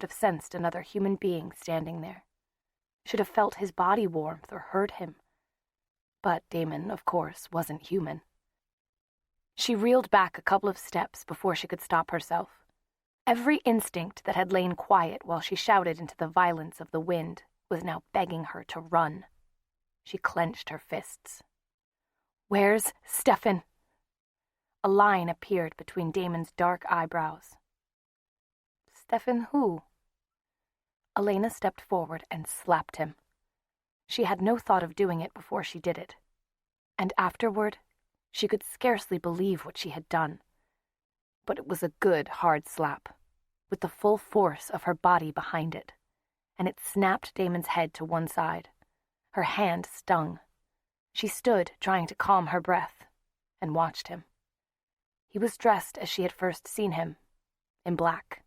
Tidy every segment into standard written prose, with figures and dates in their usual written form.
have sensed another human being standing there, should have felt his body warmth or heard him. But Damon, of course, wasn't human. She reeled back a couple of steps before she could stop herself. Every instinct that had lain quiet while she shouted into the violence of the wind was now begging her to run. She clenched her fists. "Where's Stefan?" A line appeared between Damon's dark eyebrows. "Stefan who?" Elena stepped forward and slapped him. She had no thought of doing it before she did it. And afterward, she could scarcely believe what she had done. But it was a good, hard slap, with the full force of her body behind it, and it snapped Damon's head to one side. Her hand stung. She stood, trying to calm her breath, and watched him. He was dressed as she had first seen him, in black.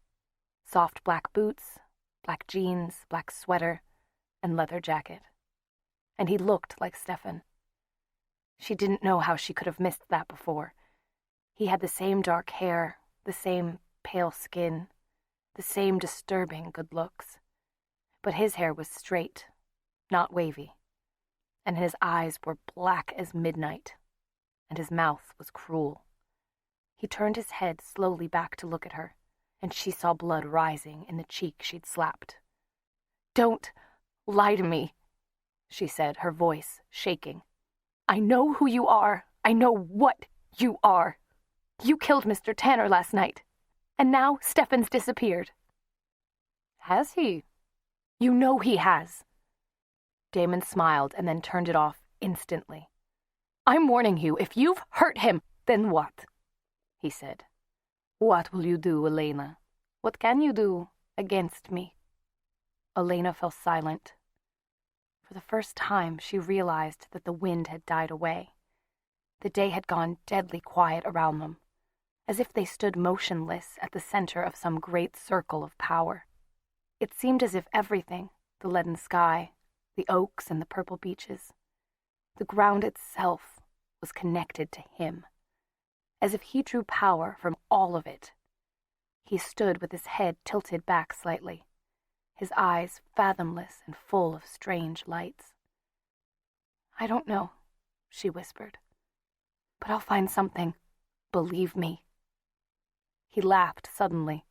Soft black boots, black jeans, black sweater, and leather jacket. And he looked like Stefan. She didn't know how she could have missed that before. He had the same dark hair, the same pale skin, the same disturbing good looks. But his hair was straight, not wavy, and his eyes were black as midnight, and his mouth was cruel. He turned his head slowly back to look at her, and she saw blood rising in the cheek she'd slapped. "Don't lie to me," she said, her voice shaking. "I know who you are. I know what you are. You killed Mr. Tanner last night, and now Stefan's disappeared." "Has he?" "You know he has." Damon smiled and then turned it off instantly. "I'm warning you, if you've hurt him, then what?" he said. "What will you do, Elena? What can you do against me?" Elena fell silent. For the first time, she realized that the wind had died away. The day had gone deadly quiet around them, as if they stood motionless at the center of some great circle of power. It seemed as if everything, the leaden sky, the oaks and the purple beaches, the ground itself, was connected to him, as if he drew power from all of it. He stood with his head tilted back slightly, his eyes fathomless and full of strange lights. "I don't know," she whispered, "but I'll find something. Believe me." He laughed suddenly,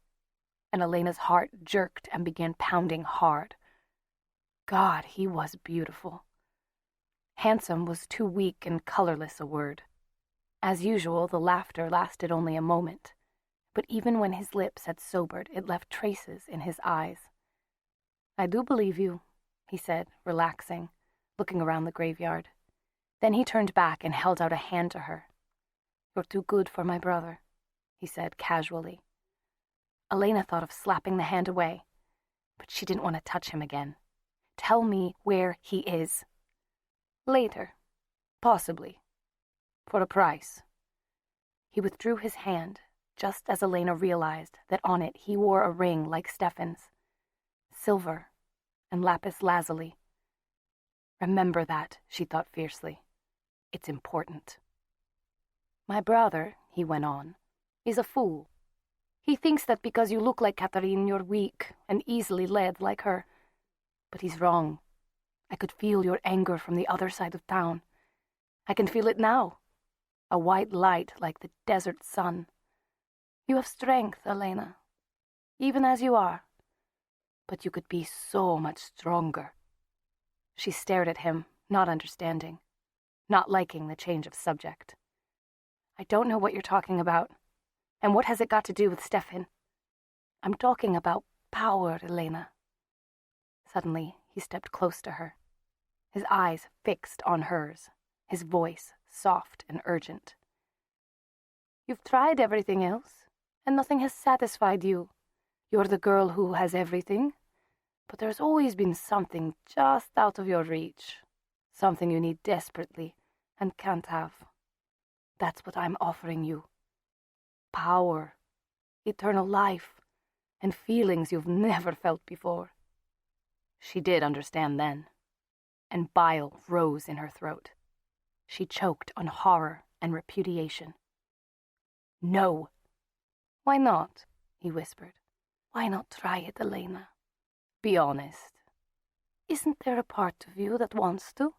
and Elena's heart jerked and began pounding hard. God, he was beautiful. Handsome was too weak and colorless a word. As usual, the laughter lasted only a moment, but even when his lips had sobered, it left traces in his eyes. "I do believe you," he said, relaxing, looking around the graveyard. Then he turned back and held out a hand to her. "You're too good for my brother," he said casually. Elena thought of slapping the hand away, but she didn't want to touch him again. "Tell me where he is." "Later. Possibly. For a price." He withdrew his hand, just as Elena realized that on it he wore a ring like Stefan's. Silver and lapis lazuli. Remember that, she thought fiercely. It's important. "My brother," he went on, "is a fool. He thinks that because you look like Catherine, you're weak and easily led like her. But he's wrong. I could feel your anger from the other side of town. I can feel it now. A white light like the desert sun. You have strength, Elena, even as you are. But you could be so much stronger." She stared at him, not understanding, not liking the change of subject. "I don't know what you're talking about. And what has it got to do with Stefan?" "I'm talking about power, Elena." Suddenly, he stepped close to her, his eyes fixed on hers, his voice soft and urgent. "You've tried everything else, and nothing has satisfied you. You're the girl who has everything, but there's always been something just out of your reach, something you need desperately and can't have. That's what I'm offering you. Power, eternal life, and feelings you've never felt before." She did understand then, and bile rose in her throat. She choked on horror and repudiation. "No." "Why not?" he whispered. Why not try it, Elena? Be honest. Isn't there a part of you that wants to?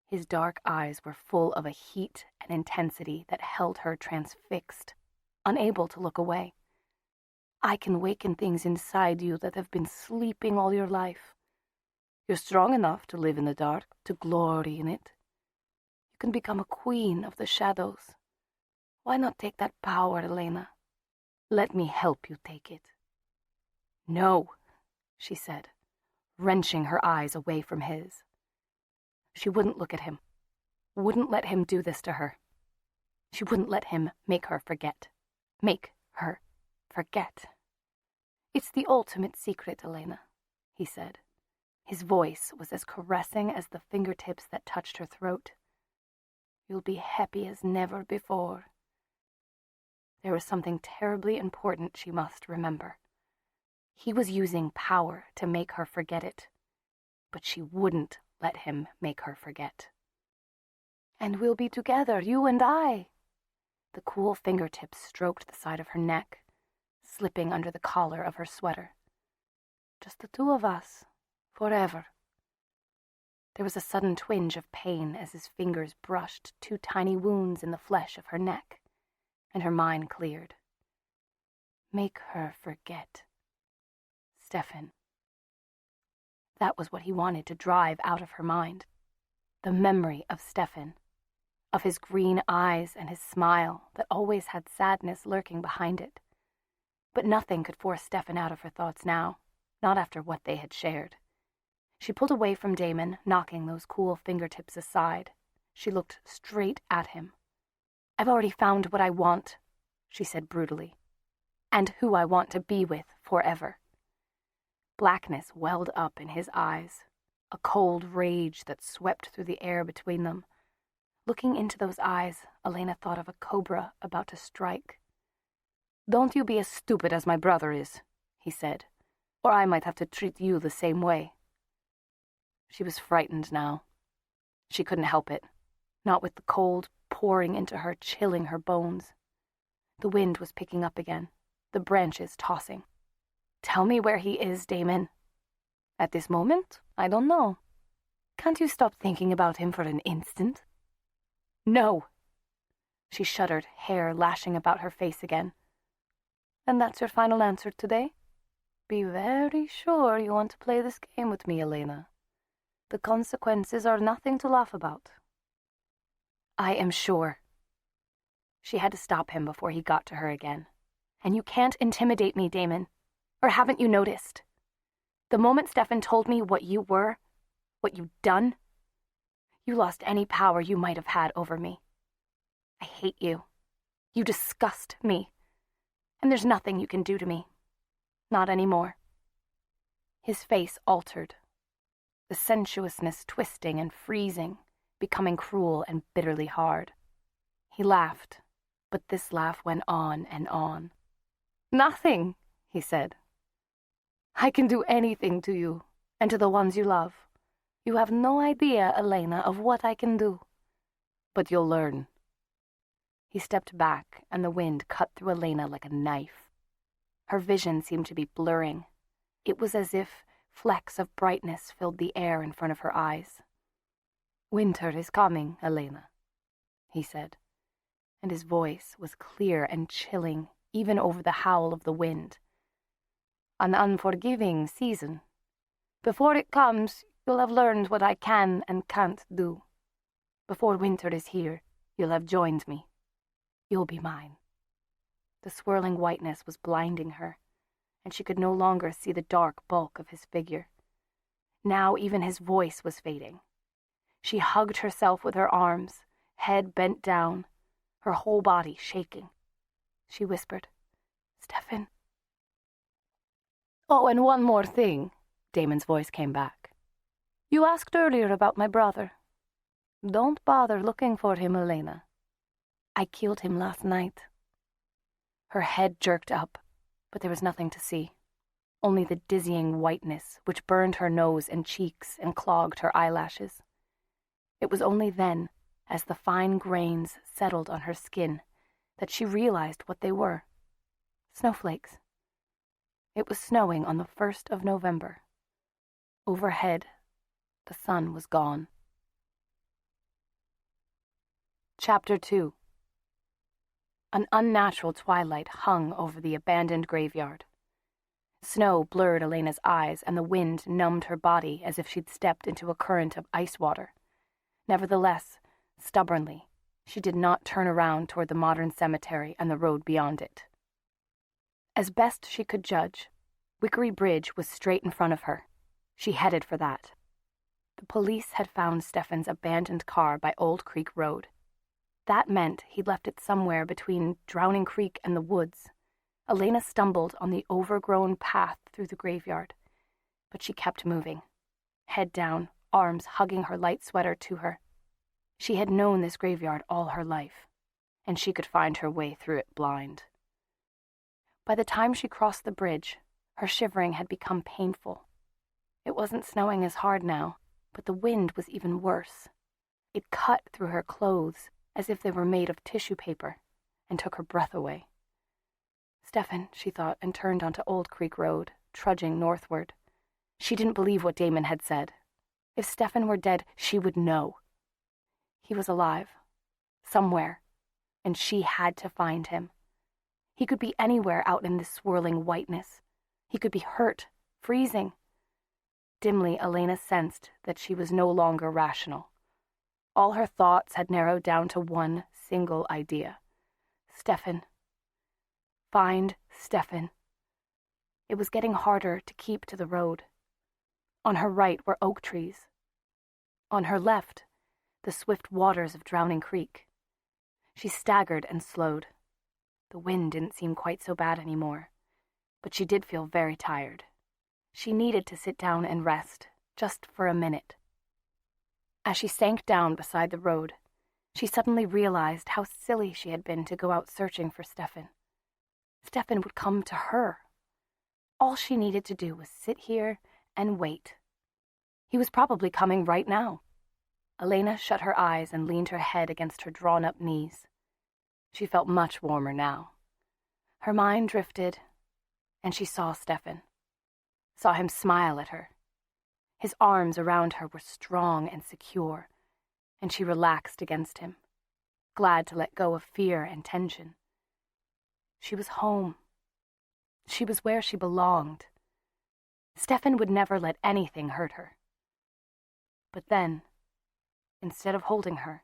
His dark eyes were full of a heat and intensity that held her transfixed, unable to look away. I can waken things inside you that have been sleeping all your life. You're strong enough to live in the dark, to glory in it. You can become a queen of the shadows. Why not take that power, Elena? Let me help you take it. No, she said, wrenching her eyes away from his. She wouldn't look at him, wouldn't let him do this to her. She wouldn't let him make her forget. Make her forget. It's the ultimate secret, Elena, he said. His voice was as caressing as the fingertips that touched her throat. You'll be happy as never before. There was something terribly important she must remember. He was using power to make her forget it, but she wouldn't let him make her forget. And we'll be together, you and I. The cool fingertips stroked the side of her neck, slipping under the collar of her sweater. Just the two of us, forever. There was a sudden twinge of pain as his fingers brushed two tiny wounds in the flesh of her neck, and her mind cleared. Make her forget. Stefan. That was what he wanted to drive out of her mind. The memory of Stefan, of his green eyes and his smile that always had sadness lurking behind it. But nothing could force Stefan out of her thoughts now, not after what they had shared. She pulled away from Damon, knocking those cool fingertips aside. She looked straight at him. I've already found what I want, she said brutally, and who I want to be with forever. Blackness welled up in his eyes, a cold rage that swept through the air between them. Looking into those eyes, Elena thought of a cobra about to strike. Don't you be as stupid as my brother is, he said, or I might have to treat you the same way. She was frightened now. She couldn't help it, not with the cold pouring into her, chilling her bones. The wind was picking up again, the branches tossing. Tell me where he is, Damon. At this moment, I don't know. Can't you stop thinking about him for an instant? No. She shuddered, hair lashing about her face again. And that's your final answer today? Be very sure you want to play this game with me, Elena. The consequences are nothing to laugh about. I am sure. She had to stop him before he got to her again. And you can't intimidate me, Damon. Or haven't you noticed? The moment Stefan told me what you were, what you'd done, you lost any power you might have had over me. I hate you. You disgust me. And there's nothing you can do to me. Not anymore. His face altered, the sensuousness twisting and freezing, becoming cruel and bitterly hard. He laughed, but this laugh went on and on. Nothing, he said. I can do anything to you, and to the ones you love. You have no idea, Elena, of what I can do. But you'll learn. He stepped back, and the wind cut through Elena like a knife. Her vision seemed to be blurring. It was as if flecks of brightness filled the air in front of her eyes. Winter is coming, Elena, he said, and his voice was clear and chilling, even over the howl of the wind. An unforgiving season. Before it comes, you'll have learned what I can and can't do. Before winter is here, you'll have joined me. You'll be mine. The swirling whiteness was blinding her, and she could no longer see the dark bulk of his figure. Now even his voice was fading. She hugged herself with her arms, head bent down, her whole body shaking. She whispered, Stefan. Oh, and one more thing, Damon's voice came back. You asked earlier about my brother. Don't bother looking for him, Elena. I killed him last night. Her head jerked up, but there was nothing to see. Only the dizzying whiteness which burned her nose and cheeks and clogged her eyelashes. It was only then, as the fine grains settled on her skin, that she realized what they were. Snowflakes. It was snowing on the 1st of November. Overhead, the sun was gone. Chapter 2. An unnatural twilight hung over the abandoned graveyard. Snow blurred Elena's eyes, and the wind numbed her body as if she'd stepped into a current of ice water. Nevertheless, stubbornly, she did not turn around toward the modern cemetery and the road beyond it. As best she could judge, Wickery Bridge was straight in front of her. She headed for that. The police had found Stefan's abandoned car by Old Creek Road. That meant he'd left it somewhere between Drowning Creek and the woods. Elena stumbled on the overgrown path through the graveyard, but she kept moving, head down, arms hugging her light sweater to her. She had known this graveyard all her life, and she could find her way through it blind. By the time she crossed the bridge, her shivering had become painful. It wasn't snowing as hard now, but the wind was even worse. It cut through her clothes as if they were made of tissue paper, and took her breath away. Stefan, she thought, and turned onto Old Creek Road, trudging northward. She didn't believe what Damon had said. If Stefan were dead, she would know. He was alive, somewhere, and she had to find him. He could be anywhere out in this swirling whiteness. He could be hurt, freezing. Dimly, Elena sensed that she was no longer rational. All her thoughts had narrowed down to one single idea. Stefan. Find Stefan. It was getting harder to keep to the road. On her right were oak trees. On her left, the swift waters of Drowning Creek. She staggered and slowed. The wind didn't seem quite so bad anymore, but she did feel very tired. She needed to sit down and rest, just for a minute. As she sank down beside the road, she suddenly realized how silly she had been to go out searching for Stefan. Stefan would come to her. All she needed to do was sit here and wait. He was probably coming right now. Elena shut her eyes and leaned her head against her drawn-up knees. She felt much warmer now. Her mind drifted, and she saw Stefan. Saw him smile at her. His arms around her were strong and secure, and she relaxed against him, glad to let go of fear and tension. She was home. She was where she belonged. Stefan would never let anything hurt her. But then, instead of holding her,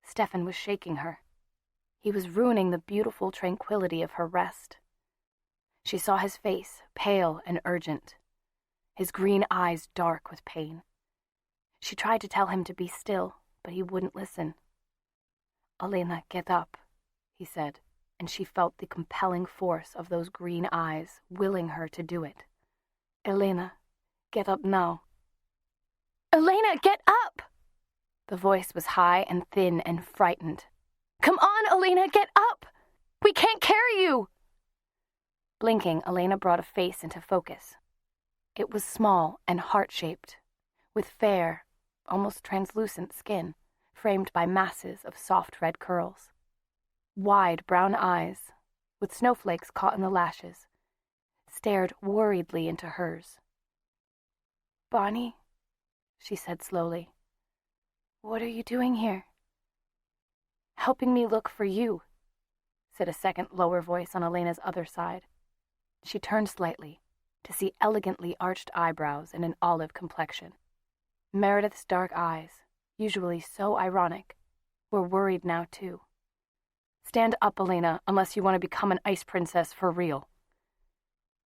Stefan was shaking her. He was ruining the beautiful tranquility of her rest. She saw his face, pale and urgent, his green eyes dark with pain. She tried to tell him to be still, but he wouldn't listen. "Elena, get up," he said, and she felt the compelling force of those green eyes willing her to do it. "Elena, get up now." "Elena, get up!" The voice was high and thin and frightened. "Come on, Elena, get up! We can't carry you!" Blinking, Elena brought a face into focus. It was small and heart-shaped, with fair, almost translucent skin, framed by masses of soft red curls. Wide brown eyes, with snowflakes caught in the lashes, stared worriedly into hers. "Bonnie," she said slowly, "what are you doing here?" "Helping me look for you," said a second lower voice on Elena's other side. She turned slightly to see elegantly arched eyebrows and an olive complexion. Meredith's dark eyes, usually so ironic, were worried now too. "Stand up, Elena, unless you want to become an ice princess for real."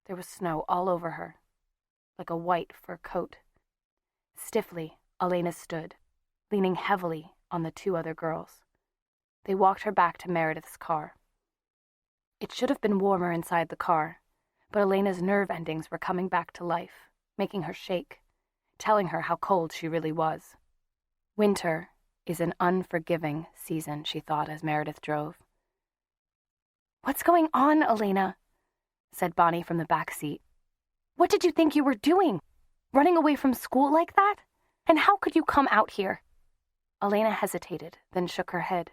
There was snow all over her, like a white fur coat. Stiffly, Elena stood, leaning heavily on the two other girls. They walked her back to Meredith's car. It should have been warmer inside the car, but Elena's nerve endings were coming back to life, making her shake, telling her how cold she really was. Winter is an unforgiving season, she thought as Meredith drove. "What's going on, Elena?" said Bonnie from the back seat. "What did you think you were doing? Running away from school like that? And how could you come out here?" Elena hesitated, then shook her head.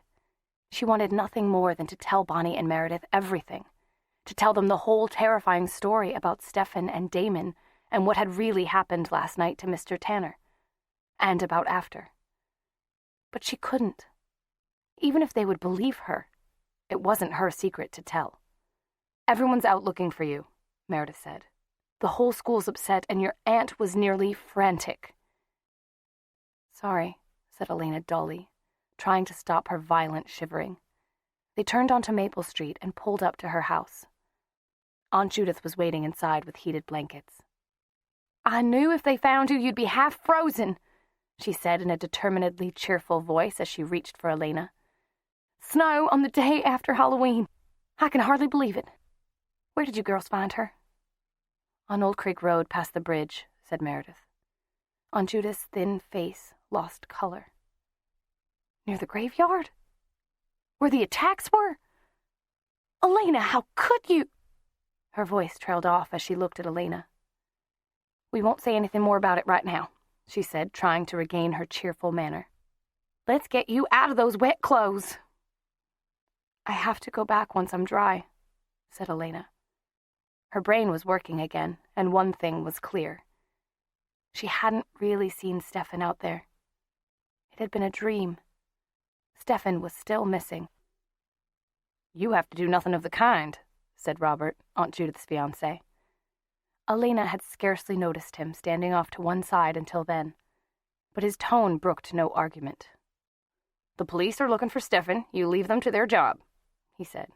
She wanted nothing more than to tell Bonnie and Meredith everything. to tell them the whole terrifying story about Stefan and Damon and what had really happened last night to Mr. Tanner, and about after. But she couldn't. Even if they would believe her, it wasn't her secret to tell. "Everyone's out looking for you," Meredith said. "The whole school's upset, and your aunt was nearly frantic." "Sorry," said Elena dully, trying to stop her violent shivering. They turned onto Maple Street and pulled up to her house. Aunt Judith was waiting inside with heated blankets. "I knew if they found you, you'd be half frozen," she said in a determinedly cheerful voice as she reached for Elena. "Snow on the day after Halloween. I can hardly believe it. Where did you girls find her?" "On Old Creek Road past the bridge," said Meredith. Aunt Judith's thin face lost color. "Near the graveyard? Where the attacks were? Elena, how could you?" Her voice trailed off as she looked at Elena. "We won't say anything more about it right now," she said, trying to regain her cheerful manner. "Let's get you out of those wet clothes." "I have to go back once I'm dry," said Elena. Her brain was working again, and one thing was clear. She hadn't really seen Stefan out there. It had been a dream. Stefan was still missing. "You have to do nothing of the kind," said Robert, Aunt Judith's fiancé. Elena had scarcely noticed him standing off to one side until then, but his tone brooked no argument. "The police are looking for Stefan. You leave them to their job," he said.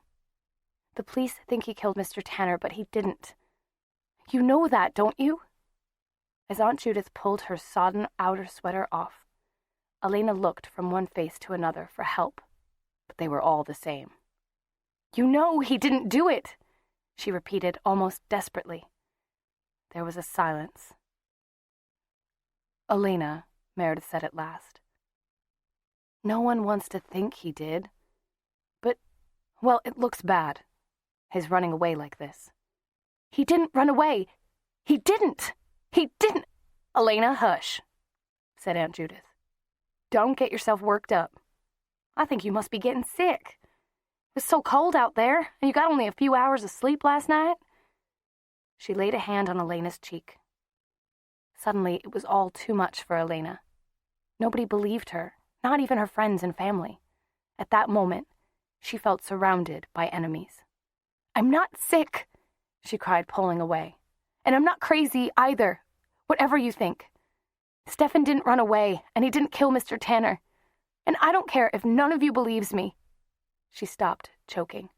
"The police think he killed Mr. Tanner, but he didn't. You know that, don't you?" As Aunt Judith pulled her sodden outer sweater off, Elena looked from one face to another for help, but they were all the same. "You know he didn't do it," she repeated almost desperately. There was a silence. "Elena," Meredith said at last, "no one wants to think he did. But, well, it looks bad, his running away like this." "He didn't run away. He didn't. He didn't." "Elena, hush," said Aunt Judith. "Don't get yourself worked up. I think you must be getting sick. It was so cold out there, and you got only a few hours of sleep last night." She laid a hand on Elena's cheek. Suddenly, it was all too much for Elena. Nobody believed her, not even her friends and family. At that moment, she felt surrounded by enemies. "I'm not sick," she cried, pulling away. "And I'm not crazy either, whatever you think. Stefan didn't run away, and he didn't kill Mr. Tanner. And I don't care if none of you believes me." She stopped, choking.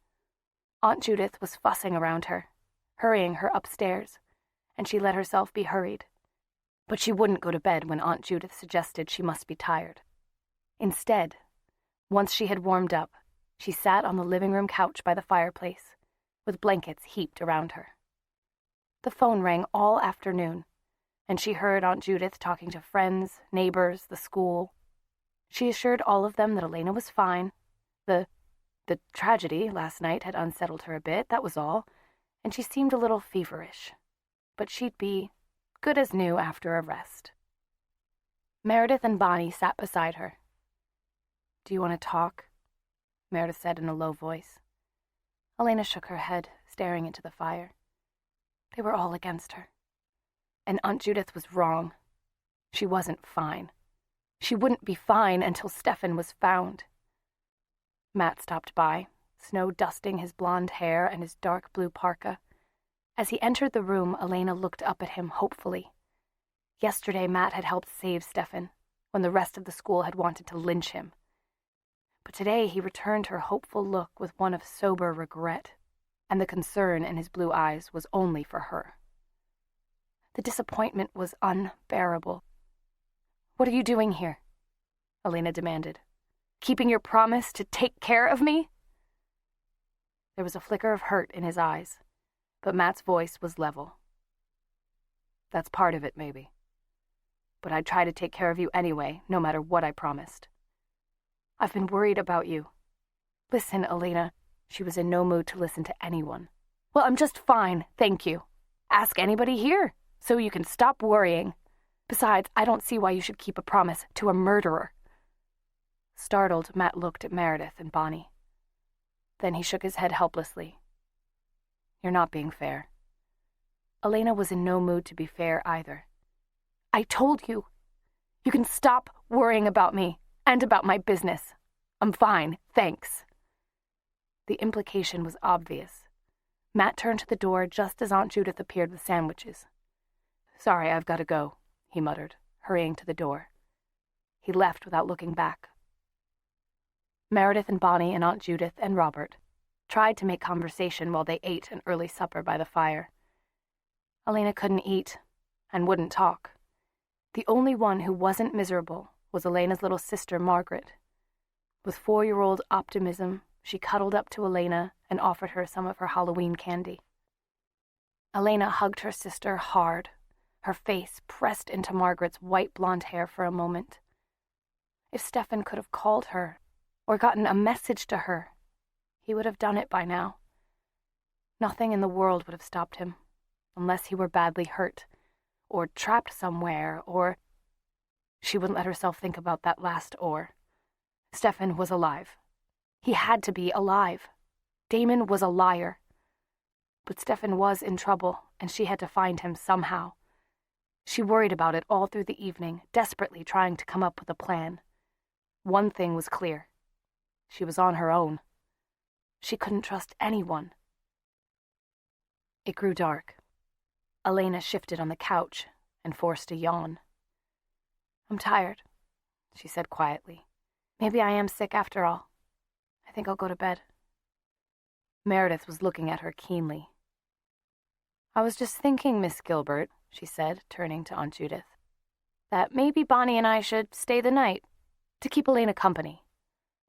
Aunt Judith was fussing around her, hurrying her upstairs, and she let herself be hurried. But she wouldn't go to bed when Aunt Judith suggested she must be tired. Instead, once she had warmed up, she sat on the living room couch by the fireplace, with blankets heaped around her. The phone rang all afternoon, and she heard Aunt Judith talking to friends, neighbors, the school. She assured all of them that Elena was fine. The tragedy last night had unsettled her a bit, that was all, and she seemed a little feverish. But she'd be good as new after a rest. Meredith and Bonnie sat beside her. "Do you want to talk?" Meredith said in a low voice. Elena shook her head, staring into the fire. They were all against her. And Aunt Judith was wrong. She wasn't fine. She wouldn't be fine until Stefan was found. Matt stopped by, snow dusting his blonde hair and his dark blue parka. As he entered the room, Elena looked up at him hopefully. Yesterday, Matt had helped save Stefan, when the rest of the school had wanted to lynch him. But today he returned her hopeful look with one of sober regret, and the concern in his blue eyes was only for her. The disappointment was unbearable. "What are you doing here?" Elena demanded. "Keeping your promise to take care of me?" There was a flicker of hurt in his eyes, but Matt's voice was level. "That's part of it, maybe. But I'd try to take care of you anyway, no matter what I promised. I've been worried about you." "Listen, Elena." She was in no mood to listen to anyone. "Well, I'm just fine, thank you. Ask anybody here, so you can stop worrying. Besides, I don't see why you should keep a promise to a murderer." Startled, Matt looked at Meredith and Bonnie. Then he shook his head helplessly. You're not being fair. Elena was in no mood to be fair either. I told you. You can stop worrying about me and about my business. I'm fine, thanks. The implication was obvious. Matt turned to the door just as Aunt Judith appeared with sandwiches. Sorry, I've got to go, he muttered, hurrying to the door. He left without looking back. Meredith and Bonnie and Aunt Judith and Robert tried to make conversation while they ate an early supper by the fire. Elena couldn't eat and wouldn't talk. The only one who wasn't miserable was Elena's little sister, Margaret. With 4-year-old optimism, she cuddled up to Elena and offered her some of her Halloween candy. Elena hugged her sister hard, her face pressed into Margaret's white blonde hair for a moment. If Stefan could have called her or gotten a message to her, he would have done it by now. Nothing in the world would have stopped him, unless he were badly hurt, or trapped somewhere, or... She wouldn't let herself think about that last or. Stefan was alive. He had to be alive. Damon was a liar. But Stefan was in trouble, and she had to find him somehow. She worried about it all through the evening, desperately trying to come up with a plan. One thing was clear. She was on her own. She couldn't trust anyone. It grew dark. Elena shifted on the couch and forced a yawn. I'm tired, she said quietly. Maybe I am sick after all. I think I'll go to bed. Meredith was looking at her keenly. I was just thinking, Miss Gilbert, she said, turning to Aunt Judith, that maybe Bonnie and I should stay the night to keep Elena company.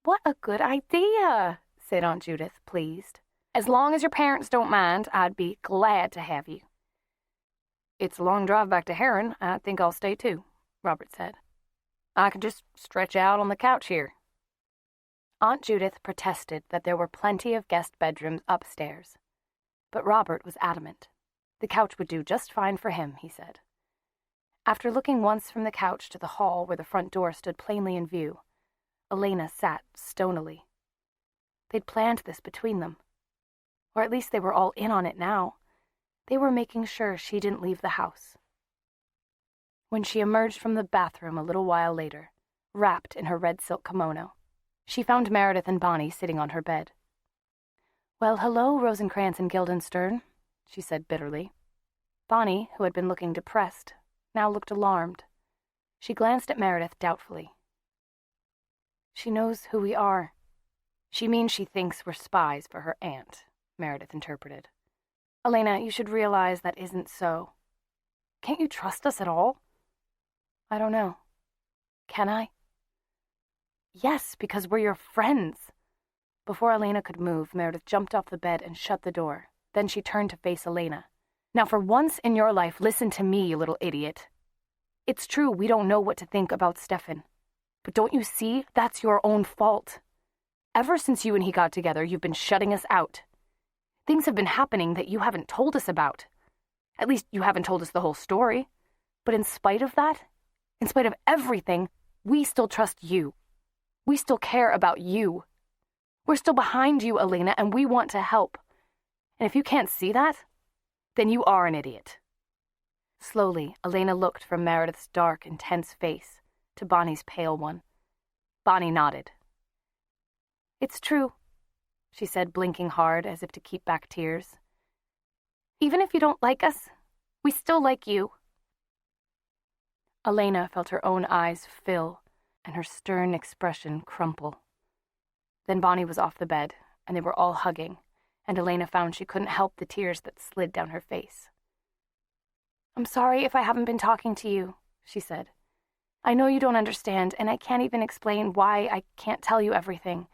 What a good idea, said Aunt Judith, pleased. As long as your parents don't mind, I'd be glad to have you. It's a long drive back to Heron. I think I'll stay too, Robert said. I can just stretch out on the couch here. Aunt Judith protested that there were plenty of guest bedrooms upstairs, but Robert was adamant. The couch would do just fine for him, he said. After looking once from the couch to the hall where the front door stood plainly in view, Elena sat stonily. They'd planned this between them. Or at least they were all in on it now. They were making sure she didn't leave the house. When she emerged from the bathroom a little while later, wrapped in her red silk kimono, she found Meredith and Bonnie sitting on her bed. Well, hello, Rosencrantz and Guildenstern, she said bitterly. Bonnie, who had been looking depressed, now looked alarmed. She glanced at Meredith doubtfully. She knows who we are. She means she thinks we're spies for her aunt, Meredith interpreted. Elena, you should realize that isn't so. Can't you trust us at all? I don't know. Can I? Yes, because we're your friends. Before Elena could move, Meredith jumped off the bed and shut the door. Then she turned to face Elena. Now, for once in your life, listen to me, you little idiot. It's true we don't know what to think about Stefan. But don't you see? That's your own fault. Ever since you and he got together, you've been shutting us out. Things have been happening that you haven't told us about. At least you haven't told us the whole story. But in spite of that, in spite of everything, we still trust you. We still care about you. We're still behind you, Elena, and we want to help. And if you can't see that, then you are an idiot. Slowly, Elena looked from Meredith's dark, intense face to Bonnie's pale one. Bonnie nodded. It's true, she said, blinking hard as if to keep back tears. Even if you don't like us, we still like you. Elena felt her own eyes fill and her stern expression crumple. Then Bonnie was off the bed, and they were all hugging, and Elena found she couldn't help the tears that slid down her face. I'm sorry if I haven't been talking to you, she said. I know you don't understand, and I can't even explain why I can't tell you everything.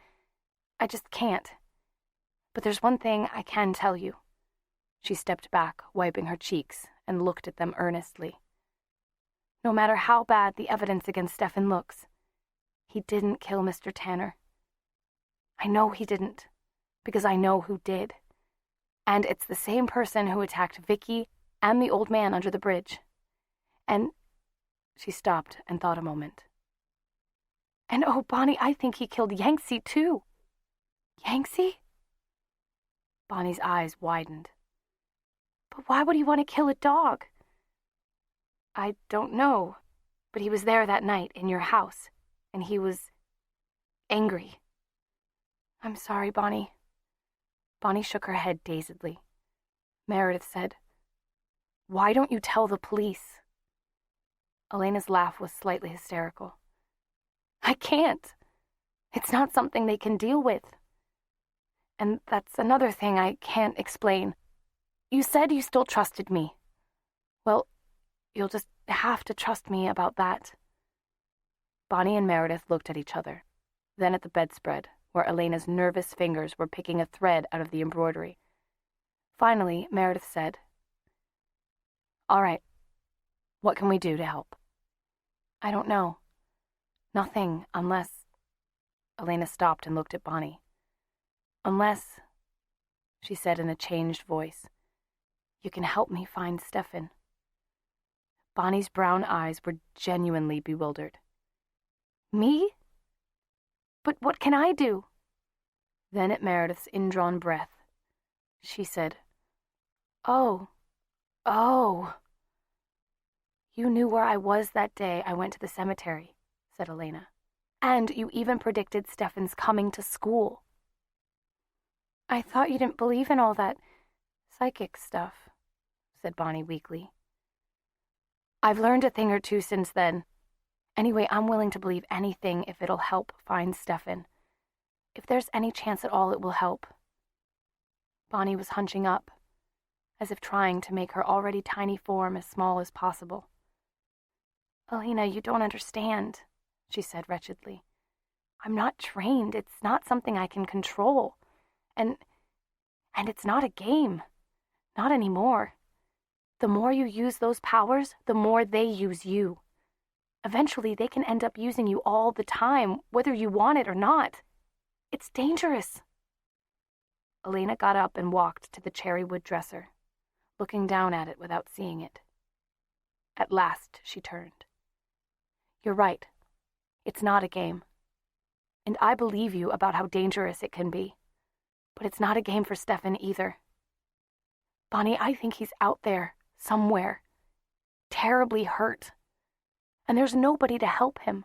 I just can't. But there's one thing I can tell you. She stepped back, wiping her cheeks, and looked at them earnestly. No matter how bad the evidence against Stefan looks, he didn't kill Mr. Tanner. I know he didn't, because I know who did. And it's the same person who attacked Vicky and the old man under the bridge. And... She stopped and thought a moment. And oh, Bonnie, I think he killed Yangtze, too. Yangtze? Bonnie's eyes widened. But why would he want to kill a dog? I don't know, but he was there that night in your house, and he was angry. I'm sorry, Bonnie. Bonnie shook her head dazedly. Meredith said, "Why don't you tell the police?" Elena's laugh was slightly hysterical. I can't. It's not something they can deal with. And that's another thing I can't explain. You said you still trusted me. Well, you'll just have to trust me about that. Bonnie and Meredith looked at each other, then at the bedspread, where Elena's nervous fingers were picking a thread out of the embroidery. Finally, Meredith said, "All right, what can we do to help?" I don't know. Nothing, unless... Elena stopped and looked at Bonnie. Unless, she said in a changed voice, you can help me find Stefan. Bonnie's brown eyes were genuinely bewildered. Me? But what can I do? Then at Meredith's indrawn breath, she said, Oh. You knew where I was that day I went to the cemetery, said Elena. And you even predicted Stefan's coming to school. I thought you didn't believe in all that psychic stuff, said Bonnie weakly. I've learned a thing or two since then. Anyway, I'm willing to believe anything if it'll help find Stefan. If there's any chance at all it will help. Bonnie was hunching up, as if trying to make her already tiny form as small as possible. Elena, you don't understand, she said wretchedly. I'm not trained. It's not something I can control. And it's not a game. Not anymore. The more you use those powers, the more they use you. Eventually, they can end up using you all the time, whether you want it or not. It's dangerous. Elena got up and walked to the cherry wood dresser, looking down at it without seeing it. At last, she turned. You're right. It's not a game. And I believe you about how dangerous it can be. But it's not a game for Stefan either. Bonnie, I think he's out there, somewhere, terribly hurt. And there's nobody to help him.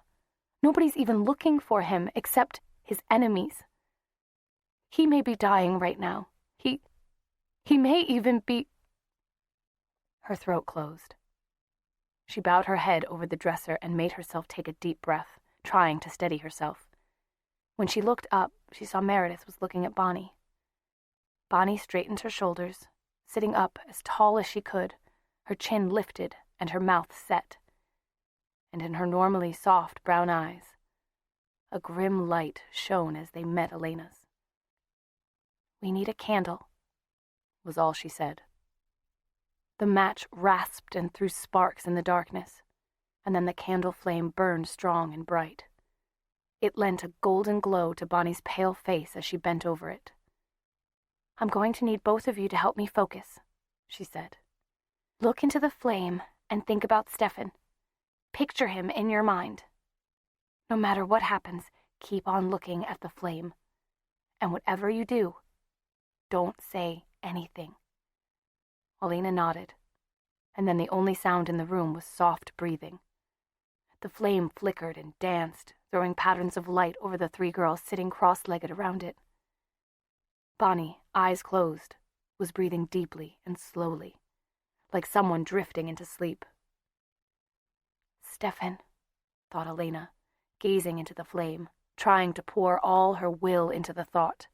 Nobody's even looking for him except his enemies. He may be dying right now. He may even be... Her throat closed. She bowed her head over the dresser and made herself take a deep breath, trying to steady herself. When she looked up, she saw Meredith was looking at Bonnie. Bonnie straightened her shoulders, sitting up as tall as she could, her chin lifted and her mouth set. And in her normally soft brown eyes, a grim light shone as they met Elena's. We need a candle, was all she said. The match rasped and threw sparks in the darkness, and then the candle flame burned strong and bright. It lent a golden glow to Bonnie's pale face as she bent over it. I'm going to need both of you to help me focus, she said. Look into the flame and think about Stefan. Picture him in your mind. No matter what happens, keep on looking at the flame. And whatever you do, don't say anything. Elena nodded, and then the only sound in the room was soft breathing. The flame flickered and danced, throwing patterns of light over the three girls sitting cross-legged around it. Bonnie, eyes closed, was breathing deeply and slowly, like someone drifting into sleep. Stefan, thought Elena, gazing into the flame, trying to pour all her will into the thought.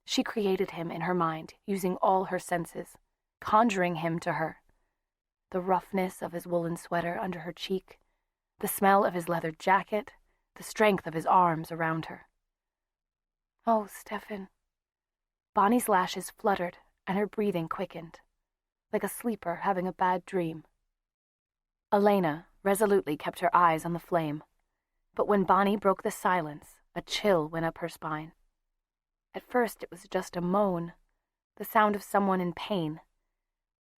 She created him in her mind, using all her senses, conjuring him to her. The roughness of his woolen sweater under her cheek, the smell of his leather jacket, the strength of his arms around her. Oh, Stefan. Bonnie's lashes fluttered and her breathing quickened, like a sleeper having a bad dream. Elena resolutely kept her eyes on the flame, but when Bonnie broke the silence, a chill went up her spine. At first it was just a moan, the sound of someone in pain.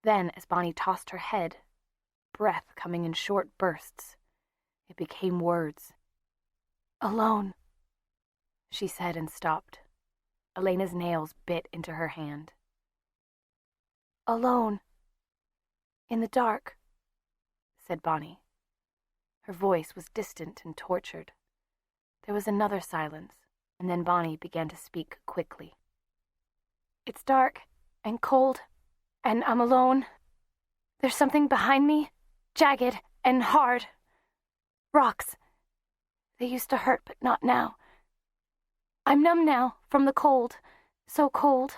Then, as Bonnie tossed her head, breath coming in short bursts, it became words. Alone, she said and stopped. Elena's nails bit into her hand. Alone, In the dark, said Bonnie. Her voice was distant and tortured. There was another silence, and then Bonnie began to speak quickly. It's dark and cold, and I'm alone. There's something behind me, jagged and hard. Rocks. They used to hurt, but not now. I'm numb now from the cold. So cold.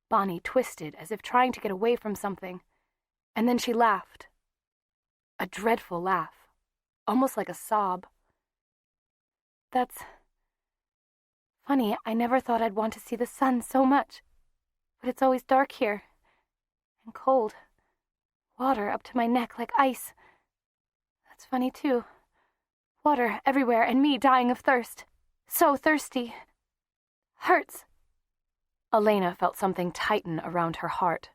Bonnie twisted as if trying to get away from something, and then she laughed. A dreadful laugh, almost like a sob. That's funny. I never thought I'd want to see the sun so much, but it's always dark here, and cold. Water up to my neck like ice. That's funny, too. Water everywhere, and me dying of thirst. So thirsty. Hurts. Elena felt something tighten around her heart.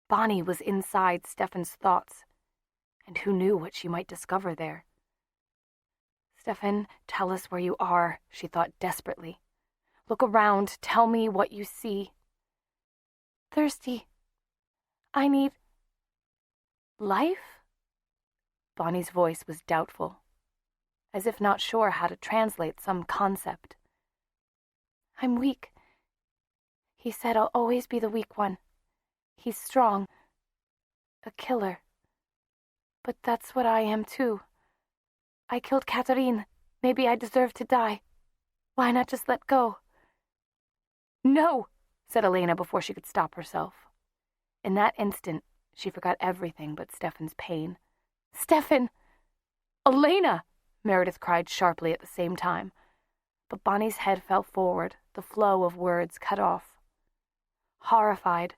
Bonnie was inside Stefan's thoughts, and who knew what she might discover there. Stefan, tell us where you are, she thought desperately. Look around, tell me what you see. Thirsty. I need life? Bonnie's voice was doubtful, as if not sure how to translate some concept. I'm weak. He said I'll always be the weak one. He's strong. A killer. But that's what I am, too. I killed Catherine. Maybe I deserve to die. Why not just let go? No, said Elena before she could stop herself. In that instant, she forgot everything but Stefan's pain. Stefan! Elena! Meredith cried sharply at the same time. But Bonnie's head fell forward, the flow of words cut off. Horrified,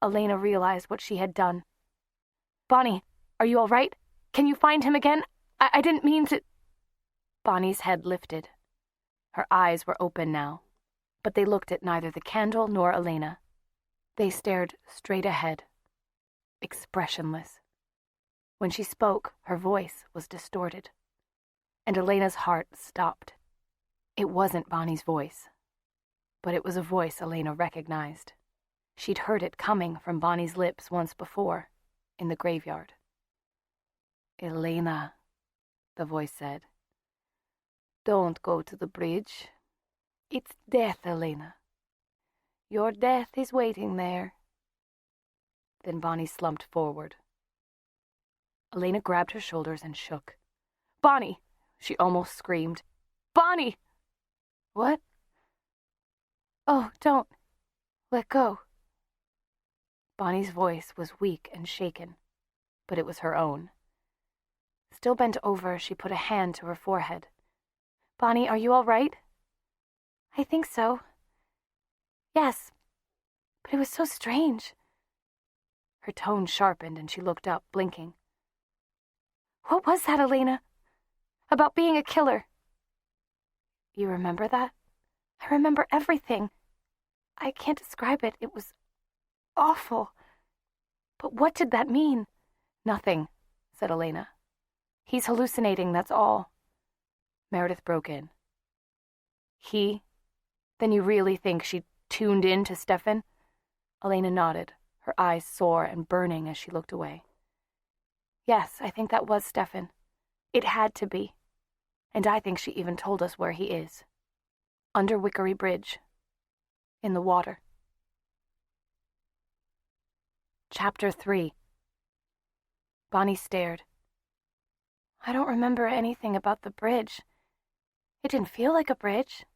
Elena realized what she had done. Bonnie, are you all right? Can you find him again? I didn't mean to... Bonnie's head lifted. Her eyes were open now, but they looked at neither the candle nor Elena. They stared straight ahead, expressionless. When she spoke, her voice was distorted, and Elena's heart stopped. It wasn't Bonnie's voice, but it was a voice Elena recognized. She'd heard it coming from Bonnie's lips once before, in the graveyard. Elena, the voice said. Don't go to the bridge. It's death, Elena. Your death is waiting there. Then Bonnie slumped forward. Elena grabbed her shoulders and shook. Bonnie! She almost screamed. Bonnie! What? Oh, don't. Let go. Bonnie's voice was weak and shaken, but it was her own. Still bent over, she put a hand to her forehead. Bonnie, are you all right? I think so. Yes, but it was so strange. Her tone sharpened and she looked up, blinking. What was that, Elena? About being a killer. You remember that? I remember everything. I can't describe it. It was awful. But what did that mean? Nothing, said Elena. He's hallucinating, that's all. Meredith broke in. He? Then you really think she tuned in to Stefan? Elena nodded, her eyes sore and burning as she looked away. Yes, I think that was Stefan. It had to be. And I think she even told us where he is. Under Wickery Bridge. In the water. Chapter 3. Bonnie stared. I don't remember anything about the bridge. It didn't feel like a bridge.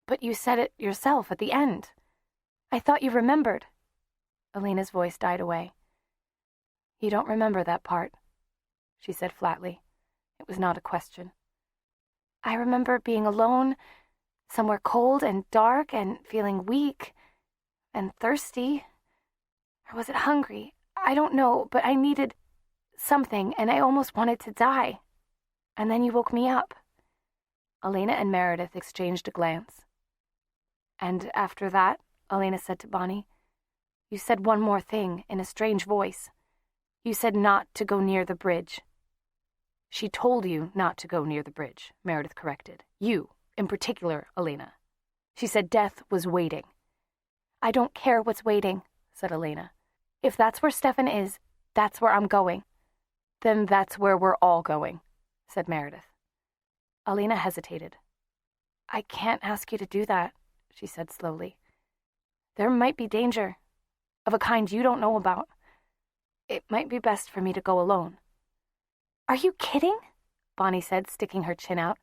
But you said it yourself at the end. I thought you remembered. Elena's voice died away. You don't remember that part, she said flatly. It was not a question. I remember being alone, somewhere cold and dark, and feeling weak and thirsty. Or was it hungry? I don't know, but I needed something, and I almost wanted to die. And then you woke me up. Elena and Meredith exchanged a glance. And after that, Elena said to Bonnie, you said one more thing in a strange voice. You said not to go near the bridge. She told you not to go near the bridge, Meredith corrected. You, in particular, Elena. She said death was waiting. I don't care what's waiting, said Elena. If that's where Stefan is, That's where I'm going." "Then that's where we're all going," said Meredith. Elena hesitated. "I can't ask you to do that," she said slowly. "There might be danger, of a kind you don't know about. It might be best for me to go alone." "Are you kidding?" Bonnie said, sticking her chin out.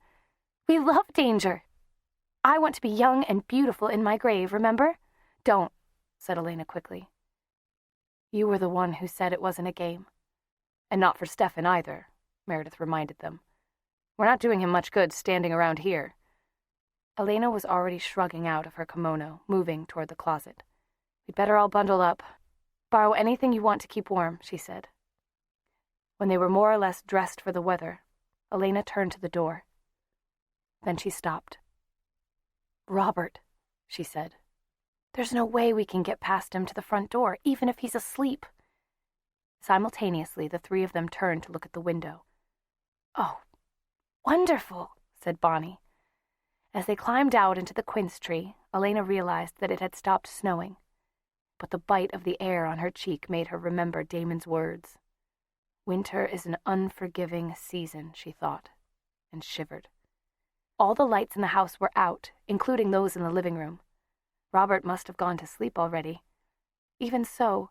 "We love danger. I want to be young and beautiful in my grave, remember?" "Don't," said Elena quickly. "You were the one who said it wasn't a game. And not for Stefan either," Meredith reminded them. "We're not doing him much good standing around here." Elena was already shrugging out of her kimono, moving toward the closet. "We'd better all bundle up. Borrow anything you want to keep warm," she said. When they were more or less dressed for the weather, Elena turned to the door. Then she stopped. "Robert," she said. "There's no way we can get past him to the front door, even if he's asleep." Simultaneously, the three of them turned to look at the window. "Oh, wonderful," said Bonnie. As they climbed out into the quince tree, Elena realized that it had stopped snowing, but the bite of the air on her cheek made her remember Damon's words. Winter is an unforgiving season, she thought, and shivered. All the lights in the house were out, including those in the living room. Robert must have gone to sleep already. Even so,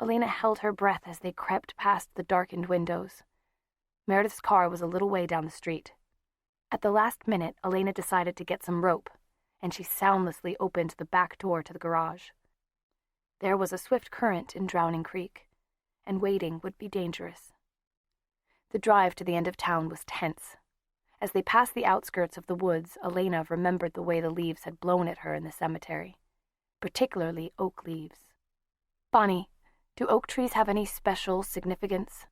Elena held her breath as they crept past the darkened windows. Meredith's car was a little way down the street. At the last minute, Elena decided to get some rope, and she soundlessly opened the back door to the garage. There was a swift current in Drowning Creek, and waiting would be dangerous. The drive to the end of town was tense. As they passed the outskirts of the woods, Elena remembered the way the leaves had blown at her in the cemetery, particularly oak leaves. "Bonnie, do oak trees have any special significance?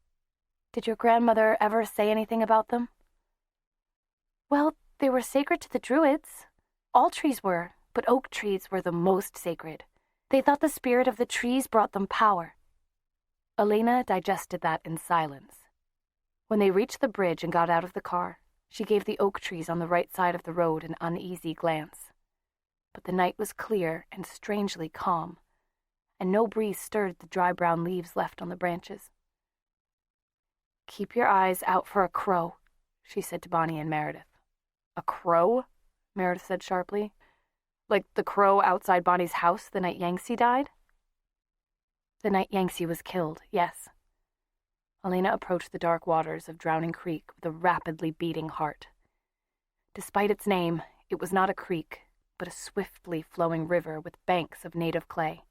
Did your grandmother ever say anything about them?" "Well, they were sacred to the Druids. All trees were, but oak trees were the most sacred. They thought the spirit of the trees brought them power." Elena digested that in silence. When they reached the bridge and got out of the car, she gave the oak trees on the right side of the road an uneasy glance. But the night was clear and strangely calm, and no breeze stirred the dry brown leaves left on the branches. "Keep your eyes out for a crow," she said to Bonnie and Meredith. "A crow?" Meredith said sharply. "Like the crow outside Bonnie's house the night Yangtze died?" "The night Yangtze was killed, yes." Elena approached the dark waters of Drowning Creek with a rapidly beating heart. Despite its name, it was not a creek, but a swiftly flowing river with banks of native clay.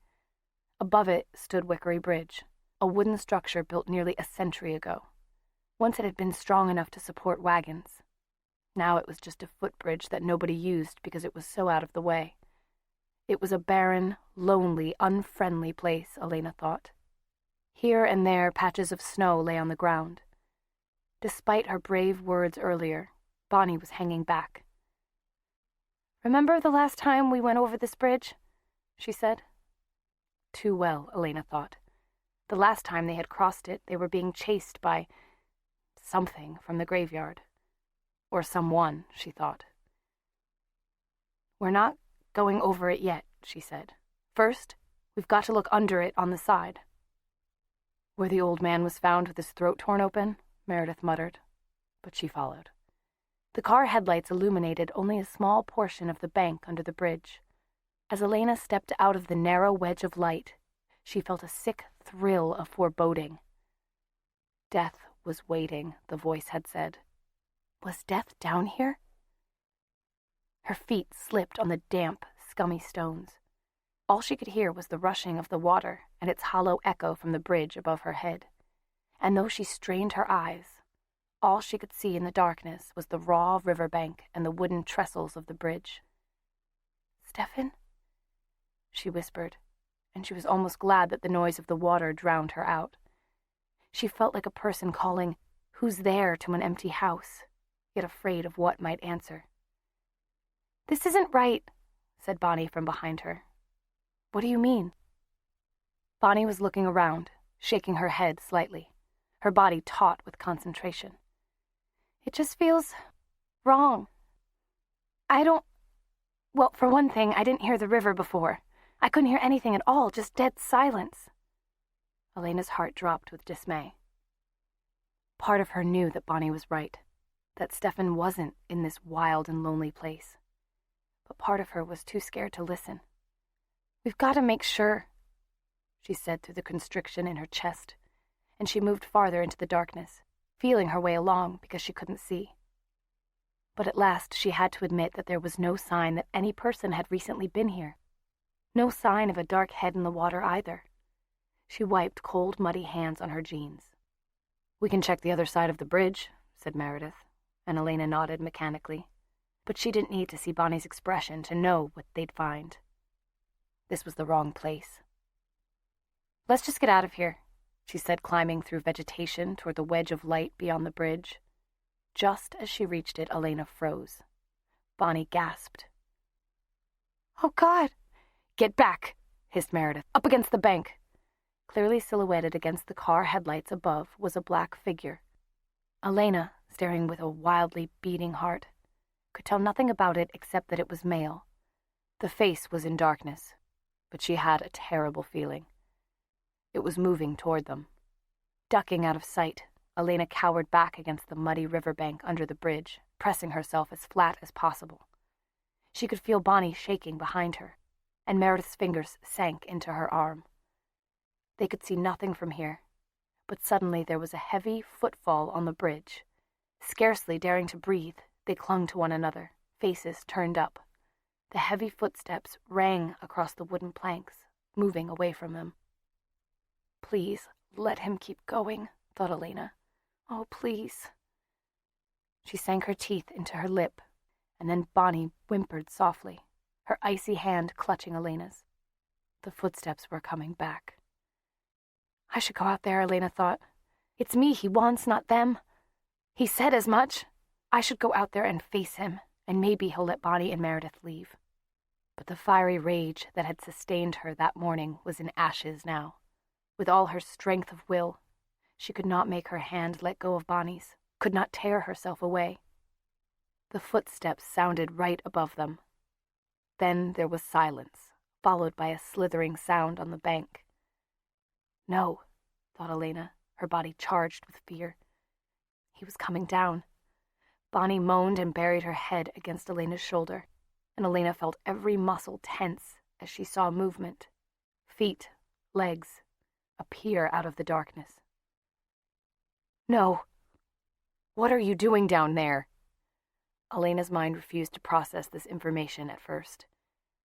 Above it stood Wickery Bridge, a wooden structure built nearly a century ago. Once it had been strong enough to support wagons. Now it was just a footbridge that nobody used because it was so out of the way. It was a barren, lonely, unfriendly place, Elena thought. Here and there patches of snow lay on the ground. Despite her brave words earlier, Bonnie was hanging back. "Remember the last time we went over this bridge?" she said. Too well, Elena thought. The last time they had crossed it, they were being chased by something from the graveyard. Or someone, she thought. "We're not going over it yet," she said. "First, we've got to look under it on the side." "Where the old man was found with his throat torn open," Meredith muttered, but she followed. The car headlights illuminated only a small portion of the bank under the bridge. As Elena stepped out of the narrow wedge of light, she felt a sick thrill of foreboding. Death was waiting, the voice had said. Was death down here? Her feet slipped on the damp, scummy stones. All she could hear was the rushing of the water and its hollow echo from the bridge above her head. And though she strained her eyes, all she could see in the darkness was the raw riverbank and the wooden trestles of the bridge. "Stefan?" she whispered, and she was almost glad that the noise of the water drowned her out. She felt like a person calling, "Who's there?" to an empty house, yet afraid of what might answer. "This isn't right," said Bonnie from behind her. "What do you mean?" Bonnie was looking around, shaking her head slightly, her body taut with concentration. "It just feels wrong. Well, for one thing, I didn't hear the river before. I couldn't hear anything at all, just dead silence." Elena's heart dropped with dismay. Part of her knew that Bonnie was right, that Stefan wasn't in this wild and lonely place. But part of her was too scared to listen. "We've got to make sure," she said through the constriction in her chest, and she moved farther into the darkness, feeling her way along because she couldn't see. But at last she had to admit that there was no sign that any person had recently been here. No sign of a dark head in the water either. She wiped cold, muddy hands on her jeans. "We can check the other side of the bridge," said Meredith, and Elena nodded mechanically. But she didn't need to see Bonnie's expression to know what they'd find. This was the wrong place. "Let's just get out of here," she said, climbing through vegetation toward the wedge of light beyond the bridge. Just as she reached it, Elena froze. Bonnie gasped. "Oh, God!" "Get back!" hissed Meredith. "Up against the bank!" Clearly silhouetted against the car headlights above was a black figure. Elena, staring with a wildly beating heart, could tell nothing about it except that it was male. The face was in darkness, but she had a terrible feeling. It was moving toward them. Ducking out of sight, Elena cowered back against the muddy riverbank under the bridge, pressing herself as flat as possible. She could feel Bonnie shaking behind her, and Meredith's fingers sank into her arm. They could see nothing from here, but suddenly there was a heavy footfall on the bridge. Scarcely daring to breathe, they clung to one another, faces turned up. The heavy footsteps rang across the wooden planks, moving away from them. "Please, let him keep going," thought Elena. "Oh, please." She sank her teeth into her lip, and then Bonnie whimpered softly, her icy hand clutching Elena's. The footsteps were coming back. "I should go out there," Elena thought. "It's me he wants, not them. He said as much. I should go out there and face him, and maybe he'll let Bonnie and Meredith leave." But the fiery rage that had sustained her that morning was in ashes now. With all her strength of will, she could not make her hand let go of Bonnie's, could not tear herself away. The footsteps sounded right above them. Then there was silence, followed by a slithering sound on the bank. No, thought Elena, her body charged with fear. He was coming down. Bonnie moaned and buried her head against Elena's shoulder, and Elena felt every muscle tense as she saw movement. Feet, legs, appear out of the darkness. "No. What are you doing down there?" Elena's mind refused to process this information at first.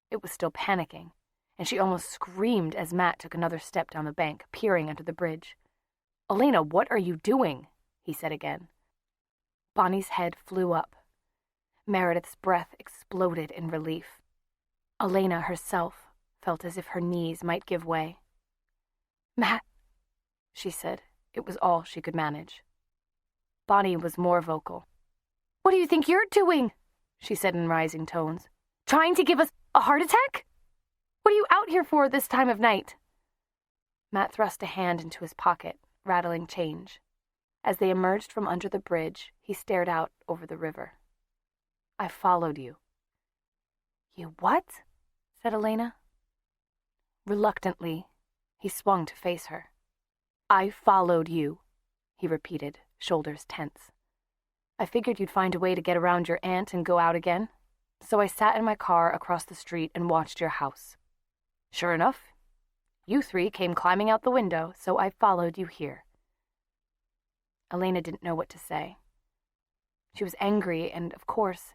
It was still panicking, and she almost screamed as Matt took another step down the bank, peering under the bridge. "Elena, what are you doing?" he said again. Bonnie's head flew up. Meredith's breath exploded in relief. Elena herself felt as if her knees might give way. "Matt," she said. It was all she could manage. Bonnie was more vocal. "What do you think you're doing?" she said in rising tones. "Trying to give us a heart attack? What are you out here for this time of night?" Matt thrust a hand into his pocket, rattling change. As they emerged from under the bridge, he stared out over the river. "I followed you." "You what?" said Elena. Reluctantly, he swung to face her. "I followed you," he repeated, shoulders tense. "I figured you'd find a way to get around your aunt and go out again, so I sat in my car across the street and watched your house. Sure enough, you three came climbing out the window, so I followed you here." Elena didn't know what to say. She was angry, and, of course,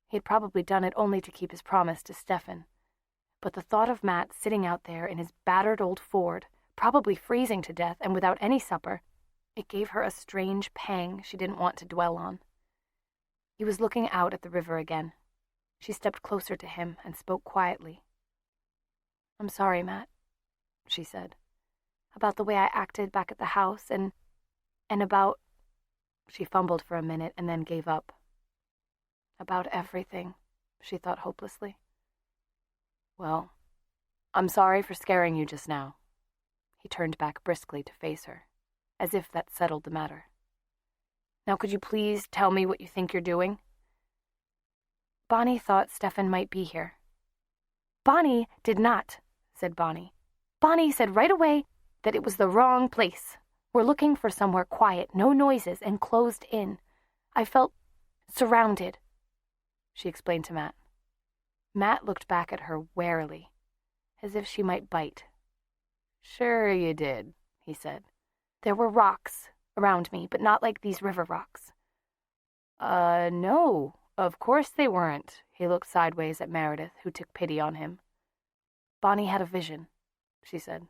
he had probably done it only to keep his promise to Stefan. But the thought of Matt sitting out there in his battered old Ford, probably freezing to death and without any supper, it gave her a strange pang she didn't want to dwell on. He was looking out at the river again. She stepped closer to him and spoke quietly. "I'm sorry, Matt," she said, "about the way I acted back at the house and about—" She fumbled for a minute and then gave up. "About everything," she thought hopelessly. "Well, I'm sorry for scaring you just now." He turned back briskly to face her, as if that settled the matter. "Now could you please tell me what you think you're doing?" "Bonnie thought Stefan might be here." "Bonnie did not," said Bonnie. "Bonnie said right away that it was the wrong place. We're looking for somewhere quiet, no noises, and closed in. I felt surrounded, she explained to Matt. Matt looked back at her warily, as if she might bite. Sure you did, he said. There were rocks around me, but not like these river rocks. No, of course they weren't. He looked sideways at Meredith, who took pity on him. Bonnie had a vision, she said.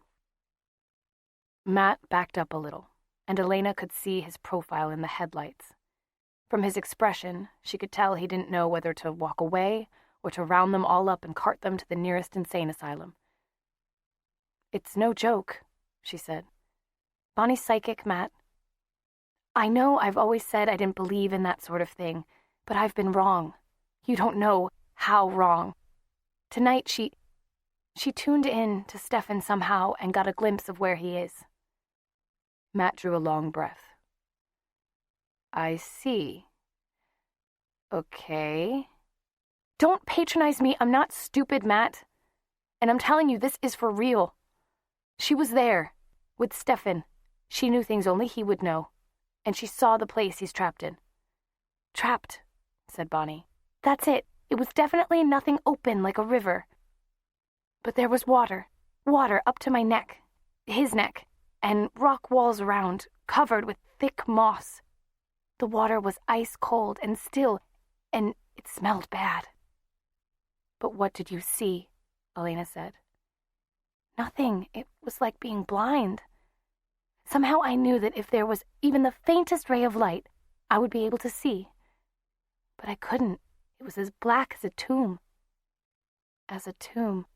Matt backed up a little, and Elena could see his profile in the headlights. From his expression, she could tell he didn't know whether to walk away or to round them all up and cart them to the nearest insane asylum. It's no joke, she said. Bonnie's psychic, Matt. I know I've always said I didn't believe in that sort of thing, but I've been wrong. You don't know how wrong. Tonight she tuned in to Stefan somehow and got a glimpse of where he is. Matt drew a long breath. I see. Okay. Don't patronize me. I'm not stupid, Matt. And I'm telling you, this is for real. She was there, with Stefan. She knew things only he would know. And she saw the place he's trapped in. Trapped, said Bonnie. That's it. It was definitely nothing open like a river. But there was water up to my neck, his neck, and rock walls around, covered with thick moss. The water was ice cold and still, and it smelled bad. But what did you see? Elena said. Nothing. It was like being blind. Somehow I knew that if there was even the faintest ray of light, I would be able to see. But I couldn't. It was as black as a tomb. As a tomb.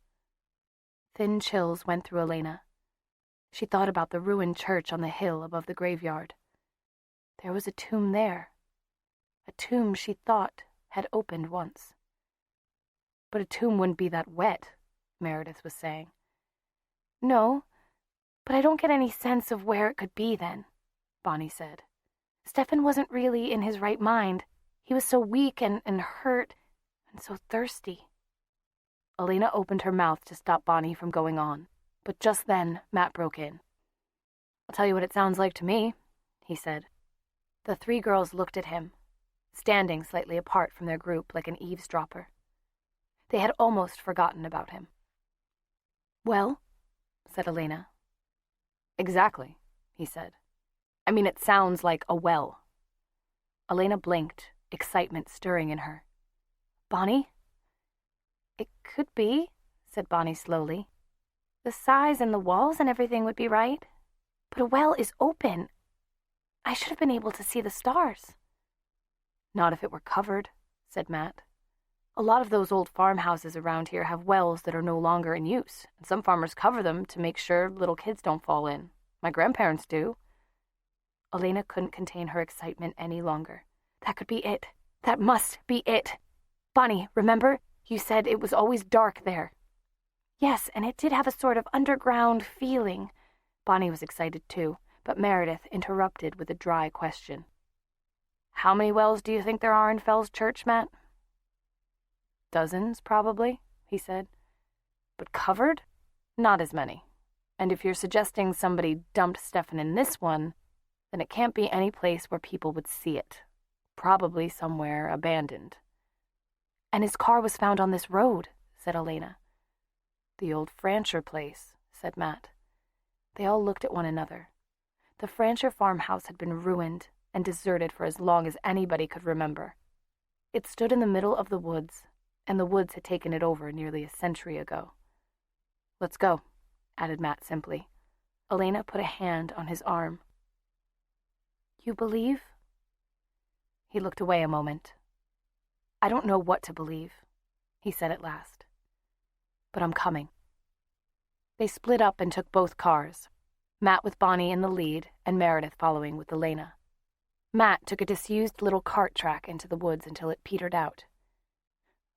Thin chills went through Elena. She thought about the ruined church on the hill above the graveyard. There was a tomb there. A tomb she thought had opened once. But a tomb wouldn't be that wet, Meredith was saying. No, but I don't get any sense of where it could be then, Bonnie said. Stefan wasn't really in his right mind. He was so weak and hurt and so thirsty. Elena opened her mouth to stop Bonnie from going on, but just then Matt broke in. I'll tell you what it sounds like to me, he said. The three girls looked at him, standing slightly apart from their group like an eavesdropper. They had almost forgotten about him. Well, said Elena. Exactly, he said. I mean, it sounds like a well. Elena blinked, excitement stirring in her. Bonnie? It could be, said Bonnie slowly. The size and the walls and everything would be right. But a well is open. I should have been able to see the stars. Not if it were covered, said Matt. A lot of those old farmhouses around here have wells that are no longer in use, and some farmers cover them to make sure little kids don't fall in. My grandparents do. Elena couldn't contain her excitement any longer. That could be it. That must be it. Bonnie, remember? You said it was always dark there. Yes, and it did have a sort of underground feeling. Bonnie was excited too, but Meredith interrupted with a dry question. How many wells do you think there are in Fell's Church, Matt? Dozens, probably, he said. But covered? Not as many. And if you're suggesting somebody dumped Stefan in this one, then it can't be any place where people would see it. Probably somewhere abandoned. And his car was found on this road, said Elena. The old Francher place, said Matt. They all looked at one another. The Francher farmhouse had been ruined and deserted for as long as anybody could remember. It stood in the middle of the woods, and the woods had taken it over nearly a century ago. Let's go, added Matt simply. Elena put a hand on his arm. You believe? He looked away a moment. I don't know what to believe, he said at last. But I'm coming. They split up and took both cars, Matt with Bonnie in the lead and Meredith following with Elena. Matt took a disused little cart track into the woods until it petered out.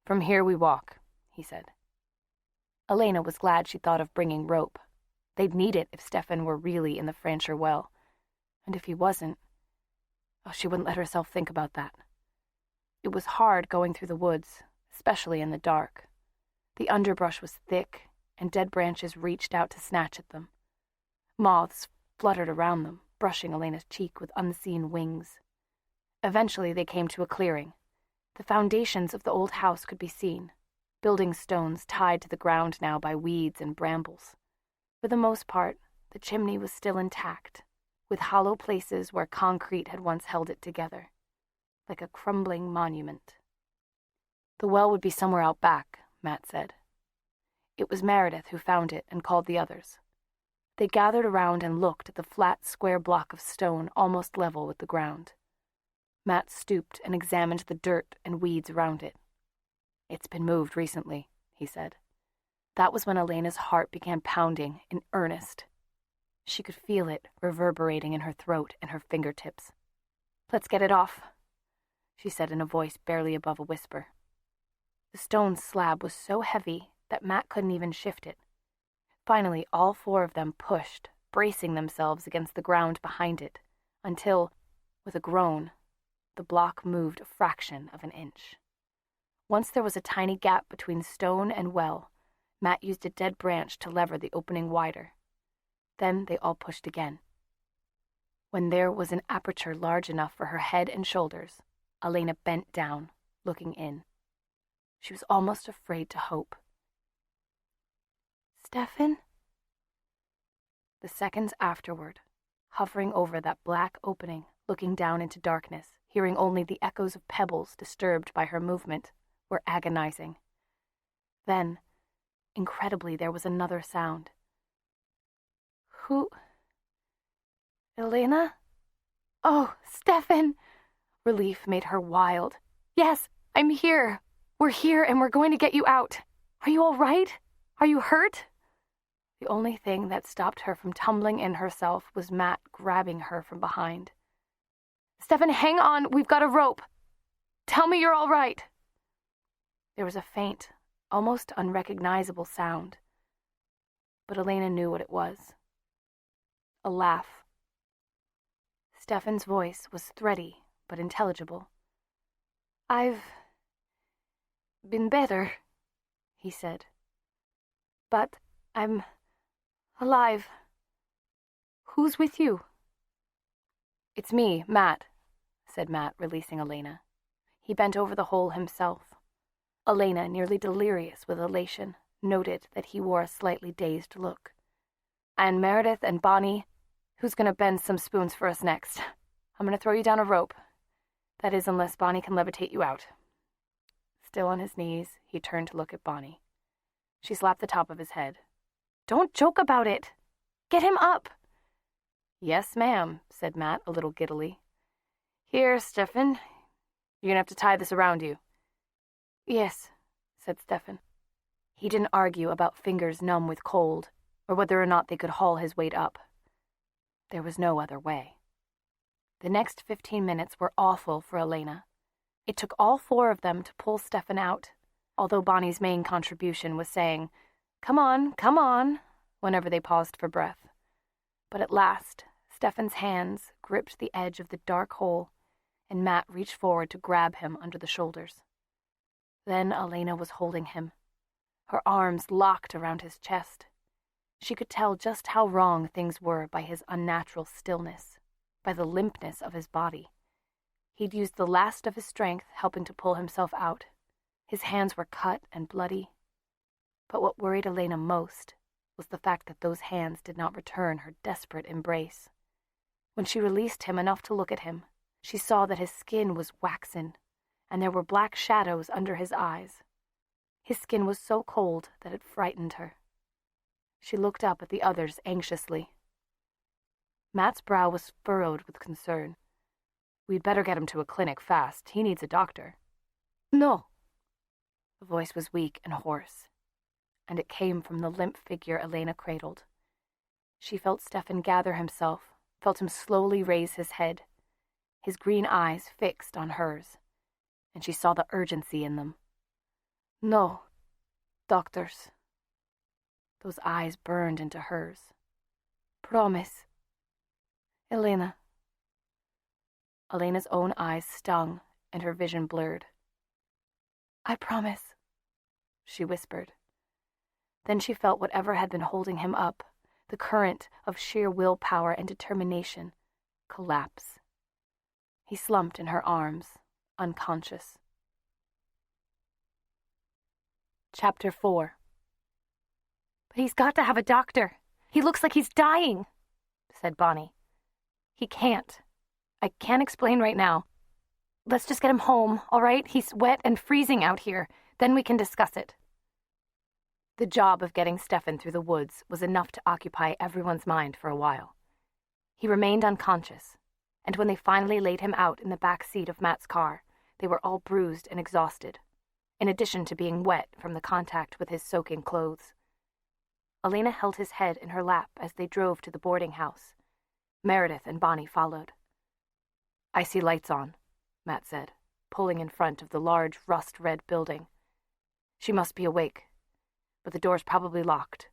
From here we walk, he said. Elena was glad she thought of bringing rope. They'd need it if Stefan were really in the Francher well. And if he wasn't, she wouldn't let herself think about that. It was hard going through the woods, especially in the dark. The underbrush was thick, and dead branches reached out to snatch at them. Moths fluttered around them, brushing Elena's cheek with unseen wings. Eventually they came to a clearing. The foundations of the old house could be seen, building stones tied to the ground now by weeds and brambles. For the most part, the chimney was still intact, with hollow places where concrete had once held it together, like a crumbling monument. The well would be somewhere out back, Matt said. It was Meredith who found it and called the others. They gathered around and looked at the flat, square block of stone almost level with the ground. Matt stooped and examined the dirt and weeds around it. "It's been moved recently," he said. That was when Elena's heart began pounding in earnest. She could feel it reverberating in her throat and her fingertips. "Let's get it off," she said in a voice barely above a whisper. The stone slab was so heavy that Matt couldn't even shift it. Finally, all four of them pushed, bracing themselves against the ground behind it, until, with a groan, the block moved a fraction of an inch. Once there was a tiny gap between stone and well, Matt used a dead branch to lever the opening wider. Then they all pushed again. When there was an aperture large enough for her head and shoulders, Elena bent down, looking in. She was almost afraid to hope. "Stefan?" The seconds afterward, hovering over that black opening, looking down into darkness, hearing only the echoes of pebbles disturbed by her movement, were agonizing. Then, incredibly, there was another sound. "Who? Elena? Oh, Stefan!" Relief made her wild. "Yes, I'm here. We're here and we're going to get you out. Are you all right? Are you hurt?" The only thing that stopped her from tumbling in herself was Matt grabbing her from behind. "Stefan, hang on, we've got a rope. Tell me you're all right." There was a faint, almost unrecognizable sound, but Elena knew what it was. A laugh. Stefan's voice was thready but intelligible. "I've been better," he said. "But I'm alive. Who's with you?" "It's me, Matt," said Matt, releasing Elena. He bent over the hole himself. Elena, nearly delirious with elation, noted that he wore a slightly dazed look. "And Meredith and Bonnie, who's going to bend some spoons for us next? I'm going to throw you down a rope. That is, unless Bonnie can levitate you out." Still on his knees, he turned to look at Bonnie. She slapped the top of his head. "Don't joke about it. Get him up." "Yes, ma'am," said Matt a little giddily. "Here, Stefan. You're going to have to tie this around you." "Yes," said Stefan. He didn't argue about fingers numb with cold, or whether or not they could haul his weight up. There was no other way. The next 15 minutes were awful for Elena. It took all four of them to pull Stefan out, although Bonnie's main contribution was saying, come on," whenever they paused for breath. But at last, Stefan's hands gripped the edge of the dark hole, and Matt reached forward to grab him under the shoulders. Then Elena was holding him, her arms locked around his chest. She could tell just how wrong things were by his unnatural stillness, by the limpness of his body. He'd used the last of his strength helping to pull himself out. His hands were cut and bloody. But what worried Elena most was the fact that those hands did not return her desperate embrace. When she released him enough to look at him, she saw that his skin was waxen, and there were black shadows under his eyes. His skin was so cold that it frightened her. She looked up at the others anxiously. Matt's brow was furrowed with concern. "We'd better get him to a clinic fast. He needs a doctor." "No." The voice was weak and hoarse, and it came from the limp figure Elena cradled. She felt Stefan gather himself, felt him slowly raise his head, his green eyes fixed on hers, and she saw the urgency in them. "No, doctors." Those eyes burned into hers. "Promise. Elena." Elena's own eyes stung, and her vision blurred. "I promise," she whispered. Then she felt whatever had been holding him up, the current of sheer willpower and determination, collapse. He slumped in her arms, unconscious. Chapter 4. "But he's got to have a doctor. He looks like he's dying," said Bonnie. "He can't. I can't explain right now. Let's just get him home, all right? He's wet and freezing out here. Then we can discuss it." The job of getting Stefan through the woods was enough to occupy everyone's mind for a while. He remained unconscious, and when they finally laid him out in the back seat of Matt's car, they were all bruised and exhausted, in addition to being wet from the contact with his soaking clothes. Elena held his head in her lap as they drove to the boarding house. Meredith and Bonnie followed. "I see lights on," Matt said, pulling in front of the large rust-red building. "She must be awake, but the door's probably locked."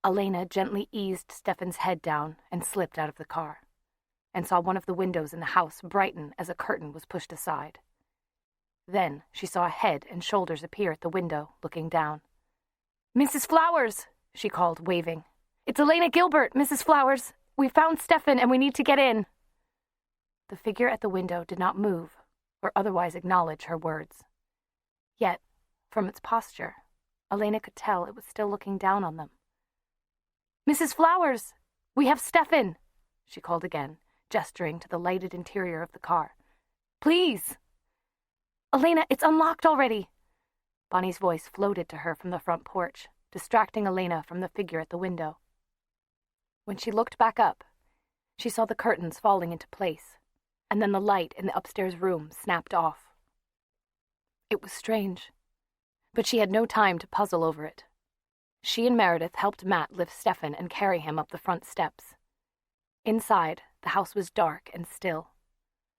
Elena gently eased Stefan's head down and slipped out of the car, and saw one of the windows in the house brighten as a curtain was pushed aside. Then she saw a head and shoulders appear at the window, looking down. "Mrs. Flowers!" she called, waving. "It's Elena Gilbert, Mrs. Flowers! We found Stefan and we need to get in." The figure at the window did not move or otherwise acknowledge her words. Yet, from its posture, Elena could tell it was still looking down on them. "Mrs. Flowers! We have Stefan!" she called again, gesturing to the lighted interior of the car. "Please!" "Elena, it's unlocked already!" Bonnie's voice floated to her from the front porch, distracting Elena from the figure at the window. When she looked back up, she saw the curtains falling into place, and then the light in the upstairs room snapped off. It was strange, but she had no time to puzzle over it. She and Meredith helped Matt lift Stefan and carry him up the front steps. Inside, the house was dark and still.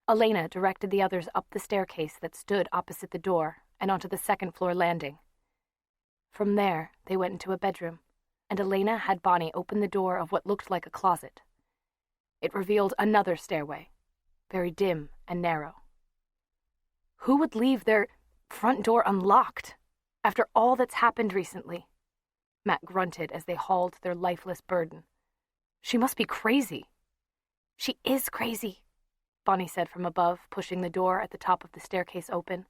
Elena directed the others up the staircase that stood opposite the door and onto the second-floor landing. From there, they went into a bedroom, and Elena had Bonnie open the door of what looked like a closet. It revealed another stairway, very dim and narrow. Who would leave their front door unlocked after all that's happened recently? Matt grunted as they hauled their lifeless burden. "She must be crazy." "She is crazy," Bonnie said from above, pushing the door at the top of the staircase open.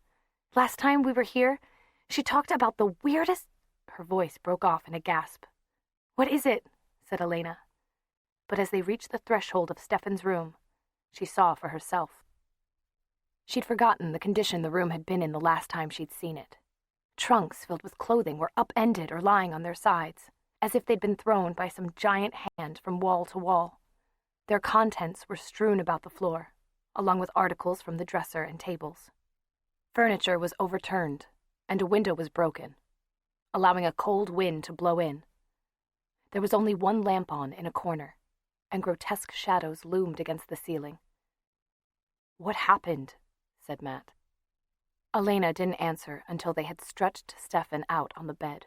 "Last time we were here, she talked about the weirdest—" Her voice broke off in a gasp. "What is it?" said Elena. But as they reached the threshold of Stefan's room, she saw for herself. She'd forgotten the condition the room had been in the last time she'd seen it. Trunks filled with clothing were upended or lying on their sides, as if they'd been thrown by some giant hand from wall to wall. Their contents were strewn about the floor, along with articles from the dresser and tables. Furniture was overturned, and a window was broken, allowing a cold wind to blow in. There was only one lamp on in a corner, and grotesque shadows loomed against the ceiling. "What happened?" said Matt. Elena didn't answer until they had stretched Stefan out on the bed.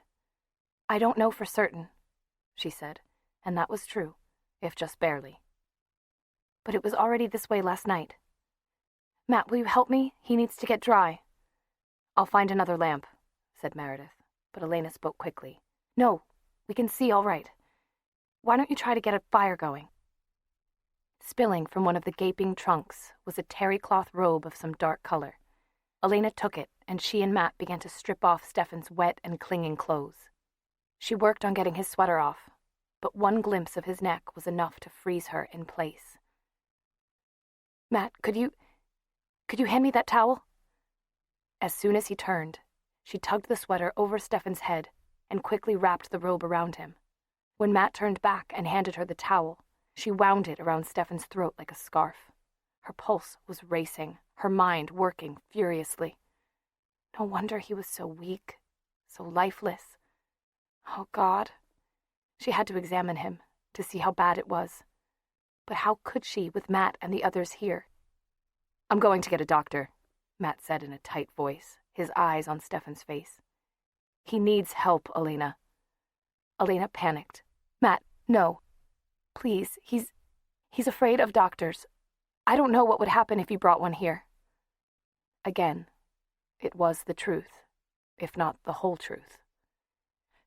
"I don't know for certain," she said, and that was true, if just barely. "But it was already this way last night. Matt, will you help me? He needs to get dry." "I'll find another lamp," said Meredith, but Elena spoke quickly. "No, we can see all right. Why don't you try to get a fire going?" Spilling from one of the gaping trunks was a terry cloth robe of some dark color. Elena took it, and she and Matt began to strip off Stefan's wet and clinging clothes. She worked on getting his sweater off, but one glimpse of his neck was enough to freeze her in place. "Matt, could you hand me that towel?" As soon as he turned, she tugged the sweater over Stefan's head and quickly wrapped the robe around him. When Matt turned back and handed her the towel, she wound it around Stefan's throat like a scarf. Her pulse was racing, her mind working furiously. No wonder he was so weak, so lifeless. Oh, God. She had to examine him to see how bad it was. But how could she with Matt and the others here? "I'm going to get a doctor," Matt said in a tight voice, his eyes on Stefan's face. "He needs help, Elena." Elena panicked. "Matt, no. Please, he's afraid of doctors. I don't know what would happen if you brought one here." Again, it was the truth, if not the whole truth.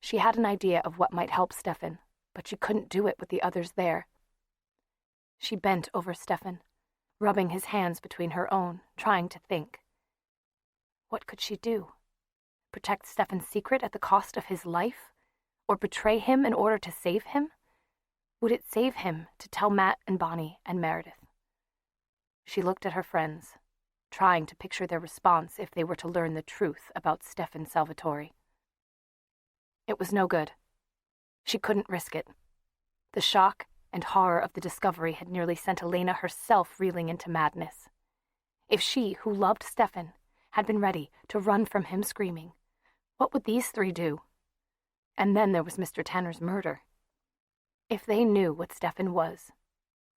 She had an idea of what might help Stefan, but she couldn't do it with the others there. She bent over Stefan, rubbing his hands between her own, trying to think. What could she do? Protect Stefan's secret at the cost of his life? Or betray him in order to save him? Would it save him to tell Matt and Bonnie and Meredith? She looked at her friends, trying to picture their response if they were to learn the truth about Stefan Salvatore. It was no good. She couldn't risk it. The shock and horror of the discovery had nearly sent Elena herself reeling into madness. If she, who loved Stefan, had been ready to run from him screaming, what would these three do? And then there was Mr. Tanner's murder. If they knew what Stefan was,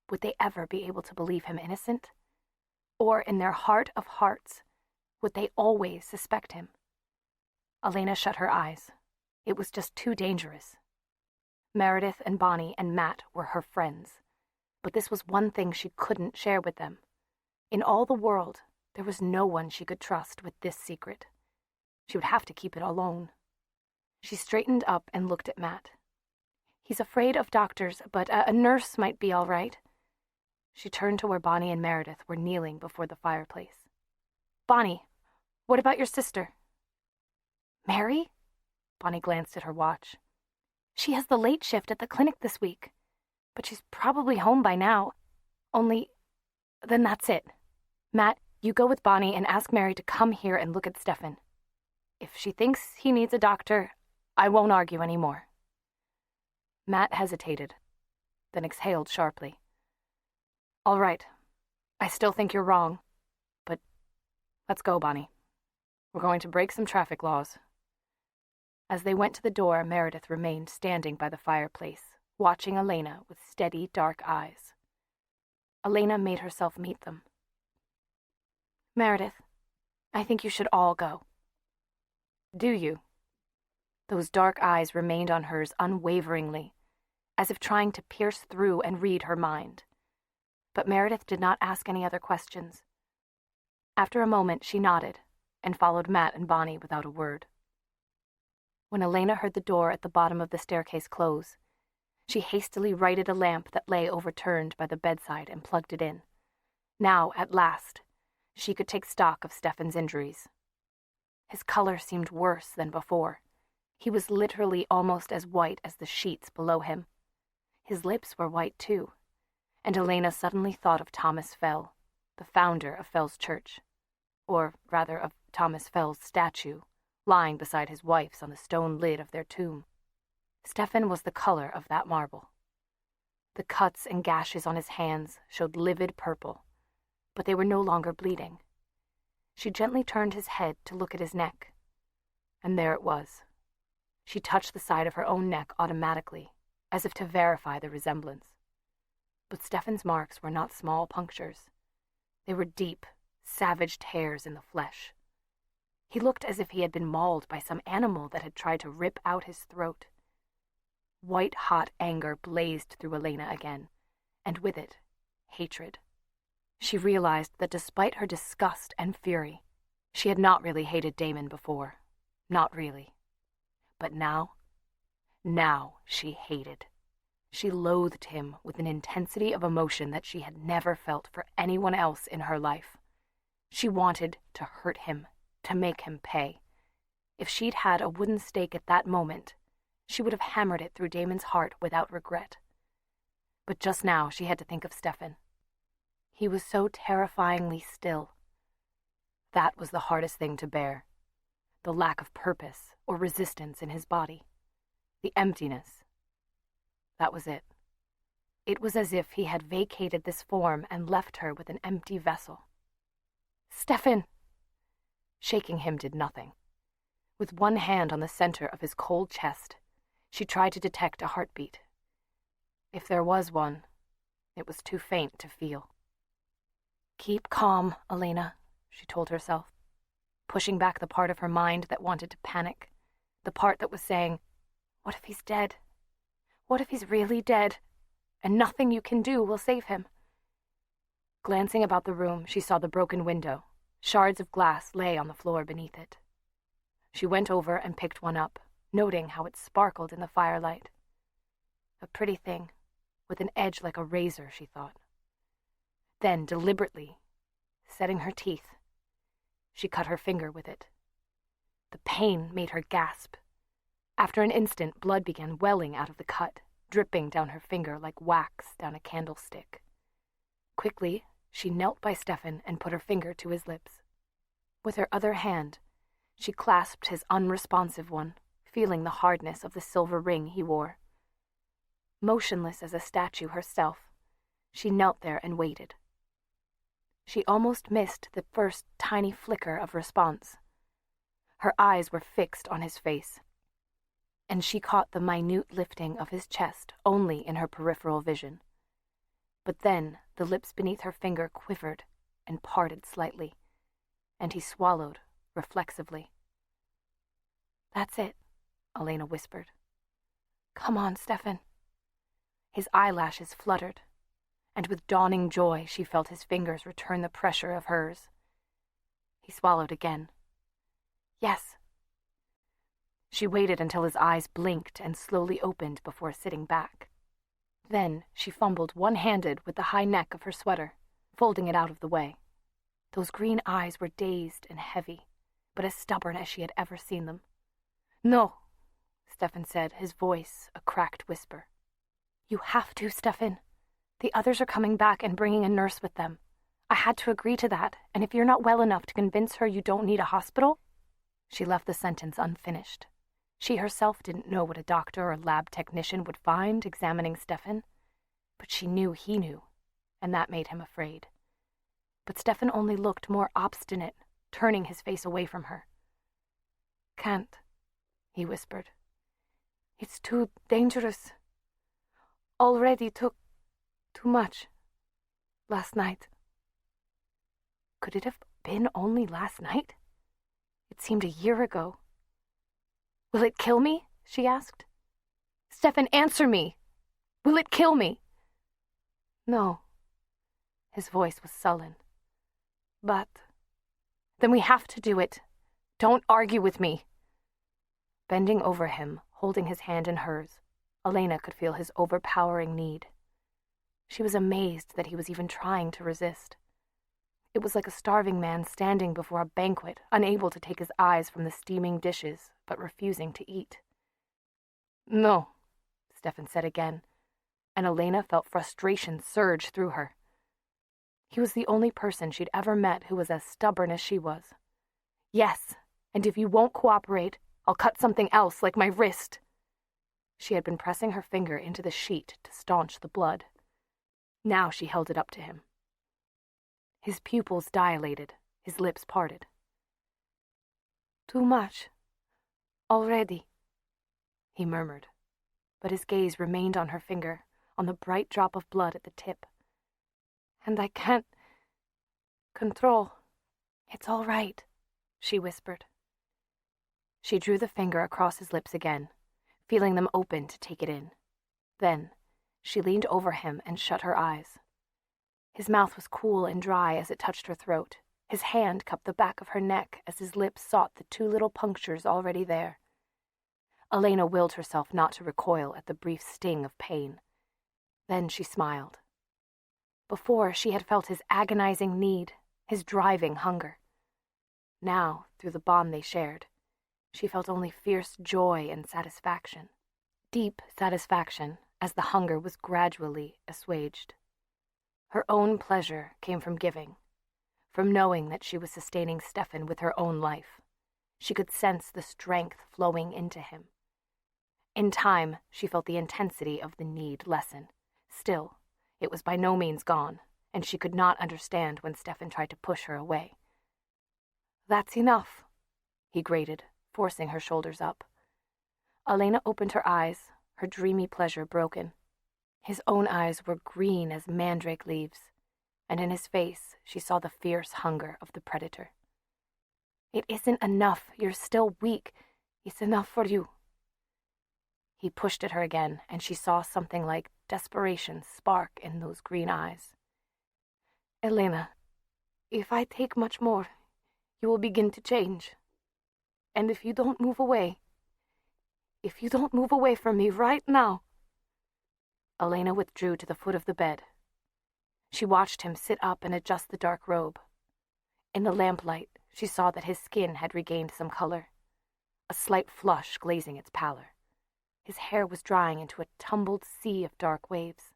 would they ever be able to believe him innocent? Or in their heart of hearts, would they always suspect him? Elena shut her eyes. It was just too dangerous. Meredith and Bonnie and Matt were her friends, but this was one thing she couldn't share with them. In all the world, there was no one she could trust with this secret. She would have to keep it alone. She straightened up and looked at Matt. He's afraid of doctors, but a nurse might be all right. She turned to where Bonnie and Meredith were kneeling before the fireplace. Bonnie, what about your sister? Mary? Bonnie glanced at her watch. She has the late shift at the clinic this week, but she's probably home by now. Then that's it. Matt, you go with Bonnie and ask Mary to come here and look at Stefan. If she thinks he needs a doctor, I won't argue anymore. Matt hesitated, then exhaled sharply. All right, I still think you're wrong, but let's go, Bonnie. We're going to break some traffic laws. As they went to the door, Meredith remained standing by the fireplace, watching Elena with steady, dark eyes. Elena made herself meet them. Meredith, I think you should all go. Do you? Those dark eyes remained on hers unwaveringly, as if trying to pierce through and read her mind. But Meredith did not ask any other questions. After a moment, she nodded and followed Matt and Bonnie without a word. When Elena heard the door at the bottom of the staircase close, she hastily righted a lamp that lay overturned by the bedside and plugged it in. Now, at last, she could take stock of Stefan's injuries. His color seemed worse than before. He was literally almost as white as the sheets below him. His lips were white too, and Elena suddenly thought of Thomas Fell, the founder of Fell's Church, or rather of Thomas Fell's statue, lying beside his wife's on the stone lid of their tomb. Stefan was the color of that marble. The cuts and gashes on his hands showed livid purple, but they were no longer bleeding. She gently turned his head to look at his neck, and there it was. She touched the side of her own neck automatically, as if to verify the resemblance. But Stefan's marks were not small punctures. They were deep, savage tears in the flesh. He looked as if he had been mauled by some animal that had tried to rip out his throat. White-hot anger blazed through Elena again, and with it, hatred. She realized that despite her disgust and fury, she had not really hated Damon before. Not really. But now she hated. She loathed him with an intensity of emotion that she had never felt for anyone else in her life. She wanted to hurt him, to make him pay. If she'd had a wooden stake at that moment, she would have hammered it through Damon's heart without regret. But just now she had to think of Stefan. He was so terrifyingly still. That was the hardest thing to bear. The lack of purpose or resistance in his body. The emptiness. That was it. It was as if he had vacated this form and left her with an empty vessel. Stefan! Shaking him did nothing. With one hand on the center of his cold chest, she tried to detect a heartbeat. If there was one, it was too faint to feel. Keep calm, Elena, she told herself, pushing back the part of her mind that wanted to panic, the part that was saying, what if he's dead? What if he's really dead, and nothing you can do will save him? Glancing about the room, she saw the broken window. Shards of glass lay on the floor beneath it. She went over and picked one up, noting how it sparkled in the firelight. A pretty thing, with an edge like a razor, she thought. Then, deliberately, setting her teeth, she cut her finger with it. The pain made her gasp. After an instant, blood began welling out of the cut, dripping down her finger like wax down a candlestick. Quickly, she knelt by Stefan and put her finger to his lips. With her other hand, she clasped his unresponsive one, feeling the hardness of the silver ring he wore. Motionless as a statue herself, she knelt there and waited. She almost missed the first tiny flicker of response. Her eyes were fixed on his face, and she caught the minute lifting of his chest only in her peripheral vision. But then the lips beneath her finger quivered and parted slightly, and he swallowed reflexively. "That's it," Elena whispered. "Come on, Stefan." His eyelashes fluttered, and with dawning joy she felt his fingers return the pressure of hers. He swallowed again. "Yes." She waited until his eyes blinked and slowly opened before sitting back. Then she fumbled one-handed with the high neck of her sweater, folding it out of the way. Those green eyes were dazed and heavy, but as stubborn as she had ever seen them. "No," Stefan said, his voice a cracked whisper. "You have to, Stefan. The others are coming back and bringing a nurse with them. I had to agree to that, and if you're not well enough to convince her you don't need a hospital—" She left the sentence unfinished. She herself didn't know what a doctor or lab technician would find examining Stefan, but she knew he knew, and that made him afraid. But Stefan only looked more obstinate, turning his face away from her. "Can't," he whispered. "It's too dangerous. Already took too much last night." Could it have been only last night? It seemed a year ago. "Will it kill me?" she asked. "Stefan, answer me! Will it kill me?" "No." His voice was sullen. "But—" "Then we have to do it. Don't argue with me." Bending over him, holding his hand in hers, Elena could feel his overpowering need. She was amazed that he was even trying to resist. It was like a starving man standing before a banquet, unable to take his eyes from the steaming dishes, but refusing to eat. "No," Stefan said again, and Elena felt frustration surge through her. He was the only person she'd ever met who was as stubborn as she was. "Yes, and if you won't cooperate, I'll cut something else, like my wrist." She had been pressing her finger into the sheet to staunch the blood. Now she held it up to him. His pupils dilated, his lips parted. "Too much. Already," he murmured, but his gaze remained on her finger, on the bright drop of blood at the tip. "And I can't control." "It's all right," she whispered. She drew the finger across his lips again, feeling them open to take it in. Then she leaned over him and shut her eyes. His mouth was cool and dry as it touched her throat. His hand cupped the back of her neck as his lips sought the 2 little punctures already there. Elena willed herself not to recoil at the brief sting of pain. Then she smiled. Before, she had felt his agonizing need, his driving hunger. Now, through the bond they shared, she felt only fierce joy and satisfaction. Deep satisfaction, as the hunger was gradually assuaged. Her own pleasure came from giving, from knowing that she was sustaining Stefan with her own life. She could sense the strength flowing into him. In time, she felt the intensity of the need lessen. Still, it was by no means gone, and she could not understand when Stefan tried to push her away. "That's enough," he grated, forcing her shoulders up. Elena opened her eyes, her dreamy pleasure broken. His own eyes were green as mandrake leaves, and in his face she saw the fierce hunger of the predator. "It isn't enough. You're still weak. It's enough for you." He pushed at her again, and she saw something like desperation spark in those green eyes. "Elena, if I take much more, you will begin to change. And if you don't move away from me right now—" Elena withdrew to the foot of the bed. She watched him sit up and adjust the dark robe. In the lamplight, she saw that his skin had regained some color, a slight flush glazing its pallor. His hair was drying into a tumbled sea of dark waves.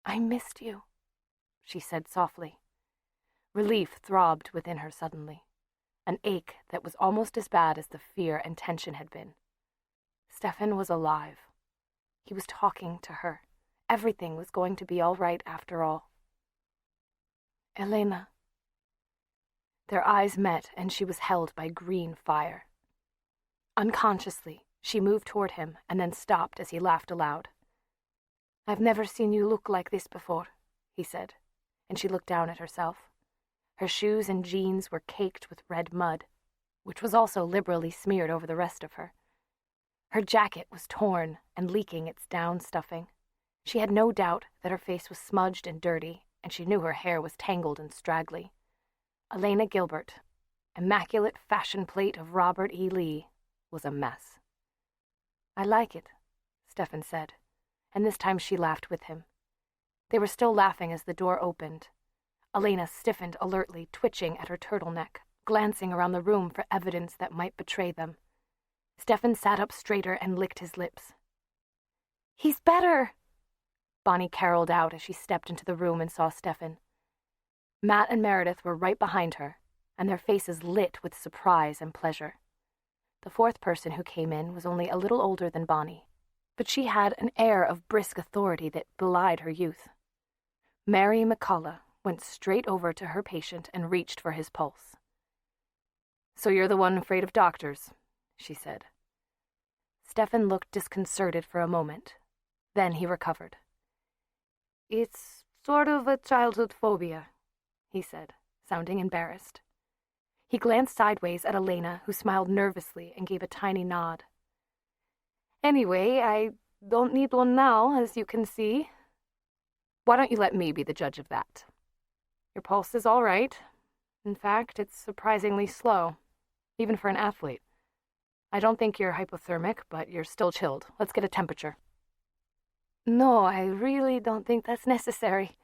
"I missed you," she said softly. Relief throbbed within her suddenly, an ache that was almost as bad as the fear and tension had been. Stefan was alive. He was talking to her. Everything was going to be all right after all. "Elena." Their eyes met, and she was held by green fire. Unconsciously, she moved toward him and then stopped as he laughed aloud. "I've never seen you look like this before," he said, and she looked down at herself. Her shoes and jeans were caked with red mud, which was also liberally smeared over the rest of her. Her jacket was torn and leaking its down stuffing. She had no doubt that her face was smudged and dirty, and she knew her hair was tangled and straggly. Elena Gilbert, immaculate fashion plate of Robert E. Lee, was a mess. "I like it," Stefan said, and this time she laughed with him. They were still laughing as the door opened. Elena stiffened alertly, twitching at her turtleneck, glancing around the room for evidence that might betray them. Stefan sat up straighter and licked his lips. "He's better!" Bonnie caroled out as she stepped into the room and saw Stefan. Matt and Meredith were right behind her, and their faces lit with surprise and pleasure. The fourth person who came in was only a little older than Bonnie, but she had an air of brisk authority that belied her youth. Mary McCullough went straight over to her patient and reached for his pulse. "So you're the one afraid of doctors," she said. Stefan looked disconcerted for a moment. Then he recovered. "It's sort of a childhood phobia," he said, sounding embarrassed. He glanced sideways at Elena, who smiled nervously and gave a tiny nod. "Anyway, I don't need one now, as you can see." "Why don't you let me be the judge of that? Your pulse is all right. In fact, it's surprisingly slow, even for an athlete. I don't think you're hypothermic, but you're still chilled. Let's get a temperature." "No, I really don't think that's necessary."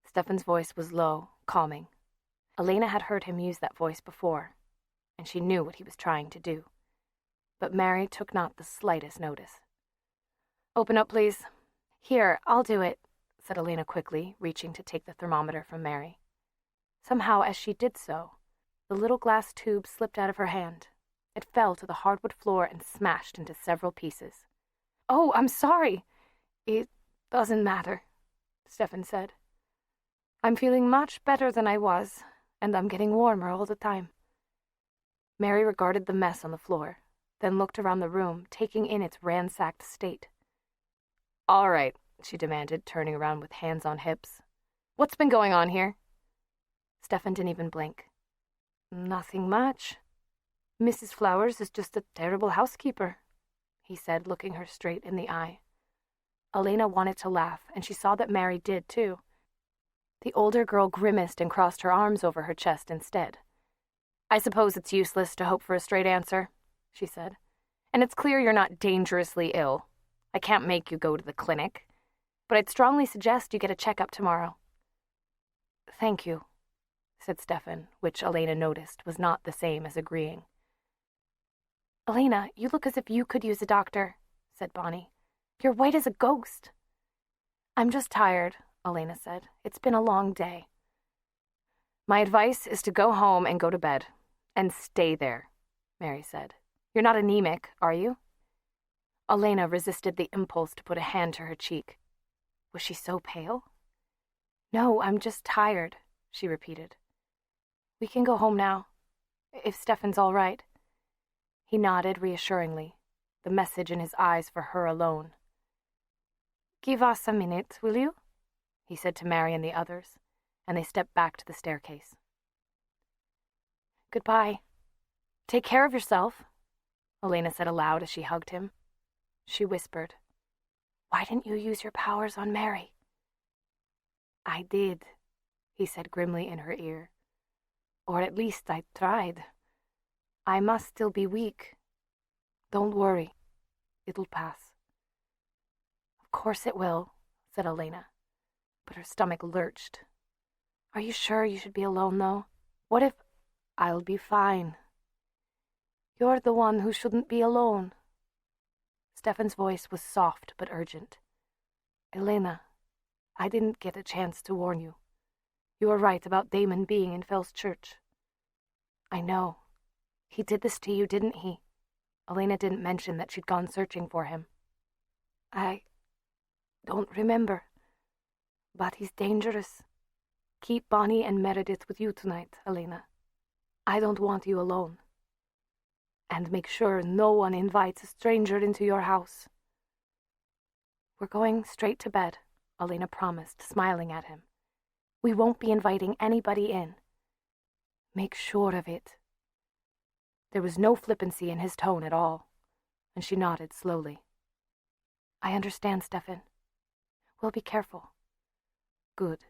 Stefan's voice was low, calming. Elena had heard him use that voice before, and she knew what he was trying to do. But Mary took not the slightest notice. "Open up, please." "Here, I'll do it," said Elena quickly, reaching to take the thermometer from Mary. Somehow, as she did so, the little glass tube slipped out of her hand. It fell to the hardwood floor and smashed into several pieces. "Oh, I'm sorry." "It doesn't matter," Stefan said. "I'm feeling much better than I was, and I'm getting warmer all the time." Mary regarded the mess on the floor, then looked around the room, taking in its ransacked state. "All right," she demanded, turning around with hands on hips. "What's been going on here?" Stefan didn't even blink. "Nothing much. Mrs. Flowers is just a terrible housekeeper," he said, looking her straight in the eye. Elena wanted to laugh, and she saw that Mary did, too. The older girl grimaced and crossed her arms over her chest instead. "I suppose it's useless to hope for a straight answer," she said. "And it's clear you're not dangerously ill. I can't make you go to the clinic, but I'd strongly suggest you get a checkup tomorrow." "Thank you," said Stefan, which Elena noticed was not the same as agreeing. "Elena, you look as if you could use a doctor," said Bonnie. "You're white as a ghost." "I'm just tired," Elena said. "It's been a long day." "My advice is to go home and go to bed. And stay there," Mary said. "You're not anemic, are you?" Elena resisted the impulse to put a hand to her cheek. Was she so pale? "No, I'm just tired," she repeated. "We can go home now, if Stefan's all right." He nodded reassuringly, the message in his eyes for her alone. "Give us a minute, will you?" he said to Mary and the others, and they stepped back to the staircase. "Goodbye. Take care of yourself," Elena said aloud as she hugged him. She whispered, "Why didn't you use your powers on Mary?" "I did," he said grimly in her ear. "Or at least I tried. I must still be weak. Don't worry. It'll pass." Of course it will, said Elena, but her stomach lurched. Are you sure you should be alone, though? What if... I'll be fine. You're the one who shouldn't be alone. Stefan's voice was soft but urgent. Elena, I didn't get a chance to warn you. You were right about Damon being in Fell's church. I know. He did this to you, didn't he? Elena didn't mention that she'd gone searching for him. I don't remember. But he's dangerous. Keep Bonnie and Meredith with you tonight, Elena. I don't want you alone. And make sure no one invites a stranger into your house. We're going straight to bed, Elena promised, smiling at him. We won't be inviting anybody in. Make sure of it. There was no flippancy in his tone at all, and she nodded slowly. I understand, Stefan. We'll be careful. Good.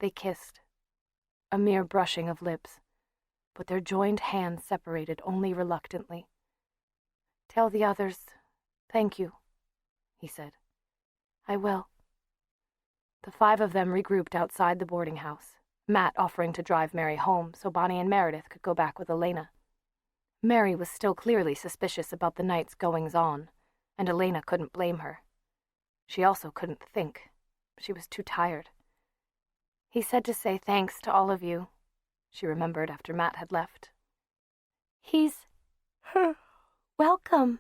They kissed, a mere brushing of lips, but their joined hands separated only reluctantly. Tell the others, thank you, he said. I will. The 5 of them regrouped outside the boarding house, Matt offering to drive Mary home so Bonnie and Meredith could go back with Elena. Mary was still clearly suspicious about the night's goings-on, and Elena couldn't blame her. She also couldn't think. She was too tired. He said to say thanks to all of you, she remembered after Matt had left. He's... welcome,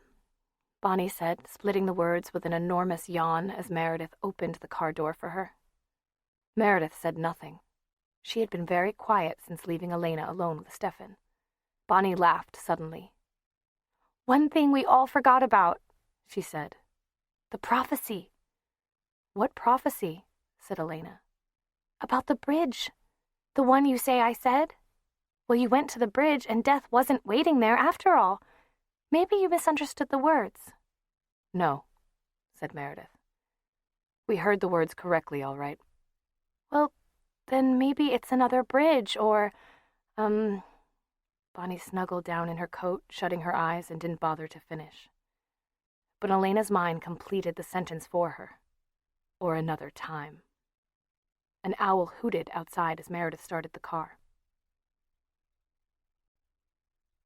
Bonnie said, splitting the words with an enormous yawn as Meredith opened the car door for her. Meredith said nothing. She had been very quiet since leaving Elena alone with Stefan. Bonnie laughed suddenly. One thing we all forgot about, she said. The prophecy. What prophecy? Said Elena. About the bridge. The one you say I said? Well, you went to the bridge and death wasn't waiting there after all. Maybe you misunderstood the words. No, said Meredith. We heard the words correctly, all right. Well, then maybe it's another bridge, or, Bonnie snuggled down in her coat, shutting her eyes, and didn't bother to finish. But Elena's mind completed the sentence for her. Or another time. An owl hooted outside as Meredith started the car.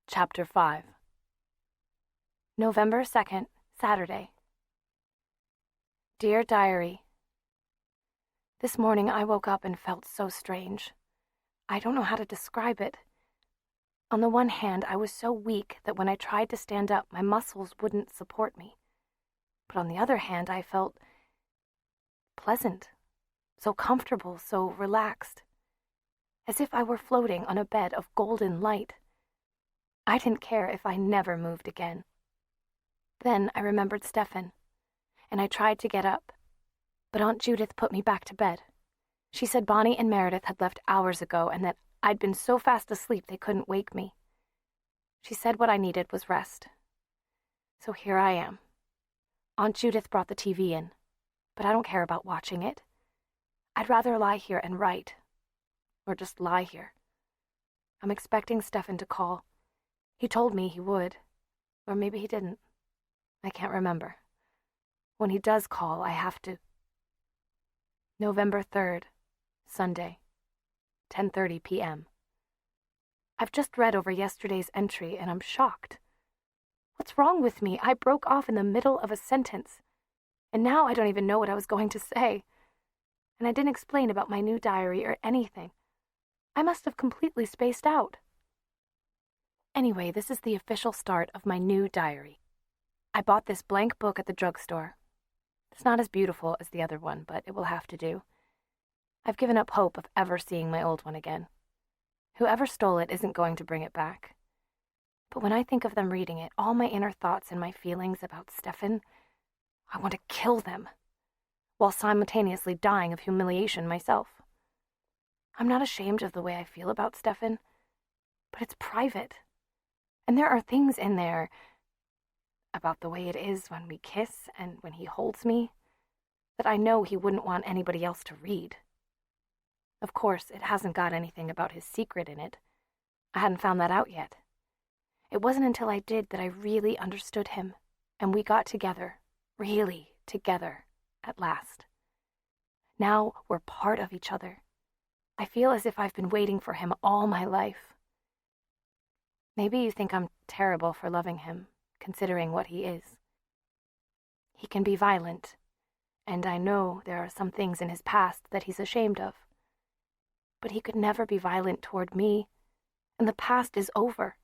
Chapter 5. November 2nd, Saturday. Dear Diary, this morning I woke up and felt so strange. I don't know how to describe it. On the one hand, I was so weak that when I tried to stand up, my muscles wouldn't support me. But on the other hand, I felt pleasant, so comfortable, so relaxed, as if I were floating on a bed of golden light. I didn't care if I never moved again. Then I remembered Stefan, and I tried to get up, but Aunt Judith put me back to bed. She said Bonnie and Meredith had left hours ago and that I'd been so fast asleep they couldn't wake me. She said what I needed was rest. So here I am. Aunt Judith brought the TV in, but I don't care about watching it. I'd rather lie here and write, or just lie here. I'm expecting Stefan to call. He told me he would, or maybe he didn't. I can't remember. When he does call, I have to... November 3rd, Sunday, 10:30 p.m. I've just read over yesterday's entry, and I'm shocked. What's wrong with me? I broke off in the middle of a sentence, and now I don't even know what I was going to say. And I didn't explain about my new diary or anything. I must have completely spaced out. Anyway, this is the official start of my new diary. I bought this blank book at the drugstore. It's not as beautiful as the other one, but it will have to do. I've given up hope of ever seeing my old one again. Whoever stole it isn't going to bring it back. But when I think of them reading it, all my inner thoughts and my feelings about Stefan, I want to kill them, while simultaneously dying of humiliation myself. I'm not ashamed of the way I feel about Stefan, but it's private. And there are things in there about the way it is when we kiss and when he holds me that I know he wouldn't want anybody else to read. Of course, it hasn't got anything about his secret in it. I hadn't found that out yet. It wasn't until I did that I really understood him, and we got together, really together, at last. Now we're part of each other. I feel as if I've been waiting for him all my life. Maybe you think I'm terrible for loving him, considering what he is. He can be violent, and I know there are some things in his past that he's ashamed of. But he could never be violent toward me, and the past is over.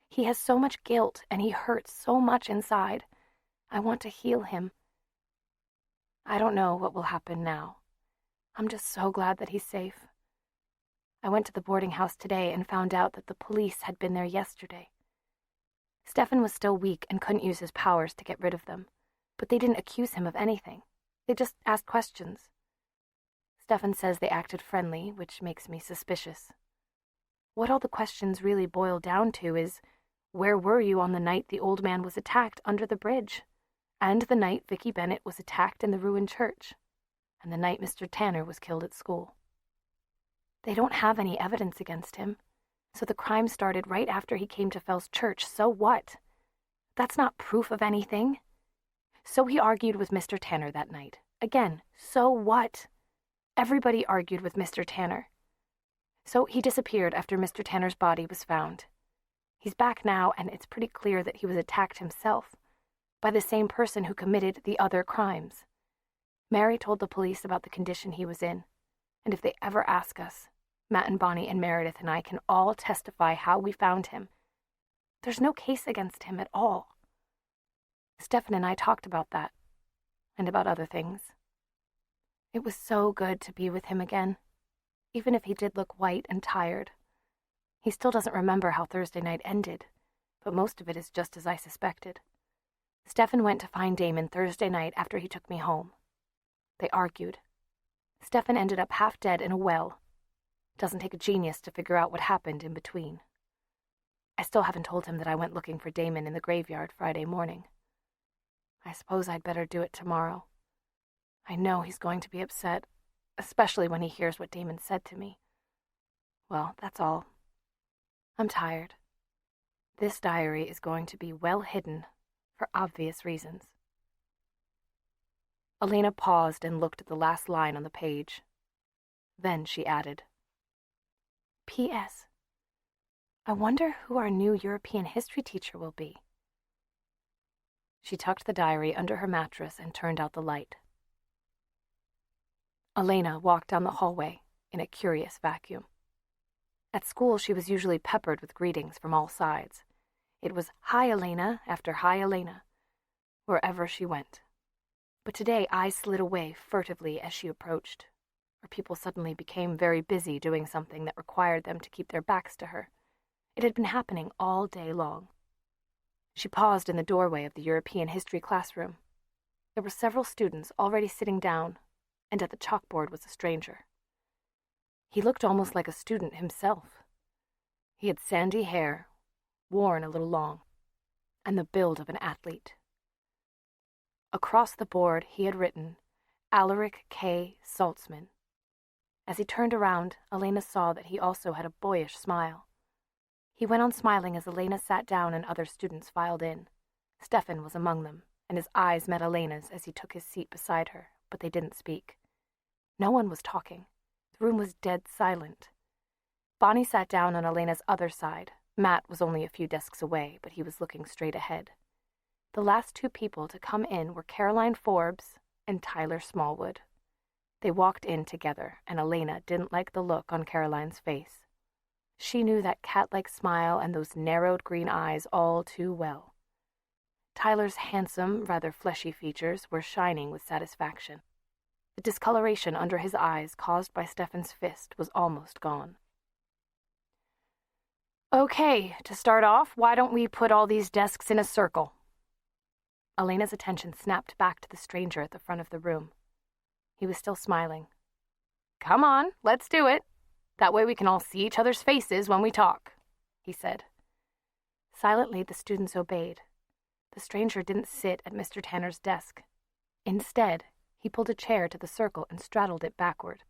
He has so much guilt, and he hurts so much inside. I want to heal him. I don't know what will happen now. I'm just so glad that he's safe. I went to the boarding house today and found out that the police had been there yesterday. Stefan was still weak and couldn't use his powers to get rid of them, but they didn't accuse him of anything. They just asked questions. Stefan says they acted friendly, which makes me suspicious. What all the questions really boil down to is, where were you on the night the old man was attacked under the bridge, and the night Vicki Bennett was attacked in the ruined church, and the night Mr. Tanner was killed at school? They don't have any evidence against him, so the crime started right after he came to Fell's church. So what? That's not proof of anything. So he argued with Mr. Tanner that night. Again, so what? Everybody argued with Mr. Tanner. So he disappeared after Mr. Tanner's body was found. He's back now, and it's pretty clear that he was attacked himself by the same person who committed the other crimes. Mary told the police about the condition he was in, and if they ever ask us, Matt and Bonnie and Meredith and I can all testify how we found him. There's no case against him at all. Stefan and I talked about that, and about other things. It was so good to be with him again, even if he did look white and tired. He still doesn't remember how Thursday night ended, but most of it is just as I suspected. Stefan went to find Damon Thursday night after he took me home. They argued. Stefan ended up half dead in a well. Doesn't take a genius to figure out what happened in between. I still haven't told him that I went looking for Damon in the graveyard Friday morning. I suppose I'd better do it tomorrow. I know he's going to be upset, especially when he hears what Damon said to me. Well, that's all. I'm tired. This diary is going to be well hidden for obvious reasons. Elena paused and looked at the last line on the page. Then she added, P.S. I wonder who our new European history teacher will be. She tucked the diary under her mattress and turned out the light. Elena walked down the hallway in a curious vacuum. At school, she was usually peppered with greetings from all sides. It was, "Hi, Elena," after "Hi, Elena," wherever she went. But today, eyes slid away furtively as she approached, or people suddenly became very busy doing something that required them to keep their backs to her. It had been happening all day long. She paused in the doorway of the European history classroom. There were several students already sitting down, and at the chalkboard was a stranger. He looked almost like a student himself. He had sandy hair, worn a little long, and the build of an athlete. Across the board he had written, Alaric K. Saltzman. As he turned around, Elena saw that he also had a boyish smile. He went on smiling as Elena sat down and other students filed in. Stefan was among them, and his eyes met Elena's as he took his seat beside her, but they didn't speak. No one was talking. The room was dead silent. Bonnie sat down on Elena's other side. Matt was only a few desks away, but he was looking straight ahead. The last two people to come in were Caroline Forbes and Tyler Smallwood. They walked in together, and Elena didn't like the look on Caroline's face. She knew that cat-like smile and those narrowed green eyes all too well. Tyler's handsome, rather fleshy features were shining with satisfaction. The discoloration under his eyes caused by Stefan's fist was almost gone. Okay, to start off, why don't we put all these desks in a circle? Elena's attention snapped back to the stranger at the front of the room. He was still smiling. Come on, let's do it. That way we can all see each other's faces when we talk, he said. Silently, the students obeyed. The stranger didn't sit at Mr. Tanner's desk. Instead, he pulled a chair to the circle and straddled it backward.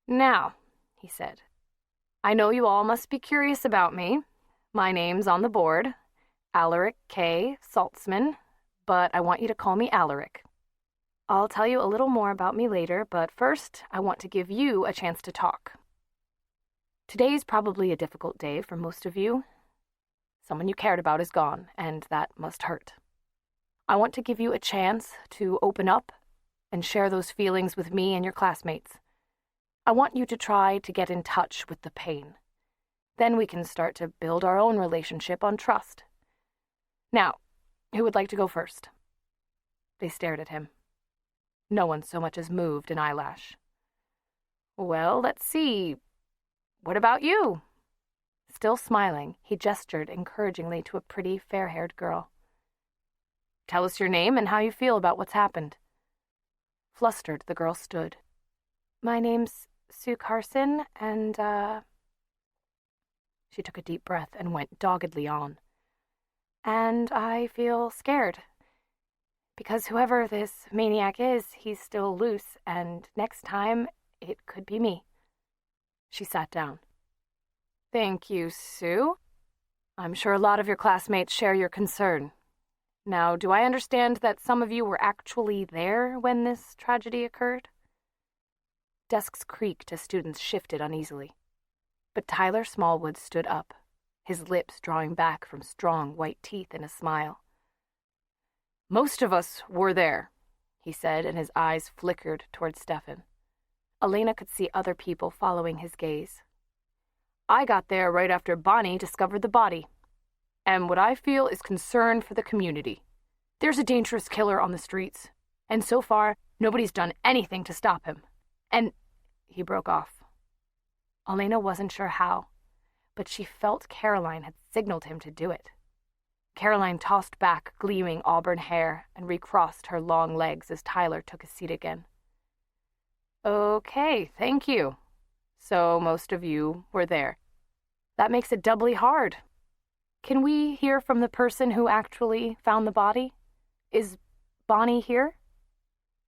Now, he said, I know you all must be curious about me. My name's on the board. Alaric K. Saltzman, but I want you to call me Alaric. I'll tell you a little more about me later, but first, I want to give you a chance to talk. Today's probably a difficult day for most of you. Someone you cared about is gone, and that must hurt. I want to give you a chance to open up and share those feelings with me and your classmates. I want you to try to get in touch with the pain. Then we can start to build our own relationship on trust. Now, who would like to go first? They stared at him. No one so much as moved an eyelash. Well, let's see. What about you? Still smiling, he gestured encouragingly to a pretty, fair-haired girl. Tell us your name and how you feel about what's happened. Flustered, the girl stood. My name's Sue Carson, and, She took a deep breath and went doggedly on. And I feel scared. Because whoever this maniac is, he's still loose, and next time, it could be me. She sat down. Thank you, Sue. I'm sure a lot of your classmates share your concern. Now, do I understand that some of you were actually there when this tragedy occurred? Desks creaked as students shifted uneasily. But Tyler Smallwood stood up, his lips drawing back from strong white teeth in a smile. Most of us were there, he said, and his eyes flickered toward Stefan. Elena could see other people following his gaze. I got there right after Bonnie discovered the body. And what I feel is concern for the community. There's a dangerous killer on the streets, and so far, nobody's done anything to stop him. And he broke off. Elena wasn't sure how, but she felt Caroline had signaled him to do it. Caroline tossed back gleaming auburn hair and recrossed her long legs as Tyler took a seat again. Okay, thank you. So most of you were there. That makes it doubly hard. Can we hear from the person who actually found the body? Is Bonnie here?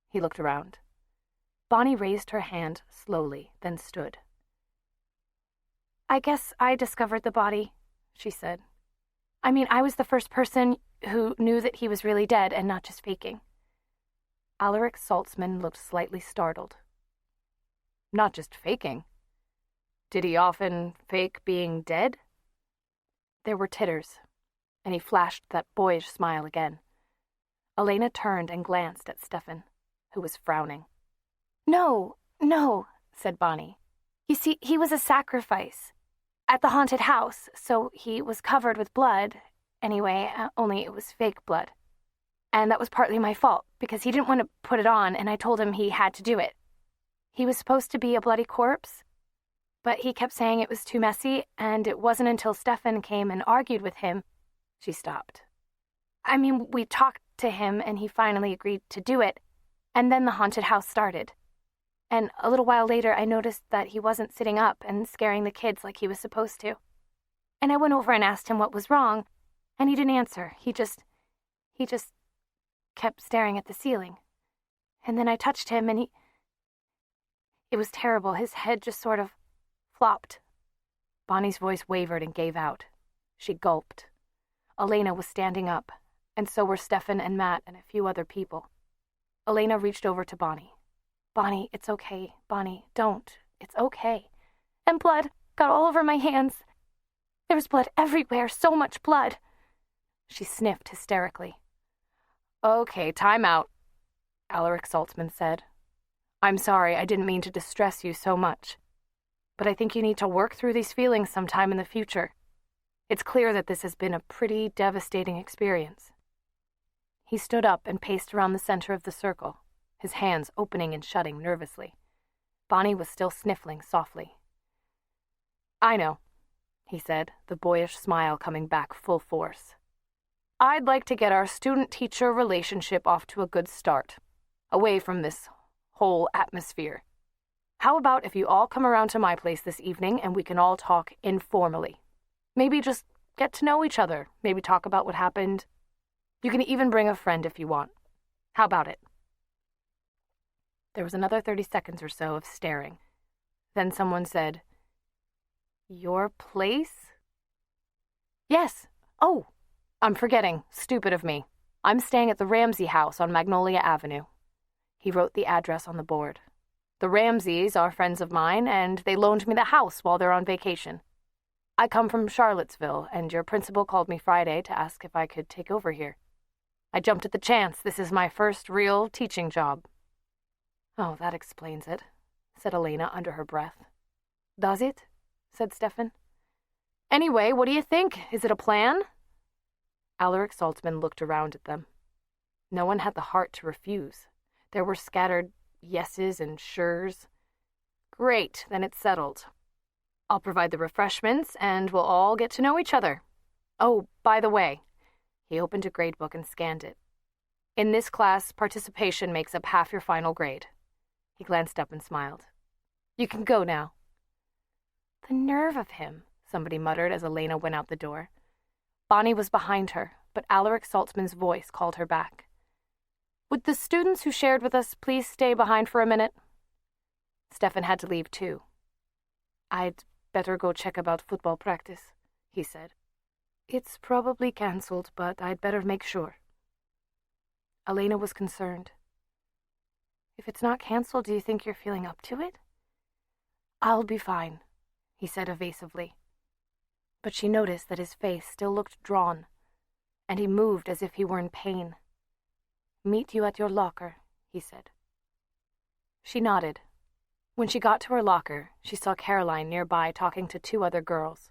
He looked around. Bonnie raised her hand slowly, then stood. I guess I discovered the body, she said. I mean, I was the first person who knew that he was really dead and not just faking. Alaric Saltzman looked slightly startled. Not just faking? Did he often fake being dead? There were titters, and he flashed that boyish smile again. Elena turned and glanced at Stefan, who was frowning. No, said Bonnie. You see, he was a sacrifice at the haunted house, so he was covered with blood. Anyway, only it was fake blood. And that was partly my fault, because he didn't want to put it on, and I told him he had to do it. He was supposed to be a bloody corpse, but he kept saying it was too messy, and it wasn't until Stefan came and argued with him. She stopped. I mean, we talked to him, and he finally agreed to do it, and then the haunted house started. And a little while later, I noticed that he wasn't sitting up and scaring the kids like he was supposed to. And I went over and asked him what was wrong, and he didn't answer. He just kept staring at the ceiling. And then I touched him, and it was terrible. His head just sort of flopped. Bonnie's voice wavered and gave out. She gulped. Elena was standing up, and so were Stefan and Matt and a few other people. Elena reached over to Bonnie. Bonnie, it's okay. Bonnie, don't. It's okay. And blood got all over my hands. There was blood everywhere, so much blood. She sniffed hysterically. Okay, time out, Alaric Saltzman said. I'm sorry, I didn't mean to distress you so much. But I think you need to work through these feelings sometime in the future. It's clear that this has been a pretty devastating experience. He stood up and paced around the center of the circle, his hands opening and shutting nervously. Bonnie was still sniffling softly. I know, he said, the boyish smile coming back full force. I'd like to get our student-teacher relationship off to a good start, away from this whole atmosphere. How about if you all come around to my place this evening and we can all talk informally? Maybe just get to know each other, maybe talk about what happened. You can even bring a friend if you want. How about it? There was another 30 seconds or so of staring. Then someone said, Your place? Yes. Oh, I'm forgetting. Stupid of me. I'm staying at the Ramsey house on Magnolia Avenue. He wrote the address on the board. The Ramseys are friends of mine, and they loaned me the house while they're on vacation. I come from Charlottesville, and your principal called me Friday to ask if I could take over here. I jumped at the chance. This is my first real teaching job. Oh, that explains it, said Elena under her breath. Does it? Said Stefan. Anyway, what do you think? Is it a plan? Alaric Saltzman looked around at them. No one had the heart to refuse. There were scattered yeses and sures. Great, then it's settled. I'll provide the refreshments, and we'll all get to know each other. Oh, by the way, he opened a gradebook and scanned it. In this class, participation makes up half your final grade. He glanced up and smiled. You can go now. The nerve of him, somebody muttered as Elena went out the door. Bonnie was behind her, but Alaric Saltzman's voice called her back. Would the students who shared with us please stay behind for a minute? Stefan had to leave too. I'd better go check about football practice, he said. It's probably cancelled, but I'd better make sure. Elena was concerned. If it's not cancelled, do you think you're feeling up to it? I'll be fine, he said evasively. But she noticed that his face still looked drawn, and he moved as if he were in pain. Meet you at your locker, he said. She nodded. When she got to her locker, she saw Caroline nearby talking to 2 other girls.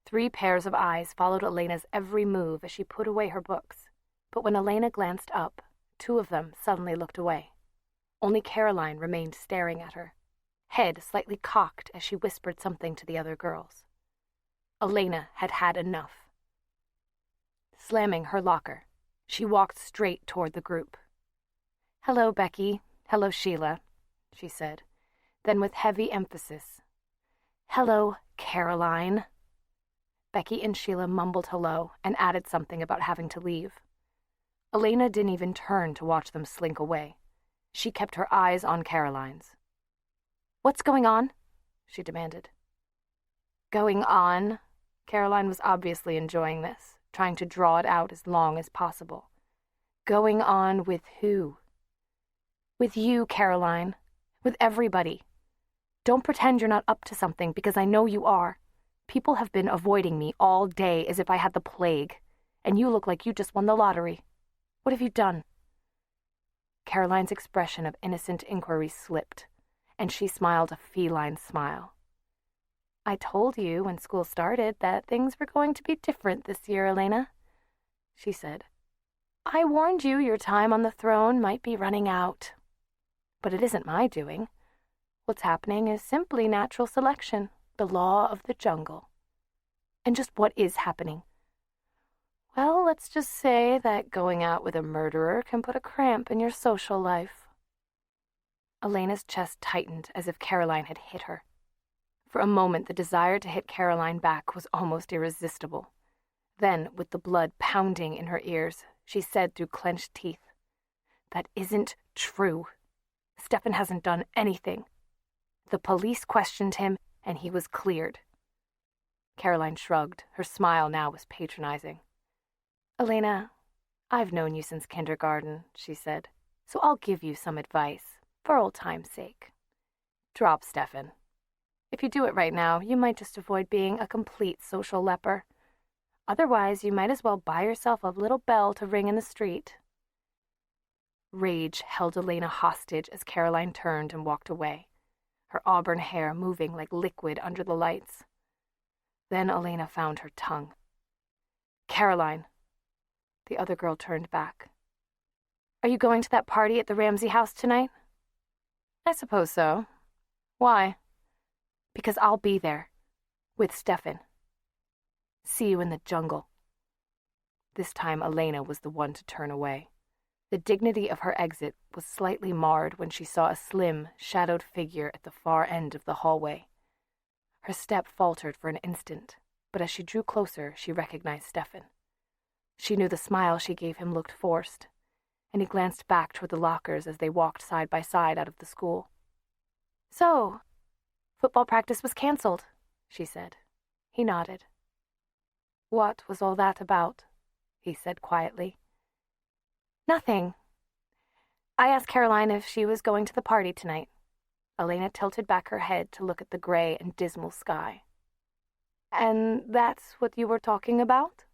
3 pairs of eyes followed Elena's every move as she put away her books, but when Elena glanced up, 2 of them suddenly looked away. Only Caroline remained staring at her, head slightly cocked as she whispered something to the other girls. Elena had had enough. Slamming her locker, she walked straight toward the group. Hello, Becky. Hello, Sheila, she said. Then with heavy emphasis, hello, Caroline. Becky and Sheila mumbled hello and added something about having to leave. Elena didn't even turn to watch them slink away. She kept her eyes on Caroline's. What's going on? She demanded. Going on? Caroline was obviously enjoying this, trying to draw it out as long as possible. Going on with who? With you, Caroline. With everybody. Don't pretend you're not up to something, because I know you are. People have been avoiding me all day as if I had the plague, and you look like you just won the lottery. What have you done? Caroline's expression of innocent inquiry slipped, and she smiled a feline smile. I told you when school started that things were going to be different this year, Elena, she said. I warned you your time on the throne might be running out. But it isn't my doing. What's happening is simply natural selection, the law of the jungle. And just what is happening? Well, let's just say that going out with a murderer can put a cramp in your social life. Elena's chest tightened as if Caroline had hit her. For a moment, the desire to hit Caroline back was almost irresistible. Then, with the blood pounding in her ears, she said through clenched teeth, That isn't true. Stefan hasn't done anything. The police questioned him, and he was cleared. Caroline shrugged. Her smile now was patronizing. Elena, I've known you since kindergarten, she said, so I'll give you some advice, for old time's sake. Drop Stefan. If you do it right now, you might just avoid being a complete social leper. Otherwise, you might as well buy yourself a little bell to ring in the street. Rage held Elena hostage as Caroline turned and walked away, her auburn hair moving like liquid under the lights. Then Elena found her tongue. Caroline. The other girl turned back. Are you going to that party at the Ramsey house tonight? I suppose so. Why? Because I'll be there. With Stefan. See you in the jungle. This time Elena was the one to turn away. The dignity of her exit was slightly marred when she saw a slim, shadowed figure at the far end of the hallway. Her step faltered for an instant, but as she drew closer, she recognized Stefan. She knew the smile she gave him looked forced, and he glanced back toward the lockers as they walked side by side out of the school. So, football practice was canceled, she said. He nodded. What was all that about? He said quietly. Nothing. I asked Caroline if she was going to the party tonight. Elena tilted back her head to look at the gray and dismal sky. And that's what you were talking about?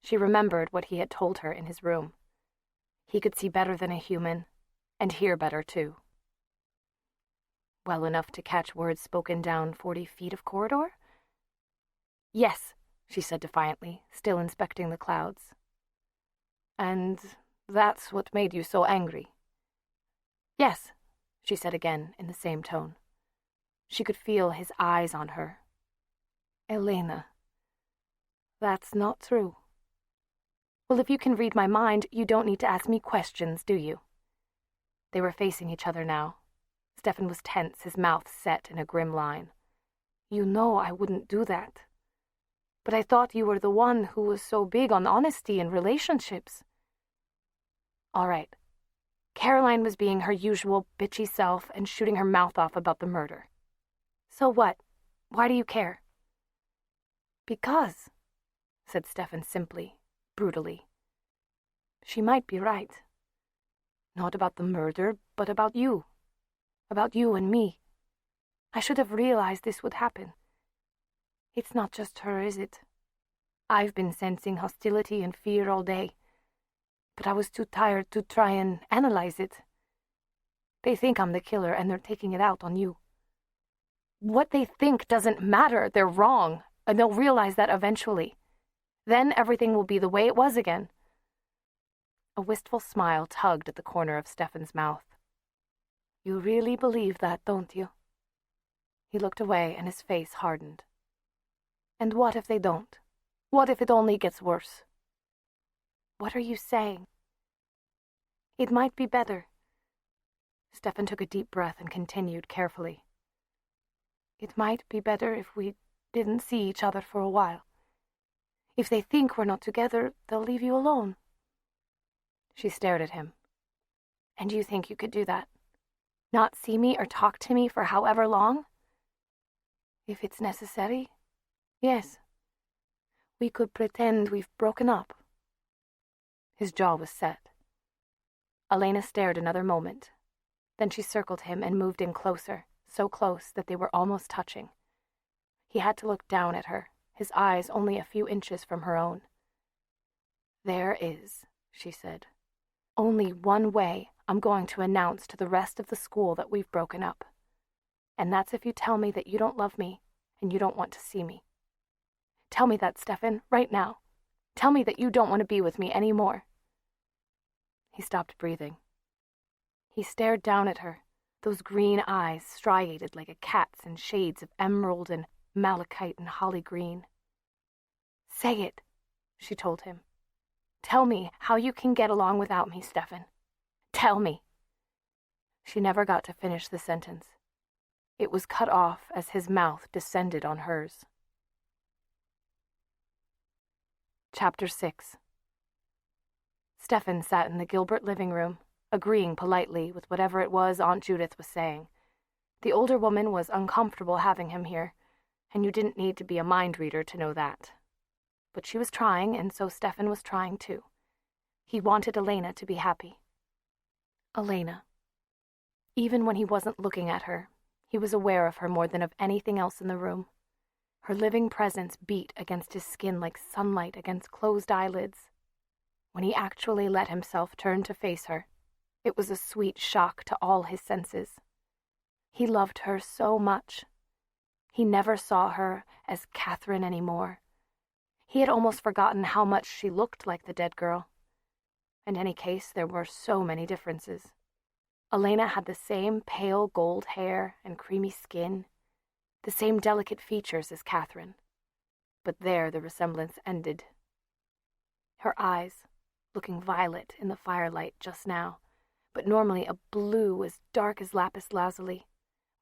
She remembered what he had told her in his room. He could see better than a human, and hear better, too. Well enough to catch words spoken down 40 feet of corridor? Yes, she said defiantly, still inspecting the clouds. And that's what made you so angry? Yes, she said again in the same tone. She could feel his eyes on her. Elena, that's not true. Well, if you can read my mind, you don't need to ask me questions, do you? They were facing each other now. Stefan was tense, his mouth set in a grim line. You know I wouldn't do that. But I thought you were the one who was so big on honesty in relationships. All right. Caroline was being her usual bitchy self and shooting her mouth off about the murder. So what? Why do you care? Because, said Stefan simply, brutally. She might be right. Not about the murder, but about you. About you and me. I should have realized this would happen. It's not just her, is it? I've been sensing hostility and fear all day, but I was too tired to try and analyze it. They think I'm the killer, and they're taking it out on you. What they think doesn't matter. They're wrong, and they'll realize that eventually. Then everything will be the way it was again. A wistful smile tugged at the corner of Stefan's mouth. You really believe that, don't you? He looked away, and his face hardened. And what if they don't? What if it only gets worse? What are you saying? It might be better. Stefan took a deep breath and continued carefully. It might be better if we didn't see each other for a while. If they think we're not together, they'll leave you alone. She stared at him. And you think you could do that? Not see me or talk to me for however long? If it's necessary, yes. We could pretend we've broken up. His jaw was set. Elena stared another moment. Then she circled him and moved in closer, so close that they were almost touching. He had to look down at her, his eyes only a few inches from her own. There is, she said, only one way I'm going to announce to the rest of the school that we've broken up. And that's if you tell me that you don't love me and you don't want to see me. Tell me that, Stefan, right now. Tell me that you don't want to be with me anymore. He stopped breathing. He stared down at her, those green eyes striated like a cat's in shades of emerald and malachite and holly green. Say it, she told him. Tell me how you can get along without me, Stefan. Tell me. She never got to finish the sentence. It was cut off as his mouth descended on hers. Chapter 6. Stefan sat in the Gilbert living room, agreeing politely with whatever it was Aunt Judith was saying. The older woman was uncomfortable having him here, and you didn't need to be a mind reader to know that. But she was trying, and so Stefan was trying too. He wanted Elena to be happy. Elena. Even when he wasn't looking at her, he was aware of her more than of anything else in the room. Her living presence beat against his skin like sunlight against closed eyelids. When he actually let himself turn to face her, it was a sweet shock to all his senses. He loved her so much. He never saw her as Catherine anymore. He had almost forgotten how much she looked like the dead girl. In any case, there were so many differences. Elena had the same pale gold hair and creamy skin, the same delicate features as Catherine, but there the resemblance ended. Her eyes, looking violet in the firelight just now, but normally a blue as dark as lapis lazuli,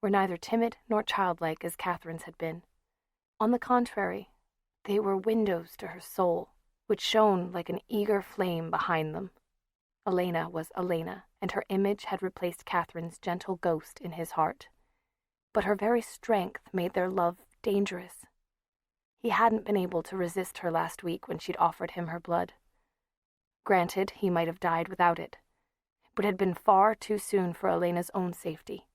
were neither timid nor childlike as Catherine's had been. On the contrary, they were windows to her soul, which shone like an eager flame behind them. Elena was Elena, and her image had replaced Catherine's gentle ghost in his heart. But her very strength made their love dangerous. He hadn't been able to resist her last week when she'd offered him her blood. Granted, he might have died without it, but it had been far too soon for Elena's own safety.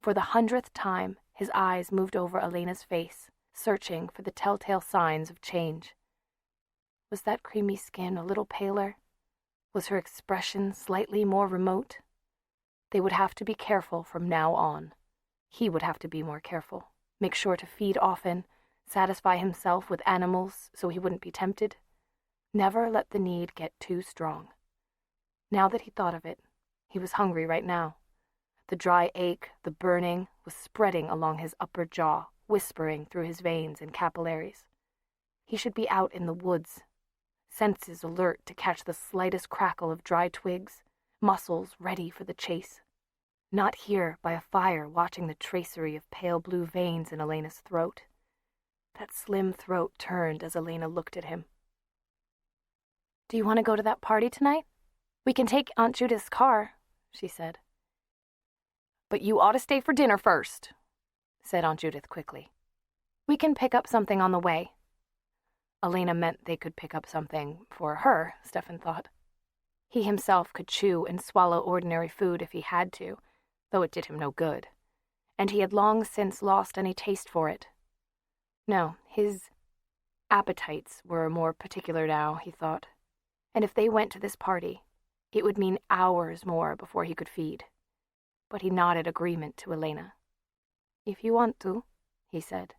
For the 100th time, his eyes moved over Elena's face, searching for the telltale signs of change. Was that creamy skin a little paler? Was her expression slightly more remote? They would have to be careful from now on. He would have to be more careful, make sure to feed often, satisfy himself with animals so he wouldn't be tempted. Never let the need get too strong. Now that he thought of it, he was hungry right now. The dry ache, the burning, was spreading along his upper jaw, whispering through his veins and capillaries. He should be out in the woods, senses alert to catch the slightest crackle of dry twigs, muscles ready for the chase. Not here by a fire watching the tracery of pale blue veins in Elena's throat. That slim throat turned as Elena looked at him. "Do you want to go to that party tonight? We can take Aunt Judith's car," she said. "But you ought to stay for dinner first," said Aunt Judith quickly. "We can pick up something on the way." Elena meant they could pick up something for her, Stefan thought. He himself could chew and swallow ordinary food if he had to, though it did him no good, and he had long since lost any taste for it. No, his appetites were more particular now, he thought, and if they went to this party, it would mean hours more before he could feed. But he nodded agreement to Elena. "If you want to," he said.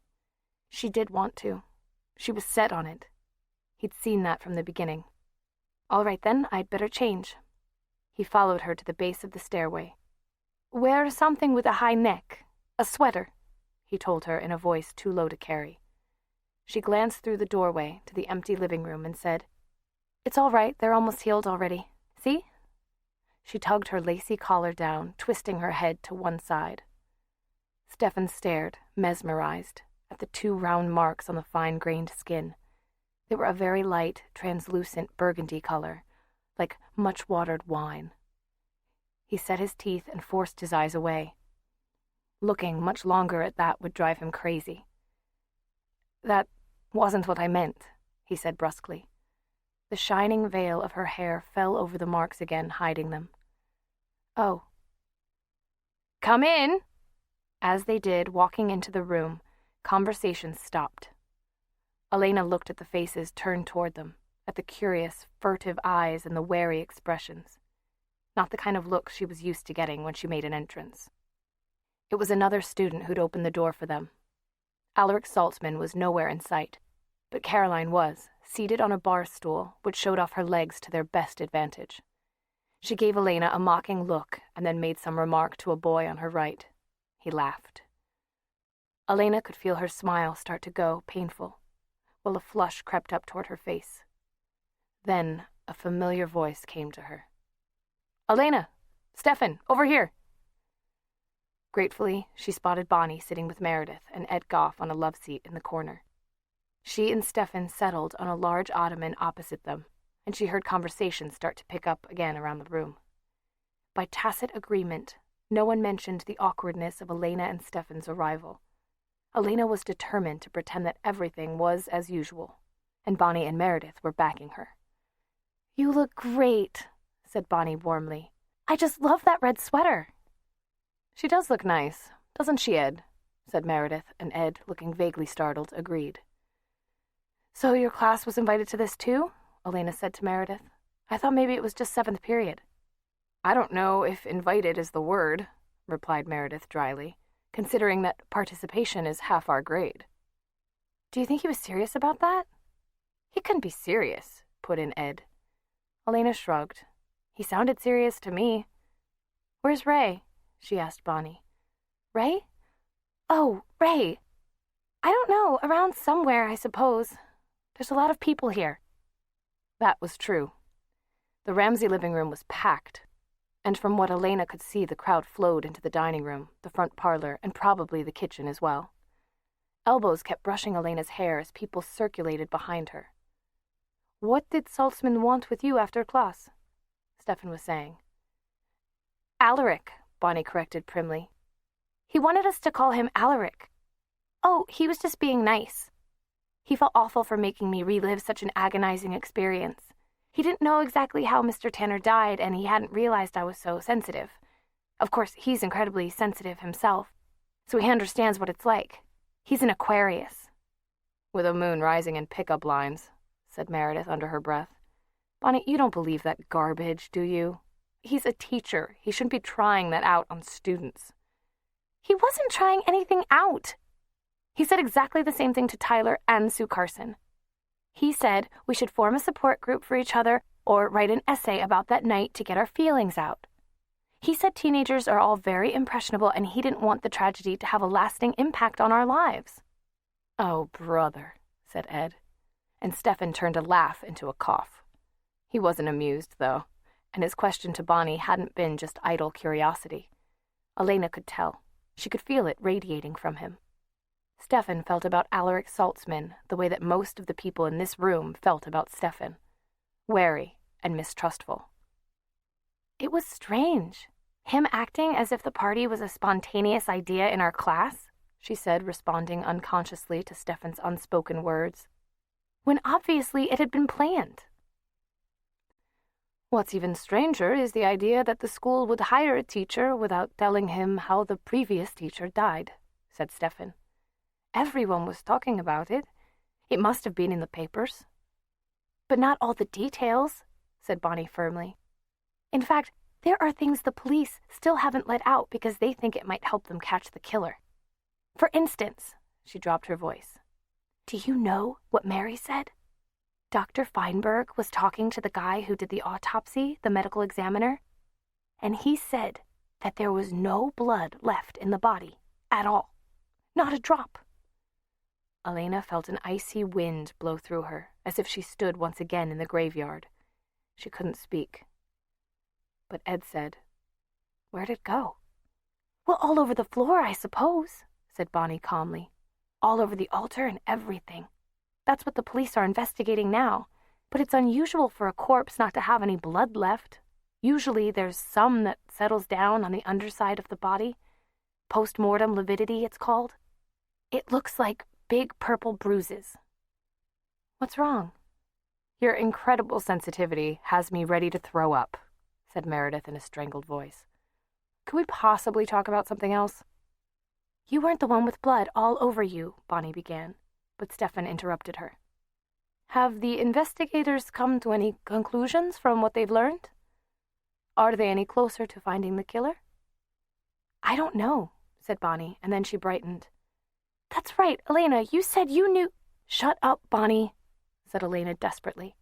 She did want to. She was set on it. He'd seen that from the beginning. "All right then, I'd better change." He followed her to the base of the stairway. "Wear something with a high neck, a sweater," he told her in a voice too low to carry. She glanced through the doorway to the empty living room and said, "It's all right, they're almost healed already. See?" She tugged her lacy collar down, twisting her head to one side. Stefan stared, mesmerized, at the 2 round marks on the fine-grained skin. They were a very light, translucent burgundy color, like much-watered wine. He set his teeth and forced his eyes away. Looking much longer at that would drive him crazy. "That wasn't what I meant," he said brusquely. The shining veil of her hair fell over the marks again, hiding them. "Oh." "Come in!" As they did, walking into the room, conversation stopped. Elena looked at the faces turned toward them, at the curious, furtive eyes and the wary expressions. Not the kind of look she was used to getting when she made an entrance. It was another student who'd opened the door for them. Alaric Saltzman was nowhere in sight, but Caroline was, seated on a bar stool, which showed off her legs to their best advantage. She gave Elena a mocking look and then made some remark to a boy on her right. He laughed. Elena could feel her smile start to go, painful, while a flush crept up toward her face. Then a familiar voice came to her. "Elena! Stefan, over here!" Gratefully, she spotted Bonnie sitting with Meredith and Ed Goff on a love seat in the corner. She and Stefan settled on a large ottoman opposite them, and she heard conversation start to pick up again around the room. By tacit agreement, no one mentioned the awkwardness of Elena and Stefan's arrival. Elena was determined to pretend that everything was as usual, and Bonnie and Meredith were backing her. "You look great," said Bonnie warmly. "I just love that red sweater." "She does look nice, doesn't she, Ed?" said Meredith, and Ed, looking vaguely startled, agreed. "So your class was invited to this too?" Elena said to Meredith. "I thought maybe it was just 7th period." "I don't know if invited is the word," replied Meredith dryly, "considering that participation is half our grade." "Do you think he was serious about that?" "He couldn't be serious," put in Ed. Elena shrugged. "He sounded serious to me." "Where's Ray?" she asked Bonnie. "Ray? Oh, Ray. I don't know, around somewhere, I suppose. There's a lot of people here." That was true. The Ramsey living room was packed, and from what Elena could see, the crowd flowed into the dining room, the front parlor, and probably the kitchen as well. Elbows kept brushing Elena's hair as people circulated behind her. "What did Saltzman want with you after class?" Stefan was saying. "Alaric," Bonnie corrected primly. "He wanted us to call him Alaric. Oh, he was just being nice. He felt awful for making me relive such an agonizing experience. He didn't know exactly how Mr. Tanner died, and he hadn't realized I was so sensitive. Of course, he's incredibly sensitive himself, so he understands what it's like. He's an Aquarius. With a moon rising in pickup lines, said Meredith under her breath. Bonnie, you don't believe that garbage, do you? He's a teacher. He shouldn't be trying that out on students. He wasn't trying anything out. He said exactly the same thing to Tyler and Sue Carson. He said we should form a support group for each other or write an essay about that night to get our feelings out. He said teenagers are all very impressionable and he didn't want the tragedy to have a lasting impact on our lives. Oh, brother, said Ed, and Stefan turned a laugh into a cough. He wasn't amused, though, and his question to Bonnie hadn't been just idle curiosity. Elena could tell. She could feel it radiating from him. Stefan felt about Alaric Saltzman the way that most of the people in this room felt about Stefan, wary and mistrustful. It was strange, him acting as if the party was a spontaneous idea in our class, she said, responding unconsciously to Stefan's unspoken words, when obviously it had been planned. What's even stranger is the idea that the school would hire a teacher without telling him how the previous teacher died, said Stefan. Everyone was talking about it. It must have been in the papers. But not all the details, said Bonnie firmly. In fact, there are things the police still haven't let out because they think it might help them catch the killer. For instance, she dropped her voice, do you know what Mary said? Dr. Feinberg was talking to the guy who did the autopsy, the medical examiner, and he said that there was no blood left in the body at all. Not a drop. Elena felt an icy wind blow through her, as if she stood once again in the graveyard. She couldn't speak. But Ed said, Where'd it go? Well, all over the floor, I suppose, said Bonnie calmly. All over the altar and everything. That's what the police are investigating now. But it's unusual for a corpse not to have any blood left. Usually there's some that settles down on the underside of the body. Post-mortem lividity, it's called. It looks like big purple bruises. What's wrong? Your incredible sensitivity has me ready to throw up, said Meredith in a strangled voice. Could we possibly talk about something else? You weren't the one with blood all over you, Bonnie began, but Stefan interrupted her. Have the investigators come to any conclusions from what they've learned? Are they any closer to finding the killer? I don't know, said Bonnie, and then she brightened. That's right, Elena, you said you knew— Shut up, Bonnie, said Elena desperately.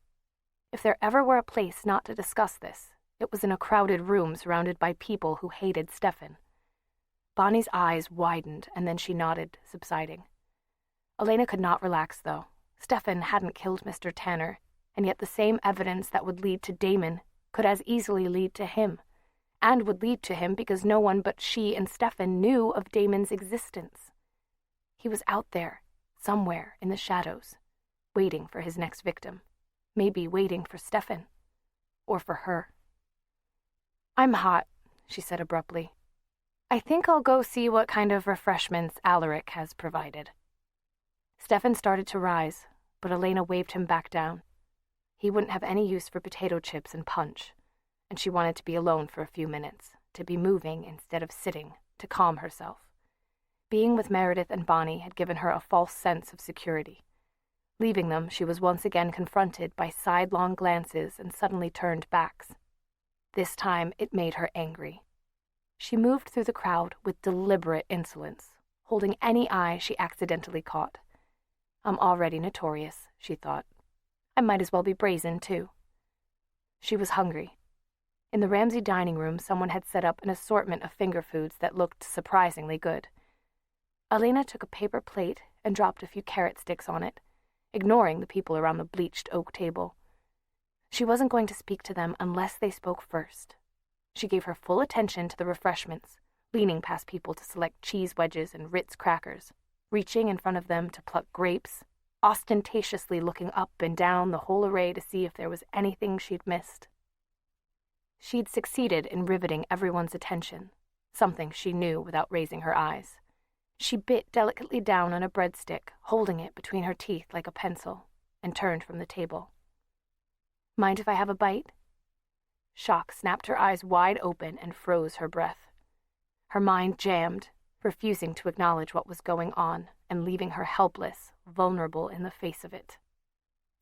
If there ever were a place not to discuss this, it was in a crowded room surrounded by people who hated Stefan. Bonnie's eyes widened, and then she nodded, subsiding. Elena could not relax, though. Stefan hadn't killed Mr. Tanner, and yet the same evidence that would lead to Damon could as easily lead to him, and would lead to him because no one but she and Stefan knew of Damon's existence. He was out there, somewhere in the shadows, waiting for his next victim, maybe waiting for Stefan, or for her. I'm hot, she said abruptly. I think I'll go see what kind of refreshments Alaric has provided. Stefan started to rise, but Elena waved him back down. He wouldn't have any use for potato chips and punch, and she wanted to be alone for a few minutes, to be moving instead of sitting, to calm herself. Being with Meredith and Bonnie had given her a false sense of security. Leaving them, she was once again confronted by sidelong glances and suddenly turned backs. This time it made her angry. She moved through the crowd with deliberate insolence, holding any eye she accidentally caught. I'm already notorious, she thought. I might as well be brazen, too. She was hungry. In the Ramsey dining room, someone had set up an assortment of finger foods that looked surprisingly good. Elena took a paper plate and dropped a few carrot sticks on it, ignoring the people around the bleached oak table. She wasn't going to speak to them unless they spoke first. She gave her full attention to the refreshments, leaning past people to select cheese wedges and Ritz crackers, reaching in front of them to pluck grapes, ostentatiously looking up and down the whole array to see if there was anything she'd missed. She'd succeeded in riveting everyone's attention, something she knew without raising her eyes. She bit delicately down on a breadstick, holding it between her teeth like a pencil, and turned from the table. Mind if I have a bite? Shock snapped her eyes wide open and froze her breath. Her mind jammed, refusing to acknowledge what was going on and leaving her helpless, vulnerable in the face of it.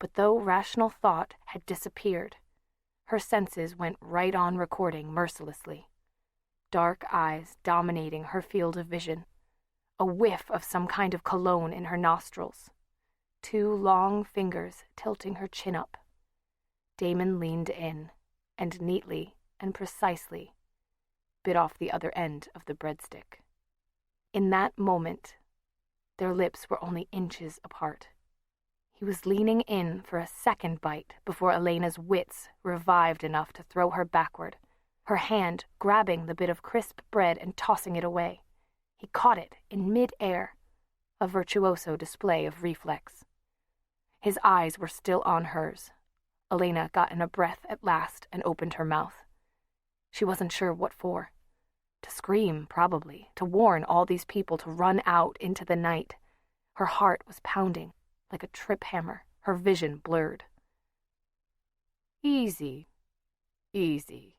But though rational thought had disappeared, her senses went right on recording mercilessly. Dark eyes dominating her field of vision, a whiff of some kind of cologne in her nostrils, 2 long fingers tilting her chin up. Damon leaned in, and neatly and precisely bit off the other end of the breadstick. In that moment, their lips were only inches apart. He was leaning in for a second bite before Elena's wits revived enough to throw her backward, her hand grabbing the bit of crisp bread and tossing it away. He caught it in mid-air, a virtuoso display of reflex. His eyes were still on hers. Elena got in a breath at last and opened her mouth. She wasn't sure what for. To scream, probably, to warn all these people to run out into the night. Her heart was pounding like a trip hammer, her vision blurred. Easy, easy.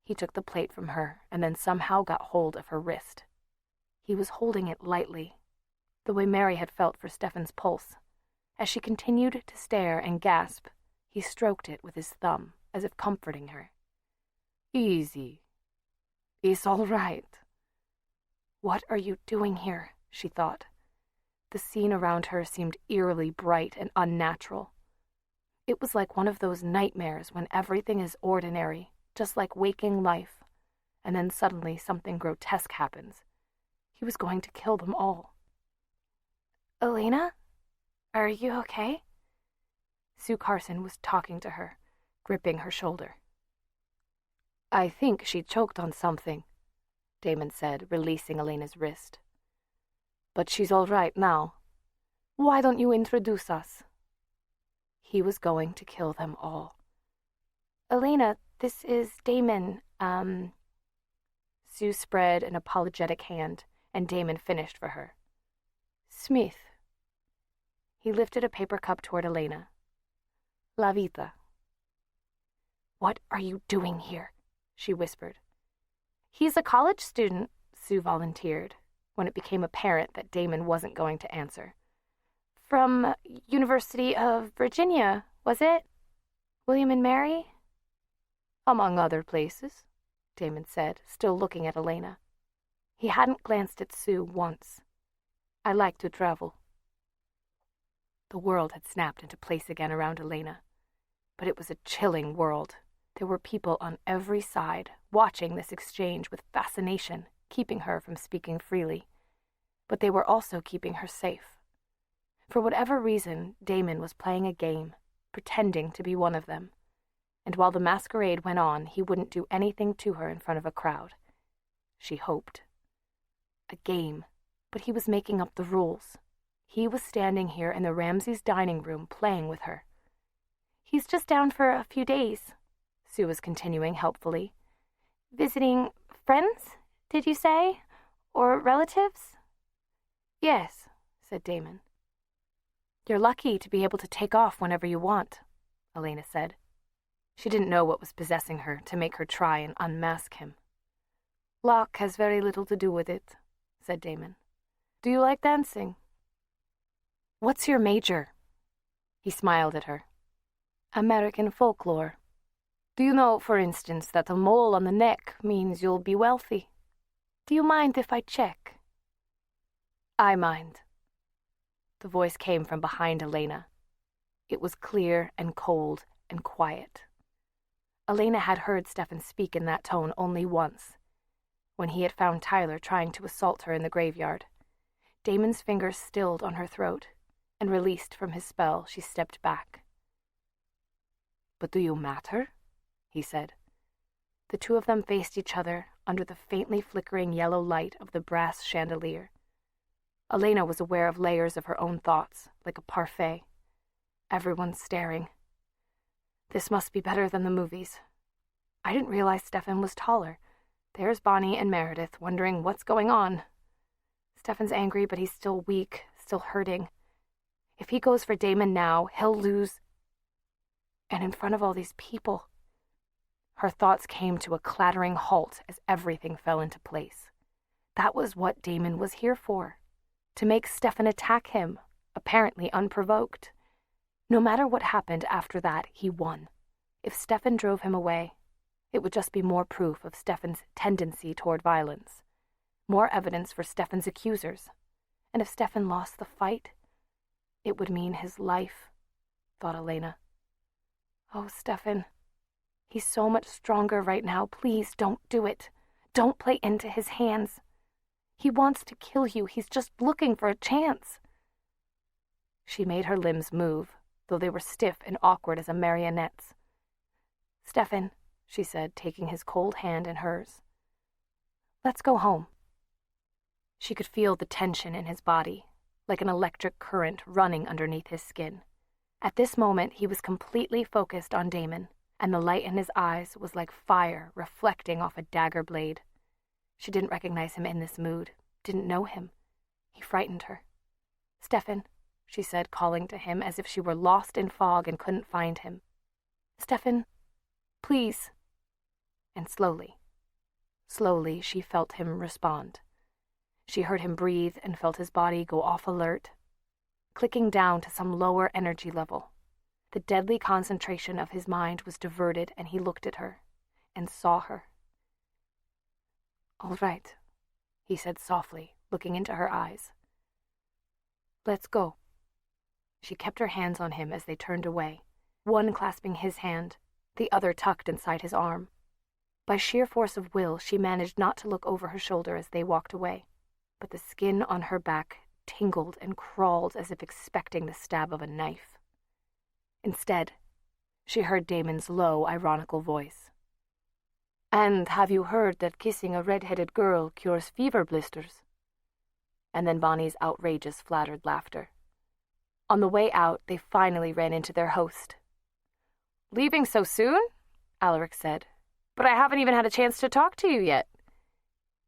He took the plate from her and then somehow got hold of her wrist. He was holding it lightly, the way Mary had felt for Stefan's pulse. As she continued to stare and gasp, he stroked it with his thumb, as if comforting her. Easy. It's all right. What are you doing here? She thought. The scene around her seemed eerily bright and unnatural. It was like one of those nightmares when everything is ordinary, just like waking life, and then suddenly something grotesque happens. He was going to kill them all. Elena? Are you okay? Sue Carson was talking to her, gripping her shoulder. I think she choked on something, Damon said, releasing Elena's wrist. But she's all right now. Why don't you introduce us? He was going to kill them all. Elena, this is Damon, Sue spread an apologetic hand, and Damon finished for her. Smith. He lifted a paper cup toward Elena. La Vita. What are you doing here? She whispered. He's a college student, Sue volunteered, when it became apparent that Damon wasn't going to answer. From University of Virginia, was it? William and Mary? Among other places, Damon said, still looking at Elena. He hadn't glanced at Sue once. I like to travel. The world had snapped into place again around Elena, but it was a chilling world. There were people on every side, watching this exchange with fascination, keeping her from speaking freely. But they were also keeping her safe. For whatever reason, Damon was playing a game, pretending to be one of them. And while the masquerade went on, he wouldn't do anything to her in front of a crowd. She hoped. A game, but he was making up the rules. He was standing here in the Ramseys' dining room playing with her. He's just down for a few days, Sue was continuing helpfully. Visiting friends, did you say? Or relatives? Yes, said Damon. You're lucky to be able to take off whenever you want, Elena said. She didn't know what was possessing her to make her try and unmask him. Luck has very little to do with it, said Damon. Do you like dancing? What's your major? He smiled at her. American folklore. Do you know, for instance, that a mole on the neck means you'll be wealthy? Do you mind if I check? I mind. The voice came from behind Elena. It was clear and cold and quiet. Elena had heard Stefan speak in that tone only once, when he had found Tyler trying to assault her in the graveyard. Damon's fingers stilled on her throat, and released from his spell, she stepped back. But do you matter? He said. The two of them faced each other under the faintly flickering yellow light of the brass chandelier. Elena was aware of layers of her own thoughts, like a parfait. Everyone's staring. This must be better than the movies. I didn't realize Stefan was taller. There's Bonnie and Meredith wondering what's going on. Stefan's angry, but he's still weak, still hurting. If he goes for Damon now, he'll lose. And in front of all these people. Her thoughts came to a clattering halt as everything fell into place. That was what Damon was here for, to make Stefan attack him, apparently unprovoked. No matter what happened after that, he won. If Stefan drove him away, it would just be more proof of Stefan's tendency toward violence, more evidence for Stefan's accusers. And if Stefan lost the fight, it would mean his life, thought Elena. Oh, Stefan, he's so much stronger right now. Please don't do it. Don't play into his hands. He wants to kill you. He's just looking for a chance. She made her limbs move, though they were stiff and awkward as a marionette's. Stefan, she said, taking his cold hand in hers. Let's go home. She could feel the tension in his body, like an electric current running underneath his skin. At this moment, he was completely focused on Damon, and the light in his eyes was like fire reflecting off a dagger blade. She didn't recognize him in this mood, didn't know him. He frightened her. Stefan, she said, calling to him as if she were lost in fog and couldn't find him. Stefan, please. And slowly she felt him respond. She heard him breathe and felt his body go off alert, clicking down to some lower energy level. The deadly concentration of his mind was diverted, and he looked at her and saw her. All right, he said softly, looking into her eyes. Let's go. She kept her hands on him as they turned away, one clasping his hand, the other tucked inside his arm. By sheer force of will, she managed not to look over her shoulder as they walked away, but the skin on her back tingled and crawled as if expecting the stab of a knife. Instead, she heard Damon's low, ironical voice. And have you heard that kissing a red-headed girl cures fever blisters? And then Bonnie's outrageous, flattered laughter. On the way out, they finally ran into their host. Leaving so soon? Alaric said. But I haven't even had a chance to talk to you yet.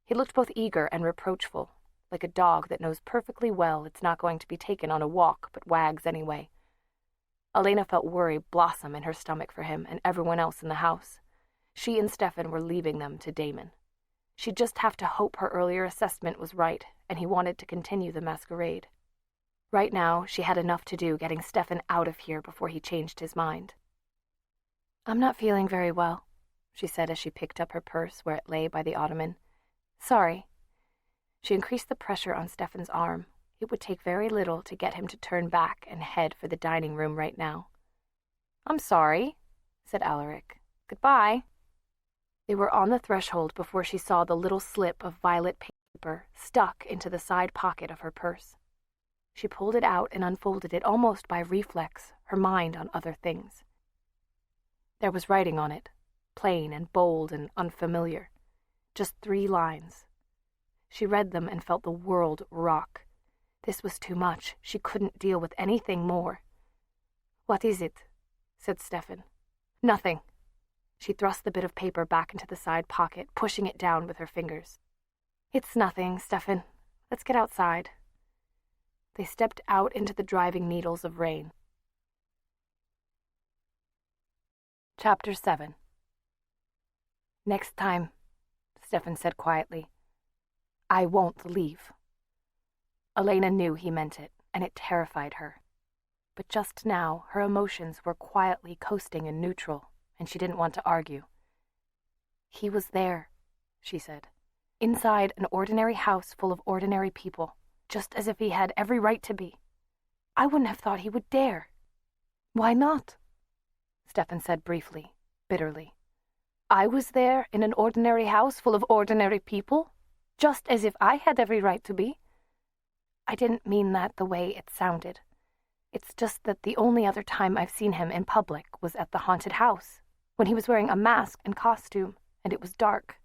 He looked both eager and reproachful, like a dog that knows perfectly well it's not going to be taken on a walk but wags anyway. Elena felt worry blossom in her stomach for him and everyone else in the house. She and Stefan were leaving them to Damon. She'd just have to hope her earlier assessment was right, and he wanted to continue the masquerade. Right now, she had enough to do getting Stefan out of here before he changed his mind. I'm not feeling very well, she said as she picked up her purse where it lay by the ottoman. Sorry. She increased the pressure on Stefan's arm. It would take very little to get him to turn back and head for the dining room right now. I'm sorry, said Alaric. Goodbye. They were on the threshold before she saw the little slip of violet paper stuck into the side pocket of her purse. She pulled it out and unfolded it almost by reflex, her mind on other things. There was writing on it, plain and bold and unfamiliar. Just 3 lines. She read them and felt the world rock. This was too much. She couldn't deal with anything more. What is it? Said Stefan. Nothing. She thrust the bit of paper back into the side pocket, pushing it down with her fingers. It's nothing, Stefan. Let's get outside. They stepped out into the driving needles of rain. Chapter 7. Next time, Stefan said quietly, I won't leave. Elena knew he meant it, and it terrified her. But just now, her emotions were quietly coasting in neutral, and she didn't want to argue. He was there, she said, inside an ordinary house full of ordinary people, just as if he had every right to be. I wouldn't have thought he would dare. Why not? Stefan said briefly, bitterly. I was there in an ordinary house full of ordinary people, just as if I had every right to be. I didn't mean that the way it sounded. It's just that the only other time I've seen him in public was at the haunted house, when he was wearing a mask and costume, and it was dark.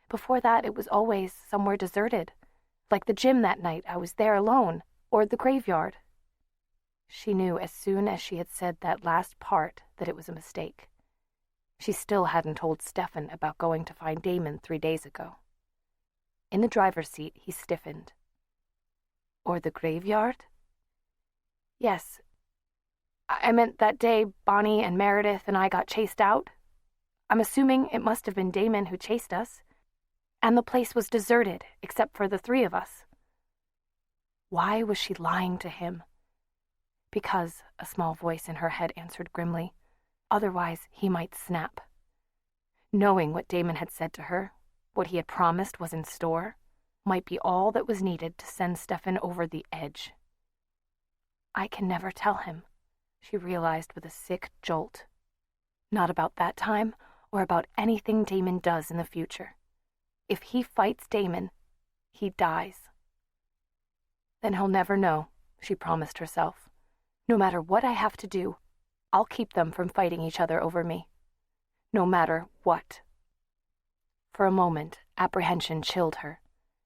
Before that, it was always somewhere deserted, like the gym that night I was there alone, or the graveyard. She knew as soon as she had said that last part that it was a mistake. She still hadn't told Stefan about going to find Damon 3 days ago. In the driver's seat, he stiffened. Or the graveyard? Yes. I meant that day Bonnie and Meredith and I got chased out. I'm assuming it must have been Damon who chased us. And the place was deserted, except for the three of us. Why was she lying to him? Because, a small voice in her head answered grimly, otherwise he might snap. Knowing what Damon had said to her, what he had promised was in store, might be all that was needed to send Stefan over the edge. I can never tell him, she realized with a sick jolt. Not about that time, or about anything Damon does in the future. If he fights Damon, he dies. Then he'll never know, she promised herself. No matter what I have to do, I'll keep them from fighting each other over me. No matter what. For a moment, apprehension chilled her.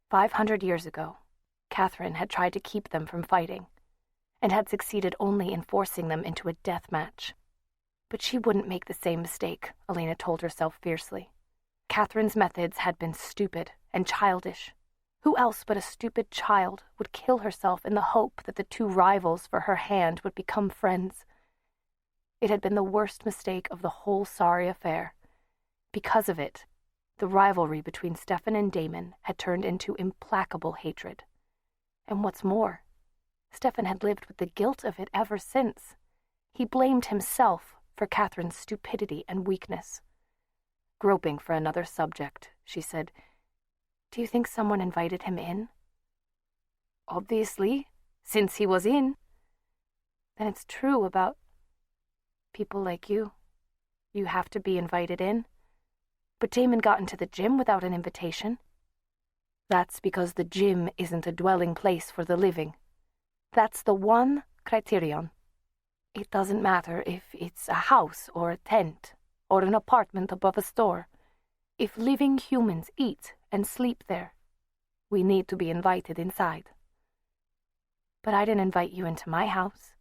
500 years ago, Catherine had tried to keep them from fighting, and had succeeded only in forcing them into a death match. But she wouldn't make the same mistake, Elena told herself fiercely. Catherine's methods had been stupid and childish. Who else but a stupid child would kill herself in the hope that the two rivals for her hand would become friends? It had been the worst mistake of the whole sorry affair. Because of it, the rivalry between Stefan and Damon had turned into implacable hatred. And what's more, Stefan had lived with the guilt of it ever since. He blamed himself for Catherine's stupidity and weakness. Groping for another subject, she said, "Do you think someone invited him in?" "Obviously, since he was in." "Then it's true about people like you. You have to be invited in. But Damon got into the gym without an invitation." "That's because the gym isn't a dwelling place for the living. That's the one criterion. It doesn't matter if it's a house or a tent or an apartment above a store. If living humans eat and sleep there, we need to be invited inside." "But I didn't invite you into my house."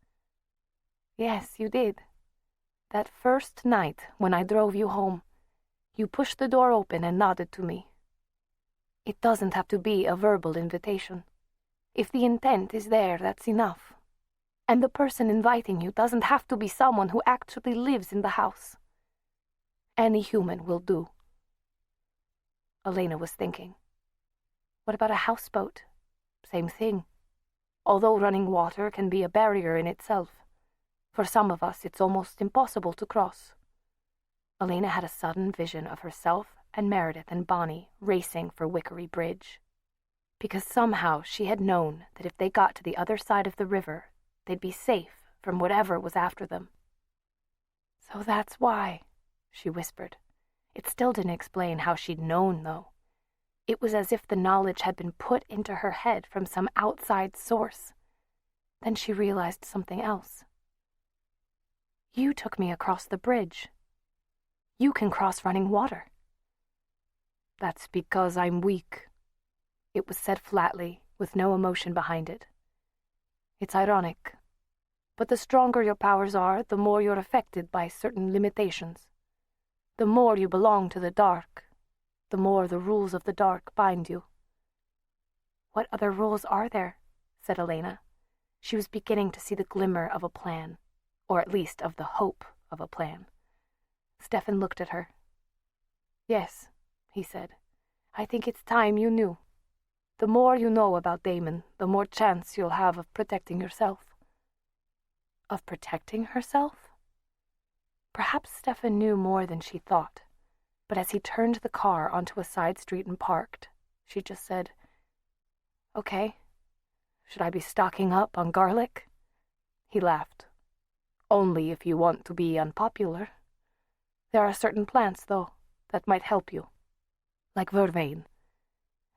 "Yes, you did. That first night when I drove you home, you pushed the door open and nodded to me. It doesn't have to be a verbal invitation. If the intent is there, that's enough. And the person inviting you doesn't have to be someone who actually lives in the house. Any human will do." Elena was thinking. What about a houseboat? Same thing. Although running water can be a barrier in itself, for some of us it's almost impossible to cross. Elena had a sudden vision of herself and Meredith and Bonnie racing for Wickery Bridge. Because somehow she had known that if they got to the other side of the river, they'd be safe from whatever was after them. "So that's why," she whispered. It still didn't explain how she'd known, though. It was as if the knowledge had been put into her head from some outside source. Then she realized something else. "You took me across the bridge. You can cross running water." "That's because I'm weak." It was said flatly, with no emotion behind it. "It's ironic. But the stronger your powers are, the more you're affected by certain limitations. The more you belong to the dark, the more the rules of the dark bind you." "What other rules are there?" said Elena. She was beginning to see the glimmer of a plan, or at least of the hope of a plan. Stefan looked at her. "Yes," he said. "I think it's time you knew. The more you know about Damon, the more chance you'll have of protecting yourself." Of protecting herself? Perhaps Stefan knew more than she thought, but as he turned the car onto a side street and parked, she just said, "Okay. Should I be stocking up on garlic?" He laughed. "Only if you want to be unpopular. There are certain plants, though, that might help you. Like vervain.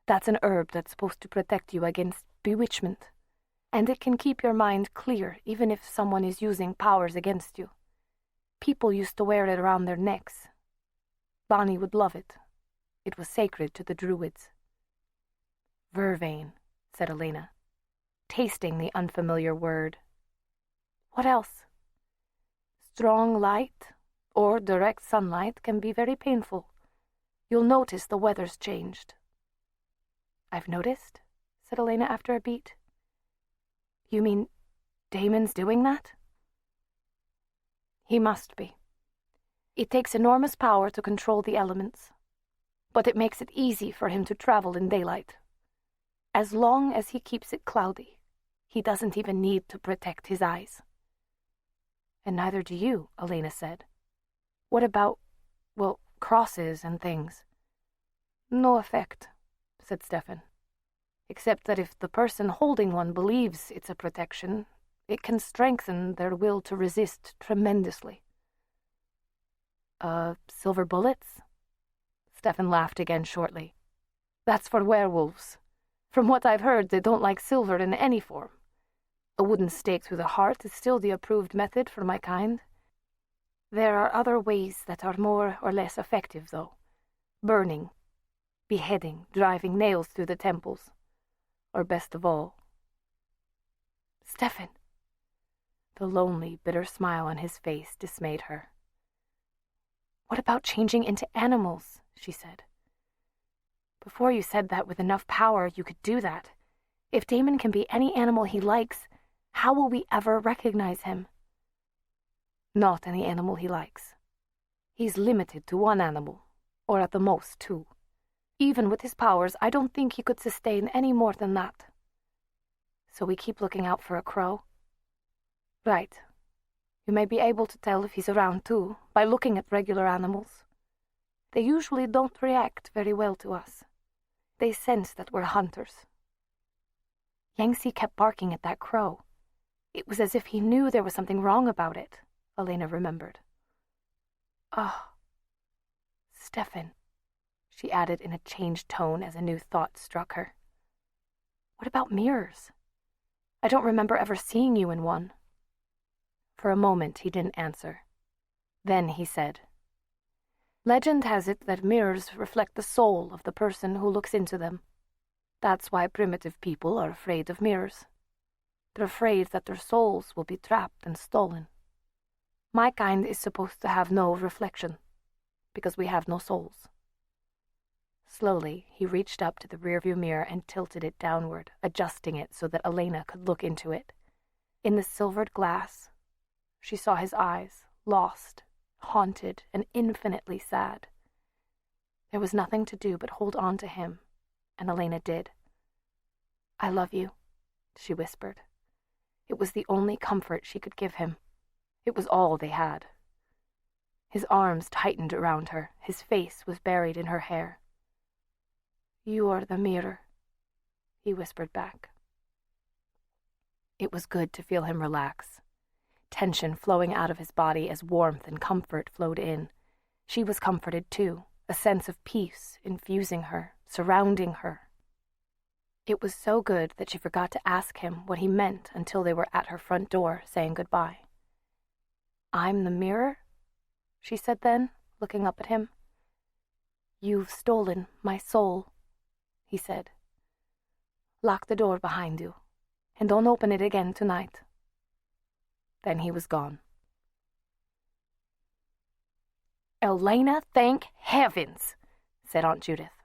That's an herb that's supposed to protect you against bewitchment, and it can keep your mind clear even if someone is using powers against you. People used to wear it around their necks. Bonnie would love it. It was sacred to the druids." "Vervain," said Elena, tasting the unfamiliar word. "What else?" "Strong light or direct sunlight can be very painful. You'll notice the weather's changed." "I've noticed," said Elena after a beat. "You mean Damon's doing that?" He must be. It takes enormous power to control the elements, but it makes it easy for him to travel in daylight. As long as he keeps it cloudy, he doesn't even need to protect his eyes. And neither do you, Elena said. What about, crosses and things? No effect, said Stefan. Except that if the person holding one believes it's a protection, it can strengthen their will to resist tremendously. Silver bullets? Stefan laughed again shortly. That's for werewolves. From what I've heard, they don't like silver in any form. A wooden stake through the heart is still the approved method for my kind. There are other ways that are more or less effective, though. Burning, beheading, driving nails through the temples. Or best of all, Stefan. The lonely, bitter smile on his face dismayed her. What about changing into animals? She said. Before you said that with enough power you could do that. If Damon can be any animal he likes, how will we ever recognize him? Not any animal he likes. He's limited to one animal, or at the most two. Even with his powers, I don't think he could sustain any more than that. So we keep looking out for a crow? Right. You may be able to tell if he's around, too, by looking at regular animals. They usually don't react very well to us. They sense that we're hunters. Yangtze kept barking at that crow. It was as if he knew there was something wrong about it, Elena remembered. Oh, Stefan, she added in a changed tone as a new thought struck her. What about mirrors? I don't remember ever seeing you in one. For a moment he didn't answer. Then he said, Legend has it that mirrors reflect the soul of the person who looks into them. That's why primitive people are afraid of mirrors. They're afraid that their souls will be trapped and stolen. My kind is supposed to have no reflection, because we have no souls. Slowly, he reached up to the rearview mirror and tilted it downward, adjusting it so that Elena could look into it. In the silvered glass, she saw his eyes, lost, haunted, and infinitely sad. There was nothing to do but hold on to him, and Elena did. I love you, she whispered. It was the only comfort she could give him. It was all they had. His arms tightened around her. His face was buried in her hair. You are the mirror, he whispered back. It was good to feel him relax. Tension flowing out of his body as warmth and comfort flowed in. She was comforted too, a sense of peace infusing her, surrounding her. It was so good that she forgot to ask him what he meant until they were at her front door saying goodbye. I'm the mirror, she said then, looking up at him. You've stolen my soul, he said. Lock the door behind you, and don't open it again tonight. Then he was gone. Elena, thank heavens, said Aunt Judith.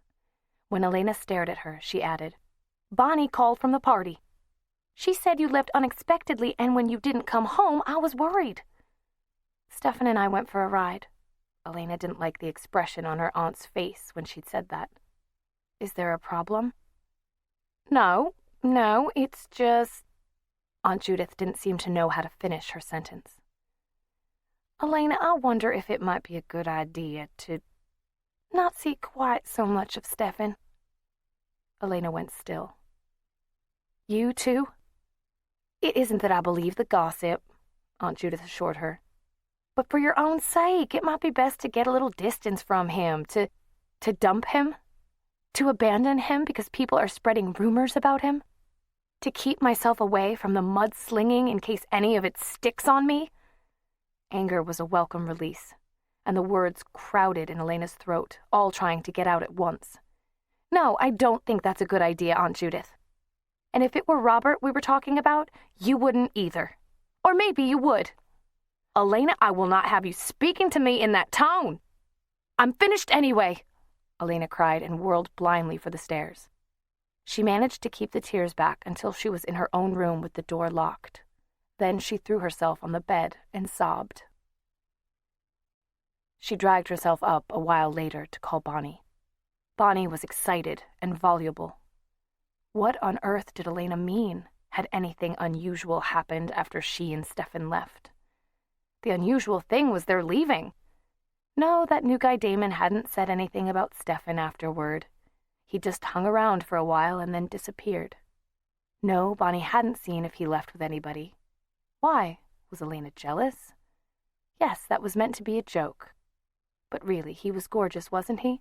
When Elena stared at her, she added, Bonnie called from the party. She said you left unexpectedly, and when you didn't come home, I was worried. Stefan and I went for a ride. Elena didn't like the expression on her aunt's face when she'd said that. Is there a problem? No, it's just... Aunt Judith didn't seem to know how to finish her sentence. Elena, I wonder if it might be a good idea to not see quite so much of Stefan. Elena went still. You too? It isn't that I believe the gossip, Aunt Judith assured her. But for your own sake, it might be best to get a little distance from him, to dump him, to abandon him because people are spreading rumors about him, to keep myself away from the mudslinging in case any of it sticks on me. Anger was a welcome release, and the words crowded in Elena's throat, all trying to get out at once. No, I don't think that's a good idea, Aunt Judith. And if it were Robert we were talking about, you wouldn't either. Or maybe you would. Elena, I will not have you speaking to me in that tone. I'm finished anyway, Elena cried and whirled blindly for the stairs. She managed to keep the tears back until she was in her own room with the door locked. Then she threw herself on the bed and sobbed. She dragged herself up a while later to call Bonnie. Bonnie was excited and voluble. What on earth did Elena mean? Had anything unusual happened after she and Stefan left? The unusual thing was their leaving. No, that new guy Damon hadn't said anything about Stefan afterward. He just hung around for a while and then disappeared. No, Bonnie hadn't seen if he left with anybody. Why? Was Elena jealous? Yes, that was meant to be a joke. But really, he was gorgeous, wasn't he?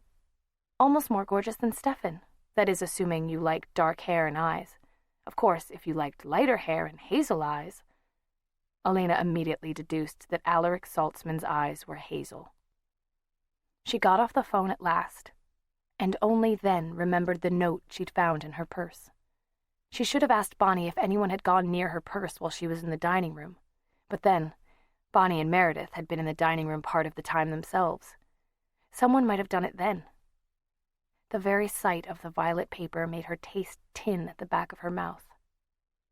Almost more gorgeous than Stefan. That is, assuming you liked dark hair and eyes. Of course, if you liked lighter hair and hazel eyes... Elena immediately deduced that Alaric Saltzman's eyes were hazel. She got off the phone at last, and only then remembered the note she'd found in her purse. She should have asked Bonnie if anyone had gone near her purse while she was in the dining room. But then, Bonnie and Meredith had been in the dining room part of the time themselves. Someone might have done it then. The very sight of the violet paper made her taste tin at the back of her mouth.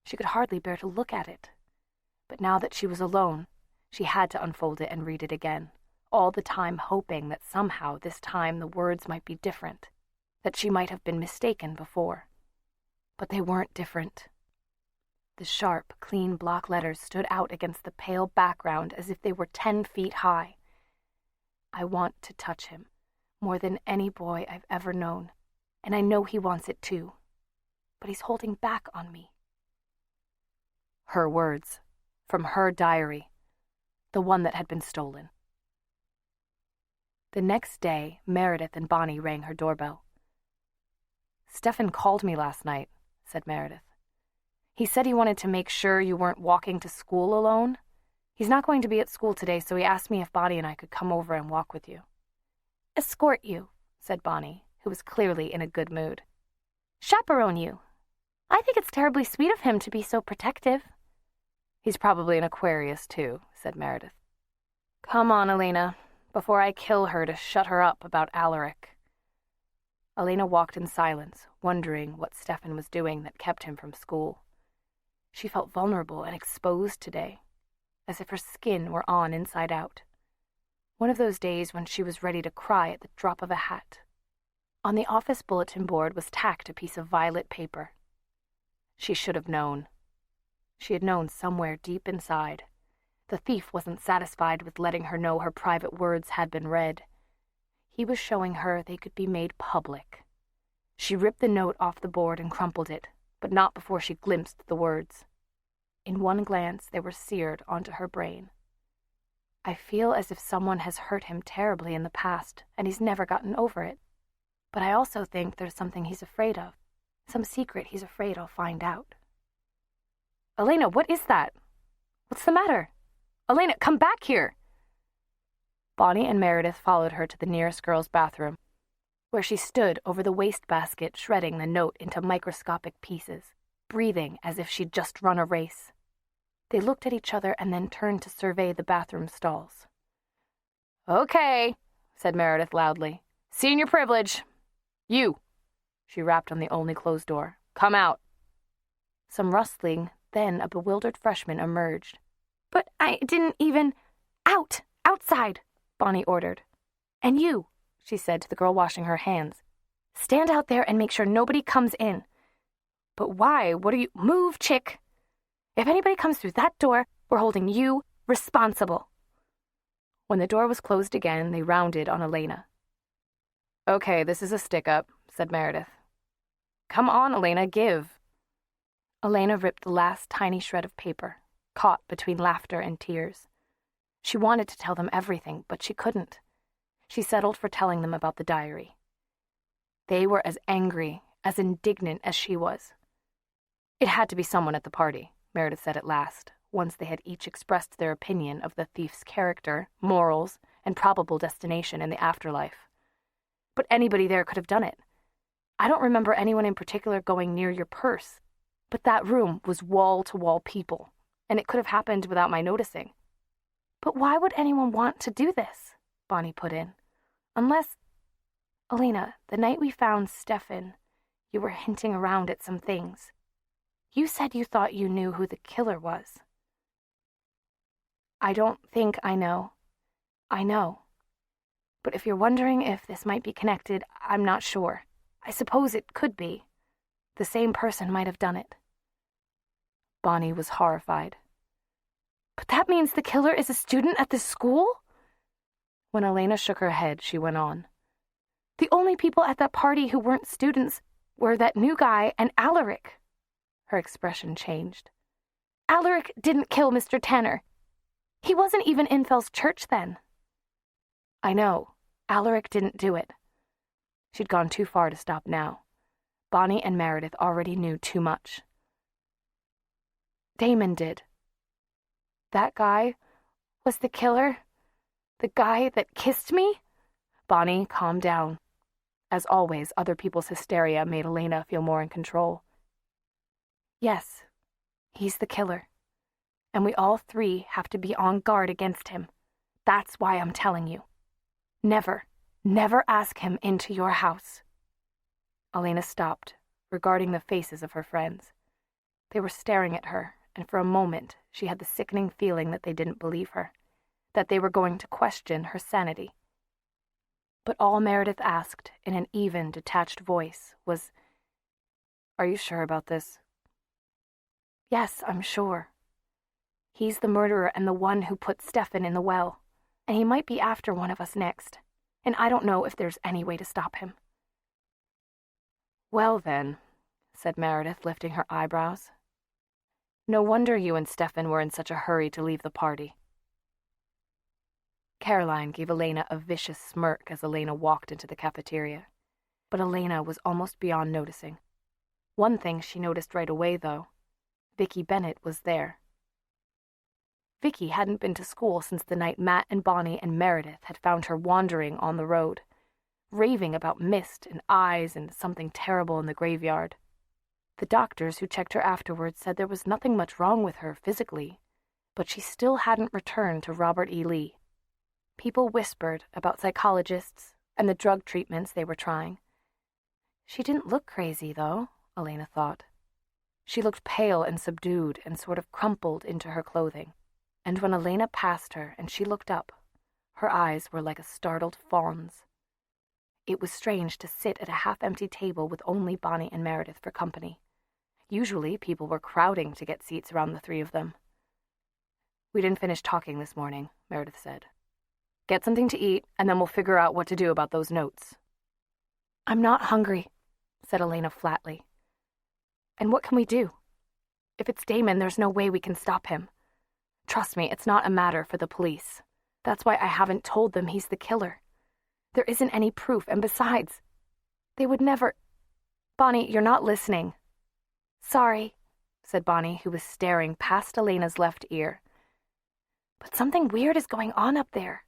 She could hardly bear to look at it. But now that she was alone, she had to unfold it and read it again, all the time hoping that somehow this time the words might be different, that she might have been mistaken before. But they weren't different. The sharp, clean block letters stood out against the pale background as if they were 10 feet high. I want to touch him, more than any boy I've ever known, and I know he wants it too. But he's holding back on me. Her words, from her diary, the one that had been stolen. The next day, Meredith and Bonnie rang her doorbell. "Stefan called me last night," said Meredith. "He said he wanted to make sure you weren't walking to school alone. He's not going to be at school today, so he asked me if Bonnie and I could come over and walk with you." "Escort you," said Bonnie, who was clearly in a good mood. "Chaperone you. I think it's terribly sweet of him to be so protective." "He's probably an Aquarius, too," said Meredith. "Come on, Elena, before I kill her to shut her up about Alaric." Elena walked in silence, wondering what Stefan was doing that kept him from school. She felt vulnerable and exposed today, as if her skin were on inside out. One of those days when she was ready to cry at the drop of a hat. On the office bulletin board was tacked a piece of violet paper. She should have known. She had known somewhere deep inside. The thief wasn't satisfied with letting her know her private words had been read. He was showing her they could be made public. She ripped the note off the board and crumpled it, but not before she glimpsed the words. In one glance, they were seared onto her brain. "I feel as if someone has hurt him terribly in the past, and he's never gotten over it. But I also think there's something he's afraid of, some secret he's afraid I'll find out." "Elena, what is that? What's the matter? Elena, come back here!" Bonnie and Meredith followed her to the nearest girl's bathroom, where she stood over the wastebasket shredding the note into microscopic pieces, breathing as if she'd just run a race. They looked at each other and then turned to survey the bathroom stalls. "Okay," said Meredith loudly. "Seen your privilege. You," she rapped on the only closed door. "Come out." Some rustling, then a bewildered freshman emerged. "But I didn't even—" "Out! Outside!" Bonnie ordered. "And you," she said to the girl washing her hands, "stand out there and make sure nobody comes in." "But why? What are you—" "Move, chick! If anybody comes through that door, we're holding you responsible." When the door was closed again, they rounded on Elena. "Okay, this is a stick-up," said Meredith. "Come on, Elena, give." Elena ripped the last tiny shred of paper, caught between laughter and tears. She wanted to tell them everything, but she couldn't. She settled for telling them about the diary. They were as angry, as indignant as she was. "It had to be someone at the party," Meredith said at last, once they had each expressed their opinion of the thief's character, morals, and probable destination in the afterlife. "But anybody there could have done it. I don't remember anyone in particular going near your purse, but that room was wall-to-wall people, and it could have happened without my noticing." "But why would anyone want to do this?" Bonnie put in. "Unless... Elena, the night we found Stefan, you were hinting around at some things. You said you thought you knew who the killer was." "I don't think I know. I know. But if you're wondering if this might be connected, I'm not sure. I suppose it could be. The same person might have done it. Bonnie was horrified. But that means the killer is a student at this school? When Elena shook her head, she went on. The only people at that party who weren't students were that new guy and Alaric. Her expression changed. Alaric didn't kill Mr. Tanner. He wasn't even in Fell's church then. I know. Alaric didn't do it. She'd gone too far to stop now. Bonnie and Meredith already knew too much. Damon did. That guy was the killer? The guy that kissed me? Bonnie, calm down. As always, other people's hysteria made Elena feel more in control. Yes, he's the killer. And we all three have to be on guard against him. That's why I'm telling you. Never ask him into your house. Elena stopped, regarding the faces of her friends. They were staring at her, and for a moment she had the sickening feeling that they didn't believe her, that they were going to question her sanity. But all Meredith asked, in an even, detached voice, was, "Are you sure about this?" "Yes, I'm sure. He's the murderer and the one who put Stefan in the well, and he might be after one of us next, and I don't know if there's any way to stop him." "Well then," said Meredith, lifting her eyebrows. "No wonder you and Stefan were in such a hurry to leave the party." Caroline gave Elena a vicious smirk as Elena walked into the cafeteria, but Elena was almost beyond noticing. One thing she noticed right away, though. Vicki Bennett was there. Vicki hadn't been to school since the night Matt and Bonnie and Meredith had found her wandering on the road, raving about mist and eyes and something terrible in the graveyard. The doctors who checked her afterwards said there was nothing much wrong with her physically, but she still hadn't returned to Robert E. Lee. People whispered about psychologists and the drug treatments they were trying. She didn't look crazy, though, Elena thought. She looked pale and subdued and sort of crumpled into her clothing, and when Elena passed her and she looked up, her eyes were like a startled fawn's. It was strange to sit at a half-empty table with only Bonnie and Meredith for company. Usually people were crowding to get seats around the three of them. "We didn't finish talking this morning," Meredith said. "Get something to eat, and then we'll figure out what to do about those notes." "I'm not hungry," said Elena flatly. "And what can we do? If it's Damon, there's no way we can stop him. Trust me, it's not a matter for the police. That's why I haven't told them he's the killer. There isn't any proof, and besides, they would never—" "Bonnie, you're not listening." "Sorry," said Bonnie, who was staring past Elena's left ear. "But something weird is going on up there."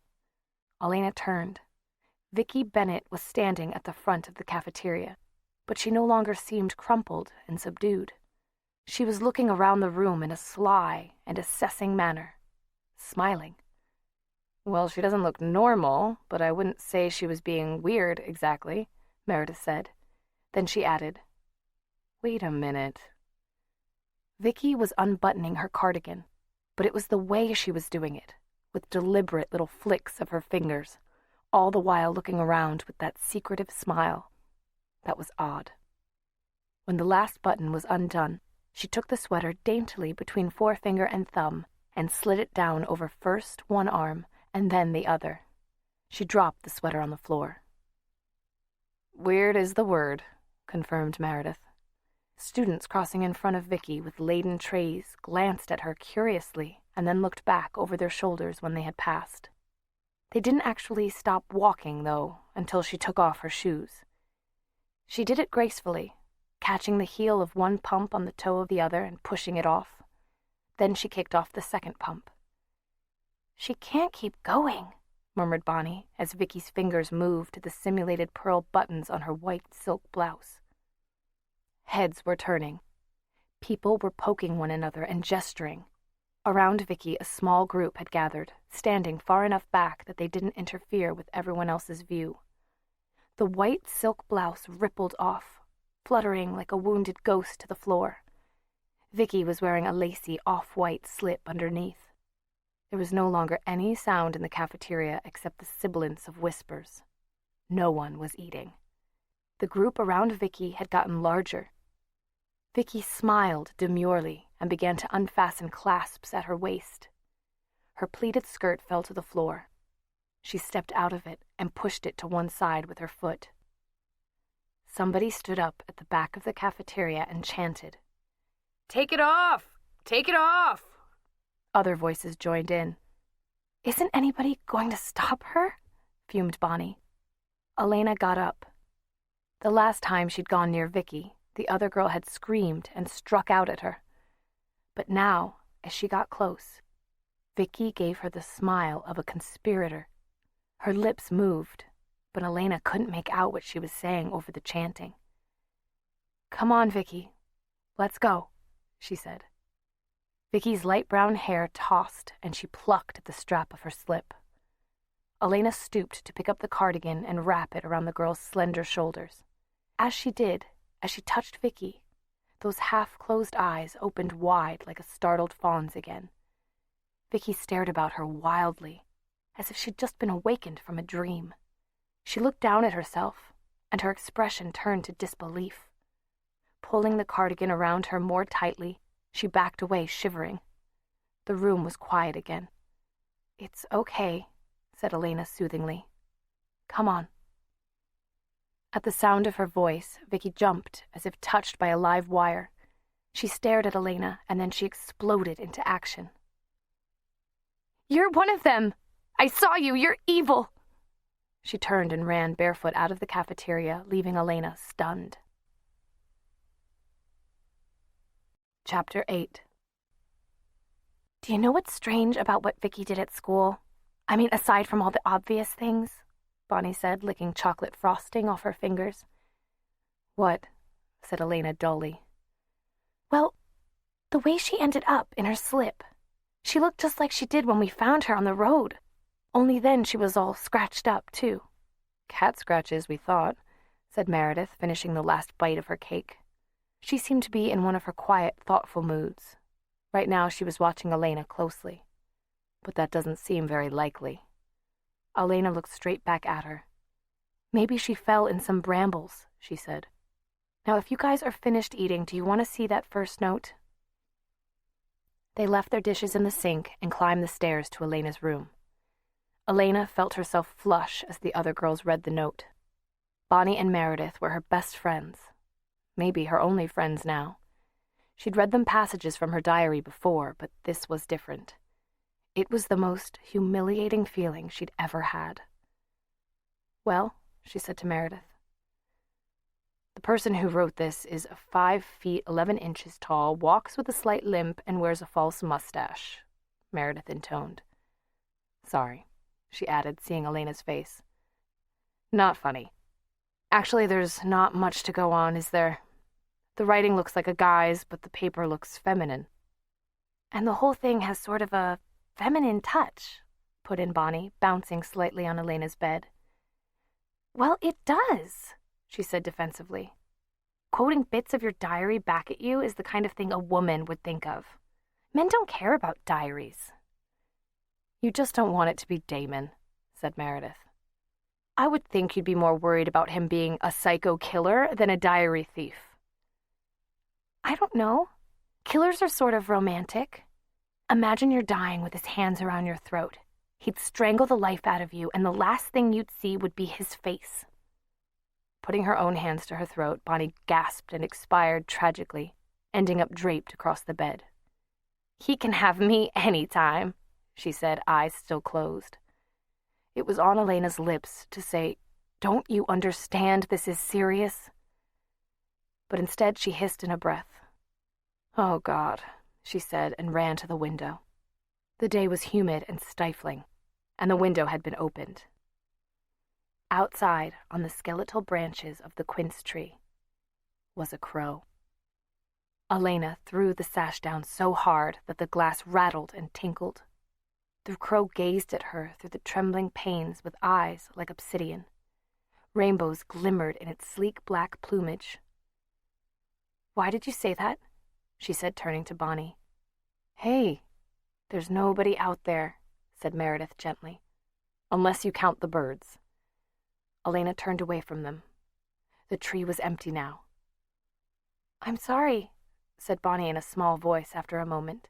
Elena turned. Vicki Bennett was standing at the front of the cafeteria, but she no longer seemed crumpled and subdued. She was looking around the room in a sly and assessing manner, smiling. "Well, she doesn't look normal, but I wouldn't say she was being weird exactly," Meredith said. Then she added, "Wait a minute." Vicki was unbuttoning her cardigan, but it was the way she was doing it, with deliberate little flicks of her fingers, all the while looking around with that secretive smile. That was odd. When the last button was undone, she took the sweater daintily between forefinger and thumb and slid it down over first one arm and then the other. She dropped the sweater on the floor. "Weird is the word," confirmed Meredith. Students crossing in front of Vicki with laden trays glanced at her curiously and then looked back over their shoulders when they had passed. They didn't actually stop walking, though, until she took off her shoes. She did it gracefully, catching the heel of one pump on the toe of the other and pushing it off. Then she kicked off the second pump. "She can't keep going," murmured Bonnie, as Vicki's fingers moved to the simulated pearl buttons on her white silk blouse. Heads were turning. People were poking one another and gesturing. Around Vicki, a small group had gathered, standing far enough back that they didn't interfere with everyone else's view. The white silk blouse rippled off, fluttering like a wounded ghost to the floor. Vicki was wearing a lacy off-white slip underneath. There was no longer any sound in the cafeteria except the sibilance of whispers. No one was eating. The group around Vicky had gotten larger. Vicky smiled demurely and began to unfasten clasps at her waist. Her pleated skirt fell to the floor. She stepped out of it and pushed it to one side with her foot. Somebody stood up at the back of the cafeteria and chanted, "Take it off! Take it off!" Other voices joined in. "Isn't anybody going to stop her?" fumed Bonnie. Elena got up. The last time she'd gone near Vicky, the other girl had screamed and struck out at her. But now, as she got close, Vicky gave her the smile of a conspirator. Her lips moved, but Elena couldn't make out what she was saying over the chanting. "Come on, Vicky. Let's go," she said. Vicky's light brown hair tossed, and she plucked at the strap of her slip. Elena stooped to pick up the cardigan and wrap it around the girl's slender shoulders. As she did, as she touched Vicky, those half-closed eyes opened wide like a startled fawn's again. Vicky stared about her wildly, as if she'd just been awakened from a dream. She looked down at herself, and her expression turned to disbelief. Pulling the cardigan around her more tightly, she backed away, shivering. The room was quiet again. "It's okay," said Elena soothingly. "Come on." At the sound of her voice, Vicky jumped, as if touched by a live wire. She stared at Elena, and then she exploded into action. "You're one of them! I saw you! You're evil!" She turned and ran barefoot out of the cafeteria, leaving Elena stunned. Chapter 8. "Do you know what's strange about what Vicky did at school? I mean, aside from all the obvious things," Bonnie said, licking chocolate frosting off her fingers. "What?" said Elena dully. "Well, the way she ended up in her slip. She looked just like she did when we found her on the road. Only then she was all scratched up, too." "Cat scratches, we thought," said Meredith, finishing the last bite of her cake. She seemed to be in one of her quiet, thoughtful moods. Right now she was watching Elena closely. But that doesn't seem very likely. Elena looked straight back at her. "Maybe she fell in some brambles," she said. "Now, if you guys are finished eating, do you want to see that first note?" They left their dishes in the sink and climbed the stairs to Elena's room. Elena felt herself flush as the other girls read the note. Bonnie and Meredith were her best friends. Maybe her only friends now. She'd read them passages from her diary before, but this was different. It was the most humiliating feeling she'd ever had. "Well," she said to Meredith, "the person who wrote this is 5 feet 11 inches tall, walks with a slight limp, and wears a false mustache," Meredith intoned. "Sorry," she added, seeing Elena's face. "Not funny. Actually, there's not much to go on, is there? The writing looks like a guy's, but the paper looks feminine." "And the whole thing has sort of a feminine touch," put in Bonnie, bouncing slightly on Elena's bed. "Well, it does," she said defensively. "Quoting bits of your diary back at you is the kind of thing a woman would think of. Men don't care about diaries." "You just don't want it to be Damon," said Meredith. "I would think you'd be more worried about him being a psycho killer than a diary thief." "I don't know. Killers are sort of romantic. Imagine you're dying with his hands around your throat. He'd strangle the life out of you, and the last thing you'd see would be his face." Putting her own hands to her throat, Bonnie gasped and expired tragically, ending up draped across the bed. "He can have me any time," she said, eyes still closed. It was on Elena's lips to say, "Don't you understand this is serious?" But instead she hissed in a breath. "Oh, God," she said, and ran to the window. The day was humid and stifling, and the window had been opened. Outside, on the skeletal branches of the quince tree, was a crow. Elena threw the sash down so hard that the glass rattled and tinkled. The crow gazed at her through the trembling panes with eyes like obsidian. Rainbows glimmered in its sleek black plumage. "Why did you say that?" she said, turning to Bonnie. "Hey, there's nobody out there," said Meredith gently. "Unless you count the birds." Elena turned away from them. The tree was empty now. "I'm sorry," said Bonnie in a small voice after a moment.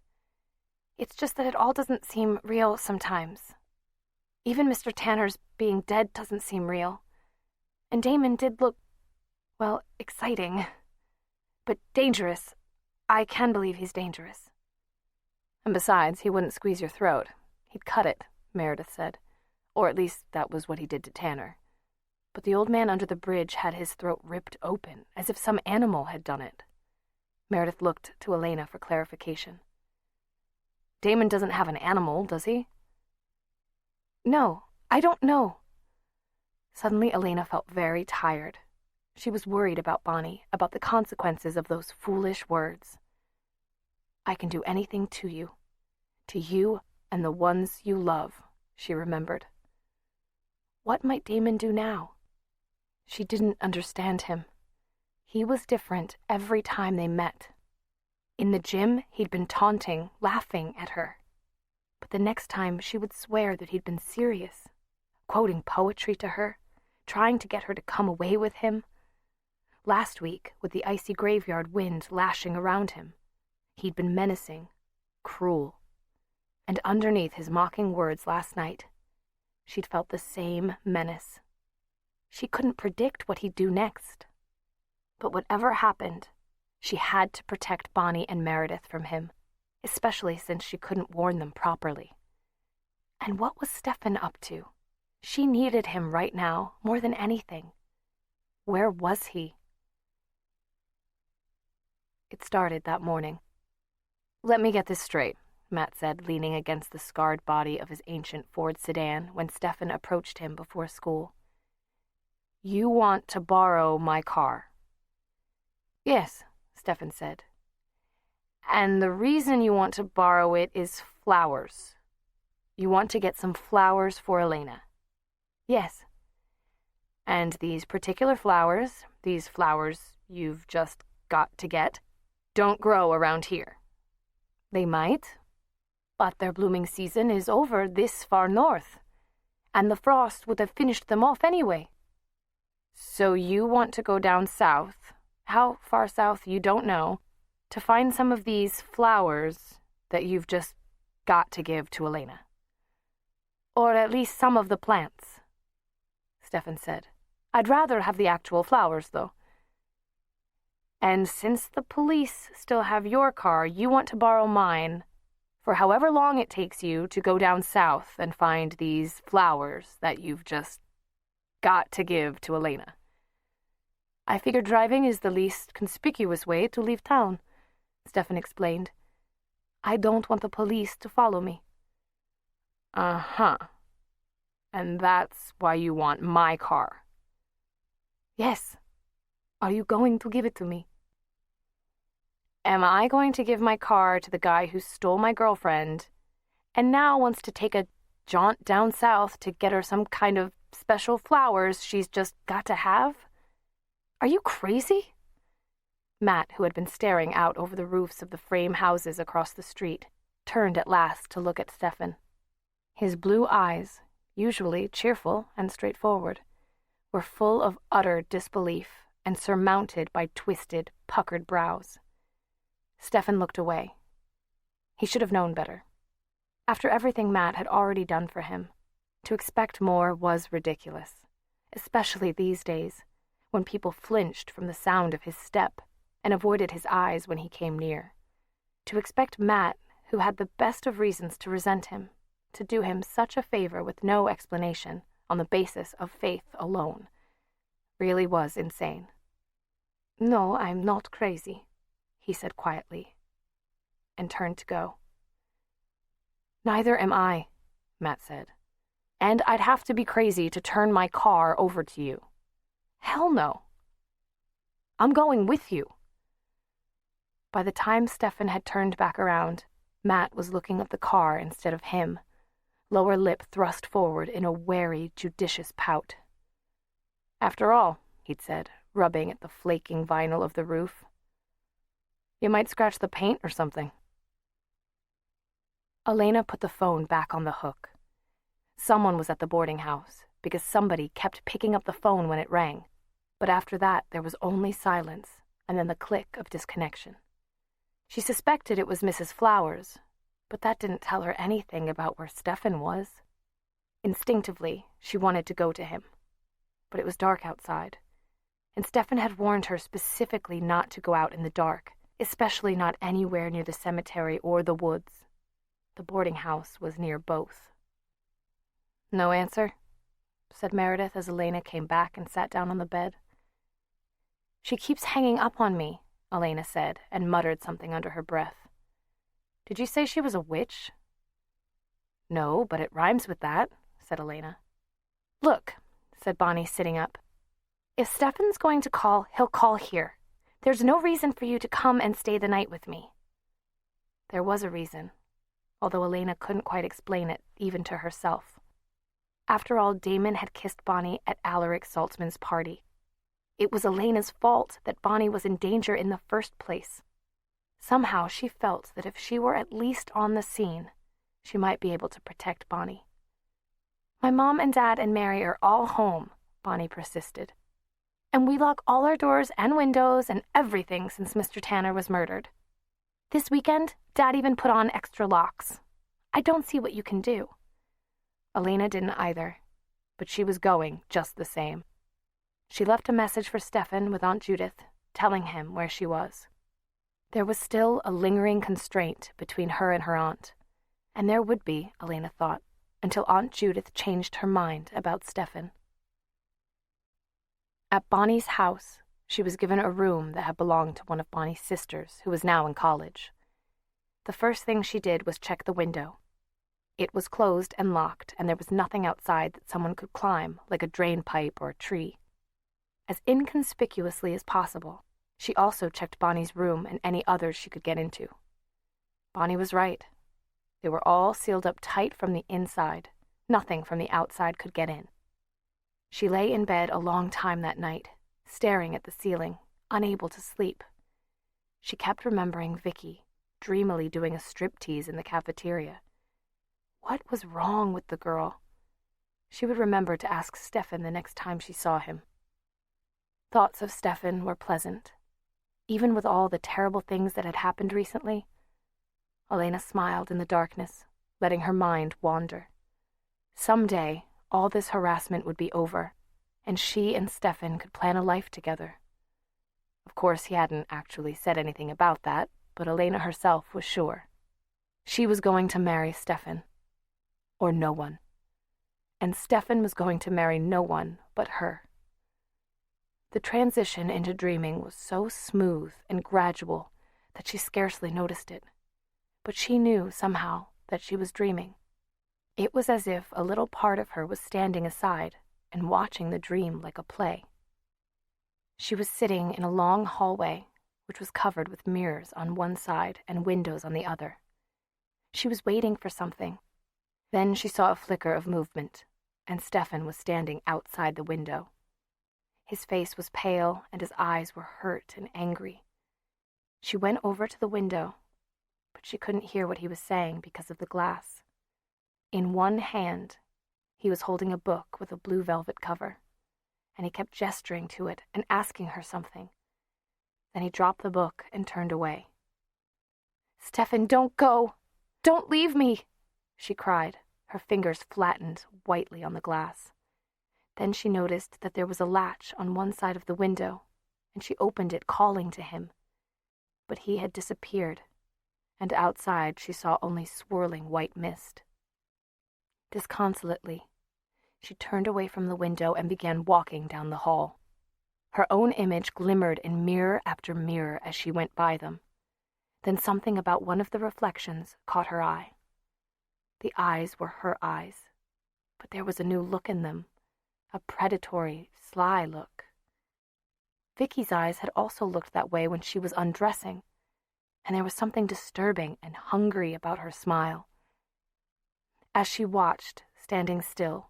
"It's just that it all doesn't seem real sometimes. Even Mr. Tanner's being dead doesn't seem real. And Damon did look, well, exciting. But dangerous. I can believe he's dangerous." "And besides, he wouldn't squeeze your throat. He'd cut it," Meredith said. "Or at least that was what he did to Tanner. But the old man under the bridge had his throat ripped open, as if some animal had done it." Meredith looked to Elena for clarification. "Damon doesn't have an animal, does he?" "No, I don't know." Suddenly Elena felt very tired. She was worried about Bonnie, about the consequences of those foolish words. "I can do anything to you and the ones you love," she remembered. What might Damon do now? She didn't understand him. He was different every time they met. In the gym, he'd been taunting, laughing at her. But the next time, she would swear that he'd been serious, quoting poetry to her, trying to get her to come away with him. Last week, with the icy graveyard wind lashing around him, he'd been menacing, cruel. And underneath his mocking words last night, she'd felt the same menace. She couldn't predict what he'd do next. But whatever happened, she had to protect Bonnie and Meredith from him, especially since she couldn't warn them properly. And what was Stefan up to? She needed him right now, more than anything. Where was he? It started that morning. "Let me get this straight," Matt said, leaning against the scarred body of his ancient Ford sedan when Stefan approached him before school. "You want to borrow my car?" "Yes," Stefan said. "And the reason you want to borrow it is flowers. You want to get some flowers for Elena?" "Yes." "And these particular flowers, these flowers you've just got to get, don't grow around here." "They might, but their blooming season is over this far north, and the frost would have finished them off anyway." "So you want to go down south, how far south you don't know, to find some of these flowers that you've just got to give to Elena. Or at least some of the plants," Stefan said. "I'd rather have the actual flowers, though. And since the police still have your car, you want to borrow mine for however long it takes you to go down south and find these flowers that you've just got to give to Elena. I figure driving is the least conspicuous way to leave town," Stefan explained. "I don't want the police to follow me." "Uh-huh. And that's why you want my car?" "Yes. Are you going to give it to me?" "Am I going to give my car to the guy who stole my girlfriend and now wants to take a jaunt down south to get her some kind of special flowers she's just got to have? Are you crazy?" Matt, who had been staring out over the roofs of the frame houses across the street, turned at last to look at Stefan. His blue eyes, usually cheerful and straightforward, were full of utter disbelief and surmounted by twisted, puckered brows. Stefan looked away. He should have known better. After everything Matt had already done for him, to expect more was ridiculous, especially these days, when people flinched from the sound of his step and avoided his eyes when he came near. To expect Matt, who had the best of reasons to resent him, to do him such a favor with no explanation on the basis of faith alone, really was insane. "No, I'm not crazy," he said quietly, and turned to go. "Neither am I," Matt said. "And I'd have to be crazy to turn my car over to you. Hell no. I'm going with you." By the time Stefan had turned back around, Matt was looking at the car instead of him, lower lip thrust forward in a wary, judicious pout. "After all," he'd said, rubbing at the flaking vinyl of the roof, "you might scratch the paint or something." Elena put the phone back on the hook. Someone was at the boarding house, because somebody kept picking up the phone when it rang. But after that, there was only silence, and then the click of disconnection. She suspected it was Mrs. Flowers, but that didn't tell her anything about where Stefan was. Instinctively, she wanted to go to him. But it was dark outside, and Stefan had warned her specifically not to go out in the dark, especially not anywhere near the cemetery or the woods. The boarding house was near both. "No answer?" said Meredith as Elena came back and sat down on the bed. "She keeps hanging up on me," Elena said, and muttered something under her breath. "Did you say she was a witch?" "No, but it rhymes with that," said Elena. "Look," said Bonnie, sitting up. "If Stefan's going to call, he'll call here. There's no reason for you to come and stay the night with me." There was a reason, although Elena couldn't quite explain it, even to herself. After all, Damon had kissed Bonnie at Alaric Saltzman's party. It was Elena's fault that Bonnie was in danger in the first place. Somehow she felt that if she were at least on the scene, she might be able to protect Bonnie. "My mom and dad and Mary are all home," Bonnie persisted. "And we lock all our doors and windows and everything since Mr. Tanner was murdered. This weekend, Dad even put on extra locks. I don't see what you can do." Elena didn't either, but she was going just the same. She left a message for Stefan with Aunt Judith, telling him where she was. There was still a lingering constraint between her and her aunt, and there would be, Elena thought, until Aunt Judith changed her mind about Stefan. At Bonnie's house, she was given a room that had belonged to one of Bonnie's sisters, who was now in college. The first thing she did was check the window. It was closed and locked, and there was nothing outside that someone could climb, like a drain pipe or a tree. As inconspicuously as possible, she also checked Bonnie's room and any others she could get into. Bonnie was right. They were all sealed up tight from the inside. Nothing from the outside could get in. She lay in bed a long time that night, staring at the ceiling, unable to sleep. She kept remembering Vicky, dreamily doing a striptease in the cafeteria. What was wrong with the girl? She would remember to ask Stefan the next time she saw him. Thoughts of Stefan were pleasant. Even with all the terrible things that had happened recently, Elena smiled in the darkness, letting her mind wander. Someday, all this harassment would be over, and she and Stefan could plan a life together. Of course, he hadn't actually said anything about that, but Elena herself was sure. She was going to marry Stefan, or no one. And Stefan was going to marry no one but her. The transition into dreaming was so smooth and gradual that she scarcely noticed it. But she knew somehow that she was dreaming. It was as if a little part of her was standing aside and watching the dream like a play. She was sitting in a long hallway, which was covered with mirrors on one side and windows on the other. She was waiting for something. Then she saw a flicker of movement, and Stefan was standing outside the window. His face was pale, and his eyes were hurt and angry. She went over to the window, but she couldn't hear what he was saying because of the glass. In one hand, he was holding a book with a blue velvet cover, and he kept gesturing to it and asking her something. Then he dropped the book and turned away. "Stefan, don't go! Don't leave me!" she cried, her fingers flattened whitely on the glass. Then she noticed that there was a latch on one side of the window, and she opened it, calling to him. But he had disappeared, and outside she saw only swirling white mist. Disconsolately, she turned away from the window and began walking down the hall. Her own image glimmered in mirror after mirror as she went by them. Then something about one of the reflections caught her eye. The eyes were her eyes, but there was a new look in them, a predatory, sly look. Vicky's eyes had also looked that way when she was undressing, and there was something disturbing and hungry about her smile. As she watched, standing still,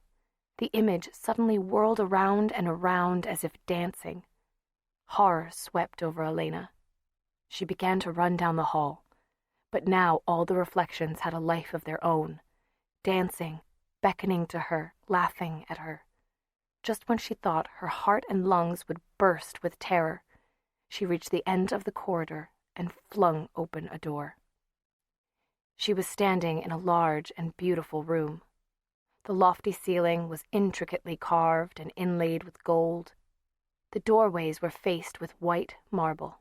the image suddenly whirled around and around as if dancing. Horror swept over Elena. She began to run down the hall, but now all the reflections had a life of their own, dancing, beckoning to her, laughing at her. Just when she thought her heart and lungs would burst with terror, she reached the end of the corridor and flung open a door. She was standing in a large and beautiful room. The lofty ceiling was intricately carved and inlaid with gold. The doorways were faced with white marble.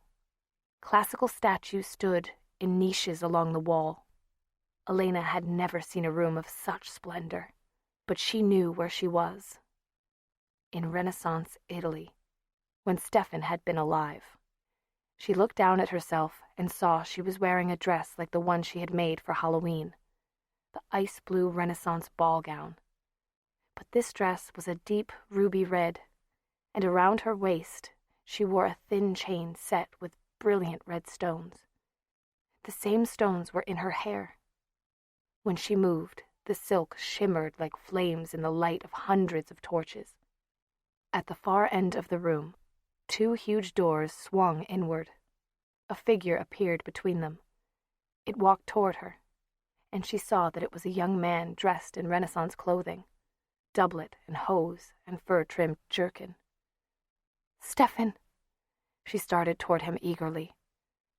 Classical statues stood in niches along the wall. Elena had never seen a room of such splendor, but she knew where she was. In Renaissance Italy, when Stefan had been alive. She looked down at herself and saw she was wearing a dress like the one she had made for Halloween, the ice blue Renaissance ball gown. But this dress was a deep ruby red, and around her waist she wore a thin chain set with brilliant red stones. The same stones were in her hair. When she moved, the silk shimmered like flames in the light of hundreds of torches. At the far end of the room, 2 huge doors swung inward. A figure appeared between them. It walked toward her, and she saw that it was a young man dressed in Renaissance clothing, doublet and hose and fur-trimmed jerkin. "Stefan!" She started toward him eagerly,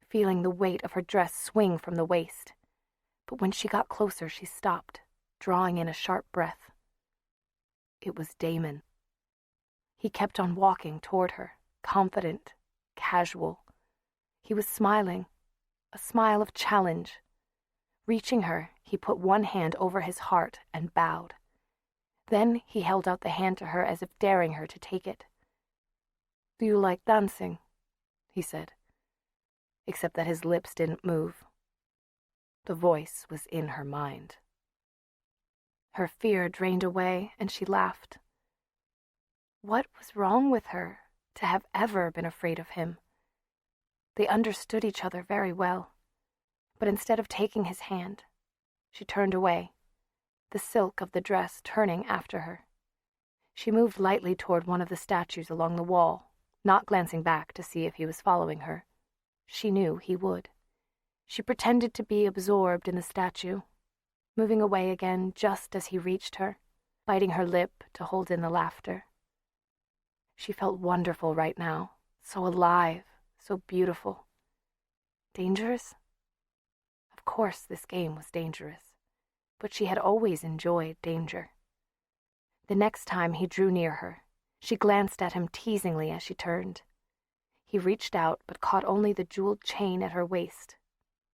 feeling the weight of her dress swing from the waist. But when she got closer, she stopped, drawing in a sharp breath. It was Damon. He kept on walking toward her, confident, casual. He was smiling, a smile of challenge. Reaching her, he put one hand over his heart and bowed. Then he held out the hand to her as if daring her to take it. "Do you like dancing?" he said, except that his lips didn't move. The voice was in her mind. Her fear drained away, and she laughed. What was wrong with her to have ever been afraid of him? They understood each other very well, but instead of taking his hand, she turned away, the silk of the dress turning after her. She moved lightly toward one of the statues along the wall, not glancing back to see if he was following her. She knew he would. She pretended to be absorbed in the statue, moving away again just as he reached her, biting her lip to hold in the laughter. She felt wonderful right now, so alive, so beautiful. Dangerous? Of course this game was dangerous, but she had always enjoyed danger. The next time he drew near her, she glanced at him teasingly as she turned. He reached out but caught only the jeweled chain at her waist.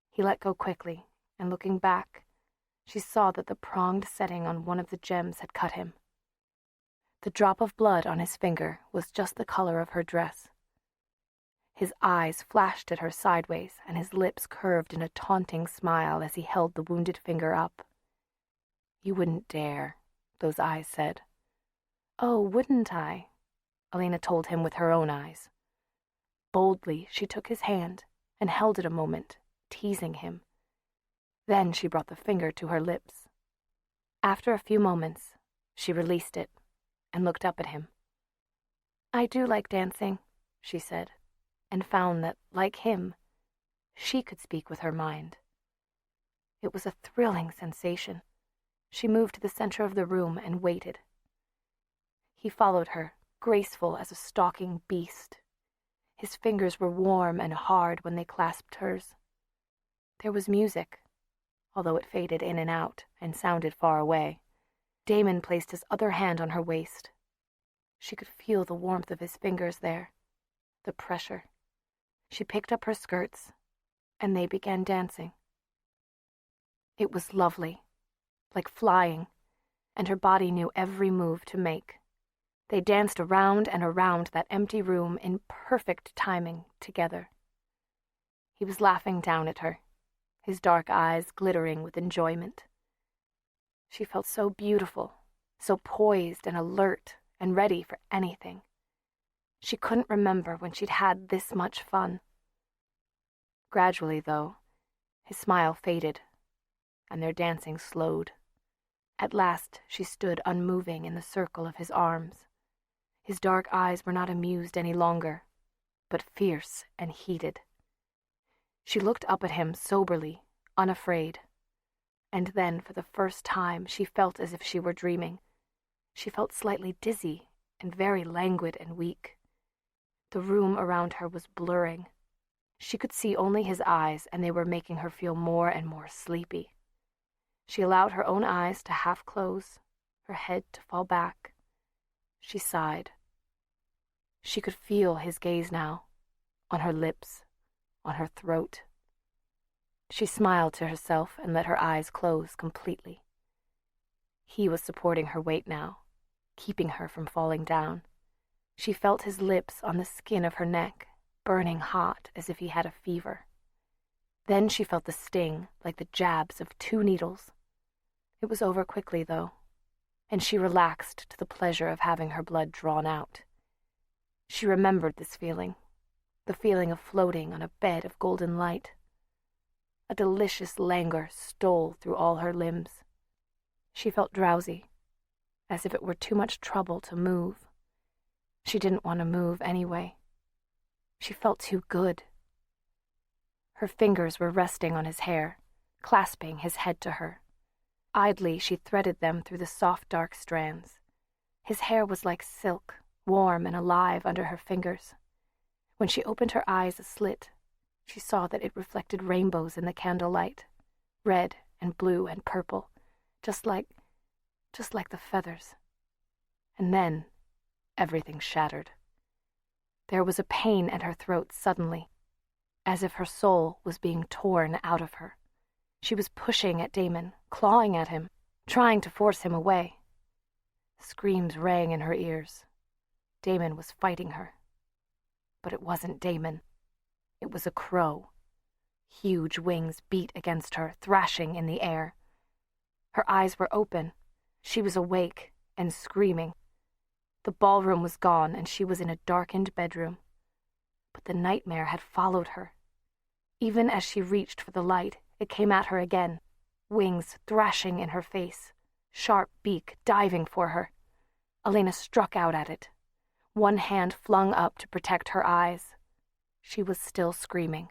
He let go quickly, and looking back, she saw that the pronged setting on one of the gems had cut him. The drop of blood on his finger was just the color of her dress. His eyes flashed at her sideways, and his lips curved in a taunting smile as he held the wounded finger up. "You wouldn't dare," those eyes said. "Oh, wouldn't I?" Elena told him with her own eyes. Boldly, she took his hand and held it a moment, teasing him. Then she brought the finger to her lips. After a few moments, she released it and looked up at him. "I do like dancing," she said, and found that, like him, she could speak with her mind. It was a thrilling sensation. She moved to the center of the room and waited. He followed her, graceful as a stalking beast. His fingers were warm and hard when they clasped hers. There was music, although it faded in and out and sounded far away. Damon placed his other hand on her waist. She could feel the warmth of his fingers there, the pressure. She picked up her skirts, and they began dancing. It was lovely, like flying, and her body knew every move to make. They danced around and around that empty room in perfect timing together. He was laughing down at her, his dark eyes glittering with enjoyment. She felt so beautiful, so poised and alert and ready for anything. She couldn't remember when she'd had this much fun. Gradually, though, his smile faded, and their dancing slowed. At last she stood unmoving in the circle of his arms. His dark eyes were not amused any longer, but fierce and heated. She looked up at him soberly, unafraid, And then, for the first time, she felt as if she were dreaming. She felt slightly dizzy and very languid and weak. The room around her was blurring. She could see only his eyes, and they were making her feel more and more sleepy. She allowed her own eyes to half close, her head to fall back. She sighed. She could feel his gaze now, on her lips, on her throat. She smiled to herself and let her eyes close completely. He was supporting her weight now, keeping her from falling down. She felt his lips on the skin of her neck, burning hot as if he had a fever. Then she felt the sting, like the jabs of 2 needles. It was over quickly, though, and she relaxed to the pleasure of having her blood drawn out. She remembered this feeling, the feeling of floating on a bed of golden light. A delicious languor stole through all her limbs. She felt drowsy, as if it were too much trouble to move. She didn't want to move anyway. She felt too good. Her fingers were resting on his hair, clasping his head to her. Idly, she threaded them through the soft, dark strands. His hair was like silk, warm and alive under her fingers. When she opened her eyes a slit, she saw that it reflected rainbows in the candlelight, red and blue and purple, just like the feathers. And then everything shattered. There was a pain at her throat suddenly, as if her soul was being torn out of her. She was pushing at Damon, clawing at him, trying to force him away. Screams rang in her ears. Damon was fighting her. But it wasn't Damon. It was a crow. Huge wings beat against her, thrashing in the air. Her eyes were open. She was awake and screaming. The ballroom was gone, and she was in a darkened bedroom. But the nightmare had followed her. Even as she reached for the light, it came at her again, wings thrashing in her face, sharp beak diving for her. Elena struck out at it, one hand flung up to protect her eyes. She was still screaming.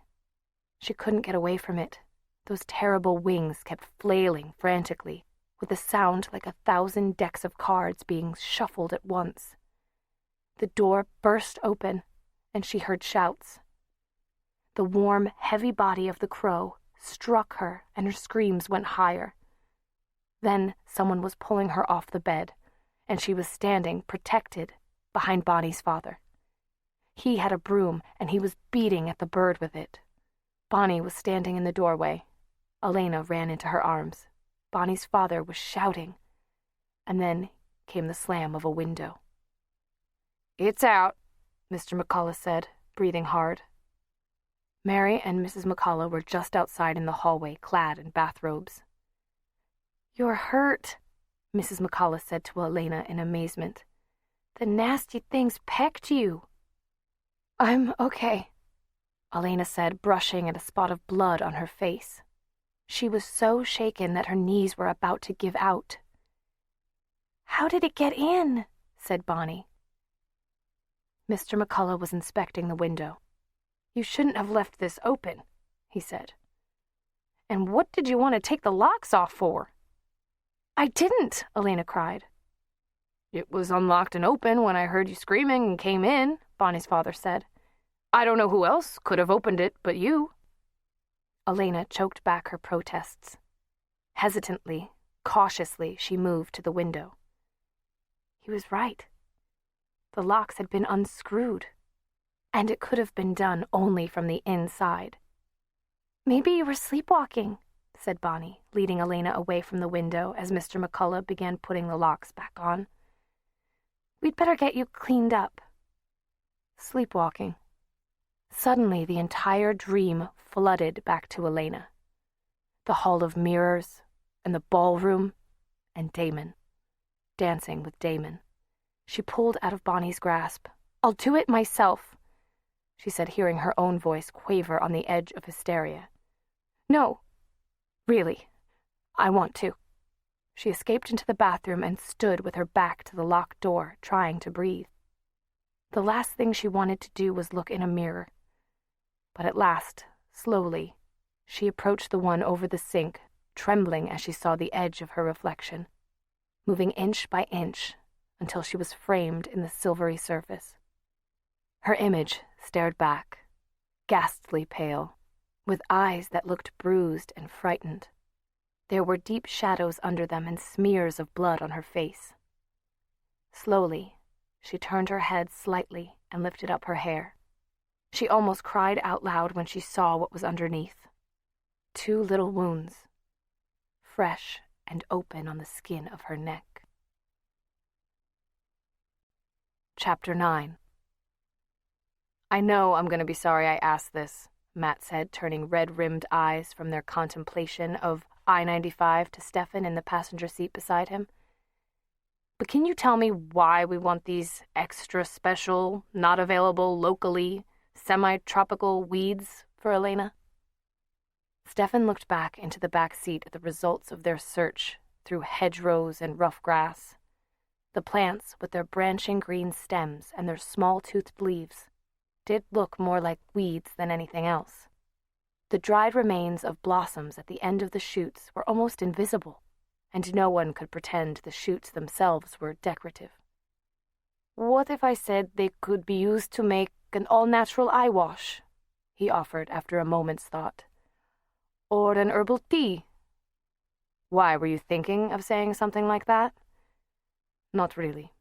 She couldn't get away from it. Those terrible wings kept flailing frantically, with a sound like 1,000 decks of cards being shuffled at once. The door burst open, and she heard shouts. The warm, heavy body of the crow struck her, and her screams went higher. Then someone was pulling her off the bed, and she was standing, protected, behind Bonnie's father. He had a broom, and he was beating at the bird with it. Bonnie was standing in the doorway. Elena ran into her arms. Bonnie's father was shouting, and then came the slam of a window. "It's out," Mr. McCullough said, breathing hard. Mary and Mrs. McCullough were just outside in the hallway, clad in bathrobes. "You're hurt," Mrs. McCullough said to Elena in amazement. "The nasty things pecked you." "I'm okay," Elena said, brushing at a spot of blood on her face. She was so shaken that her knees were about to give out. "How did it get in?" said Bonnie. Mr. McCullough was inspecting the window. "You shouldn't have left this open," he said. "And what did you want to take the locks off for?" "I didn't," Elena cried. "It was unlocked and open when I heard you screaming and came in," Bonnie's father said. "I don't know who else could have opened it but you." Elena choked back her protests. Hesitantly, cautiously, she moved to the window. He was right. The locks had been unscrewed, and it could have been done only from the inside. "Maybe you were sleepwalking," said Bonnie, leading Elena away from the window as Mr. McCullough began putting the locks back on. "We'd better get you cleaned up." Sleepwalking. Suddenly, the entire dream flooded back to Elena. The hall of mirrors, and the ballroom, and Damon. Dancing with Damon. She pulled out of Bonnie's grasp. "I'll do it myself," she said, hearing her own voice quaver on the edge of hysteria. "No, really, I want to." She escaped into the bathroom and stood with her back to the locked door, trying to breathe. The last thing she wanted to do was look in a mirror. But at last, slowly, she approached the one over the sink, trembling as she saw the edge of her reflection, moving inch by inch until she was framed in the silvery surface. Her image stared back, ghastly pale, with eyes that looked bruised and frightened. There were deep shadows under them and smears of blood on her face. Slowly, she turned her head slightly and lifted up her hair. She almost cried out loud when she saw what was underneath. 2 little wounds, fresh and open on the skin of her neck. Chapter 9. "I know I'm going to be sorry I asked this," Matt said, turning red-rimmed eyes from their contemplation of I-95 to Stefan in the passenger seat beside him. "But can you tell me why we want these extra special, not available locally, semi-tropical weeds for Elena?" Stefan looked back into the back seat at the results of their search through hedgerows and rough grass. The plants, with their branching green stems and their small-toothed leaves, did look more like weeds than anything else. The dried remains of blossoms at the end of the shoots were almost invisible, and no one could pretend the shoots themselves were decorative. "What if I said they could be used to make an all-natural eye wash?" he offered after a moment's thought. "Or an herbal tea?" "Why, were you thinking of saying something like that?" "Not really."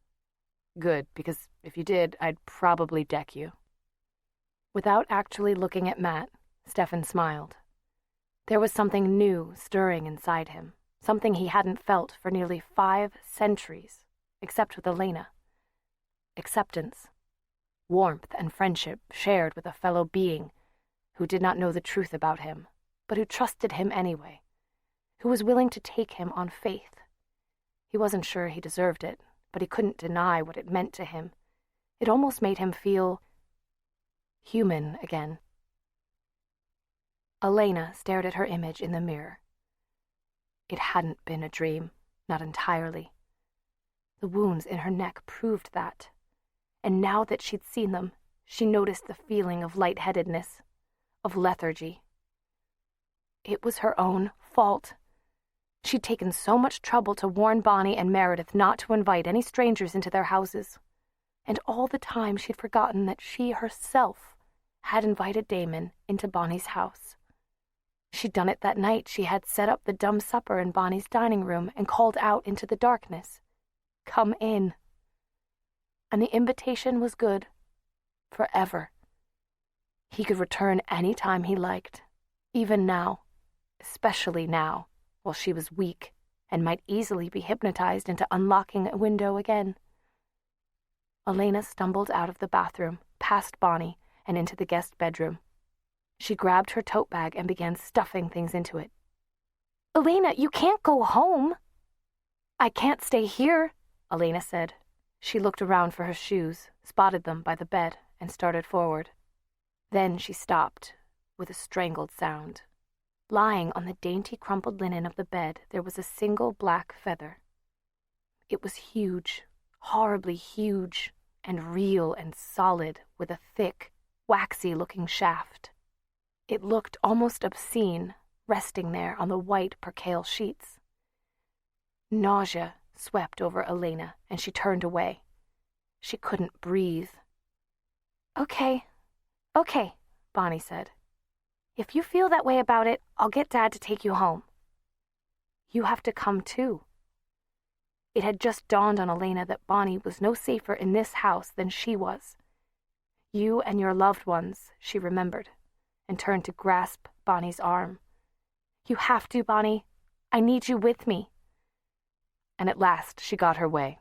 "Good, because if you did, I'd probably deck you." Without actually looking at Matt, Stefan smiled. There was something new stirring inside him, something he hadn't felt for nearly 5 centuries, except with Elena. Acceptance, warmth and friendship shared with a fellow being who did not know the truth about him, but who trusted him anyway, who was willing to take him on faith. He wasn't sure he deserved it, but he couldn't deny what it meant to him. It almost made him feel human again. Elena stared at her image in the mirror. It hadn't been a dream, not entirely. The wounds in her neck proved that, and now that she'd seen them, she noticed the feeling of lightheadedness, of lethargy. It was her own fault. She'd taken so much trouble to warn Bonnie and Meredith not to invite any strangers into their houses, and all the time she'd forgotten that she herself had invited Damon into Bonnie's house. She'd done it that night she had set up the dumb supper in Bonnie's dining room and called out into the darkness, "Come in." And the invitation was good, forever. He could return any time he liked, even now, especially now, while she was weak and might easily be hypnotized into unlocking a window again. Elena stumbled out of the bathroom, past Bonnie, and into the guest bedroom. She grabbed her tote bag and began stuffing things into it. "Elena, you can't go home." "I can't stay here," Elena said. She looked around for her shoes, spotted them by the bed, and started forward. Then she stopped, with a strangled sound. Lying on the dainty crumpled linen of the bed, there was a single black feather. It was huge, horribly huge, and real and solid, with a thick, waxy-looking shaft. It looked almost obscene, resting there on the white percale sheets. Nausea swept over Elena, and she turned away. She couldn't breathe. Okay, Bonnie said. "If you feel that way about it, I'll get Dad to take you home." "You have to come too." It had just dawned on Elena that Bonnie was no safer in this house than she was. "You and your loved ones," she remembered, and turned to grasp Bonnie's arm. "You have to, Bonnie. I need you with me." And at last she got her way.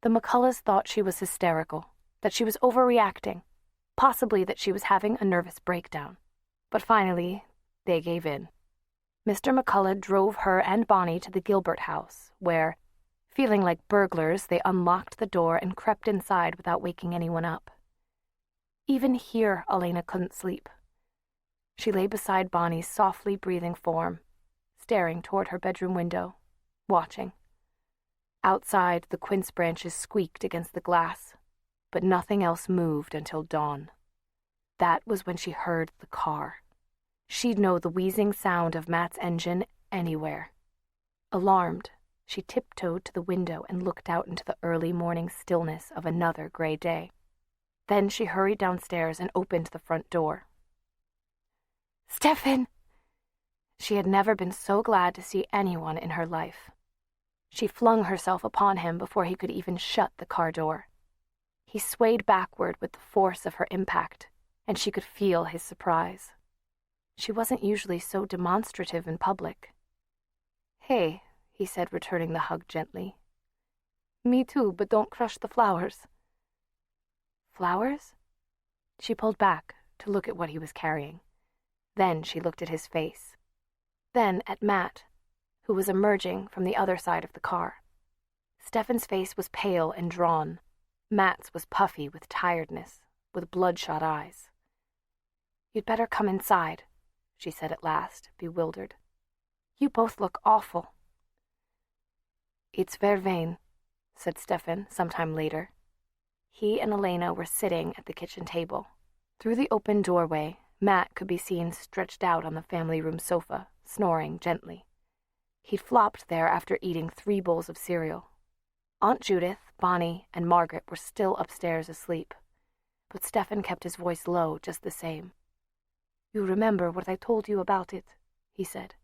The McCulloughs thought she was hysterical, that she was overreacting, possibly that she was having a nervous breakdown. But finally, they gave in. Mr. McCullough drove her and Bonnie to the Gilbert house, where, feeling like burglars, they unlocked the door and crept inside without waking anyone up. Even here, Elena couldn't sleep. She lay beside Bonnie's softly breathing form, staring toward her bedroom window, watching. Outside, the quince branches squeaked against the glass, but nothing else moved until dawn. That was when she heard the car. She'd know the wheezing sound of Matt's engine anywhere. Alarmed, she tiptoed to the window and looked out into the early morning stillness of another gray day. Then she hurried downstairs and opened the front door. "Stefan!" She had never been so glad to see anyone in her life. She flung herself upon him before he could even shut the car door. He swayed backward with the force of her impact, and she could feel his surprise. She wasn't usually so demonstrative in public. "Hey," he said, returning the hug gently. "Me too, but don't crush the flowers." "Flowers?" She pulled back to look at what he was carrying. Then she looked at his face. Then at Matt, who was emerging from the other side of the car. Stefan's face was pale and drawn. Matt's was puffy with tiredness, with bloodshot eyes. "You'd better come inside," she said at last, bewildered. "You both look awful." "It's Vervain," said Stefan sometime later. He and Elena were sitting at the kitchen table. Through the open doorway, Matt could be seen stretched out on the family room sofa, snoring gently. He'd flopped there after eating 3 bowls of cereal. Aunt Judith, Bonnie, and Margaret were still upstairs asleep, but Stefan kept his voice low just the same. "You remember what I told you about it," he said.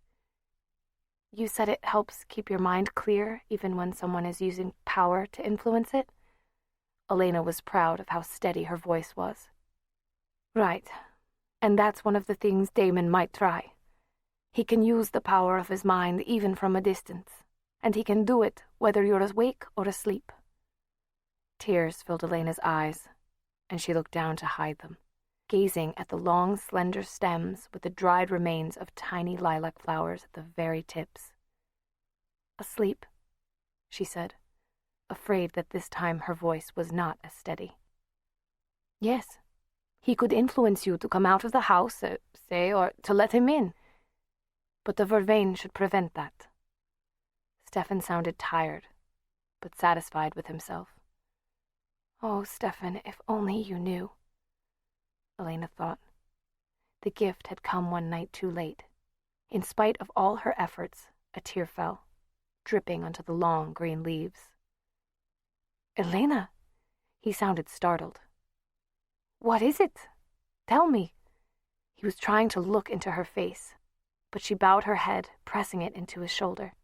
"You said it helps keep your mind clear even when someone is using power to influence it?" Elena was proud of how steady her voice was. "Right, and that's one of the things Damon might try. He can use the power of his mind even from a distance, and he can do it whether you're awake or asleep." Tears filled Elena's eyes, and she looked down to hide them, gazing at the long, slender stems with the dried remains of tiny lilac flowers at the very tips. "Asleep," she said, afraid that this time her voice was not as steady. "Yes, he could influence you to come out of the house, say, or to let him in. But the Vervain should prevent that." Stefan sounded tired, but satisfied with himself. "Oh, Stefan, if only you knew," Elena thought. The gift had come one night too late. In spite of all her efforts, a tear fell, dripping onto the long green leaves. "Elena!" He sounded startled. "What is it? Tell me." He was trying to look into her face, but she bowed her head, pressing it into his shoulder.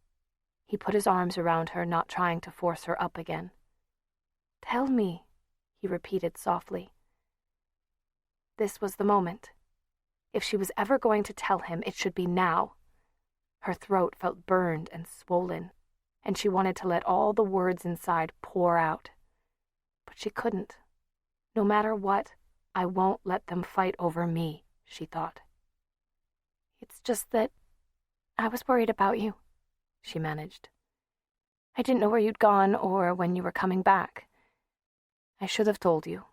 He put his arms around her, not trying to force her up again. "Tell me," he repeated softly. This was the moment. If she was ever going to tell him, it should be now. Her throat felt burned and swollen, and she wanted to let all the words inside pour out. But she couldn't. No matter what, I won't let them fight over me, she thought. "It's just that I was worried about you," she managed. "I didn't know where you'd gone or when you were coming back. I should have told you."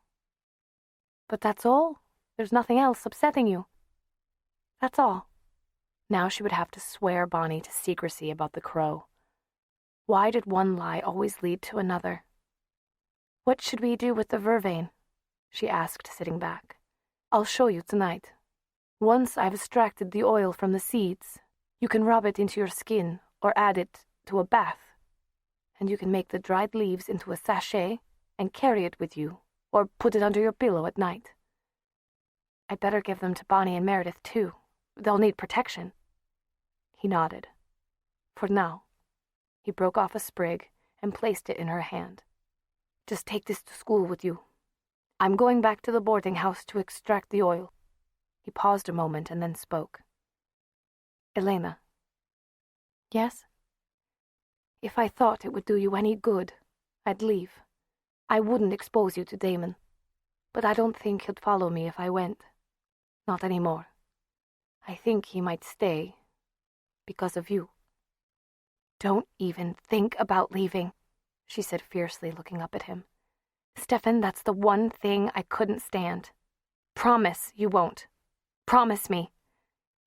"But that's all? There's nothing else upsetting you?" "That's all." Now she would have to swear Bonnie to secrecy about the crow. Why did one lie always lead to another? "What should we do with the vervain?" she asked, sitting back. "I'll show you tonight. Once I've extracted the oil from the seeds, you can rub it into your skin or add it to a bath. And you can make the dried leaves into a sachet and carry it with you, or put it under your pillow at night. I'd better give them to Bonnie and Meredith, too. They'll need protection." He nodded. "For now." He broke off a sprig and placed it in her hand. "Just take this to school with you. I'm going back to the boarding house to extract the oil." He paused a moment and then spoke. "Elena." "Yes?" "If I thought it would do you any good, I'd leave. I wouldn't expose you to Damon. But I don't think he'd follow me if I went. Not anymore. I think he might stay because of you." "Don't even think about leaving," she said fiercely, looking up at him. "Stefan, that's the one thing I couldn't stand. Promise you won't. Promise me."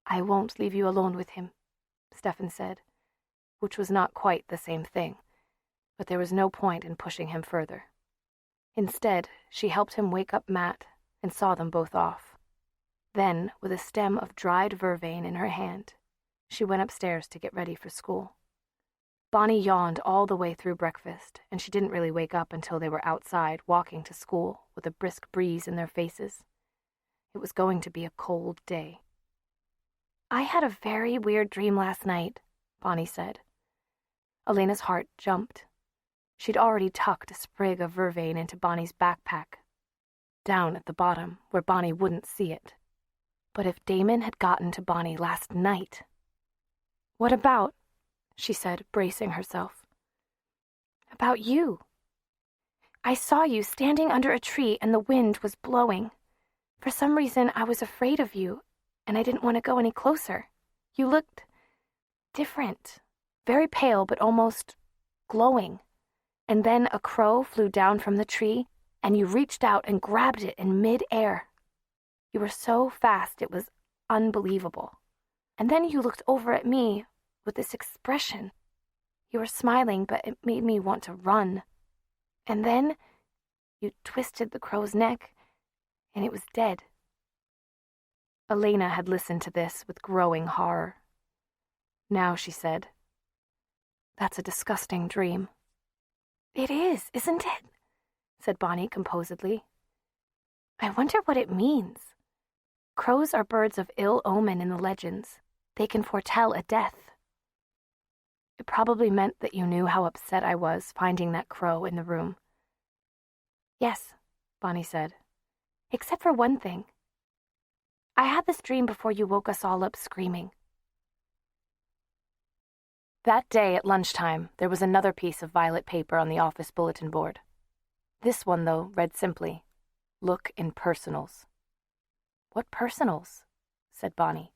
"I won't leave you alone with him," Stefan said, which was not quite the same thing, but there was no point in pushing him further. Instead, she helped him wake up Matt and saw them both off. Then, with a stem of dried vervain in her hand, She went upstairs to get ready for school. Bonnie yawned all the way through breakfast, and she didn't really wake up until they were outside walking to school with a brisk breeze in their faces. It was going to be a cold day. "I had a very weird dream last night," Bonnie said. Elena's heart jumped. She'd already tucked a sprig of vervain into Bonnie's backpack, down at the bottom where Bonnie wouldn't see it. But if Damon had gotten to Bonnie last night... "What about?" she said, bracing herself. "About you. I saw you standing under a tree and the wind was blowing. For some reason, I was afraid of you, and I didn't want to go any closer. You looked different, very pale but almost glowing. And then a crow flew down from the tree, and you reached out and grabbed it in mid-air. You were so fast it was unbelievable. And then you looked over at me with this expression. You were smiling, but it made me want to run. And then you twisted the crow's neck, and it was dead." Elena had listened to this with growing horror. Now she said, "That's a disgusting dream." "It is, isn't it?" said Bonnie composedly. "I wonder what it means. Crows are birds of ill omen in the legends. They can foretell a death." "It probably meant that you knew how upset I was finding that crow in the room." "Yes," Bonnie said. "Except for one thing. I had this dream before you woke us all up screaming." That day at lunchtime, there was another piece of violet paper on the office bulletin board. This one, though, read simply, "Look in personals." "What personals?" said Bonnie.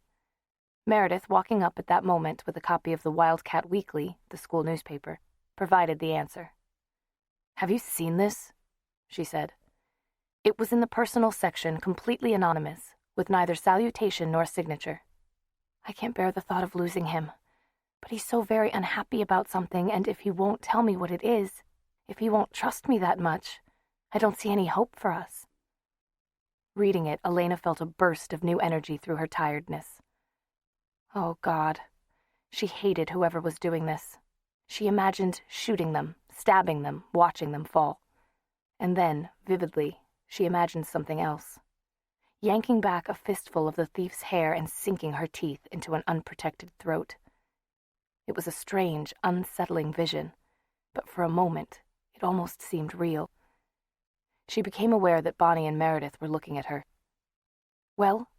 Meredith, walking up at that moment with a copy of the Wildcat Weekly, the school newspaper, provided the answer. "Have you seen this?" she said. It was in the personal section, completely anonymous, with neither salutation nor signature. "I can't bear the thought of losing him. But he's so very unhappy about something, and if he won't tell me what it is, if he won't trust me that much, I don't see any hope for us." Reading it, Elena felt a burst of new energy through her tiredness. Oh, God. She hated whoever was doing this. She imagined shooting them, stabbing them, watching them fall. And then, vividly, she imagined something else. Yanking back a fistful of the thief's hair and sinking her teeth into an unprotected throat. It was a strange, unsettling vision, but for a moment, it almost seemed real. She became aware that Bonnie and Meredith were looking at her. "Well?"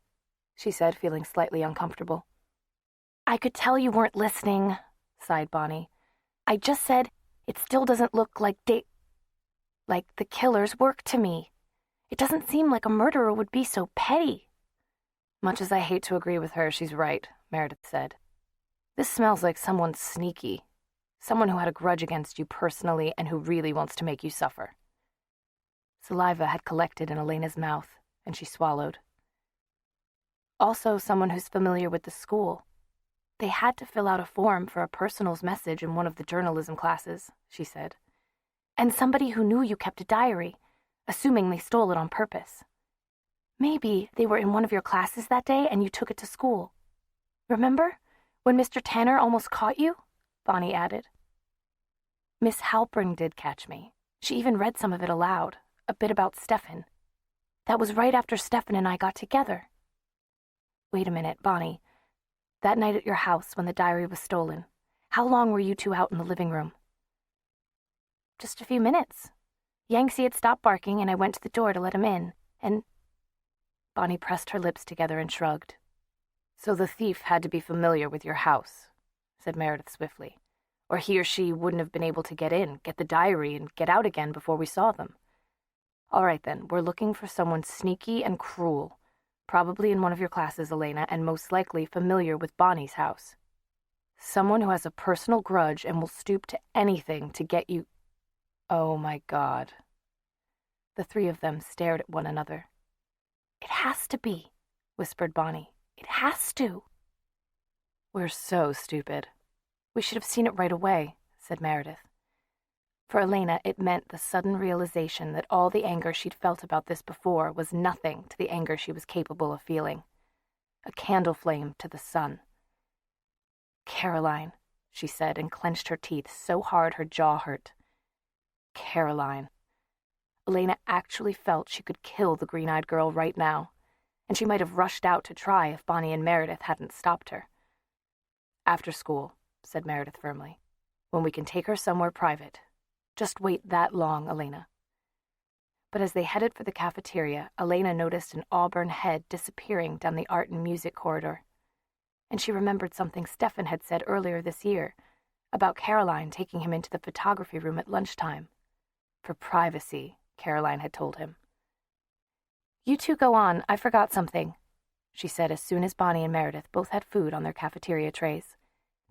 she said, feeling slightly uncomfortable. "I could tell you weren't listening," sighed Bonnie. "I just said it still doesn't look like the killer's work to me. It doesn't seem like a murderer would be so petty." "Much as I hate to agree with her, she's right," Meredith said. "This smells like someone sneaky. Someone who had a grudge against you personally and who really wants to make you suffer." Saliva had collected in Elena's mouth, and she swallowed. "Also someone who's familiar with the school. They had to fill out a form for a personals message in one of the journalism classes," she said. "And somebody who knew you kept a diary, assuming they stole it on purpose. Maybe they were in one of your classes that day and you took it to school. Remember, when Mr. Tanner almost caught you?" Bonnie added. "Miss Halpern did catch me. She even read some of it aloud, a bit about Stefan. That was right after Stefan and I got together." "Wait a minute, Bonnie. That night at your house when the diary was stolen, how long were you two out in the living room?" "Just a few minutes. Yangtze had stopped barking and I went to the door to let him in, and..." Bonnie pressed her lips together and shrugged. "So the thief had to be familiar with your house," said Meredith swiftly. "Or he or she wouldn't have been able to get in, get the diary, and get out again before we saw them. All right, then, we're looking for someone sneaky and cruel, probably in one of your classes, Elena, and most likely familiar with Bonnie's house. Someone who has a personal grudge and will stoop to anything to get you..." Oh, my God. The three of them stared at one another. "It has to be," whispered Bonnie. "It has to." "We're so stupid. We should have seen it right away," said Meredith. For Elena, it meant the sudden realization that all the anger she'd felt about this before was nothing to the anger she was capable of feeling. A candle flame to the sun. "Caroline," she said, and clenched her teeth so hard her jaw hurt. Caroline. Elena actually felt she could kill the green-eyed girl right now, and she might have rushed out to try if Bonnie and Meredith hadn't stopped her. "After school," said Meredith firmly, "when we can take her somewhere private. Just wait that long, Elena." But as they headed for the cafeteria, Elena noticed an auburn head disappearing down the art and music corridor, and she remembered something Stefan had said earlier this year about Caroline taking him into the photography room at lunchtime. For privacy, Caroline had told him. "You two go on, I forgot something," she said as soon as Bonnie and Meredith both had food on their cafeteria trays.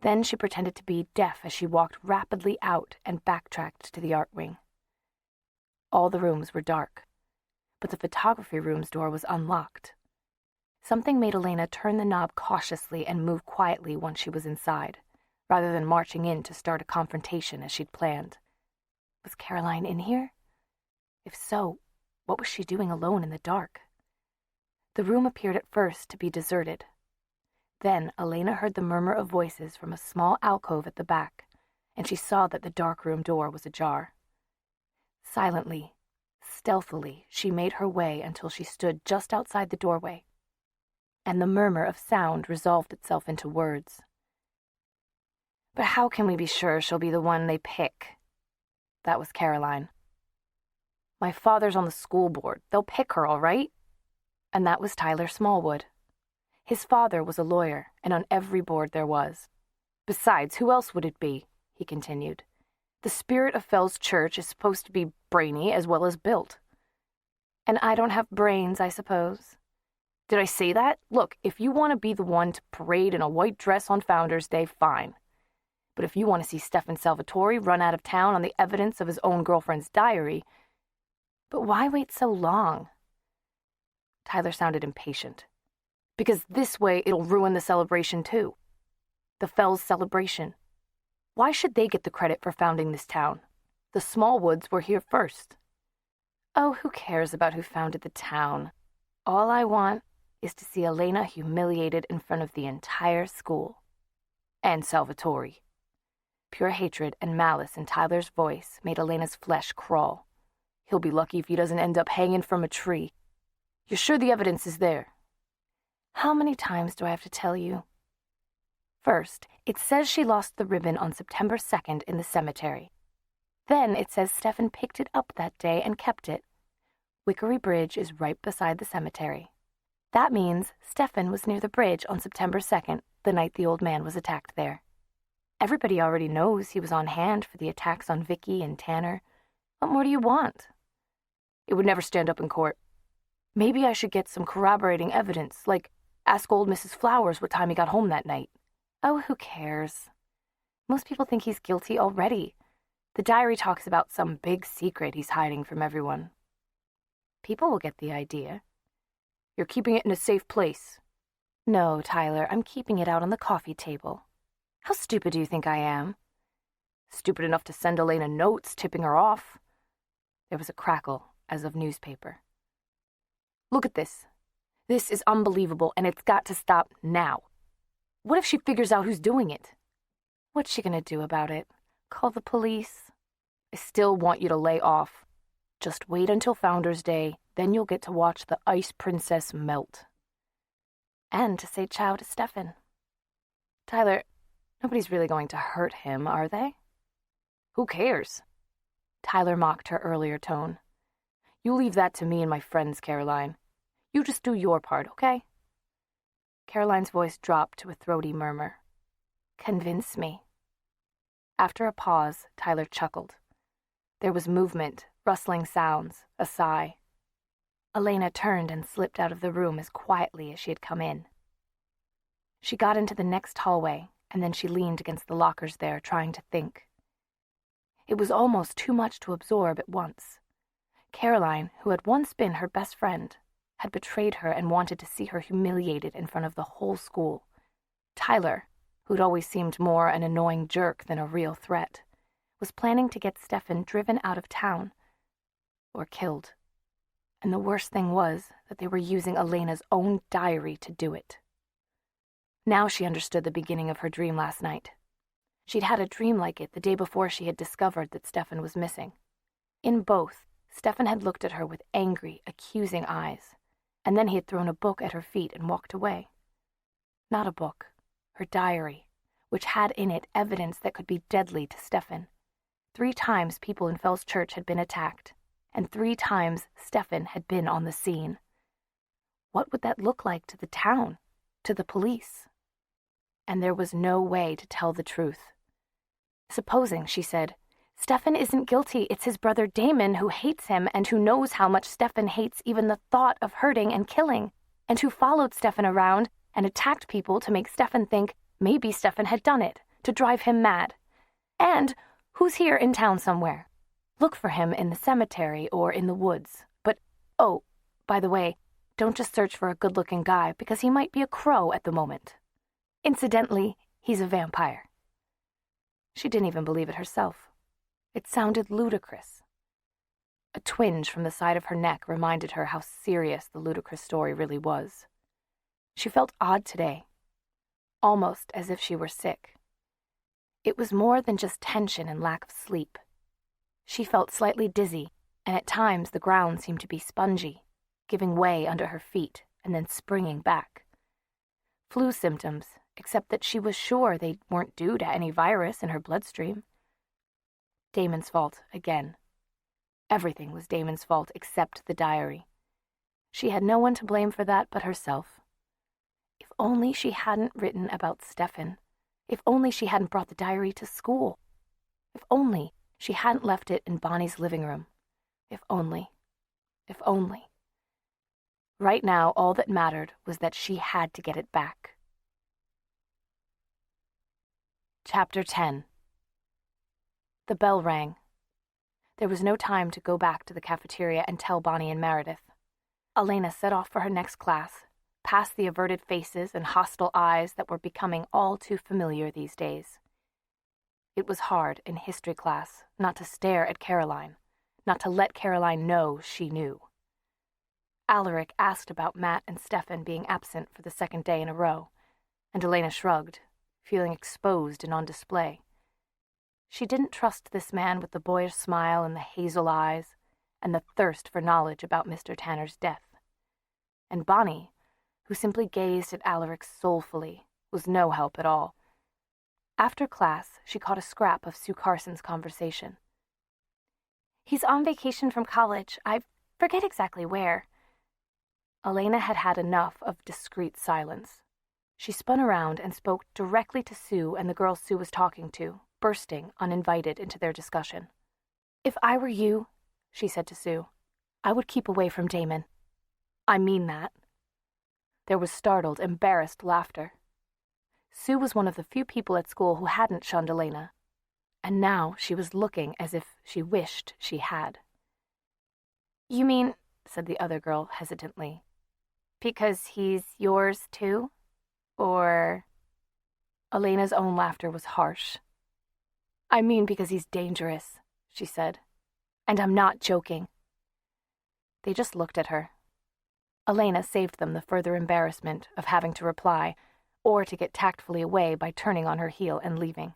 Then she pretended to be deaf as she walked rapidly out and backtracked to the art wing. All the rooms were dark, but the photography room's door was unlocked. Something made Elena turn the knob cautiously and move quietly once she was inside, rather than marching in to start a confrontation as she'd planned. Was Caroline in here? If so, what was she doing alone in the dark? The room appeared at first to be deserted. Then Elena heard the murmur of voices from a small alcove at the back, and she saw that the dark room door was ajar. Silently, stealthily, she made her way until she stood just outside the doorway, and the murmur of sound resolved itself into words. "But how can we be sure she'll be the one they pick?" That was Caroline. "My father's on the school board. They'll pick her, all right?" And that was Tyler Smallwood. His father was a lawyer, and on every board there was. "Besides, who else would it be?" he continued. "The spirit of Fell's church is supposed to be brainy as well as built." "And I don't have brains, I suppose." "Did I say that? Look, if you want to be the one to parade in a white dress on Founder's Day, fine. But if you want to see Stefan Salvatore run out of town on the evidence of his own girlfriend's diary—" "But why wait so long?" Tyler sounded impatient. "Because this way it'll ruin the celebration too. The Fells celebration. Why should they get the credit for founding this town? The Smallwoods were here first." "Oh, who cares about who founded the town? All I want is to see Elena humiliated in front of the entire school. And Salvatore." Pure hatred and malice in Tyler's voice made Elena's flesh crawl. "He'll be lucky if he doesn't end up hanging from a tree. You're sure the evidence is there?" "How many times do I have to tell you?" "First, it says she lost the ribbon on September 2nd in the cemetery. Then it says Stefan picked it up that day and kept it. Wickory Bridge is right beside the cemetery. That means Stefan was near the bridge on September 2nd, the night the old man was attacked there. Everybody already knows he was on hand for the attacks on Vicky and Tanner. What more do you want?" "It would never stand up in court. Maybe I should get some corroborating evidence, like ask old Mrs. Flowers what time he got home that night." "Oh, who cares? Most people think he's guilty already. The diary talks about some big secret he's hiding from everyone. People will get the idea." "You're keeping it in a safe place." "No, Tyler, I'm keeping it out on the coffee table. How stupid do you think I am?" "Stupid enough to send Elena notes tipping her off." There was a crackle, as of newspaper. "Look at this. This is unbelievable, and it's got to stop now. What if she figures out who's doing it?" "What's she gonna do about it? Call the police?" "I still want you to lay off. Just wait until Founder's Day, then you'll get to watch the Ice Princess melt." "And to say ciao to Stefan." "Tyler, nobody's really going to hurt him, are they?" "Who cares?" Tyler mocked her earlier tone. "You leave that to me and my friends, Caroline. You just do your part, okay?" Caroline's voice dropped to a throaty murmur. "Convince me." After a pause, Tyler chuckled. There was movement, rustling sounds, a sigh. Elena turned and slipped out of the room as quietly as she had come in. She got into the next hallway, and then she leaned against the lockers there, trying to think. It was almost too much to absorb at once. Caroline, who had once been her best friend, had betrayed her and wanted to see her humiliated in front of the whole school. Tyler, who'd always seemed more an annoying jerk than a real threat, was planning to get Stefan driven out of town or killed. And the worst thing was that they were using Elena's own diary to do it. Now she understood the beginning of her dream last night. She'd had a dream like it the day before she had discovered that Stefan was missing. In both, Stefan had looked at her with angry, accusing eyes, and then he had thrown a book at her feet and walked away. Not a book, her diary, which had in it evidence that could be deadly to Stefan. 3 times people in Fell's Church had been attacked, and 3 times Stefan had been on the scene. What would that look like to the town, to the police? And there was no way to tell the truth. Supposing, she said, Stefan isn't guilty, it's his brother Damon who hates him and who knows how much Stefan hates even the thought of hurting and killing, and who followed Stefan around and attacked people to make Stefan think maybe Stefan had done it, to drive him mad. And who's here in town somewhere? Look for him in the cemetery or in the woods. But, oh, by the way, don't just search for a good-looking guy because he might be a crow at the moment. Incidentally, he's a vampire. She didn't even believe it herself. It sounded ludicrous. A twinge from the side of her neck reminded her how serious the ludicrous story really was. She felt odd today, almost as if she were sick. It was more than just tension and lack of sleep. She felt slightly dizzy, and at times the ground seemed to be spongy, giving way under her feet and then springing back. Flu symptoms, except that she was sure they weren't due to any virus in her bloodstream. Damon's fault again. Everything was Damon's fault except the diary. She had no one to blame for that but herself. If only she hadn't written about Stefan. If only she hadn't brought the diary to school. If only she hadn't left it in Bonnie's living room. If only. If only. Right now, all that mattered was that she had to get it back. Chapter 10. The bell rang. There was no time to go back to the cafeteria and tell Bonnie and Meredith. Elena set off for her next class, past the averted faces and hostile eyes that were becoming all too familiar these days. It was hard in history class not to stare at Caroline, not to let Caroline know she knew. Alaric asked about Matt and Stefan being absent for the 2nd day in a row, and Elena shrugged, feeling exposed and on display. She didn't trust this man with the boyish smile and the hazel eyes and the thirst for knowledge about Mr. Tanner's death. And Bonnie, who simply gazed at Alaric soulfully, was no help at all. After class, she caught a scrap of Sue Carson's conversation. "He's on vacation from college. I forget exactly where." Elena had had enough of discreet silence. She spun around and spoke directly to Sue and the girl Sue was talking to, bursting uninvited into their discussion. "If I were you," she said to Sue, "I would keep away from Damon. I mean that." There was startled, embarrassed laughter. Sue was one of the few people at school who hadn't shunned Elena, and now she was looking as if she wished she had. "You mean," said the other girl hesitantly, "because he's yours too? Or—" Elena's own laughter was harsh. "I mean because he's dangerous," she said. "And I'm not joking." They just looked at her. Elena saved them the further embarrassment of having to reply, or to get tactfully away by turning on her heel and leaving.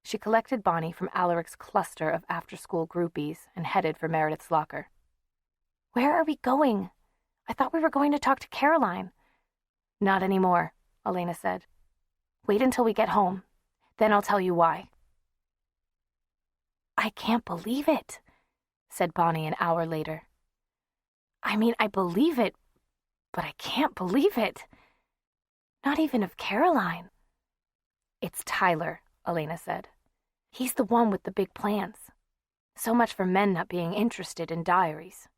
She collected Bonnie from Alaric's cluster of after-school groupies and headed for Meredith's locker. "Where are we going? I thought we were going to talk to Caroline." "Not anymore," Elena said. "Wait until we get home. Then I'll tell you why." "I can't believe it," said Bonnie an hour later. "I mean, I believe it, but I can't believe it. Not even of Caroline." "It's Tyler," Elena said. "He's the one with the big plans. So much for men not being interested in diaries."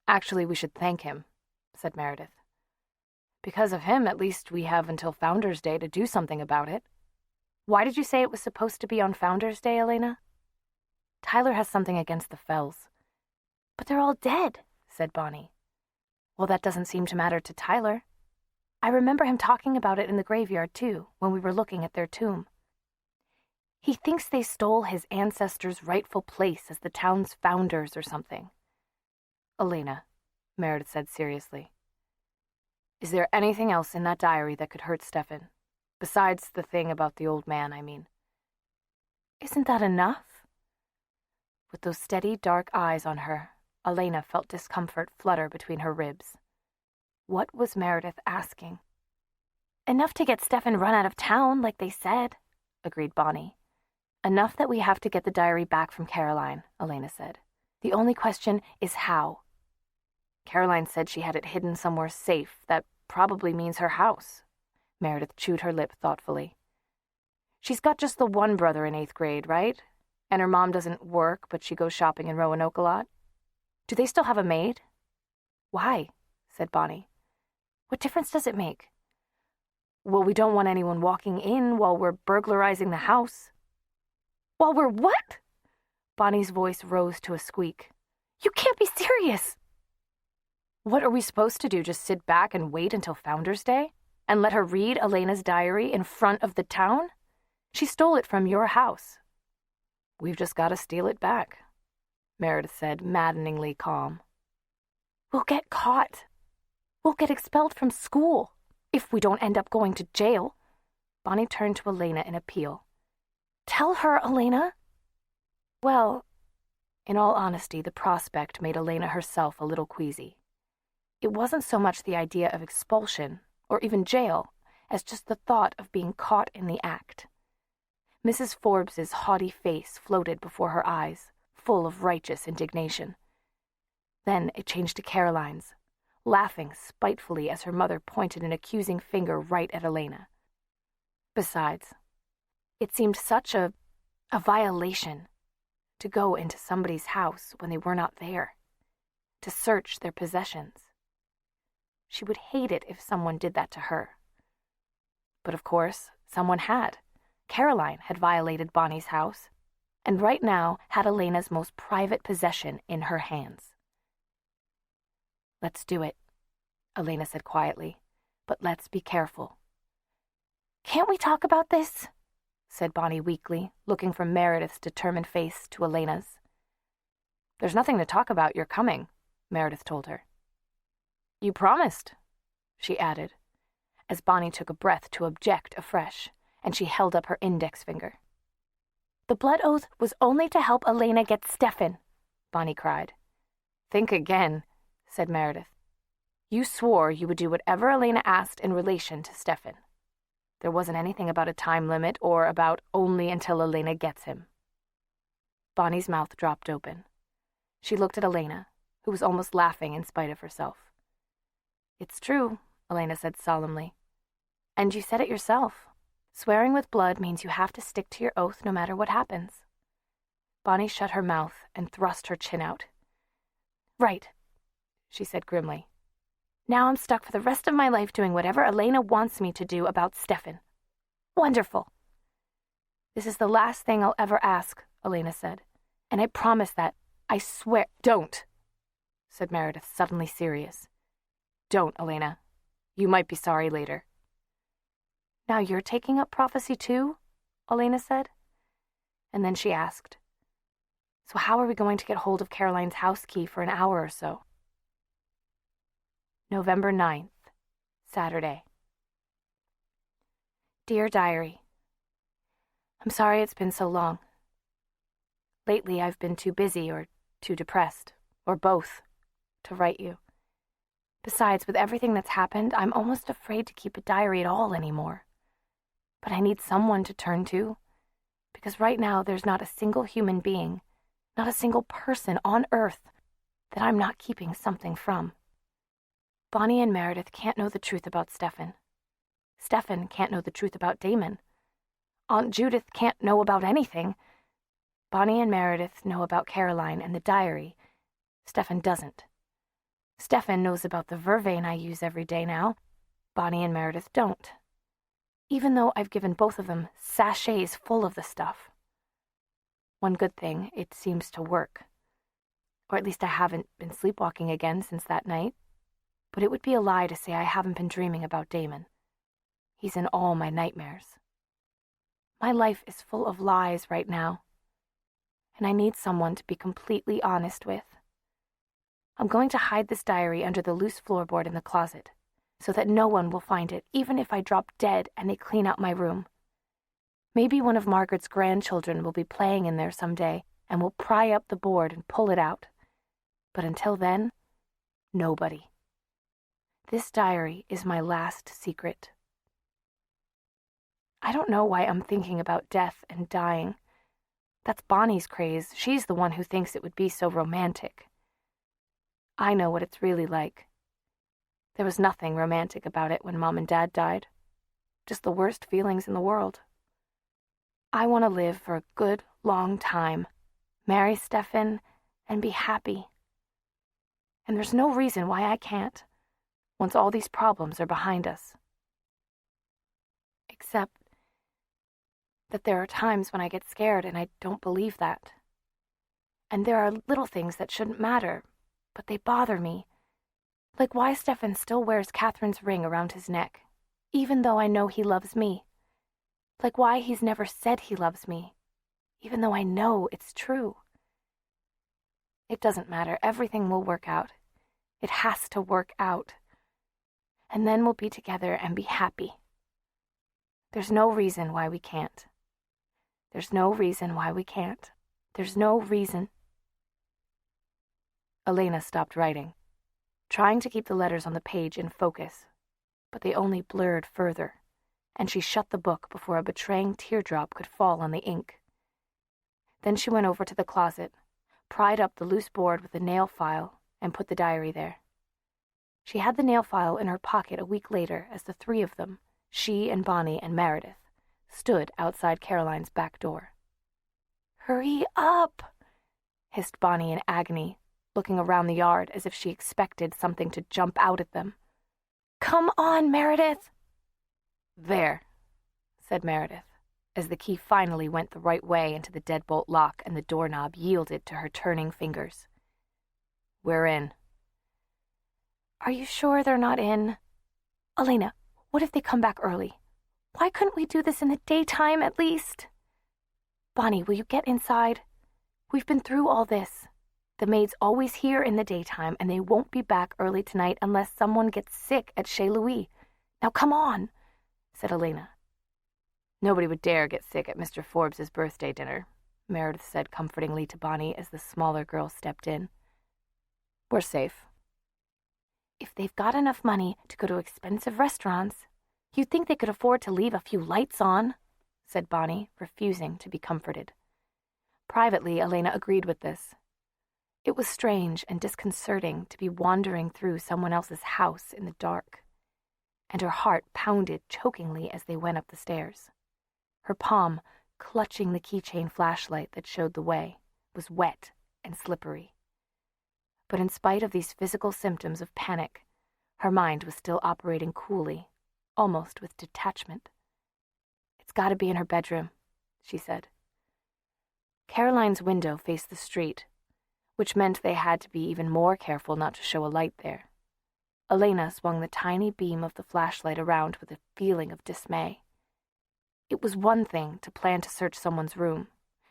"Actually, we should thank him," said Meredith. "Because of him, at least we have until Founders' Day to do something about it." "Why did you say it was supposed to be on Founders' Day, Elena?" "Tyler has something against the Fells." "But they're all dead," said Bonnie. "Well, that doesn't seem to matter to Tyler. I remember him talking about it in the graveyard, too, when we were looking at their tomb. He thinks they stole his ancestors' rightful place as the town's founders or something." "Elena," Meredith said seriously, Is there anything else in that diary that could hurt Stefan? Besides the thing about the old man, I mean. Isn't that enough? With those steady, dark eyes on her, Elena felt discomfort flutter between her ribs. What was Meredith asking? Enough to get Stefan run out of town, like they said, agreed Bonnie. Enough that we have to get the diary back from Caroline, Elena said. The only question is how. Caroline said she had it hidden somewhere safe. That probably means her house. Meredith chewed her lip thoughtfully. She's got just the one brother in 8th grade, right? And her mom doesn't work, but she goes shopping in Roanoke a lot. Do they still have a maid? Why? Said Bonnie. What difference does it make? Well, we don't want anyone walking in while we're burglarizing the house. While we're what? Bonnie's voice rose to a squeak. You can't be serious. What are we supposed to do, just sit back and wait until Founder's Day? And let her read Elena's diary in front of the town? She stole it from your house. We've just got to steal it back, Meredith said, maddeningly calm. We'll get caught. We'll get expelled from school, if we don't end up going to jail. Bonnie turned to Elena in appeal. Tell her, Elena. Well, in all honesty, the prospect made Elena herself a little queasy. It wasn't so much the idea of expulsion, or even jail, as just the thought of being caught in the act. Mrs. Forbes's haughty face floated before her eyes, full of righteous indignation. Then it changed to Caroline's, laughing spitefully as her mother pointed an accusing finger right at Elena. Besides, it seemed such a violation to go into somebody's house when they were not there, to search their possessions. She would hate it if someone did that to her. But of course, someone had. Caroline had violated Bonnie's house, and right now had Elena's most private possession in her hands. Let's do it, Elena said quietly, but let's be careful. Can't we talk about this? Said Bonnie weakly, looking from Meredith's determined face to Elena's. There's nothing to talk about, you're coming, Meredith told her. You promised, she added, as Bonnie took a breath to object afresh, and she held up her index finger. The blood oath was only to help Elena get Stefan, Bonnie cried. Think again, said Meredith. You swore you would do whatever Elena asked in relation to Stefan. There wasn't anything about a time limit or about only until Elena gets him. Bonnie's mouth dropped open. She looked at Elena, who was almost laughing in spite of herself. It's true, Elena said solemnly. And you said it yourself. Swearing with blood means you have to stick to your oath no matter what happens. Bonnie shut her mouth and thrust her chin out. Right, she said grimly. Now I'm stuck for the rest of my life doing whatever Elena wants me to do about Stefan. Wonderful. This is the last thing I'll ever ask, Elena said. And I promise that. I swear. Don't, said Meredith, suddenly serious. Don't, Elena. You might be sorry later. Now you're taking up prophecy too? Elena said. And then she asked, so how are we going to get hold of Caroline's house key for an hour or so? November 9th, Saturday. Dear Diary, I'm sorry it's been so long. Lately I've been too busy or too depressed, or both, to write you. Besides, with everything that's happened, I'm almost afraid to keep a diary at all anymore. But I need someone to turn to, because right now there's not a single human being, not a single person on Earth that I'm not keeping something from. Bonnie and Meredith can't know the truth about Stefan. Stefan can't know the truth about Damon. Aunt Judith can't know about anything. Bonnie and Meredith know about Caroline and the diary. Stefan doesn't. Stefan knows about the vervain I use every day now. Bonnie and Meredith don't. Even though I've given both of them sachets full of the stuff. One good thing, it seems to work. Or at least I haven't been sleepwalking again since that night. But it would be a lie to say I haven't been dreaming about Damon. He's in all my nightmares. My life is full of lies right now, and I need someone to be completely honest with. I'm going to hide this diary under the loose floorboard in the closet, so that no one will find it, even if I drop dead and they clean out my room. Maybe one of Margaret's grandchildren will be playing in there someday and will pry up the board and pull it out. But until then, nobody. This diary is my last secret. I don't know why I'm thinking about death and dying. That's Bonnie's craze. She's the one who thinks it would be so romantic. I know what it's really like. There was nothing romantic about it when Mom and Dad died. Just the worst feelings in the world. I want to live for a good, long time, marry Stefan, and be happy. And there's no reason why I can't, once all these problems are behind us. Except that there are times when I get scared and I don't believe that. And there are little things that shouldn't matter, but they bother me. Like why Stefan still wears Catherine's ring around his neck, even though I know he loves me. Like why he's never said he loves me, even though I know it's true. It doesn't matter. Everything will work out. It has to work out. And then we'll be together and be happy. There's no reason why we can't. There's no reason why we can't. There's no reason. Elena stopped writing, trying to keep the letters on the page in focus, but they only blurred further, and she shut the book before a betraying teardrop could fall on the ink. Then she went over to the closet, pried up the loose board with the nail file, and put the diary there. She had the nail file in her pocket a week later as the three of them, she and Bonnie and Meredith, stood outside Caroline's back door. "Hurry up!" hissed Bonnie in agony, looking around the yard as if she expected something to jump out at them. "Come on, Meredith!" "There," said Meredith, as the key finally went the right way into the deadbolt lock and the doorknob yielded to her turning fingers. "We're in." "Are you sure they're not in? Elena, what if they come back early? Why couldn't we do this in the daytime at least? Bonnie, will you get inside? We've been through all this. The maid's always here in the daytime, and they won't be back early tonight unless someone gets sick at Chez Louis. Now come on," said Elena. "Nobody would dare get sick at Mr. Forbes's birthday dinner," Meredith said comfortingly to Bonnie as the smaller girl stepped in. "We're safe." "If they've got enough money to go to expensive restaurants, you'd think they could afford to leave a few lights on," said Bonnie, refusing to be comforted. Privately, Elena agreed with this. It was strange and disconcerting to be wandering through someone else's house in the dark, and her heart pounded chokingly as they went up the stairs. Her palm, clutching the keychain flashlight that showed the way, was wet and slippery. But in spite of these physical symptoms of panic, her mind was still operating coolly, almost with detachment. "It's got to be in her bedroom," she said. Caroline's window faced the street, which meant they had to be even more careful not to show a light there. Elena swung the tiny beam of the flashlight around with a feeling of dismay. It was one thing to plan to search someone's room,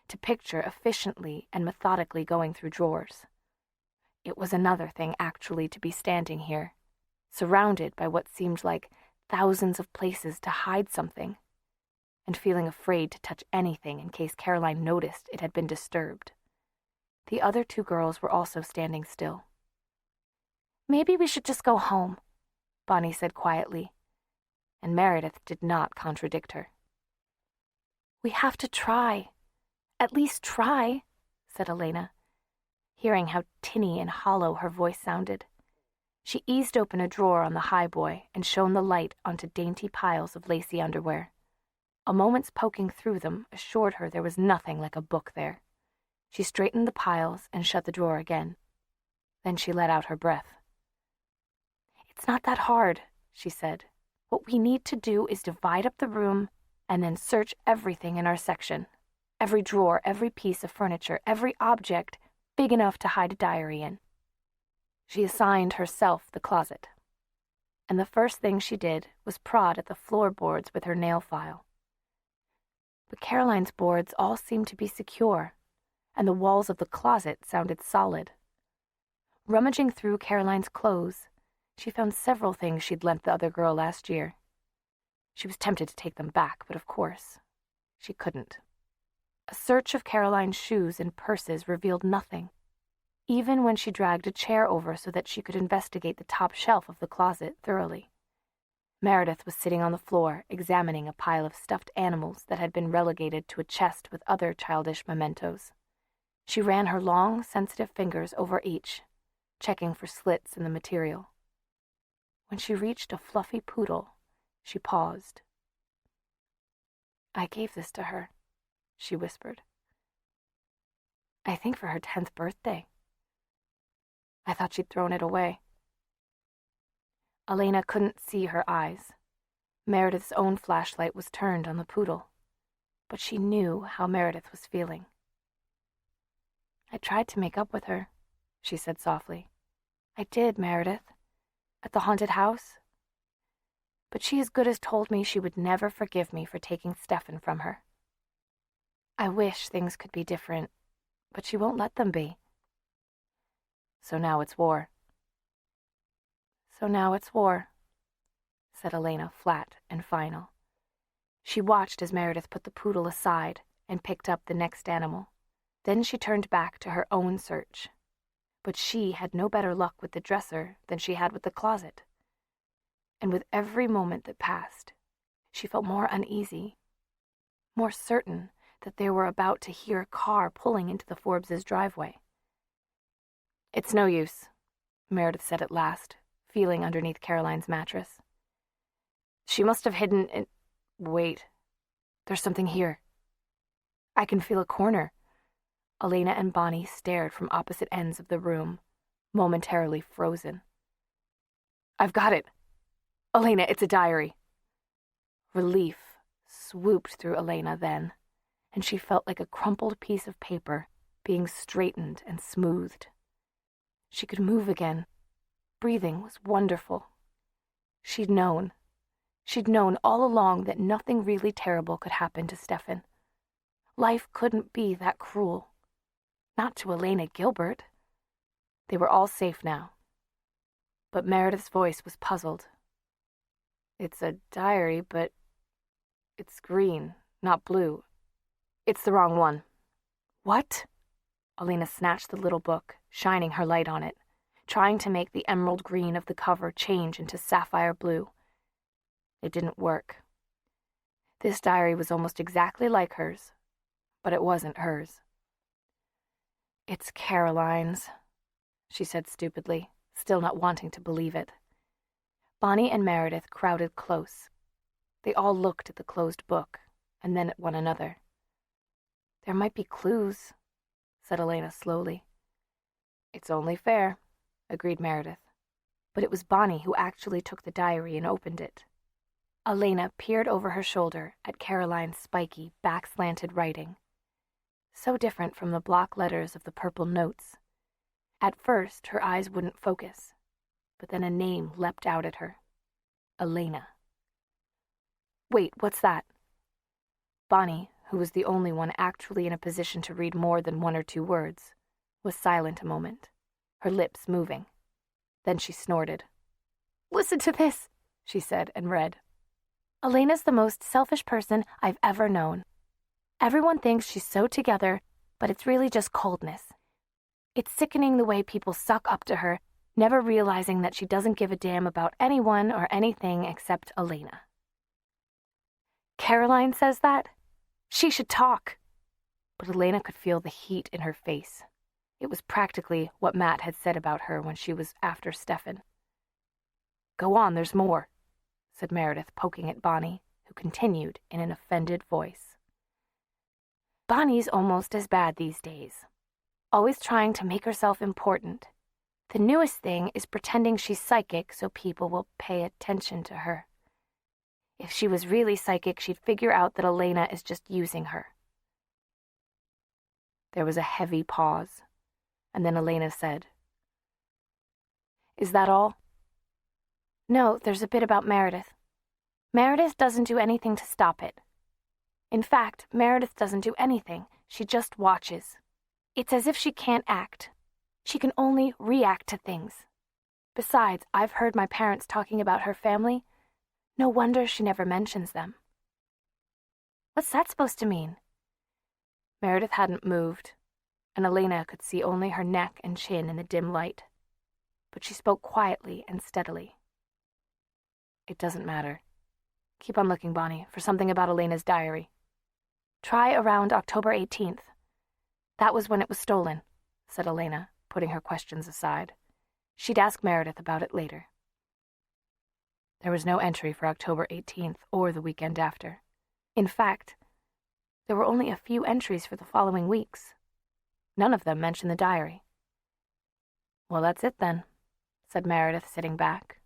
to picture efficiently and methodically going through drawers. It was another thing actually to be standing here, surrounded by what seemed like thousands of places to hide something, and feeling afraid to touch anything in case Caroline noticed it had been disturbed. The other two girls were also standing still. "Maybe we should just go home," Bonnie said quietly, and Meredith did not contradict her. "We have to try. At least try," said Elena, hearing how tinny and hollow her voice sounded. She eased open a drawer on the highboy and shone the light onto dainty piles of lacy underwear. A moment's poking through them assured her there was nothing like a book there. She straightened the piles and shut the drawer again. Then she let out her breath. "It's not that hard," she said. "What we need to do is divide up the room and then search everything in our section. Every drawer, every piece of furniture, every object big enough to hide a diary in." She assigned herself the closet, and the first thing she did was prod at the floorboards with her nail file. But Caroline's boards all seemed to be secure, and the walls of the closet sounded solid. Rummaging through Caroline's clothes, She found several things she'd lent the other girl last year. She was tempted to take them back, but of course, she couldn't. A search of Caroline's shoes and purses revealed nothing, even when she dragged a chair over so that she could investigate the top shelf of the closet thoroughly. Meredith was sitting on the floor, examining a pile of stuffed animals that had been relegated to a chest with other childish mementos. She ran her long, sensitive fingers over each, checking for slits in the material. When she reached a fluffy poodle, she paused. "I gave this to her," she whispered. "I think for her 10th birthday. I thought she'd thrown it away." Elena couldn't see her eyes. Meredith's own flashlight was turned on the poodle, but she knew how Meredith was feeling. "I tried to make up with her," she said softly. "I did, Meredith, at the haunted house. But she as good as told me she would never forgive me for taking Stefan from her. I wish things could be different, but she won't let them be. So now it's war." "So now it's war," said Elena, flat and final. She watched as Meredith put the poodle aside and picked up the next animal. Then she turned back to her own search. But she had no better luck with the dresser than she had with the closet. And with every moment that passed, she felt more uneasy, more certain that they were about to hear a car pulling into the Forbes' driveway. "It's no use," Meredith said at last, feeling underneath Caroline's mattress. "She must have hidden in... Wait, there's something here. I can feel a corner." Elena and Bonnie stared from opposite ends of the room, momentarily frozen. "I've got it. Elena, it's a diary." Relief swooped through Elena then, and she felt like a crumpled piece of paper being straightened and smoothed. She could move again. Breathing was wonderful. She'd known all along that nothing really terrible could happen to Stefan. Life couldn't be that cruel. Not to Elena Gilbert. They were all safe now. But Meredith's voice was puzzled. "It's a diary, but it's green, not blue. It's the wrong one." "What?" Elena snatched the little book, shining her light on it, trying to make the emerald green of the cover change into sapphire blue. It didn't work. This diary was almost exactly like hers, but it wasn't hers. "It's Caroline's," she said stupidly, still not wanting to believe it. Bonnie and Meredith crowded close. They all looked at the closed book, and then at one another. "There might be clues," said Elena slowly. "It's only fair," agreed Meredith. But it was Bonnie who actually took the diary and opened it. Elena peered over her shoulder at Caroline's spiky, back-slanted writing. So different from the block letters of the purple notes. At first, her eyes wouldn't focus, but then a name leapt out at her. Elena. "Wait, what's that?" Bonnie, who was the only one actually in a position to read more than one or two words, was silent a moment, her lips moving. Then she snorted. "Listen to this," she said, and read. "Elena's the most selfish person I've ever known. Everyone thinks she's so together, but it's really just coldness. It's sickening the way people suck up to her, never realizing that she doesn't give a damn about anyone or anything except Elena." "Caroline says that? She should talk." But Elena could feel the heat in her face. It was practically what Matt had said about her when she was after Stefan. "Go on, there's more," said Meredith, poking at Bonnie, who continued in an offended voice. "Bonnie's almost as bad these days. Always trying to make herself important. The newest thing is pretending she's psychic so people will pay attention to her. If she was really psychic, she'd figure out that Elena is just using her." There was a heavy pause, and then Elena said, "Is that all?" "No, there's a bit about Meredith. Meredith doesn't do anything to stop it. In fact, Meredith doesn't do anything. She just watches. It's as if she can't act. She can only react to things. Besides, I've heard my parents talking about her family. No wonder she never mentions them." "What's that supposed to mean?" Meredith hadn't moved, and Elena could see only her neck and chin in the dim light. But she spoke quietly and steadily. "It doesn't matter. Keep on looking, Bonnie, for something about Elena's diary." "Try around October 18th. That was when it was stolen," said Elena, putting her questions aside. She'd ask Meredith about it later. There was no entry for October 18th or the weekend after. In fact, there were only a few entries for the following weeks. None of them mentioned the diary. "Well, that's it then," said Meredith, sitting back.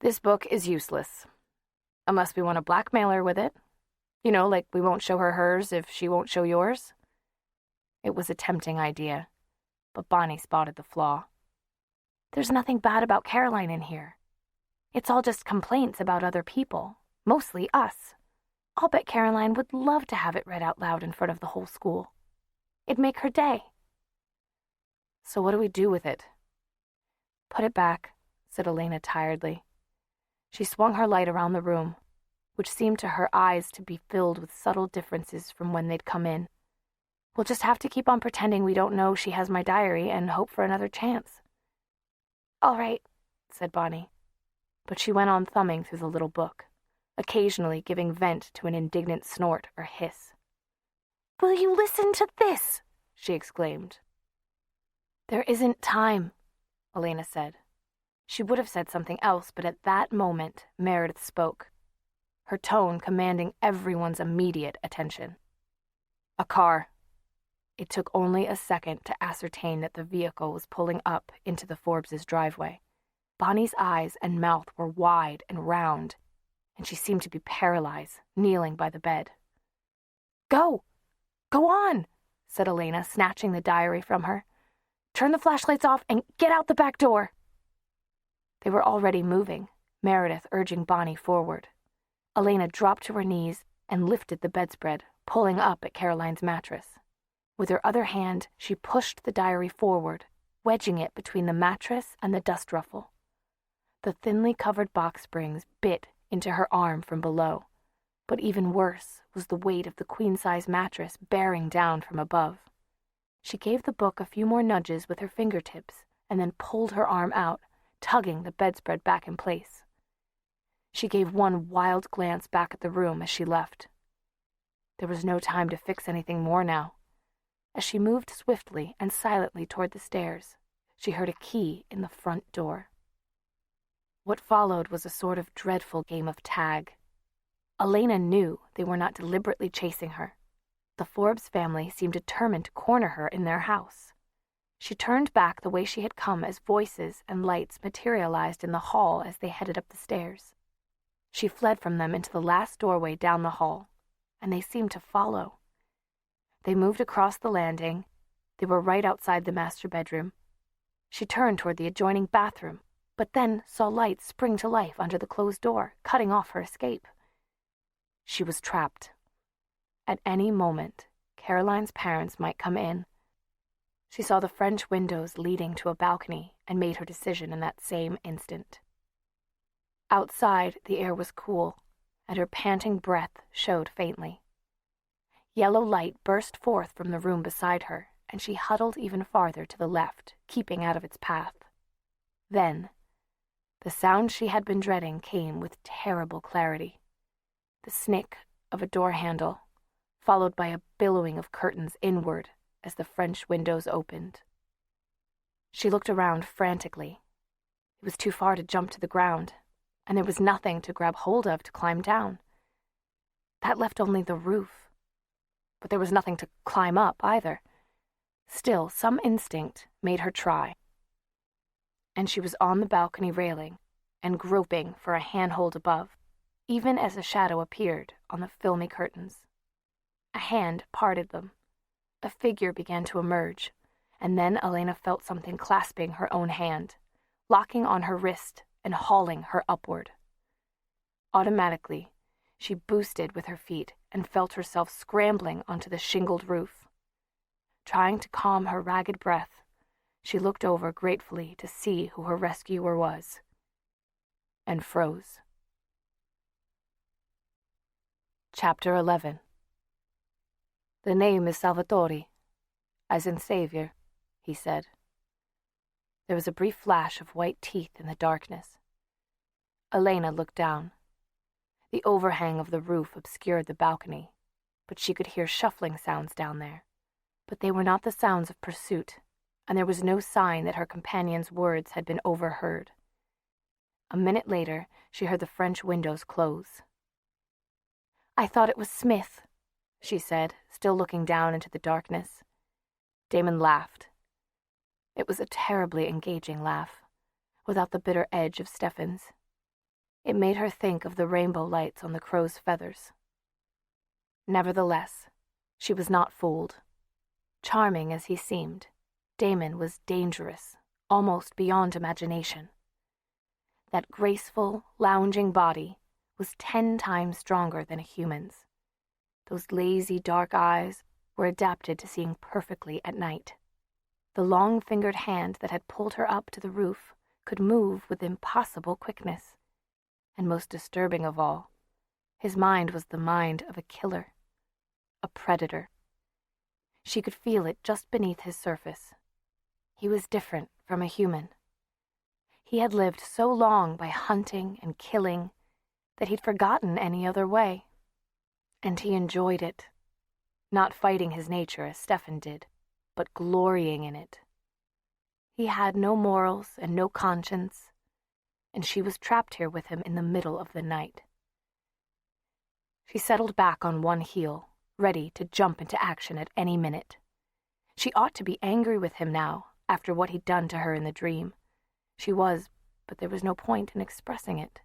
"This book is useless. Unless we want to blackmail her with it. You know, like we won't show her hers if she won't show yours." It was a tempting idea, but Bonnie spotted the flaw. "There's nothing bad about Caroline in here. It's all just complaints about other people, mostly us. I'll bet Caroline would love to have it read out loud in front of the whole school. It'd make her day." "So what do we do with it?" "Put it back," said Elena tiredly. She swung her light around the room, which seemed to her eyes to be filled with subtle differences from when they'd come in. "We'll just have to keep on pretending we don't know she has my diary and hope for another chance." "All right," said Bonnie. But she went on thumbing through the little book, occasionally giving vent to an indignant snort or hiss. "Will you listen to this?" she exclaimed. "There isn't time," Elena said. She would have said something else, but at that moment, Meredith spoke, her tone commanding everyone's immediate attention. A car. It took only a second to ascertain that the vehicle was pulling up into the Forbes' driveway. Bonnie's eyes and mouth were wide and round, and she seemed to be paralyzed, kneeling by the bed. Go on," said Elena, snatching the diary from her. "Turn the flashlights off and get out the back door." They were already moving, Meredith urging Bonnie forward. Elena dropped to her knees and lifted the bedspread, pulling up at Caroline's mattress. With her other hand, she pushed the diary forward, wedging it between the mattress and the dust ruffle. The thinly covered box springs bit into her arm from below, but even worse was the weight of the queen-size mattress bearing down from above. She gave the book a few more nudges with her fingertips and then pulled her arm out, tugging the bedspread back in place. She gave one wild glance back at the room as she left. There was no time to fix anything more now. As she moved swiftly and silently toward the stairs, she heard a key in the front door. What followed was a sort of dreadful game of tag. Elena knew they were not deliberately chasing her. The Forbes family seemed determined to corner her in their house. She turned back the way she had come as voices and lights materialized in the hall as they headed up the stairs. She fled from them into the last doorway down the hall, and they seemed to follow. They moved across the landing. They were right outside the master bedroom. She turned toward the adjoining bathroom, but then saw lights spring to life under the closed door, cutting off her escape. She was trapped. At any moment, Caroline's parents might come in. She saw the French windows leading to a balcony and made her decision in that same instant. Outside, the air was cool, and her panting breath showed faintly. Yellow light burst forth from the room beside her, and she huddled even farther to the left, keeping out of its path. Then, the sound she had been dreading came with terrible clarity. The snick of a door handle, followed by a billowing of curtains inward as the French windows opened. She looked around frantically. It was too far to jump to the ground, and there was nothing to grab hold of to climb down. That left only the roof. But there was nothing to climb up either. Still, some instinct made her try. And she was on the balcony railing and groping for a handhold above, even as a shadow appeared on the filmy curtains. A hand parted them. A figure began to emerge, and then Elena felt something clasping her own hand, locking on her wrist and hauling her upward. Automatically, she boosted with her feet and felt herself scrambling onto the shingled roof. Trying to calm her ragged breath, She looked over gratefully to see who her rescuer was, and froze. Chapter 11. The name is Salvatore, as in Savior, he said. There was a brief flash of white teeth in the darkness. Elena looked down. The overhang of the roof obscured the balcony, but she could hear shuffling sounds down there. But they were not the sounds of pursuit, and there was no sign that her companion's words had been overheard. A minute later, she heard the French windows close. "I thought it was Smith," she said, still looking down into the darkness. Damon laughed. It was a terribly engaging laugh, without the bitter edge of Stefan's. It made her think of the rainbow lights on the crow's feathers. Nevertheless, she was not fooled. Charming as he seemed, Damon was dangerous, almost beyond imagination. That graceful, lounging body was 10 times stronger than a human's. Those lazy, dark eyes were adapted to seeing perfectly at night. The long-fingered hand that had pulled her up to the roof could move with impossible quickness. And most disturbing of all, his mind was the mind of a killer, a predator. She could feel it just beneath his surface. He was different from a human. He had lived so long by hunting and killing that he'd forgotten any other way. And he enjoyed it, not fighting his nature as Stefan did, but glorying in it. He had no morals and no conscience, and she was trapped here with him in the middle of the night. She settled back on one heel, ready to jump into action at any minute. She ought to be angry with him now, after what he'd done to her in the dream. She was, but there was no point in expressing it.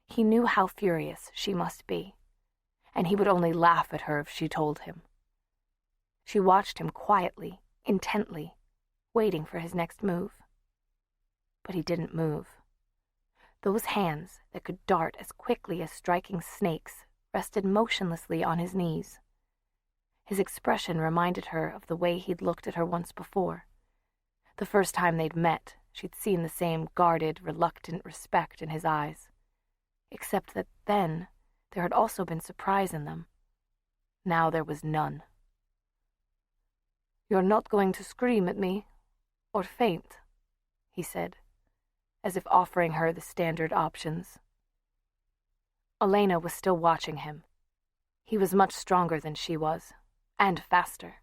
He knew how furious she must be, and he would only laugh at her if she told him. She watched him quietly, intently, waiting for his next move. But he didn't move. Those hands that could dart as quickly as striking snakes rested motionlessly on his knees. His expression reminded her of the way he'd looked at her once before. The first time they'd met, she'd seen the same guarded, reluctant respect in his eyes. Except that then, there had also been surprise in them. Now there was none. "You're not going to scream at me, or faint," he said, as if offering her the standard options. Elena was still watching him. He was much stronger than she was, and faster.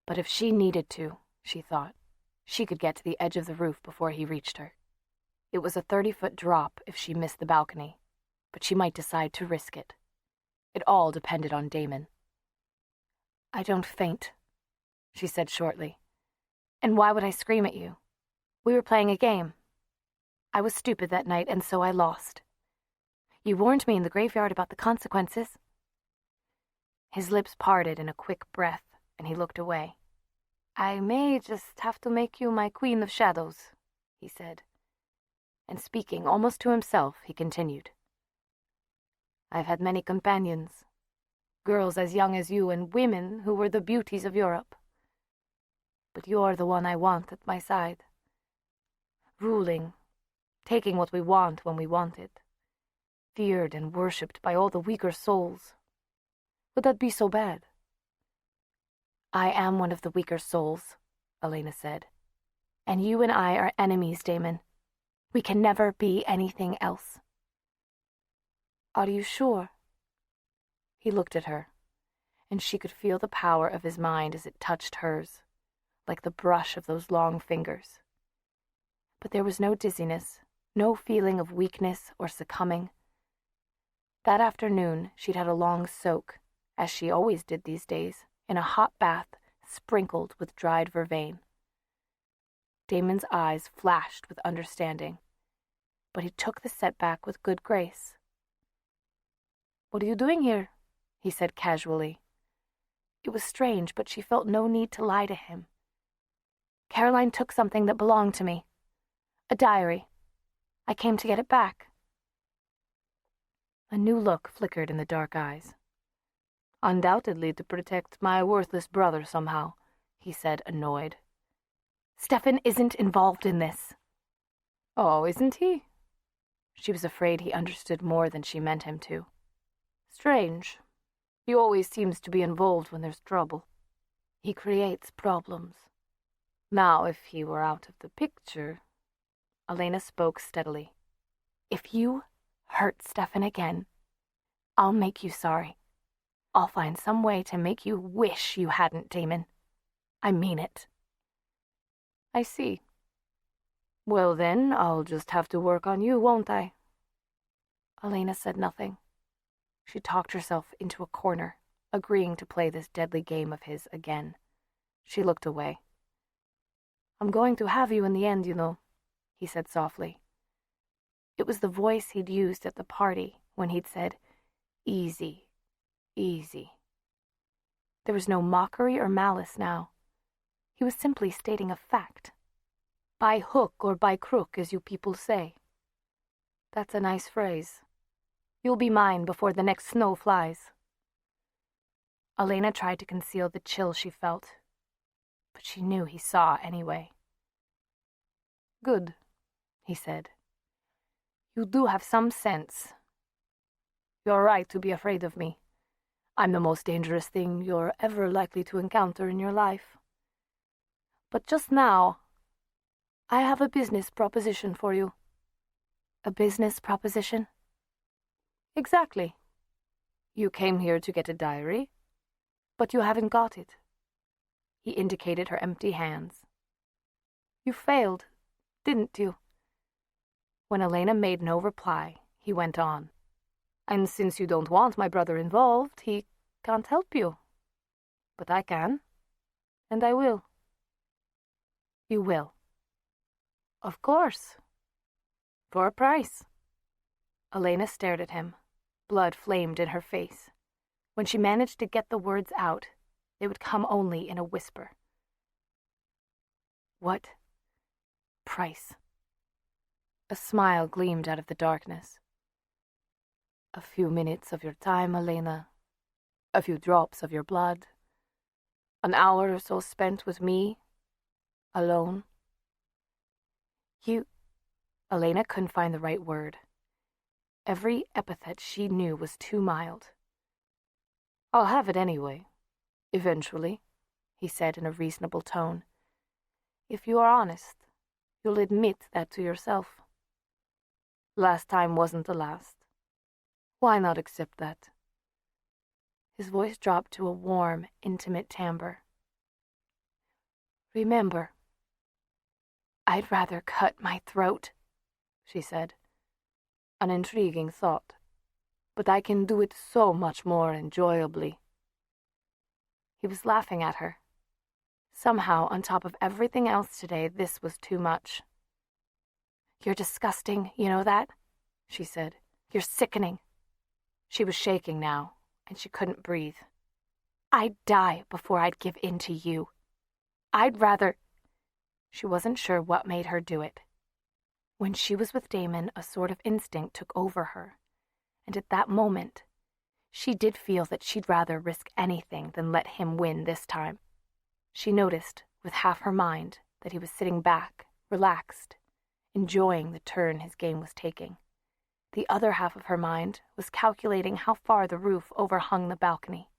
But if she needed to, she thought, she could get to the edge of the roof before he reached her. It was a 30-foot drop if she missed the balcony, but she might decide to risk it. It all depended on Damon. "I don't faint," she said shortly. "And why would I scream at you? We were playing a game. I was stupid that night, and so I lost. You warned me in the graveyard about the consequences." His lips parted in a quick breath, and he looked away. "I may just have to make you my Queen of Shadows," he said. And speaking almost to himself, he continued. "I've had many companions, girls as young as you and women who were the beauties of Europe. But you're the one I want at my side. Ruling, taking what we want when we want it, feared and worshipped by all the weaker souls. Would that be so bad?" "I am one of the weaker souls," Elena said. "And you and I are enemies, Damon. We can never be anything else." "Are you sure?" He looked at her, and she could feel the power of his mind as it touched hers, like the brush of those long fingers. But there was no dizziness, no feeling of weakness or succumbing. That afternoon she'd had a long soak, as she always did these days, in a hot bath sprinkled with dried vervain. Damon's eyes flashed with understanding, but he took the setback with good grace. "What are you doing here?" he said casually. It was strange, but she felt no need to lie to him. "Caroline took something that belonged to me. A diary. I came to get it back." A new look flickered in the dark eyes. "Undoubtedly to protect my worthless brother somehow," he said, annoyed. Stefan isn't involved in this. Oh, isn't he? She was afraid he understood more than she meant him to. Strange. He always seems to be involved when there's trouble. He creates problems. Now, if he were out of the picture... Elena spoke steadily. If you hurt Stefan again, I'll make you sorry. I'll find some way to make you wish you hadn't, Damon. I mean it. I see. Well then, I'll just have to work on you, won't I? Elena said nothing. She talked herself into a corner, agreeing to play this deadly game of his again. She looked away. I'm going to have you in the end, you know, he said softly. It was the voice he'd used at the party when he'd said, easy, easy. There was no mockery or malice now. He was simply stating a fact. By hook or by crook, as you people say. That's a nice phrase. You'll be mine before the next snow flies. Elena tried to conceal the chill she felt, but she knew he saw anyway. Good, he said. You do have some sense. You're right to be afraid of me. I'm the most dangerous thing you're ever likely to encounter in your life. But just now, I have a business proposition for you. A business proposition? Exactly. You came here to get a diary, but you haven't got it. He indicated her empty hands. You failed, didn't you? When Elena made no reply, he went on. And since you don't want my brother involved, he can't help you. But I can, and I will. You will? Of course. For a price. Elena stared at him. Blood flamed in her face. When she managed to get the words out, they would come only in a whisper. What price? A smile gleamed out of the darkness. A few minutes of your time, Elena. A few drops of your blood. An hour or so spent with me, alone. Elena couldn't find the right word. Every epithet she knew was too mild. I'll have it anyway, eventually, he said in a reasonable tone. If you are honest, you'll admit that to yourself. Last time wasn't the last. Why not accept that? His voice dropped to a warm, intimate timbre. Remember, I'd rather cut my throat, she said. An intriguing thought, but I can do it so much more enjoyably. He was laughing at her. Somehow, on top of everything else today, this was too much. You're disgusting, you know that? She said. You're sickening. She was shaking now, and she couldn't breathe. I'd die before I'd give in to you. I'd rather... She wasn't sure what made her do it. When she was with Damon, a sort of instinct took over her, and at that moment, she did feel that she'd rather risk anything than let him win this time. She noticed, with half her mind, that he was sitting back, relaxed, enjoying the turn his game was taking. The other half of her mind was calculating how far the roof overhung the balcony.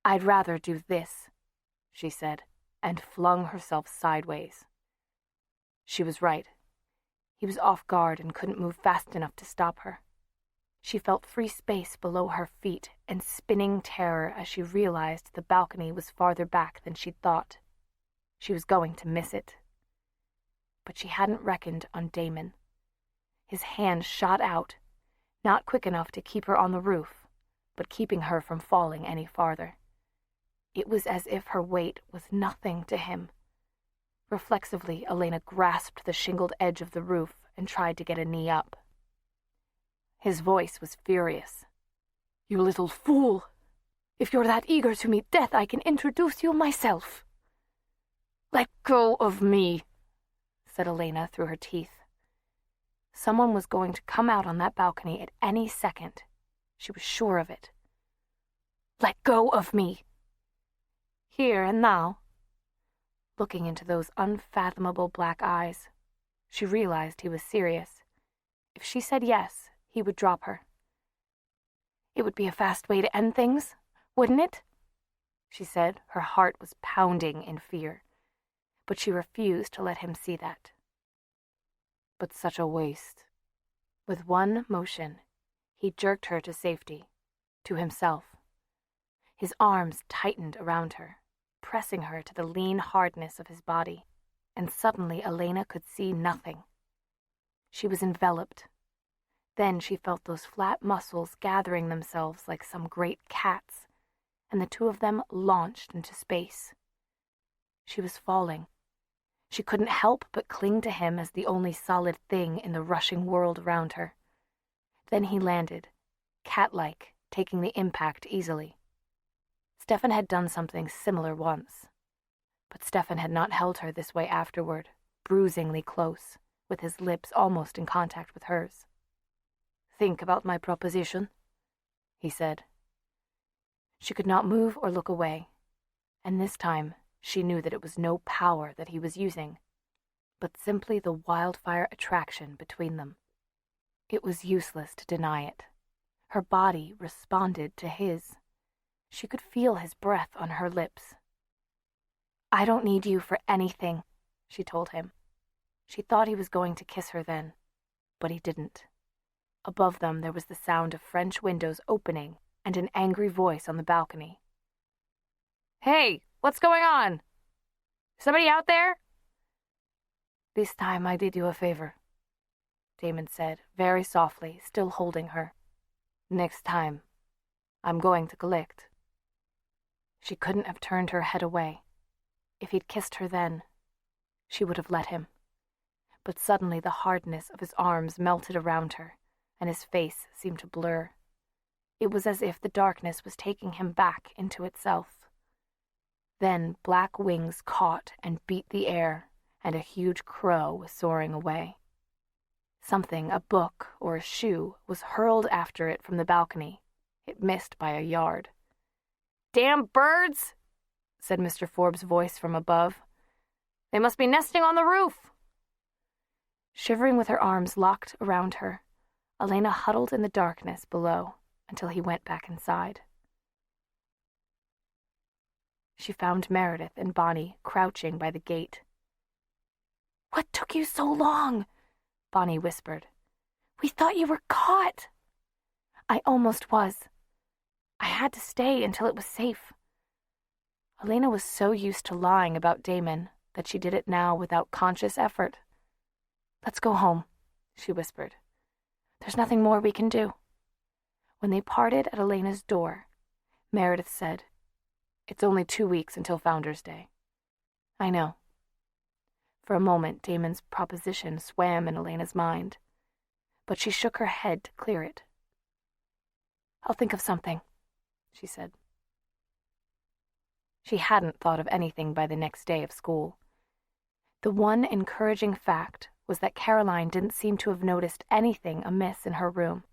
I'd rather do this, she said, and flung herself sideways. She was right. He was off guard and couldn't move fast enough to stop her. She felt free space below her feet and spinning terror as she realized the balcony was farther back than she'd thought. She was going to miss it. But she hadn't reckoned on Damon. His hand shot out, not quick enough to keep her on the roof, but keeping her from falling any farther. It was as if her weight was nothing to him. Reflexively, Elena grasped the shingled edge of the roof and tried to get a knee up. His voice was furious. You little fool! If you're that eager to meet death, I can introduce you myself. Let go of me, said Elena through her teeth. Someone was going to come out on that balcony at any second. She was sure of it. Let go of me. Here and now. looking into those unfathomable black eyes. She realized he was serious. If she said yes, he would drop her. "It would be a fast way to end things, wouldn't it?" she said. Her heart was pounding in fear, but she refused to let him see that. But such a waste. With one motion, he jerked her to safety, to himself. His arms tightened around her, pressing her to the lean hardness of his body, and suddenly Elena could see nothing. She was enveloped. Then she felt those flat muscles gathering themselves like some great cats, and the two of them launched into space. She was falling. She couldn't help but cling to him as the only solid thing in the rushing world around her. Then he landed, cat-like, taking the impact easily. Stefan had done something similar once, but Stefan had not held her this way afterward, bruisingly close, with his lips almost in contact with hers. "Think about my proposition," he said. She could not move or look away, and this time she knew that it was no power that he was using, but simply the wildfire attraction between them. It was useless to deny it. Her body responded to his. She could feel his breath on her lips. "I don't need you for anything," she told him. She thought he was going to kiss her then, but he didn't. Above them there was the sound of French windows opening and an angry voice on the balcony. "Hey, what's going on? Somebody out there?" "This time I did you a favor," Damon said, very softly, still holding her. "Next time, I'm going to collect." She couldn't have turned her head away. If he'd kissed her then, she would have let him. But suddenly the hardness of his arms melted around her, and his face seemed to blur. It was as if the darkness was taking him back into itself. Then black wings caught and beat the air, and a huge crow was soaring away. Something, a book or a shoe, was hurled after it from the balcony. It missed by a yard. "Damn birds!" said Mr. Forbes' voice from above. "They must be nesting on the roof." Shivering with her arms locked around her, Elena huddled in the darkness below until he went back inside. She found Meredith and Bonnie crouching by the gate. "What took you so long?" Bonnie whispered. "We thought you were caught." "I almost was. I had to stay until it was safe." Elena was so used to lying about Damon that she did it now without conscious effort. "Let's go home," she whispered. "There's nothing more we can do." When they parted at Elena's door, Meredith said, "It's only 2 weeks until Founder's Day." "I know." For a moment, Damon's proposition swam in Elena's mind, but she shook her head to clear it. "I'll think of something," she said. She hadn't thought of anything by the next day of school. The one encouraging fact was that Caroline didn't seem to have noticed anything amiss in her room,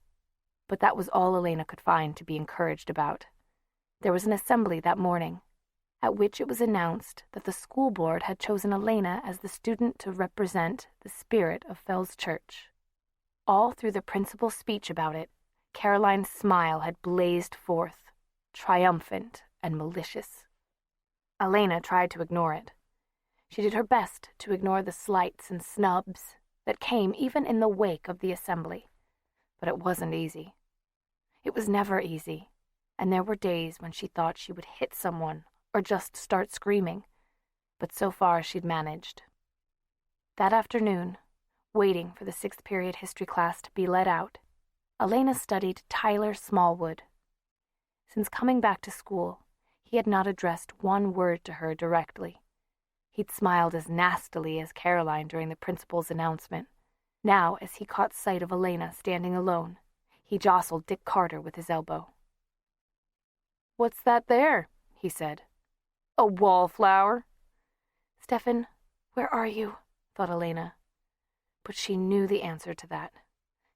but that was all Elena could find to be encouraged about. There was an assembly that morning, at which it was announced that the school board had chosen Elena as the student to represent the spirit of Fell's Church. All through the principal's speech about it, Caroline's smile had blazed forth, triumphant and malicious. Elena tried to ignore it. She did her best to ignore the slights and snubs that came even in the wake of the assembly, but it wasn't easy. It was never easy, and there were days when she thought she would hit someone or just start screaming, but so far she'd managed. That afternoon, waiting for the 6th period history class to be let out, Elena studied Tyler Smallwood. Since coming back to school, he had not addressed one word to her directly. He'd smiled as nastily as Caroline during the principal's announcement. Now, as he caught sight of Elena standing alone, he jostled Dick Carter with his elbow. "What's that there?" he said. "A wallflower." "Stefan, where are you?" thought Elena. But she knew the answer to that.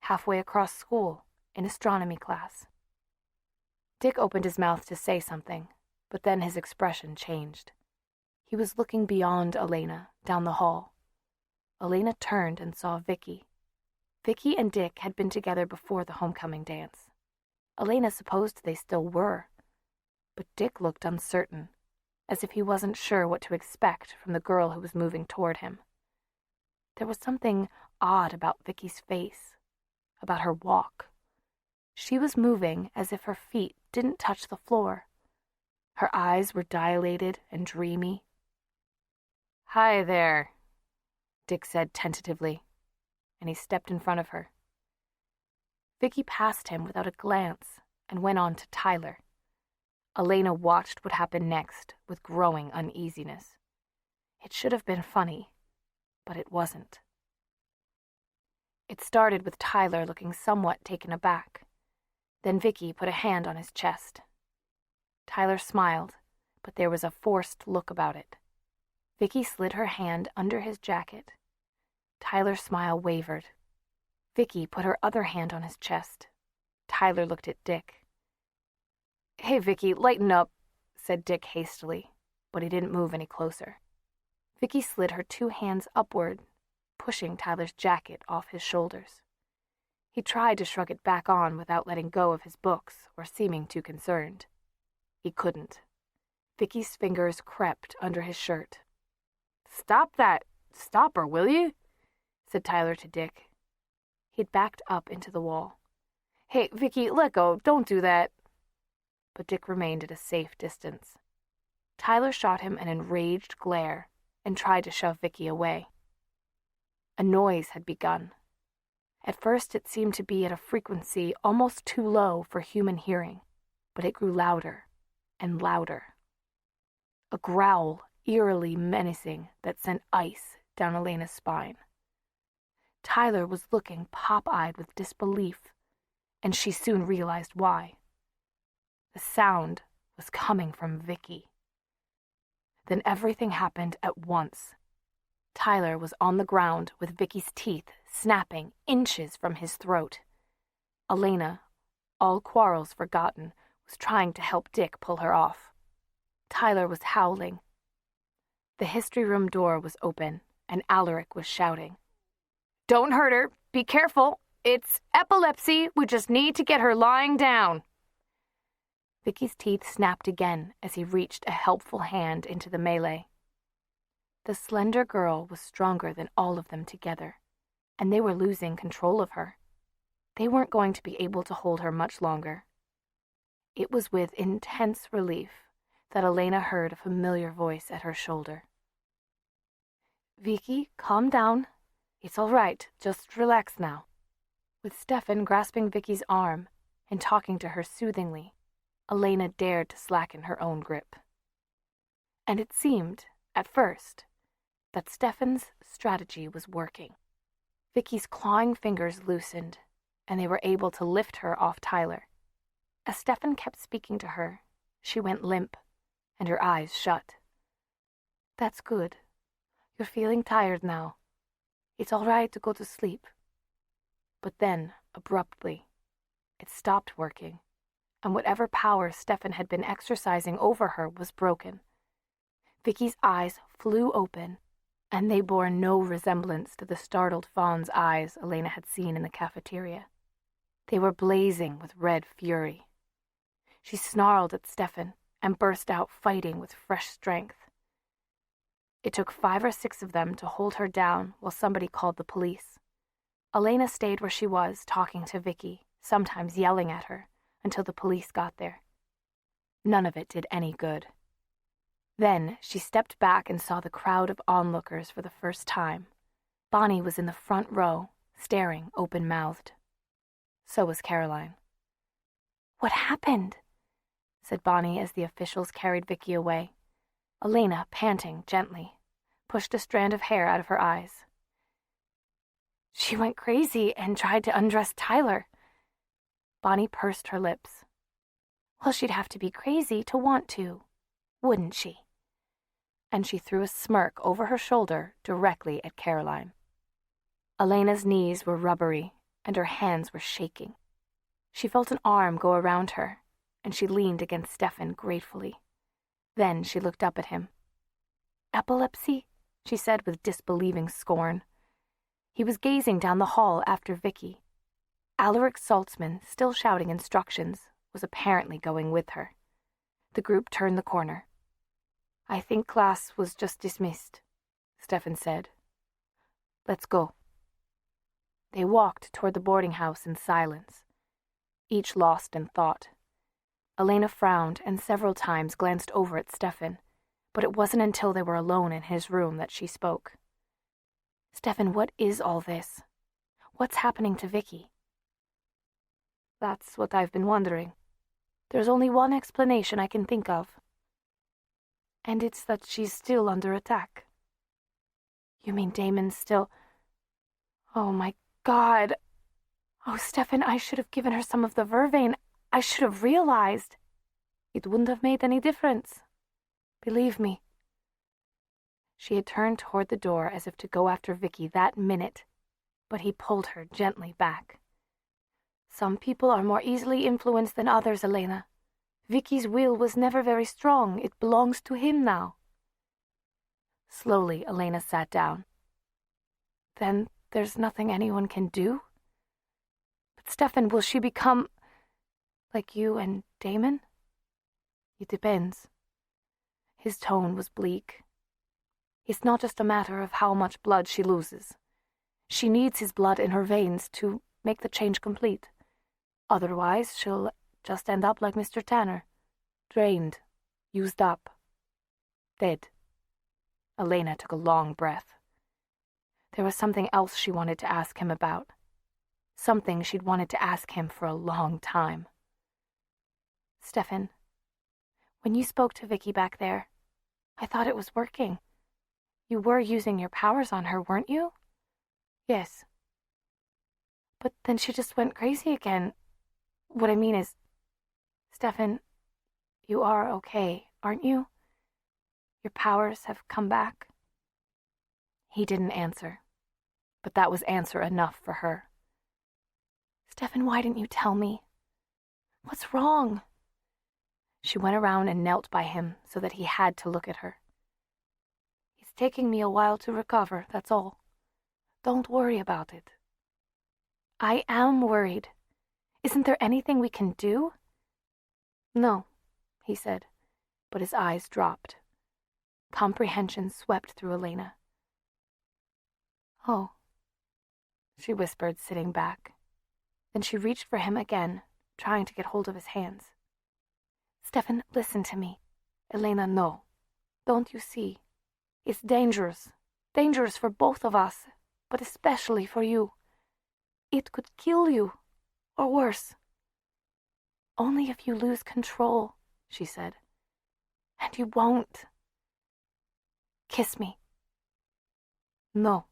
Halfway across school, in astronomy class. Dick opened his mouth to say something, but then his expression changed. He was looking beyond Elena, down the hall. Elena turned and saw Vicky. Vicky and Dick had been together before the homecoming dance. Elena supposed they still were, but Dick looked uncertain, as if he wasn't sure what to expect from the girl who was moving toward him. There was something odd about Vicky's face, about her walk. She was moving as if her feet didn't touch the floor. Her eyes were dilated and dreamy. "Hi there," Dick said tentatively, and he stepped in front of her. Vicky passed him without a glance and went on to Tyler. Elena watched what happened next with growing uneasiness. It should have been funny, but it wasn't. It started with Tyler looking somewhat taken aback. Then Vicky put a hand on his chest. Tyler smiled, but there was a forced look about it. Vicky slid her hand under his jacket. Tyler's smile wavered. Vicky put her other hand on his chest. Tyler looked at Dick. "Hey, Vicky, lighten up," said Dick hastily, but he didn't move any closer. Vicky slid her two hands upward, pushing Tyler's jacket off his shoulders. He tried to shrug it back on without letting go of his books or seeming too concerned. He couldn't. Vicky's fingers crept under his shirt. "Stop that! Stop her, will you?" said Tyler to Dick. He'd backed up into the wall. "Hey, Vicky, let go. Don't do that." But Dick remained at a safe distance. Tyler shot him an enraged glare and tried to shove Vicky away. A noise had begun. At first it seemed to be at a frequency almost too low for human hearing, but it grew louder and louder. A growl eerily menacing that sent ice down Elena's spine. Tyler was looking pop-eyed with disbelief, and she soon realized why. The sound was coming from Vicky. Then everything happened at once. Tyler was on the ground with Vicky's teeth snapping inches from his throat. Elena, all quarrels forgotten, was trying to help Dick pull her off. Tyler was howling. The history room door was open, and Alaric was shouting, "Don't hurt her. Be careful. It's epilepsy. We just need to get her lying down." Vicky's teeth snapped again as he reached a helpful hand into the melee. The slender girl was stronger than all of them together, and they were losing control of her. They weren't going to be able to hold her much longer. It was with intense relief that Elena heard a familiar voice at her shoulder. "Vicky, calm down. It's all right. Just relax now." With Stefan grasping Vicky's arm and talking to her soothingly, Elena dared to slacken her own grip. And it seemed, at first, that Stefan's strategy was working. Vicky's clawing fingers loosened, and they were able to lift her off Tyler. As Stefan kept speaking to her, she went limp, and her eyes shut. "That's good. You're feeling tired now. It's all right to go to sleep." But then, abruptly, it stopped working, and whatever power Stefan had been exercising over her was broken. Vicky's eyes flew open, and they bore no resemblance to the startled fawn's eyes Elena had seen in the cafeteria. They were blazing with red fury. She snarled at Stefan and burst out fighting with fresh strength. It took 5 or 6 of them to hold her down while somebody called the police. Elena stayed where she was, talking to Vicky, sometimes yelling at her, until the police got there. None of it did any good. Then she stepped back and saw the crowd of onlookers for the first time. Bonnie was in the front row, staring open-mouthed. So was Caroline. "What happened?" said Bonnie as the officials carried Vicky away. Elena, panting gently, pushed a strand of hair out of her eyes. "She went crazy and tried to undress Tyler." Bonnie pursed her lips. "Well, she'd have to be crazy to want to, wouldn't she?" And she threw a smirk over her shoulder directly at Caroline. Elena's knees were rubbery, and her hands were shaking. She felt an arm go around her, and she leaned against Stefan gratefully. Then she looked up at him. Epilepsy? She said with disbelieving scorn. He was gazing down the hall after Vicky. Alaric Saltzman, still shouting instructions, was apparently going with her. The group turned the corner. "I think class was just dismissed," Stefan said. "Let's go." They walked toward the boarding house in silence, each lost in thought. Elena frowned and several times glanced over at Stefan, but it wasn't until they were alone in his room that she spoke. "Stefan, what is all this? What's happening to Vicky?" "That's what I've been wondering. There's only one explanation I can think of. And it's that she's still under attack." "You mean Damon's still... Oh my God. Oh, Stefan, I should have given her some of the vervain. I should have realized." "It wouldn't have made any difference. Believe me." She had turned toward the door as if to go after Vicky that minute, but he pulled her gently back. "Some people are more easily influenced than others, Elena. Vicky's will was never very strong. It belongs to him now." Slowly, Elena sat down. "Then there's nothing anyone can do? But Stefan, will she become like you and Damon?" "It depends." His tone was bleak. "It's not just a matter of how much blood she loses. She needs his blood in her veins to make the change complete. Otherwise, she'll just end up like Mr. Tanner. Drained, used up, dead." Elena took a long breath. There was something else she wanted to ask him about. Something she'd wanted to ask him for a long time. "Stefan, when you spoke to Vicky back there, I thought it was working. You were using your powers on her, weren't you?" "Yes." "But then she just went crazy again. What I mean is, Stefan, you are okay, aren't you? Your powers have come back?" He didn't answer, but that was answer enough for her. "Stefan, why didn't you tell me? What's wrong?" She went around and knelt by him so that he had to look at her. "It's taking me a while to recover, that's all. Don't worry about it." "I am worried. Isn't there anything we can do?" "No," he said, but his eyes dropped. Comprehension swept through Elena. "Oh," she whispered, sitting back. Then she reached for him again, trying to get hold of his hands. "Stefan, listen to me." "Elena, no. Don't you see? It's dangerous. Dangerous for both of us, but especially for you. It could kill you, or worse." "Only if you lose control," she said. "And you won't." "Kiss me." "No,"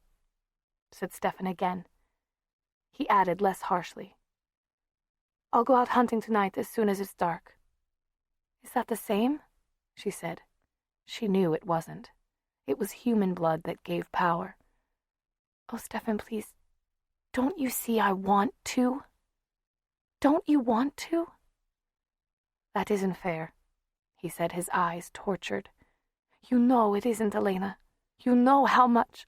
said Stefan again. He added less harshly, "I'll go out hunting tonight as soon as it's dark." "Is that the same?" she said. She knew it wasn't. It was human blood that gave power. "Oh, Stefan, please, don't you see I want to? Don't you want to?" "That isn't fair," he said, his eyes tortured. "You know it isn't, Elena. You know how much—"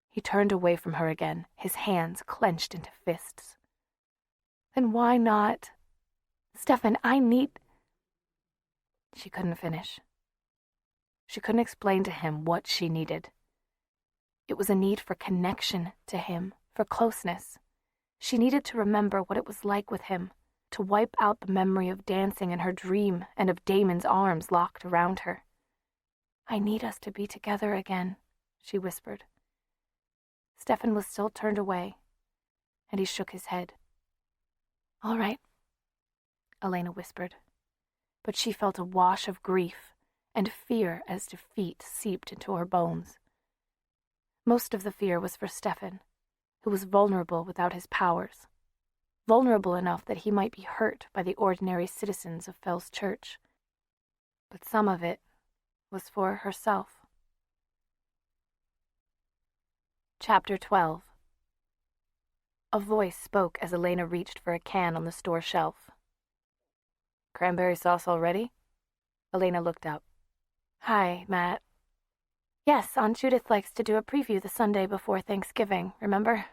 He turned away from her again, his hands clenched into fists. "Then why not? Stefan, I need—" She couldn't finish. She couldn't explain to him what she needed. It was a need for connection to him, for closeness. She needed to remember what it was like with him, to wipe out the memory of dancing in her dream and of Damon's arms locked around her. "I need us to be together again," she whispered. Stefan was still turned away, and he shook his head. "All right," Elena whispered, but she felt a wash of grief and fear as defeat seeped into her bones. Most of the fear was for Stefan, who was vulnerable without his powers, vulnerable enough that he might be hurt by the ordinary citizens of Fell's Church. But some of it was for herself. Chapter 12. A voice spoke as Elena reached for a can on the store shelf. "Cranberry sauce already?" Elena looked up. "Hi, Matt. Yes, Aunt Judith likes to do a preview the Sunday before Thanksgiving, remember?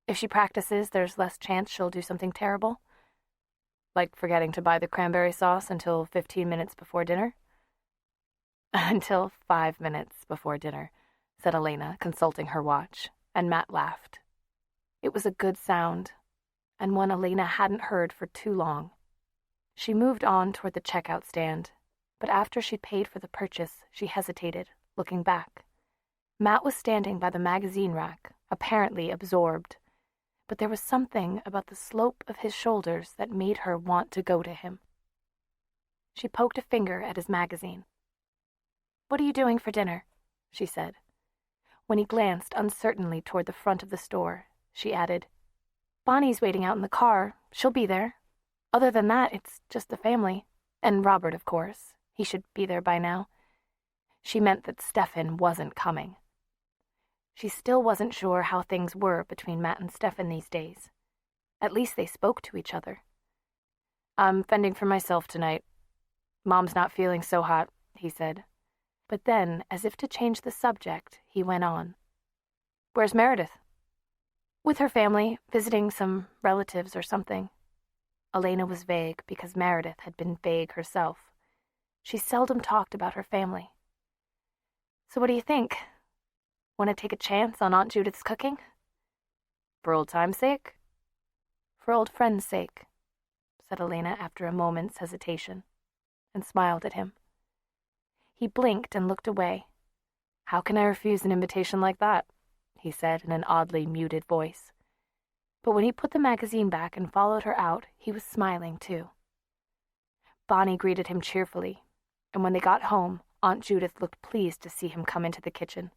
If she practices, there's less chance she'll do something terrible. Like forgetting to buy the cranberry sauce until 15 minutes before dinner? Until 5 minutes before dinner, said Elena, consulting her watch, and Matt laughed. It was a good sound, and one Elena hadn't heard for too long. She moved on toward the checkout stand, but after she'd paid for the purchase, she hesitated, looking back. Matt was standing by the magazine rack, apparently absorbed, but there was something about the slope of his shoulders that made her want to go to him. She poked a finger at his magazine. "What are you doing for dinner?" she said. When he glanced uncertainly toward the front of the store, she added, "Bonnie's waiting out in the car. She'll be there. Other than that, it's just the family. And Robert, of course. He should be there by now." She meant that Stefan wasn't coming. She still wasn't sure how things were between Matt and Stefan these days. At least they spoke to each other. "I'm fending for myself tonight. Mom's not feeling so hot," he said. But then, as if to change the subject, he went on. "Where's Meredith?" "With her family, visiting some relatives or something." Elena was vague because Meredith had been vague herself. She seldom talked about her family. "So what do you think? Want to take a chance on Aunt Judith's cooking?" "For old time's sake?" "For old friend's sake," said Elena after a moment's hesitation, and smiled at him. He blinked and looked away. "How can I refuse an invitation like that?" he said in an oddly muted voice. But when he put the magazine back and followed her out, he was smiling too. Bonnie greeted him cheerfully, and when they got home, Aunt Judith looked pleased to see him come into the kitchen.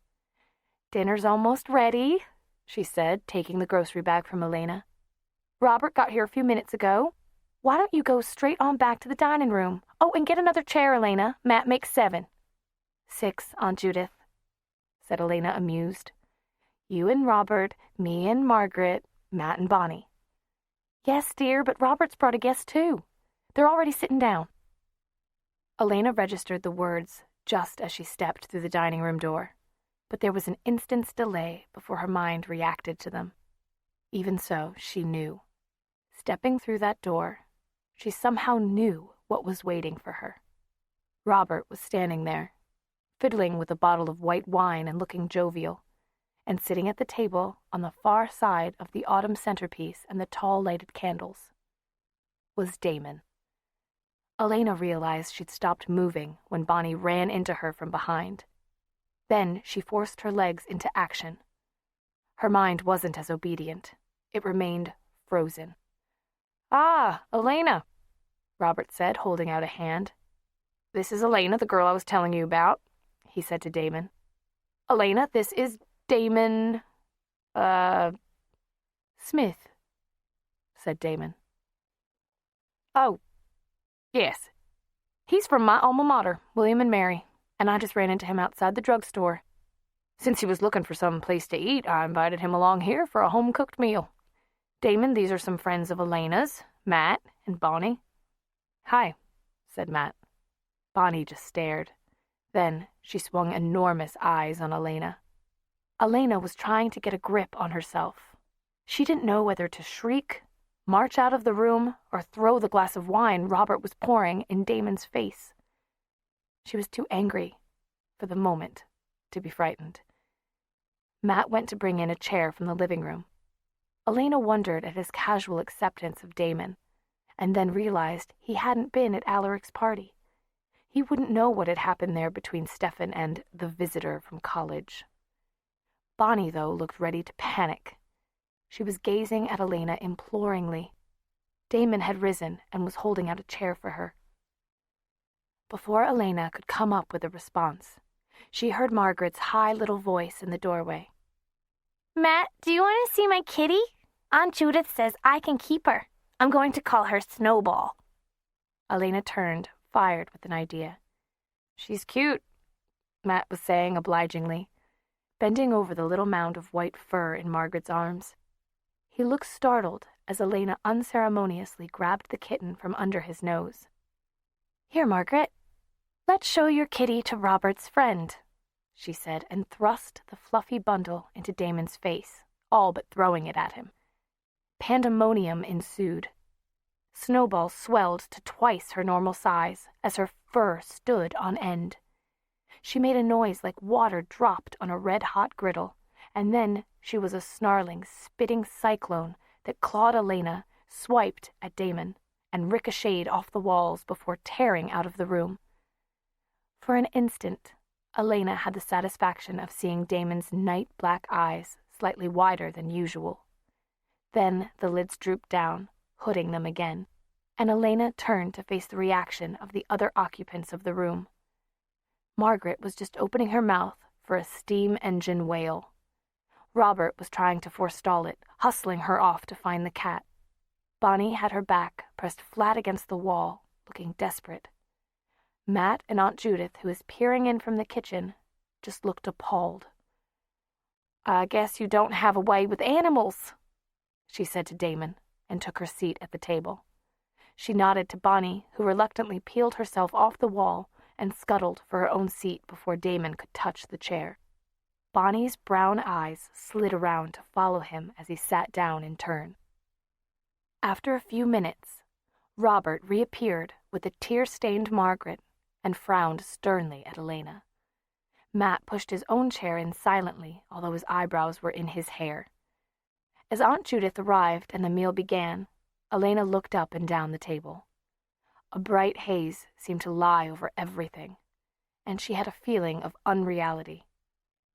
"Dinner's almost ready," she said, taking the grocery bag from Elena. "Robert got here a few minutes ago. Why don't you go straight on back to the dining room? Oh, and get another chair, Elena. Matt makes 7. 6, Aunt Judith," said Elena, amused. "You and Robert, me and Margaret, Matt and Bonnie." "Yes, dear, but Robert's brought a guest too. They're already sitting down." Elena registered the words just as she stepped through the dining room door, but there was an instant's delay before her mind reacted to them. Even so, she knew. Stepping through that door, she somehow knew what was waiting for her. Robert was standing there, fiddling with a bottle of white wine and looking jovial, and sitting at the table on the far side of the autumn centerpiece and the tall lighted candles was Damon. Elena realized she'd stopped moving when Bonnie ran into her from behind. Then she forced her legs into action. Her mind wasn't as obedient. It remained frozen. "Ah, Elena," Robert said, holding out a hand. "This is Elena, the girl I was telling you about," he said to Damon. "Elena, this is Damon, Smith," said Damon. "Oh, yes. He's from my alma mater, William and Mary, and I just ran into him outside the drugstore. Since he was looking for some place to eat, I invited him along here for a home-cooked meal. Damon, these are some friends of Elena's, Matt and Bonnie." "Hi," said Matt. Bonnie just stared. Then she swung enormous eyes on Elena. Elena was trying to get a grip on herself. She didn't know whether to shriek, march out of the room, or throw the glass of wine Robert was pouring in Damon's face. She was too angry, for the moment, to be frightened. Matt went to bring in a chair from the living room. Elena wondered at his casual acceptance of Damon, and then realized he hadn't been at Alaric's party. He wouldn't know what had happened there between Stefan and the visitor from college. Bonnie, though, looked ready to panic. She was gazing at Elena imploringly. Damon had risen and was holding out a chair for her. Before Elena could come up with a response, she heard Margaret's high little voice in the doorway. "Matt, do you want to see my kitty? Aunt Judith says I can keep her. I'm going to call her Snowball." Elena turned, fired with an idea. "She's cute," Matt was saying obligingly, bending over the little mound of white fur in Margaret's arms. He looked startled as Elena unceremoniously grabbed the kitten from under his nose. "Here, Margaret, let's show your kitty to Robert's friend," she said, and thrust the fluffy bundle into Damon's face, all but throwing it at him. Pandemonium ensued. Snowball swelled to twice her normal size as her fur stood on end. She made a noise like water dropped on a red-hot griddle, and then she was a snarling, spitting cyclone that clawed Elena, swiped at Damon, and ricocheted off the walls before tearing out of the room. For an instant, Elena had the satisfaction of seeing Damon's night-black eyes slightly wider than usual. Then the lids drooped down, hooding them again, and Elena turned to face the reaction of the other occupants of the room. Margaret was just opening her mouth for a steam engine wail. Robert was trying to forestall it, hustling her off to find the cat. Bonnie had her back pressed flat against the wall, looking desperate. Matt and Aunt Judith, who was peering in from the kitchen, just looked appalled. "I guess you don't have a way with animals," she said to Damon, and took her seat at the table. She nodded to Bonnie, who reluctantly peeled herself off the wall and scuttled for her own seat before Damon could touch the chair. Bonnie's brown eyes slid around to follow him as he sat down in turn. After a few minutes, Robert reappeared with a tear-stained Margaret and frowned sternly at Elena. Matt pushed his own chair in silently, although his eyebrows were in his hair. As Aunt Judith arrived and the meal began, Elena looked up and down the table. A bright haze seemed to lie over everything, and she had a feeling of unreality.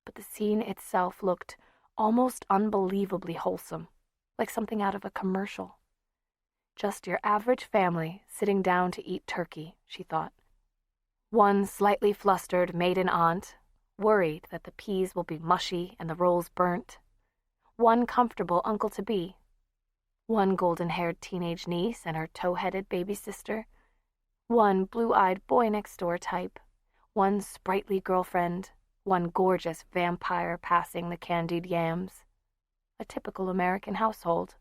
But the scene itself looked almost unbelievably wholesome, like something out of a commercial. Just your average family sitting down to eat turkey, she thought. One slightly flustered maiden aunt, worried that the peas will be mushy and the rolls burnt. One comfortable uncle-to-be. One golden-haired teenage niece and her tow-headed baby sister. One blue-eyed boy-next-door type. One sprightly girlfriend. One gorgeous vampire passing the candied yams. A typical American household.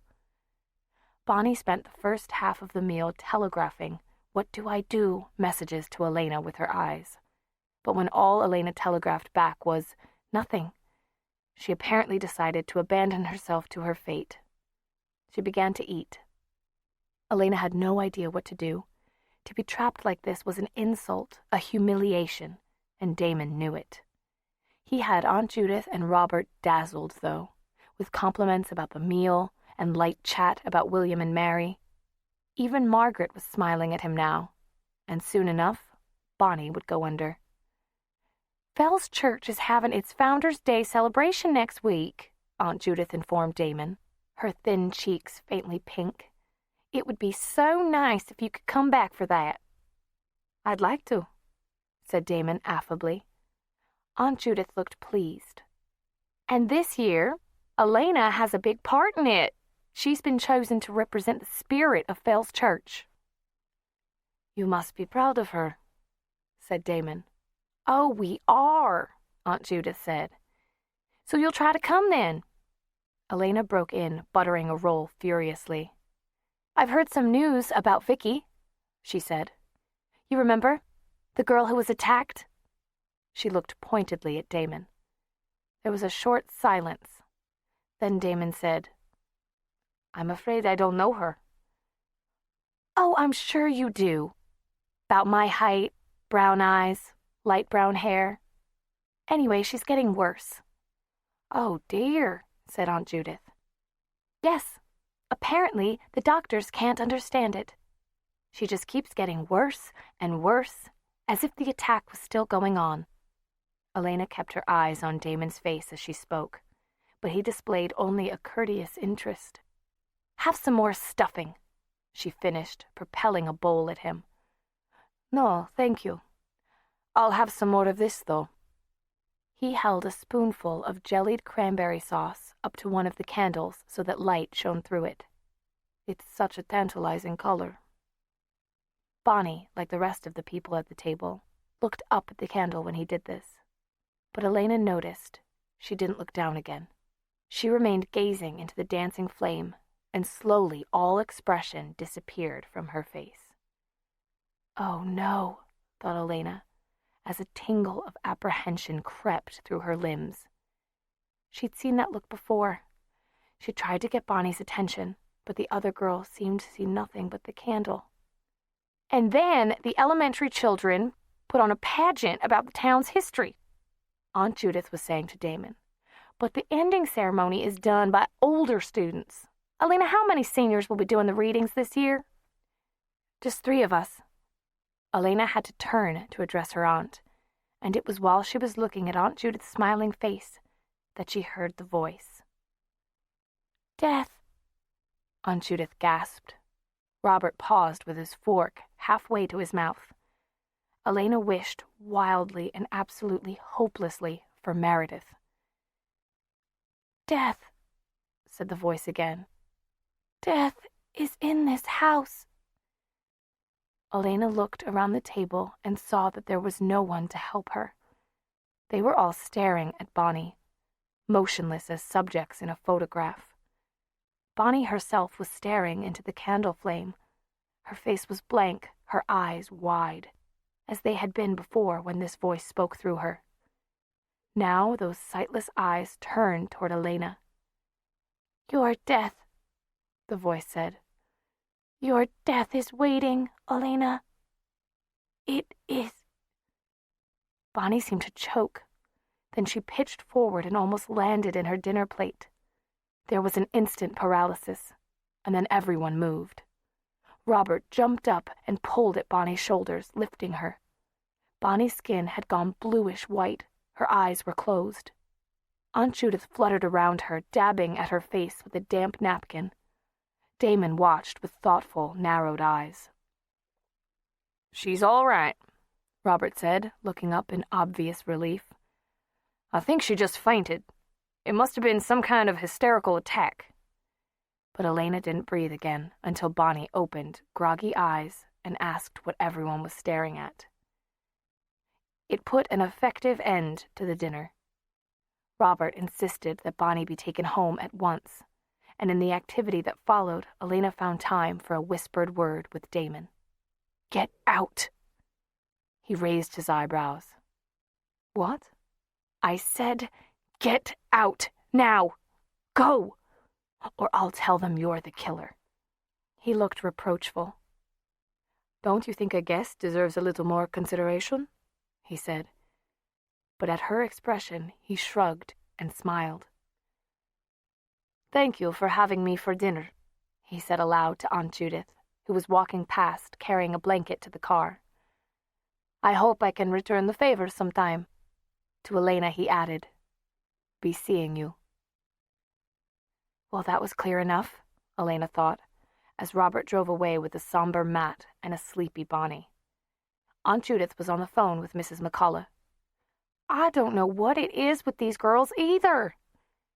Bonnie spent the first half of the meal telegraphing "what do I do" messages to Elena with her eyes. But when all Elena telegraphed back was nothing, she apparently decided to abandon herself to her fate. She began to eat. Elena had no idea what to do. To be trapped like this was an insult, a humiliation, and Damon knew it. He had Aunt Judith and Robert dazzled, though, with compliments about the meal and light chat about William and Mary. Even Margaret was smiling at him now, and soon enough, Bonnie would go under. "Fells Church is having its Founders' Day celebration next week," Aunt Judith informed Damon, her thin cheeks faintly pink. "It would be so nice if you could come back for that." "I'd like to," said Damon affably. Aunt Judith looked pleased. "And this year, Elena has a big part in it. She's been chosen to represent the spirit of Fells Church." "You must be proud of her," said Damon. "Oh, we are," Aunt Judith said. "So you'll try to come then?" Elena broke in, buttering a roll furiously. "I've heard some news about Vicky," she said. "You remember? The girl who was attacked?" She looked pointedly at Damon. There was a short silence. Then Damon said, "I'm afraid I don't know her." "Oh, I'm sure you do. About my height, brown eyes, light brown hair. Anyway, she's getting worse." "Oh, dear," said Aunt Judith. "Yes, apparently the doctors can't understand it. She just keeps getting worse and worse, as if the attack was still going on." Elena kept her eyes on Damon's face as she spoke, but he displayed only a courteous interest. "Have some more stuffing," she finished, propelling a bowl at him. "No, thank you. I'll have some more of this, though." He held a spoonful of jellied cranberry sauce up to one of the candles so that light shone through it. "It's such a tantalizing color." Bonnie, like the rest of the people at the table, looked up at the candle when he did this. But Elena noticed she didn't look down again. She remained gazing into the dancing flame, and slowly all expression disappeared from her face. "Oh, no," thought Elena, as a tingle of apprehension crept through her limbs. She'd seen that look before. She tried to get Bonnie's attention, but the other girl seemed to see nothing but the candle. And then the elementary children put on a pageant about the town's history, Aunt Judith was saying to Damon. But the ending ceremony is done by older students. Elena, how many seniors will be doing the readings this year? Just 3 of us. Elena had to turn to address her aunt, and it was while she was looking at Aunt Judith's smiling face that she heard the voice. Death, Aunt Judith gasped. Robert paused with his fork halfway to his mouth. Elena wished wildly and absolutely hopelessly for Meredith. Death, said the voice again. Death is in this house. Elena looked around the table and saw that there was no one to help her. They were all staring at Bonnie, motionless as subjects in a photograph. Bonnie herself was staring into the candle flame. Her face was blank, her eyes wide, as they had been before when this voice spoke through her. Now those sightless eyes turned toward Elena. Your death, the voice said. Your death is waiting, Elena. It is. Bonnie seemed to choke. Then she pitched forward and almost landed in her dinner plate. There was an instant paralysis, and then everyone moved. Robert jumped up and pulled at Bonnie's shoulders, lifting her. Bonnie's skin had gone bluish-white. Her eyes were closed. Aunt Judith fluttered around her, dabbing at her face with a damp napkin. Damon watched with thoughtful, narrowed eyes. "She's all right," Robert said, looking up in obvious relief. "I think she just fainted. It must have been some kind of hysterical attack." But Elena didn't breathe again until Bonnie opened groggy eyes and asked what everyone was staring at. It put an effective end to the dinner. Robert insisted that Bonnie be taken home at once, and in the activity that followed, Elena found time for a whispered word with Damon. "Get out!" He raised his eyebrows. "What?" "I said, get out, now! Go! Or I'll tell them you're the killer." He looked reproachful. "Don't you think a guest deserves a little more consideration?" he said. But at her expression, he shrugged and smiled. "Thank you for having me for dinner," he said aloud to Aunt Judith, who was walking past carrying a blanket to the car. "I hope I can return the favor sometime." To Elena he added, "Be seeing you." Well, that was clear enough, Elena thought, as Robert drove away with a somber Matt and a sleepy Bonnie. Aunt Judith was on the phone with Mrs. McCullough. "I don't know what it is with these girls either,"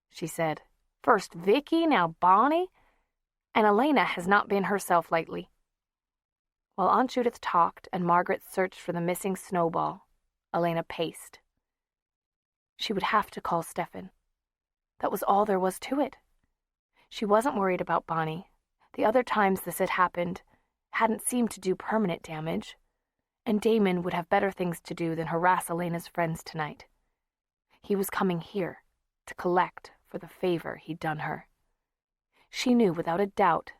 she said. "First Vicky, now Bonnie, and Elena has not been herself lately." While Aunt Judith talked and Margaret searched for the missing snowball, Elena paced. She would have to call Stefan. That was all there was to it. She wasn't worried about Bonnie. The other times this had happened hadn't seemed to do permanent damage, and Damon would have better things to do than harass Elena's friends tonight. He was coming here to collect for the favor he'd done her. She knew without a doubt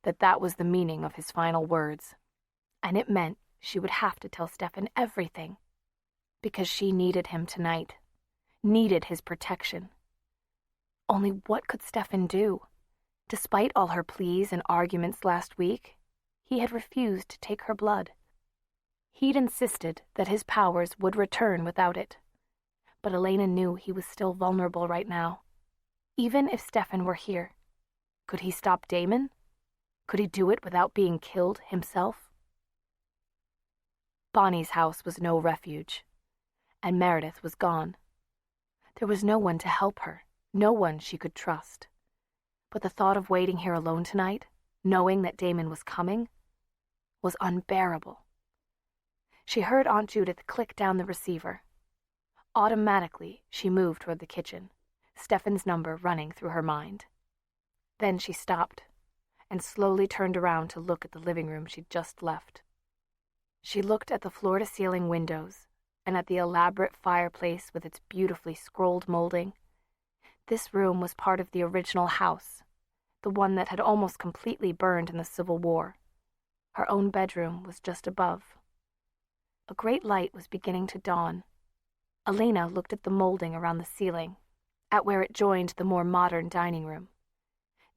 that that was the meaning of his final words, and it meant she would have to tell Stefan everything, because she needed him tonight, needed his protection. Only what could Stefan do? Despite all her pleas and arguments last week, he had refused to take her blood. He'd insisted that his powers would return without it. But Elena knew he was still vulnerable right now. Even if Stefan were here, could he stop Damon? Could he do it without being killed himself? Bonnie's house was no refuge, and Meredith was gone. There was no one to help her, no one she could trust. But the thought of waiting here alone tonight, knowing that Damon was coming, was unbearable. She heard Aunt Judith click down the receiver. Automatically, she moved toward the kitchen, Stefan's number running through her mind. Then she stopped and slowly turned around to look at the living room she'd just left. She looked at the floor-to-ceiling windows and at the elaborate fireplace with its beautifully scrolled molding. This room was part of the original house, the one that had almost completely burned in the Civil War. Her own bedroom was just above. A great light was beginning to dawn. Elena looked at the molding around the ceiling, at where it joined the more modern dining room.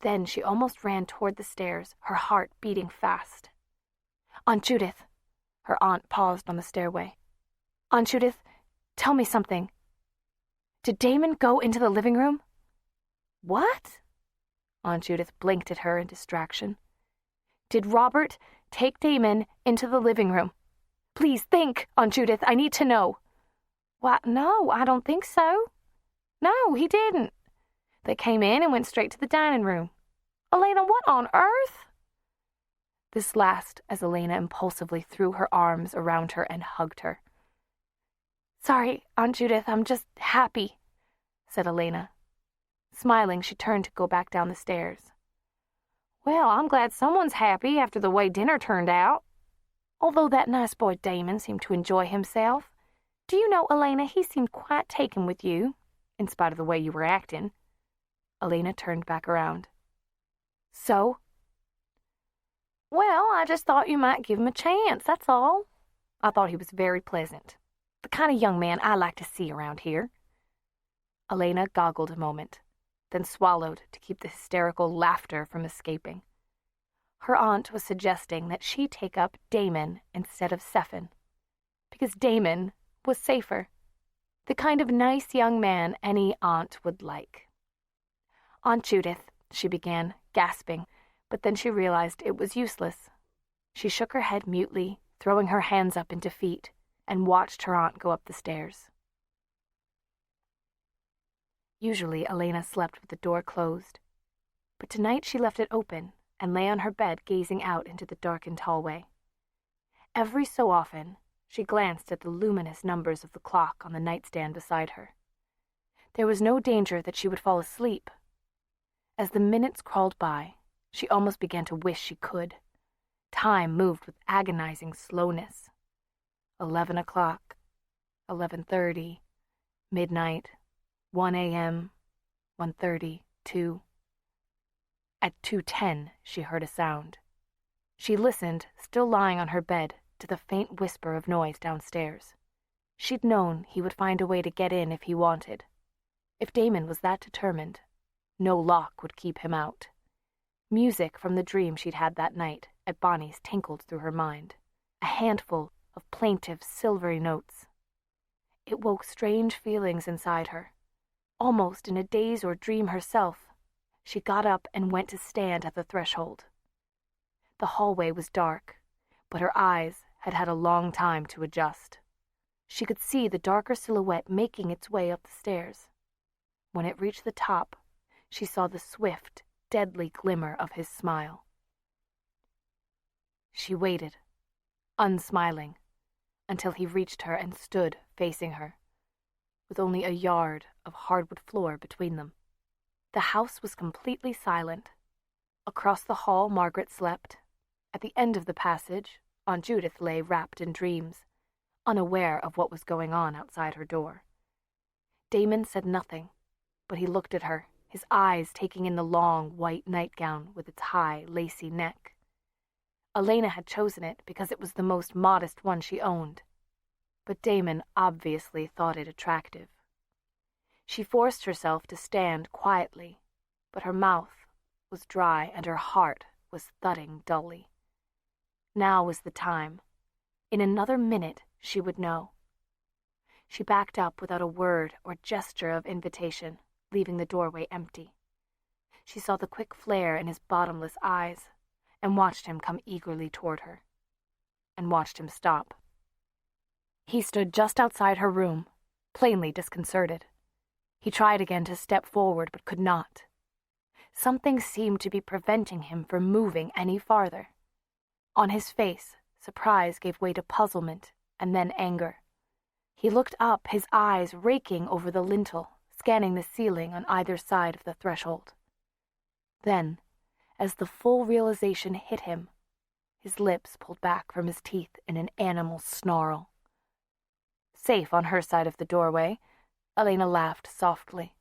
Then she almost ran toward the stairs, her heart beating fast. "Aunt Judith," her aunt paused on the stairway. "Aunt Judith, tell me something. Did Damon go into the living room?" "What?" Aunt Judith blinked at her in distraction. "Did Robert take Damon into the living room? Please think, Aunt Judith, I need to know." "Why, no, I don't think so. No, he didn't. They came in and went straight to the dining room. Elena, what on earth?" This last as Elena impulsively threw her arms around her and hugged her. "Sorry, Aunt Judith, I'm just happy," said Elena. Smiling, she turned to go back down the stairs. "Well, I'm glad someone's happy after the way dinner turned out. Although that nice boy Damon seemed to enjoy himself. Do you know, Elena, he seemed quite taken with you, in spite of the way you were acting." Elena turned back around. "So?" "Well, I just thought you might give him a chance, that's all. I thought he was very pleasant. The kind of young man I like to see around here." Elena goggled a moment, then swallowed to keep the hysterical laughter from escaping. Her aunt was suggesting that she take up Damon instead of Stefan, because Damon was safer, the kind of nice young man any aunt would like. "Aunt Judith," she began, gasping, but then she realized it was useless. She shook her head mutely, throwing her hands up in defeat, and watched her aunt go up the stairs. Usually Elena slept with the door closed, but tonight she left it open and lay on her bed gazing out into the darkened hallway. Every so often, she glanced at the luminous numbers of the clock on the nightstand beside her. There was no danger that she would fall asleep. As the minutes crawled by, she almost began to wish she could. Time moved with agonizing slowness. 11 o'clock, 11:30, midnight, 1 a.m., 1:30, 2. At 2:10, she heard a sound. She listened, still lying on her bed, to the faint whisper of noise downstairs. She'd known he would find a way to get in if he wanted. If Damon was that determined, no lock would keep him out. Music from the dream she'd had that night at Bonnie's tinkled through her mind, a handful of plaintive, silvery notes. It woke strange feelings inside her. Almost in a daze or dream herself, she got up and went to stand at the threshold. The hallway was dark, but her eyes had had a long time to adjust. She could see the darker silhouette making its way up the stairs. When it reached the top, she saw the swift, deadly glimmer of his smile. She waited, unsmiling, until he reached her and stood facing her, with only a yard of hardwood floor between them. The house was completely silent. Across the hall, Margaret slept. At the end of the passage, Aunt Judith lay wrapped in dreams, unaware of what was going on outside her door. Damon said nothing, but he looked at her, his eyes taking in the long, white nightgown with its high, lacy neck. Elena had chosen it because it was the most modest one she owned, but Damon obviously thought it attractive. She forced herself to stand quietly, but her mouth was dry and her heart was thudding dully. Now was the time. In another minute she would know. She backed up without a word or gesture of invitation, leaving the doorway empty. She saw the quick flare in his bottomless eyes and watched him come eagerly toward her, and watched him stop. He stood just outside her room, plainly disconcerted. He tried again to step forward but could not. Something seemed to be preventing him from moving any farther. On his face, surprise gave way to puzzlement and then anger. He looked up, his eyes raking over the lintel, scanning the ceiling on either side of the threshold. Then, as the full realization hit him, his lips pulled back from his teeth in an animal snarl. safe on her side of the doorway, Elena laughed softly.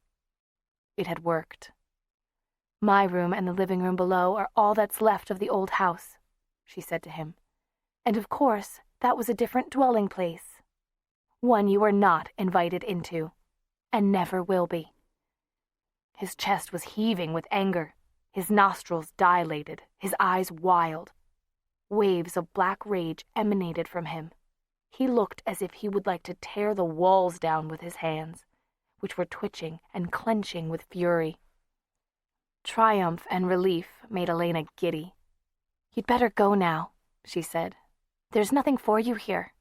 It had worked. "My room and the living room below are all that's left of the old house," she said to him. "And of course, that was a different dwelling place. One you were not invited into, and never will be." His chest was heaving with anger, his nostrils dilated, his eyes wild. Waves of black rage emanated from him. He looked as if he would like to tear the walls down with his hands, which were twitching and clenching with fury. Triumph and relief made Elena giddy. "You'd better go now," she said. "There's nothing for you here."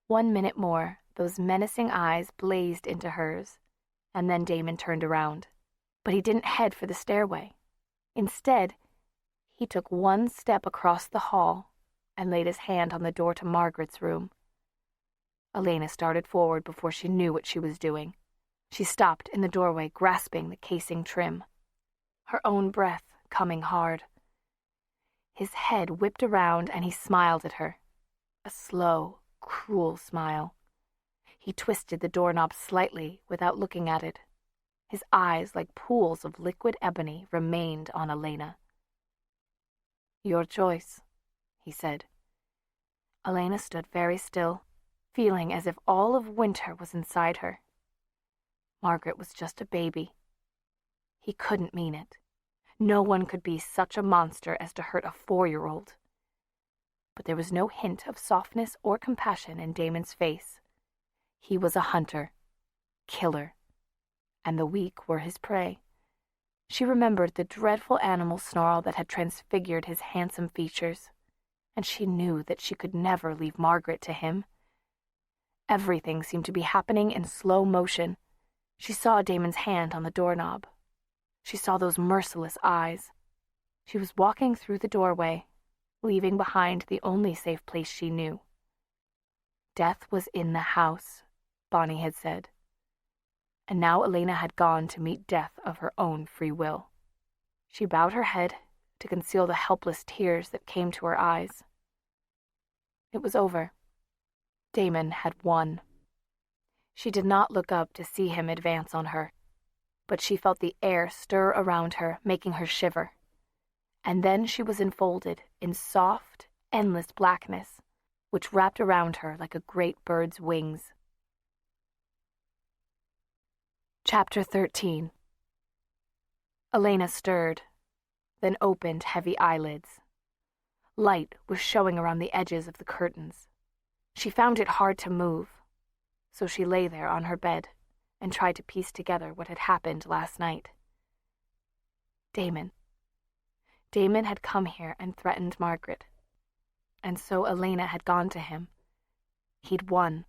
1 minute more, those menacing eyes blazed into hers, and then Damon turned around. But he didn't head for the stairway. Instead, he took 1 step across the hall and laid his hand on the door to Margaret's room. Elena started forward before she knew what she was doing. She stopped in the doorway, grasping the casing trim, her own breath coming hard. His head whipped around and he smiled at her, a slow, cruel smile. He twisted the doorknob slightly without looking at it. His eyes, like pools of liquid ebony, remained on Elena. "Your choice," he said. Elena stood very still, feeling as if all of winter was inside her. Margaret was just a baby. He couldn't mean it. No one could be such a monster as to hurt a 4-year-old. But there was no hint of softness or compassion in Damon's face. He was a hunter, killer, and the weak were his prey. She remembered the dreadful animal snarl that had transfigured his handsome features, and she knew that she could never leave Margaret to him. Everything seemed to be happening in slow motion. She saw Damon's hand on the doorknob. She saw those merciless eyes. She was walking through the doorway, leaving behind the only safe place she knew. Death was in the house, Bonnie had said. And now Elena had gone to meet death of her own free will. She bowed her head to conceal the helpless tears that came to her eyes. It was over. Damon had won. She did not look up to see him advance on her, but she felt the air stir around her, making her shiver. And then she was enfolded in soft, endless blackness, which wrapped around her like a great bird's wings. Chapter 13. Elena stirred, then opened heavy eyelids. Light was showing around the edges of the curtains. She found it hard to move, so she lay there on her bed and tried to piece together what had happened last night. Damon had come here and threatened Margaret, and so Elena had gone to him. He'd won.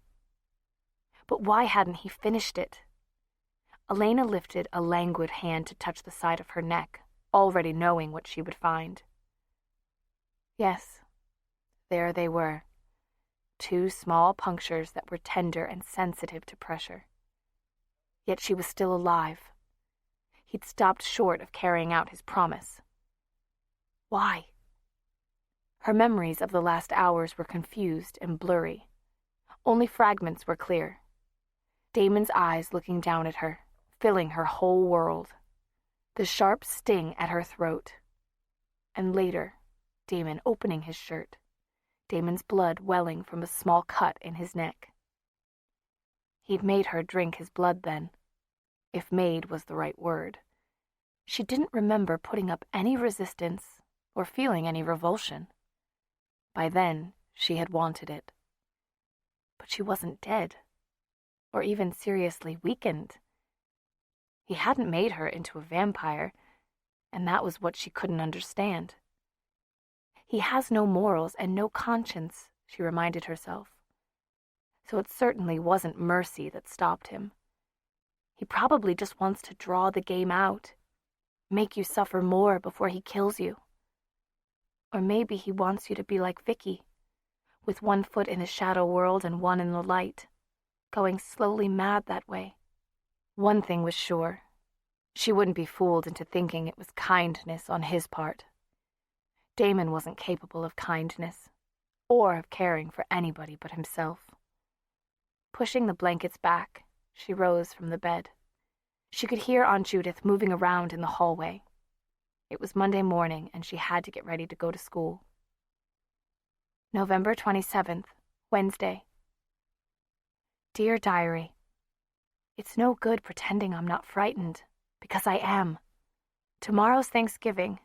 But why hadn't he finished it? Elena lifted a languid hand to touch the side of her neck, already knowing what she would find. Yes, there they were. 2 small punctures that were tender and sensitive to pressure. Yet she was still alive. He'd stopped short of carrying out his promise. Why? Her memories of the last hours were confused and blurry. Only fragments were clear. Damon's eyes looking down at her, filling her whole world. The sharp sting at her throat. And later, Damon opening his shirt. Damon's blood welling from a small cut in his neck. He'd made her drink his blood then, if made was the right word. She didn't remember putting up any resistance or feeling any revulsion. By then, she had wanted it. But she wasn't dead, or even seriously weakened. He hadn't made her into a vampire, and that was what she couldn't understand. He has no morals and no conscience, she reminded herself. So it certainly wasn't mercy that stopped him. He probably just wants to draw the game out, make you suffer more before he kills you. Or maybe he wants you to be like Vicky, with 1 foot in the shadow world and 1 in the light, going slowly mad that way. One thing was sure. She wouldn't be fooled into thinking it was kindness on his part. Damon wasn't capable of kindness, or of caring for anybody but himself. Pushing the blankets back, she rose from the bed. She could hear Aunt Judith moving around in the hallway. It was Monday morning, and she had to get ready to go to school. November 27th, Wednesday. Dear Diary, it's no good pretending I'm not frightened, because I am. Tomorrow's Thanksgiving,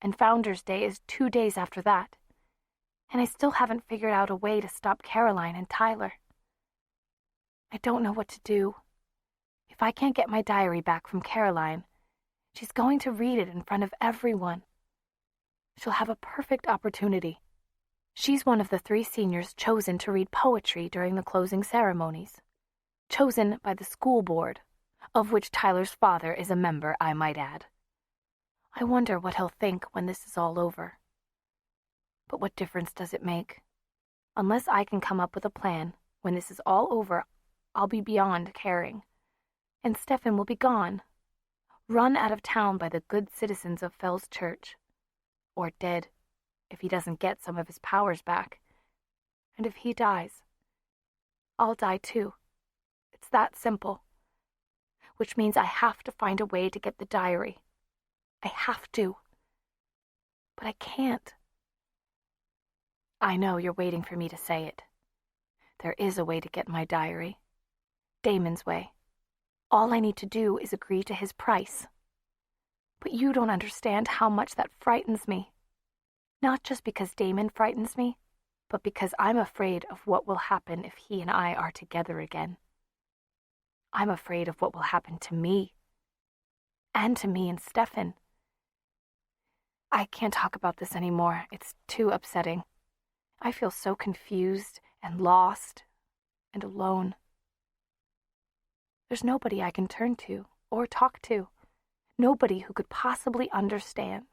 and Founder's Day is 2 days after that, and I still haven't figured out a way to stop Caroline and Tyler. I don't know what to do. If I can't get my diary back from Caroline, she's going to read it in front of everyone. She'll have a perfect opportunity. She's one of the 3 seniors chosen to read poetry during the closing ceremonies. Chosen by the school board, of which Tyler's father is a member, I might add. I wonder what he'll think when this is all over. But what difference does it make? Unless I can come up with a plan, when this is all over, I'll be beyond caring. And Stefan will be gone, run out of town by the good citizens of Fell's Church. Or dead, if he doesn't get some of his powers back. And if he dies, I'll die too. It's that simple. Which means I have to find a way to get the diary. I have to. But I can't. I know you're waiting for me to say it. There is a way to get my diary. Damon's way. All I need to do is agree to his price. But you don't understand how much that frightens me. Not just because Damon frightens me, but because I'm afraid of what will happen if he and I are together again. I'm afraid of what will happen to me. And to me and Stefan. I can't talk about this anymore. It's too upsetting. I feel so confused and lost and alone. There's nobody I can turn to or talk to. Nobody who could possibly understand.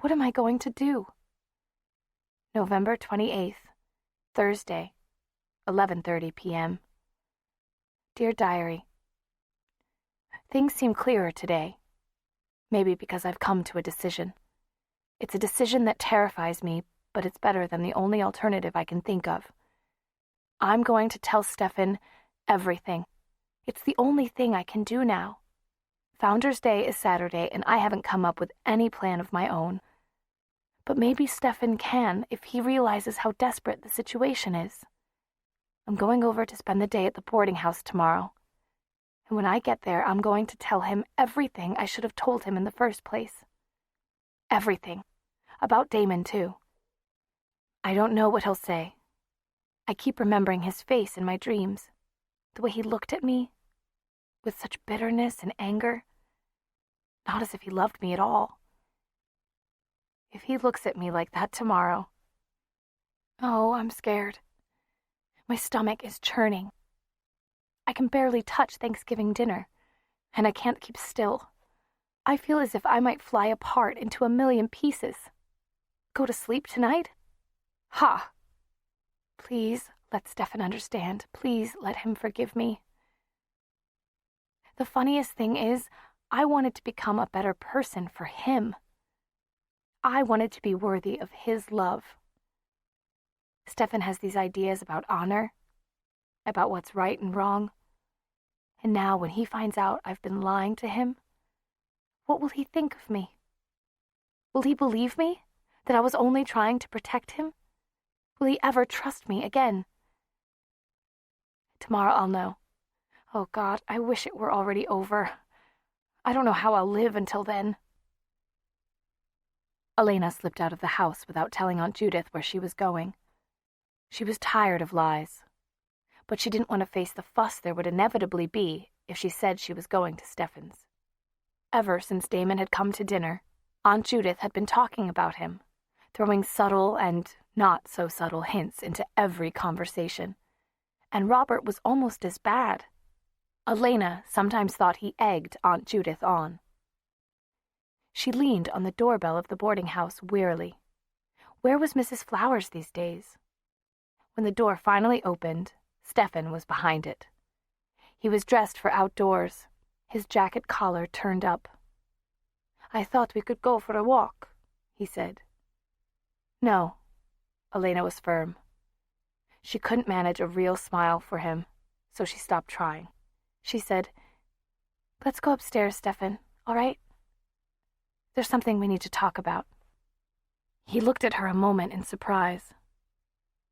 What am I going to do? November 28th, Thursday, 11:30 p.m. Dear Diary, things seem clearer today. Maybe because I've come to a decision. It's a decision that terrifies me, but it's better than the only alternative I can think of. I'm going to tell Stefan everything. It's the only thing I can do now. Founder's Day is Saturday, and I haven't come up with any plan of my own. But maybe Stefan can if he realizes how desperate the situation is. I'm going over to spend the day at the boarding house tomorrow. And when I get there, I'm going to tell him everything I should have told him in the first place. Everything. About Damon, too. I don't know what he'll say. I keep remembering his face in my dreams. The way he looked at me, with such bitterness and anger. Not as if he loved me at all. If he looks at me like that tomorrow... Oh, I'm scared. My stomach is churning. I can barely touch Thanksgiving dinner, and I can't keep still. I feel as if I might fly apart into a million pieces. Go to sleep tonight? Ha! Please let Stefan understand. Please let him forgive me. The funniest thing is, I wanted to become a better person for him. I wanted to be worthy of his love. Stefan has these ideas about honor, about what's right and wrong. And now when he finds out I've been lying to him, what will he think of me? Will he believe me, that I was only trying to protect him? Will he ever trust me again? Tomorrow I'll know. Oh God, I wish it were already over. I don't know how I'll live until then. Elena slipped out of the house without telling Aunt Judith where she was going. She was tired of lies, but she didn't want to face the fuss there would inevitably be if she said she was going to Stefan's. Ever since Damon had come to dinner, Aunt Judith had been talking about him, throwing subtle and not so subtle hints into every conversation. And Robert was almost as bad. Elena sometimes thought he egged Aunt Judith on. She leaned on the doorbell of the boarding house wearily. Where was Mrs. Flowers these days? When the door finally opened, Stefan was behind it. He was dressed for outdoors, his jacket collar turned up. "I thought we could go for a walk," he said. No, Elena was firm. She couldn't manage a real smile for him, so she stopped trying. She said, "Let's go upstairs, Stefan, all right? There's something we need to talk about." He looked at her a moment in surprise.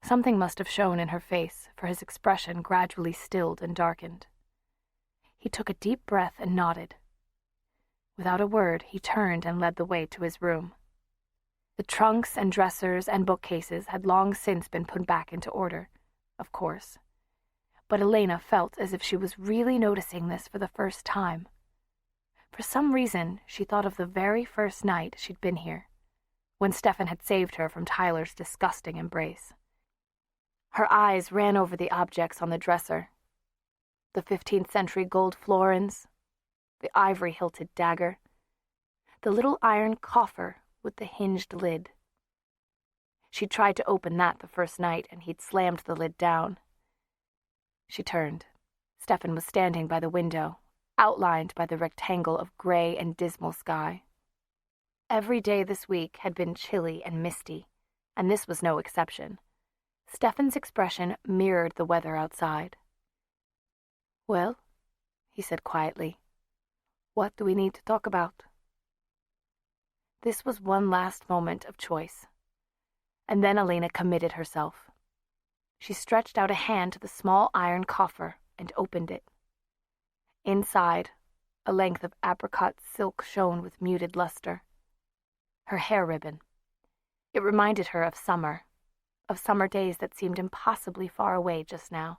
Something must have shown in her face, for his expression gradually stilled and darkened. He took a deep breath and nodded. Without a word, he turned and led the way to his room. The trunks and dressers and bookcases had long since been put back into order, of course. But Elena felt as if she was really noticing this for the first time. For some reason, she thought of the very first night she'd been here, when Stefan had saved her from Tyler's disgusting embrace. Her eyes ran over the objects on the dresser. The 15th century gold florins, the ivory-hilted dagger, the little iron coffer with the hinged lid. She'd tried to open that the first night, and he'd slammed the lid down. She turned. Stefan was standing by the window, outlined by the rectangle of gray and dismal sky. Every day this week had been chilly and misty, and this was no exception. Stefan's expression mirrored the weather outside. "Well," he said quietly, "what do we need to talk about?" This was one last moment of choice, and then Elena committed herself. She stretched out a hand to the small iron coffer and opened it. Inside, a length of apricot silk shone with muted luster. Her hair ribbon. It reminded her of summer days that seemed impossibly far away just now.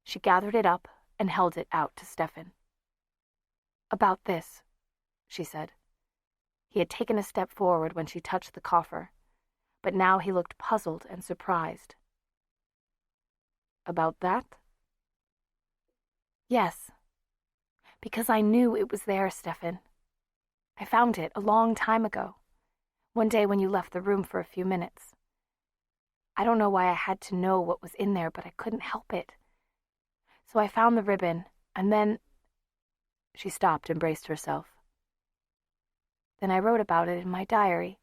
She gathered it up and held it out to Stefan. "About this," she said. He had taken a step forward when she touched the coffer, but now he looked puzzled and surprised. "About that?" "Yes. Because I knew it was there, Stefan. I found it a long time ago, one day when you left the room for a few minutes. I don't know why I had to know what was in there, but I couldn't help it. So I found the ribbon, and then—" She stopped and braced herself. "Then I wrote about it in my diary."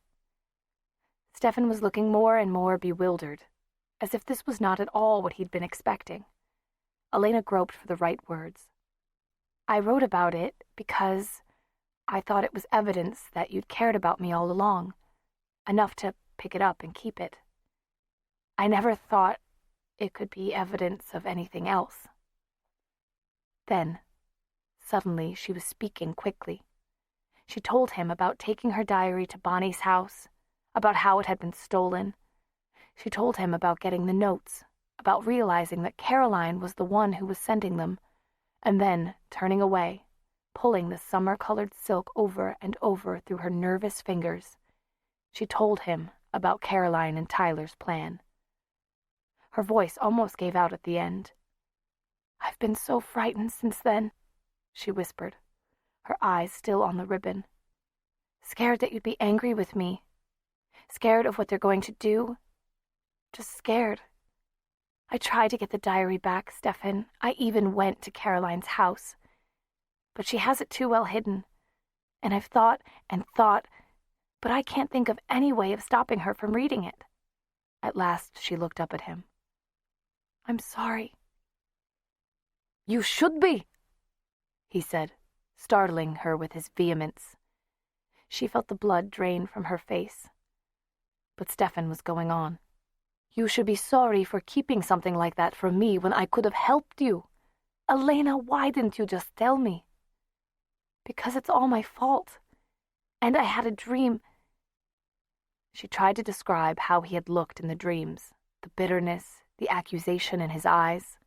Stefan was looking more and more bewildered, as if this was not at all what he'd been expecting. Elena groped for the right words. "I wrote about it because I thought it was evidence that you'd cared about me all along, enough to pick it up and keep it. I never thought it could be evidence of anything else." Then, suddenly, she was speaking quickly. She told him about taking her diary to Bonnie's house, about how it had been stolen. She told him about getting the notes, about realizing that Caroline was the one who was sending them, and then turning away, pulling the summer-colored silk over and over through her nervous fingers. She told him about Caroline and Tyler's plan. Her voice almost gave out at the end. "I've been so frightened since then," she whispered, her eyes still on the ribbon. "Scared that you'd be angry with me. Scared of what they're going to do. Just scared. I tried to get the diary back, Stefan. I even went to Caroline's house. But she has it too well hidden. And I've thought and thought, but I can't think of any way of stopping her from reading it." At last she looked up at him. "I'm sorry." "You should be," he said, startling her with his vehemence. She felt the blood drain from her face. But Stefan was going on. "You should be sorry for keeping something like that from me when I could have helped you. Elena, why didn't you just tell me?" "Because it's all my fault. And I had a dream." She tried to describe how he had looked in the dreams, the bitterness, the accusation in his eyes.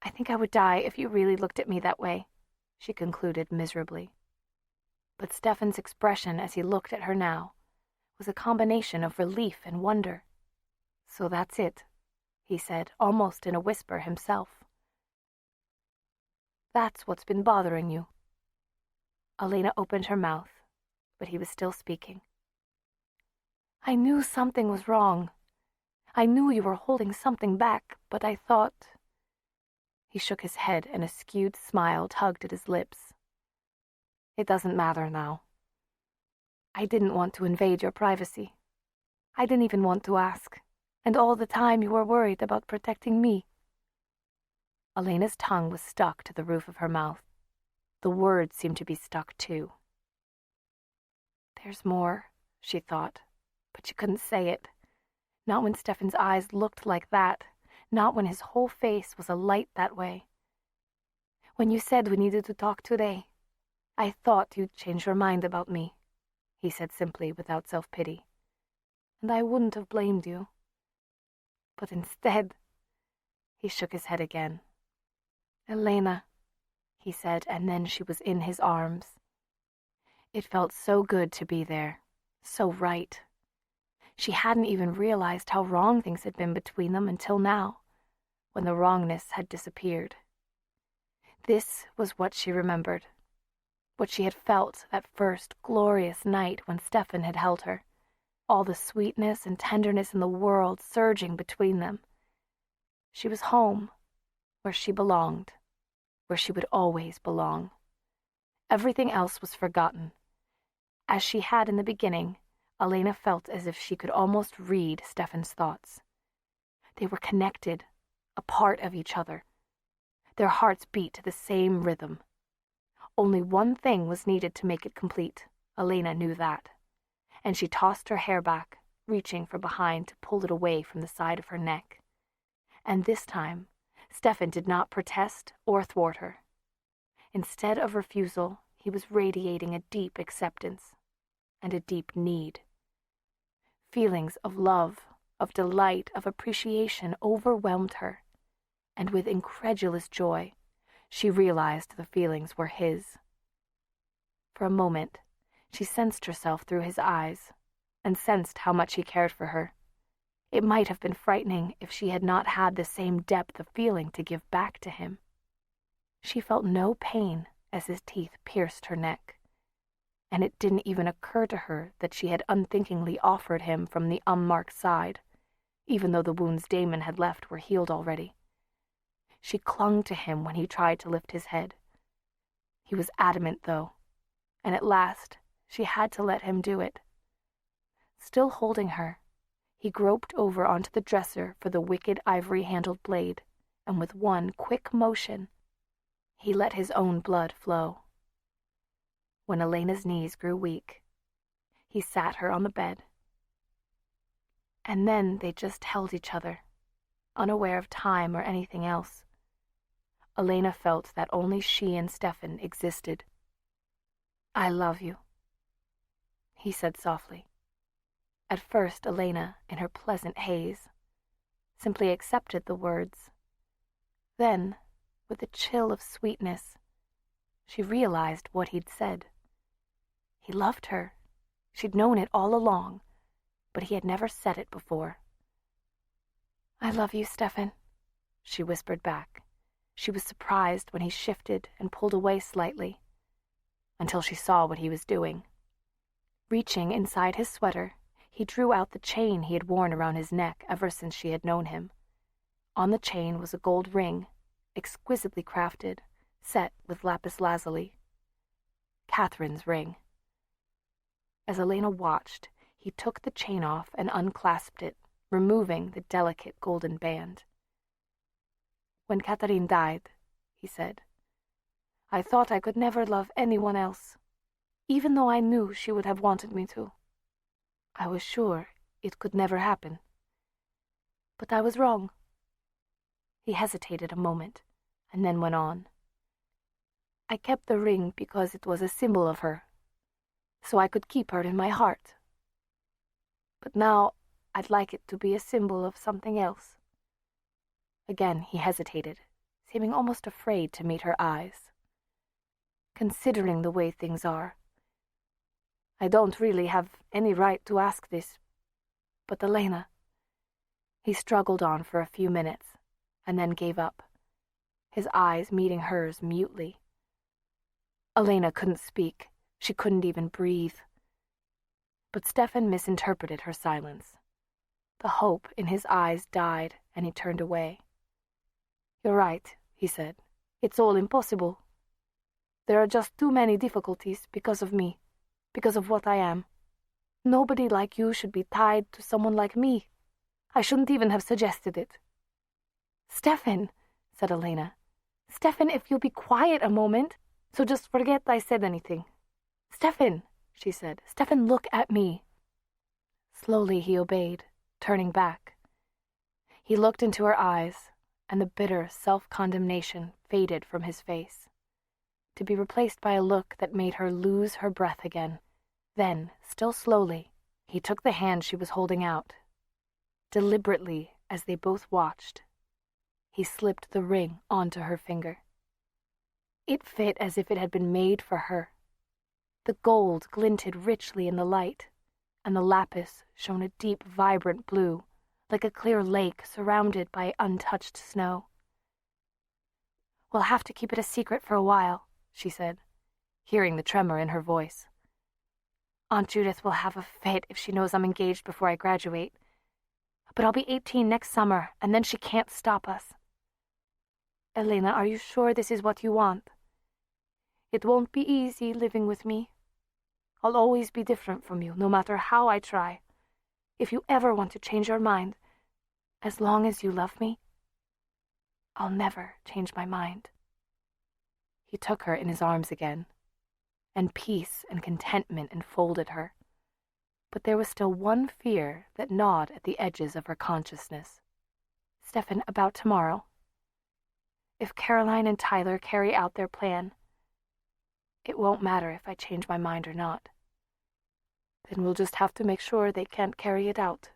"I think I would die if you really looked at me that way," she concluded miserably. But Stefan's expression as he looked at her now was a combination of relief and wonder. "So that's it," he said, almost in a whisper himself. "That's what's been bothering you." Elena opened her mouth, but he was still speaking. "I knew something was wrong. I knew you were holding something back, but I thought—" He shook his head and a skewed smile tugged at his lips. "It doesn't matter now. I didn't want to invade your privacy. I didn't even want to ask. And all the time you were worried about protecting me." Elena's tongue was stuck to the roof of her mouth. The words seemed to be stuck too. "There's more," she thought, but she couldn't say it. Not when Stefan's eyes looked like that, not when his whole face was alight that way. "When you said we needed to talk today, I thought you'd change your mind about me," he said simply, without self-pity. "And I wouldn't have blamed you. But instead—" He shook his head again. "Elena," he said, and then she was in his arms. It felt so good to be there, so right. She hadn't even realized how wrong things had been between them until now, when the wrongness had disappeared. This was what she remembered, what she had felt that first glorious night when Stefan had held her, all the sweetness and tenderness in the world surging between them. She was home, where she belonged, where she would always belong. Everything else was forgotten. As she had in the beginning, Elena felt as if she could almost read Stefan's thoughts. They were connected, a part of each other. Their hearts beat to the same rhythm. Only one thing was needed to make it complete. Elena knew that. And she tossed her hair back, reaching for behind to pull it away from the side of her neck. And this time, Stefan did not protest or thwart her. Instead of refusal, he was radiating a deep acceptance and a deep need. Feelings of love, of delight, of appreciation overwhelmed her, and with incredulous joy, she realized the feelings were his. For a moment, she sensed herself through his eyes, and sensed how much he cared for her. It might have been frightening if she had not had the same depth of feeling to give back to him. She felt no pain as his teeth pierced her neck, and it didn't even occur to her that she had unthinkingly offered him from the unmarked side, even though the wounds Damon had left were healed already. She clung to him when he tried to lift his head. He was adamant, though, and at last she had to let him do it. Still holding her, he groped over onto the dresser for the wicked ivory-handled blade, and with one quick motion, he let his own blood flow. When Elena's knees grew weak, he sat her on the bed. And then they just held each other, unaware of time or anything else. Elena felt that only she and Stefan existed. "I love you," he said softly. At first, Elena, in her pleasant haze, simply accepted the words. Then, with a chill of sweetness, she realized what he'd said. He loved her. She'd known it all along, but he had never said it before. "I love you, Stefan," she whispered back. She was surprised when he shifted and pulled away slightly, until she saw what he was doing. Reaching inside his sweater, he drew out the chain he had worn around his neck ever since she had known him. On the chain was a gold ring, exquisitely crafted, set with lapis lazuli. Catherine's ring. As Elena watched, he took the chain off and unclasped it, removing the delicate golden band. "When Catherine died," he said, "I thought I could never love anyone else, even though I knew she would have wanted me to. I was sure it could never happen. But I was wrong." He hesitated a moment, and then went on. "I kept the ring because it was a symbol of her, so I could keep her in my heart. But now I'd like it to be a symbol of something else." Again he hesitated, seeming almost afraid to meet her eyes. "Considering the way things are, I don't really have any right to ask this, but Elena..." He struggled on for a few minutes, and then gave up, his eyes meeting hers mutely. Elena couldn't speak. She couldn't even breathe. But Stefan misinterpreted her silence. The hope in his eyes died, and he turned away. "You're right," he said. "It's all impossible. There are just too many difficulties because of me, because of what I am. Nobody like you should be tied to someone like me. I shouldn't even have suggested it." "Stefan," said Elena. "Stefan, if you'll be quiet a moment, So just forget I said anything." Stefan," she said. "Stefan, look at me." Slowly he obeyed, turning back. He looked into her eyes, and the bitter self-condemnation faded from his face, to be replaced by a look that made her lose her breath again. Then, still slowly, he took the hand she was holding out. Deliberately, as they both watched, he slipped the ring onto her finger. It fit as if it had been made for her. The gold glinted richly in the light, and the lapis shone a deep, vibrant blue, like a clear lake surrounded by untouched snow. "We'll have to keep it a secret for a while," she said, hearing the tremor in her voice. "Aunt Judith will have a fit if she knows I'm engaged before I graduate. But I'll be 18 next summer, and then she can't stop us. Elena, are you sure this is what you want? It won't be easy living with me. I'll always be different from you, no matter how I try. If you ever want to change your mind, as long as you love me, I'll never change my mind." He took her in his arms again, and peace and contentment enfolded her. But there was still one fear that gnawed at the edges of her consciousness. "Stefan, about tomorrow. If Caroline and Tyler carry out their plan, it won't matter if I change my mind or not. Then we'll just have to make sure they can't carry it out.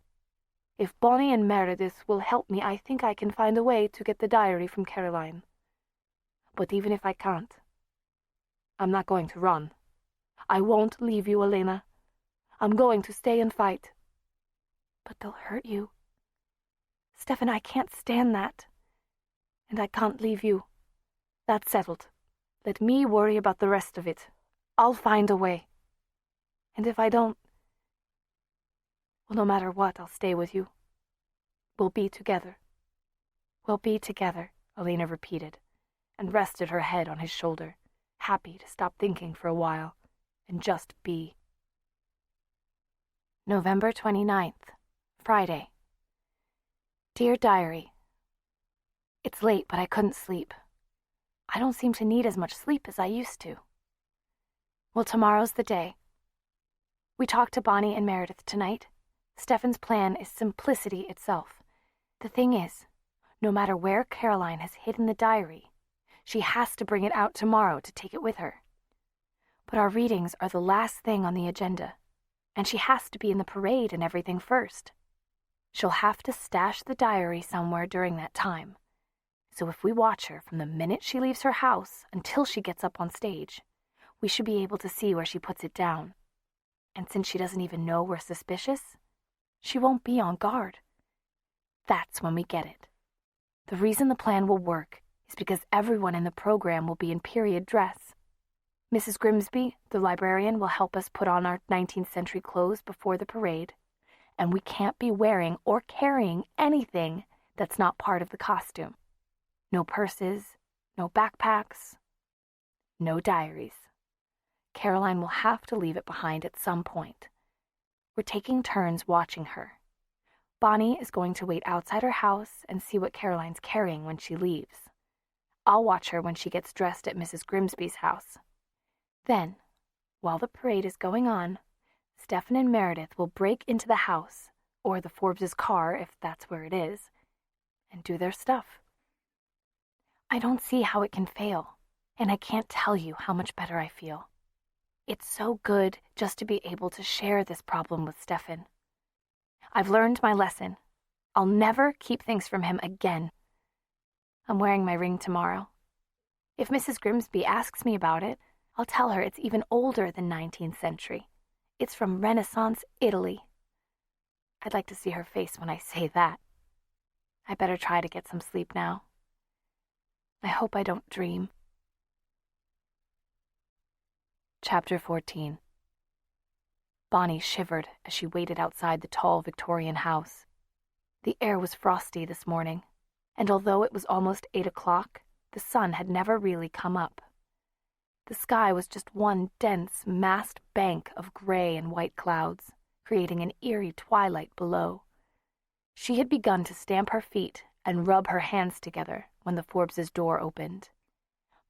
If Bonnie and Meredith will help me, I think I can find a way to get the diary from Caroline. But even if I can't, I'm not going to run. I won't leave you, Elena. I'm going to stay and fight." "But they'll hurt you. Stefan, I can't stand that. And I can't leave you. That's settled. Let me worry about the rest of it. I'll find a way. And if I don't, well, no matter what, I'll stay with you. We'll be together." "We'll be together," Elena repeated, and rested her head on his shoulder, happy to stop thinking for a while and just be. November 29th, Friday. Dear Diary, it's late, but I couldn't sleep. I don't seem to need as much sleep as I used to. Well, tomorrow's the day. We talked to Bonnie and Meredith tonight. Stefan's plan is simplicity itself. The thing is, no matter where Caroline has hidden the diary, she has to bring it out tomorrow to take it with her. But our readings are the last thing on the agenda, and she has to be in the parade and everything first. She'll have to stash the diary somewhere during that time. So if we watch her from the minute she leaves her house until she gets up on stage, we should be able to see where she puts it down. And since she doesn't even know we're suspicious, she won't be on guard. That's when we get it. The reason the plan will work is because everyone in the program will be in period dress. Mrs. Grimsby, the librarian, will help us put on our 19th century clothes before the parade, and we can't be wearing or carrying anything that's not part of the costume. No purses, no backpacks, no diaries. Caroline will have to leave it behind at some point. We're taking turns watching her. Bonnie is going to wait outside her house and see what Caroline's carrying when she leaves. I'll watch her when she gets dressed at Mrs. Grimsby's house. Then, while the parade is going on, Stefan and Meredith will break into the house, or the Forbes' car if that's where it is, and do their stuff. I don't see how it can fail, and I can't tell you how much better I feel. It's so good just to be able to share this problem with Stefan. I've learned my lesson. I'll never keep things from him again. I'm wearing my ring tomorrow. If Mrs. Grimsby asks me about it, I'll tell her it's even older than 19th century. It's from Renaissance Italy. I'd like to see her face when I say that. I better try to get some sleep now. I hope I don't dream. Chapter 14. Bonnie shivered as she waited outside the tall Victorian house. The air was frosty this morning, and although it was almost 8 o'clock, the sun had never really come up. The sky was just one dense, massed bank of gray and white clouds, creating an eerie twilight below. She had begun to stamp her feet and rub her hands together when the Forbes' door opened.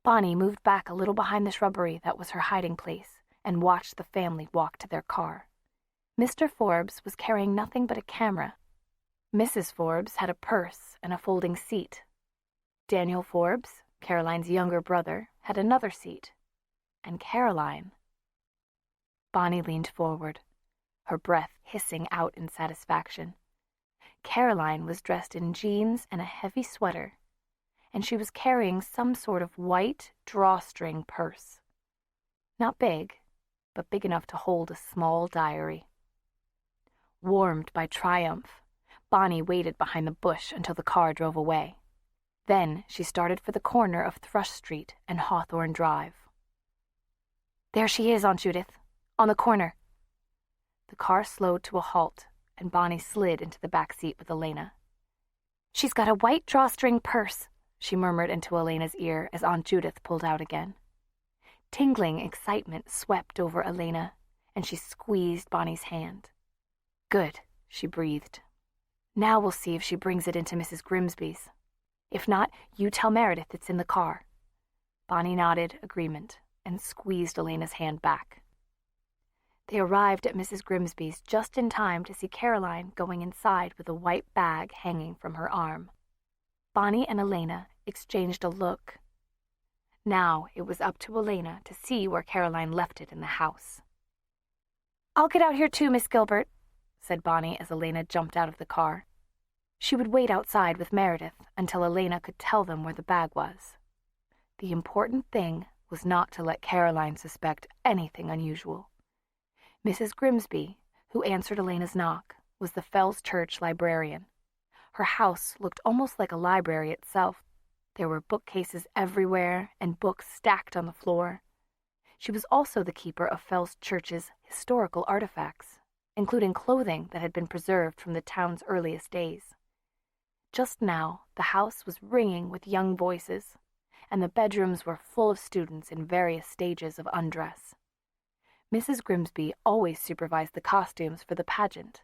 Bonnie moved back a little behind the shrubbery that was her hiding place and watched the family walk to their car. Mr. Forbes was carrying nothing but a camera. Mrs. Forbes had a purse and a folding seat. Daniel Forbes, Caroline's younger brother, had another seat. And Caroline... Bonnie leaned forward, her breath hissing out in satisfaction. Caroline was dressed in jeans and a heavy sweater, and she was carrying some sort of white drawstring purse. Not big, but big enough to hold a small diary. Warmed by triumph, Bonnie waited behind the bush until the car drove away. Then she started for the corner of Thrush Street and Hawthorne Drive. "There she is, Aunt Judith, on the corner." The car slowed to a halt, and Bonnie slid into the back seat with Elena. "She's got a white drawstring purse," she murmured into Elena's ear as Aunt Judith pulled out again. Tingling excitement swept over Elena, and she squeezed Bonnie's hand. "Good," she breathed. "Now we'll see if she brings it into Mrs. Grimsby's. If not, you tell Meredith it's in the car." Bonnie nodded agreement and squeezed Elena's hand back. They arrived at Mrs. Grimsby's just in time to see Caroline going inside with a white bag hanging from her arm. Bonnie and Elena exchanged a look. Now it was up to Elena to see where Caroline left it in the house. "I'll get out here too, Miss Gilbert," said Bonnie as Elena jumped out of the car. She would wait outside with Meredith until Elena could tell them where the bag was. The important thing was not to let Caroline suspect anything unusual. Mrs. Grimsby, who answered Elena's knock, was the Fells Church librarian. Her house looked almost like a library itself. There were bookcases everywhere and books stacked on the floor. She was also the keeper of Fells Church's historical artifacts, including clothing that had been preserved from the town's earliest days. Just now, the house was ringing with young voices, and the bedrooms were full of students in various stages of undress. Mrs. Grimsby always supervised the costumes for the pageant.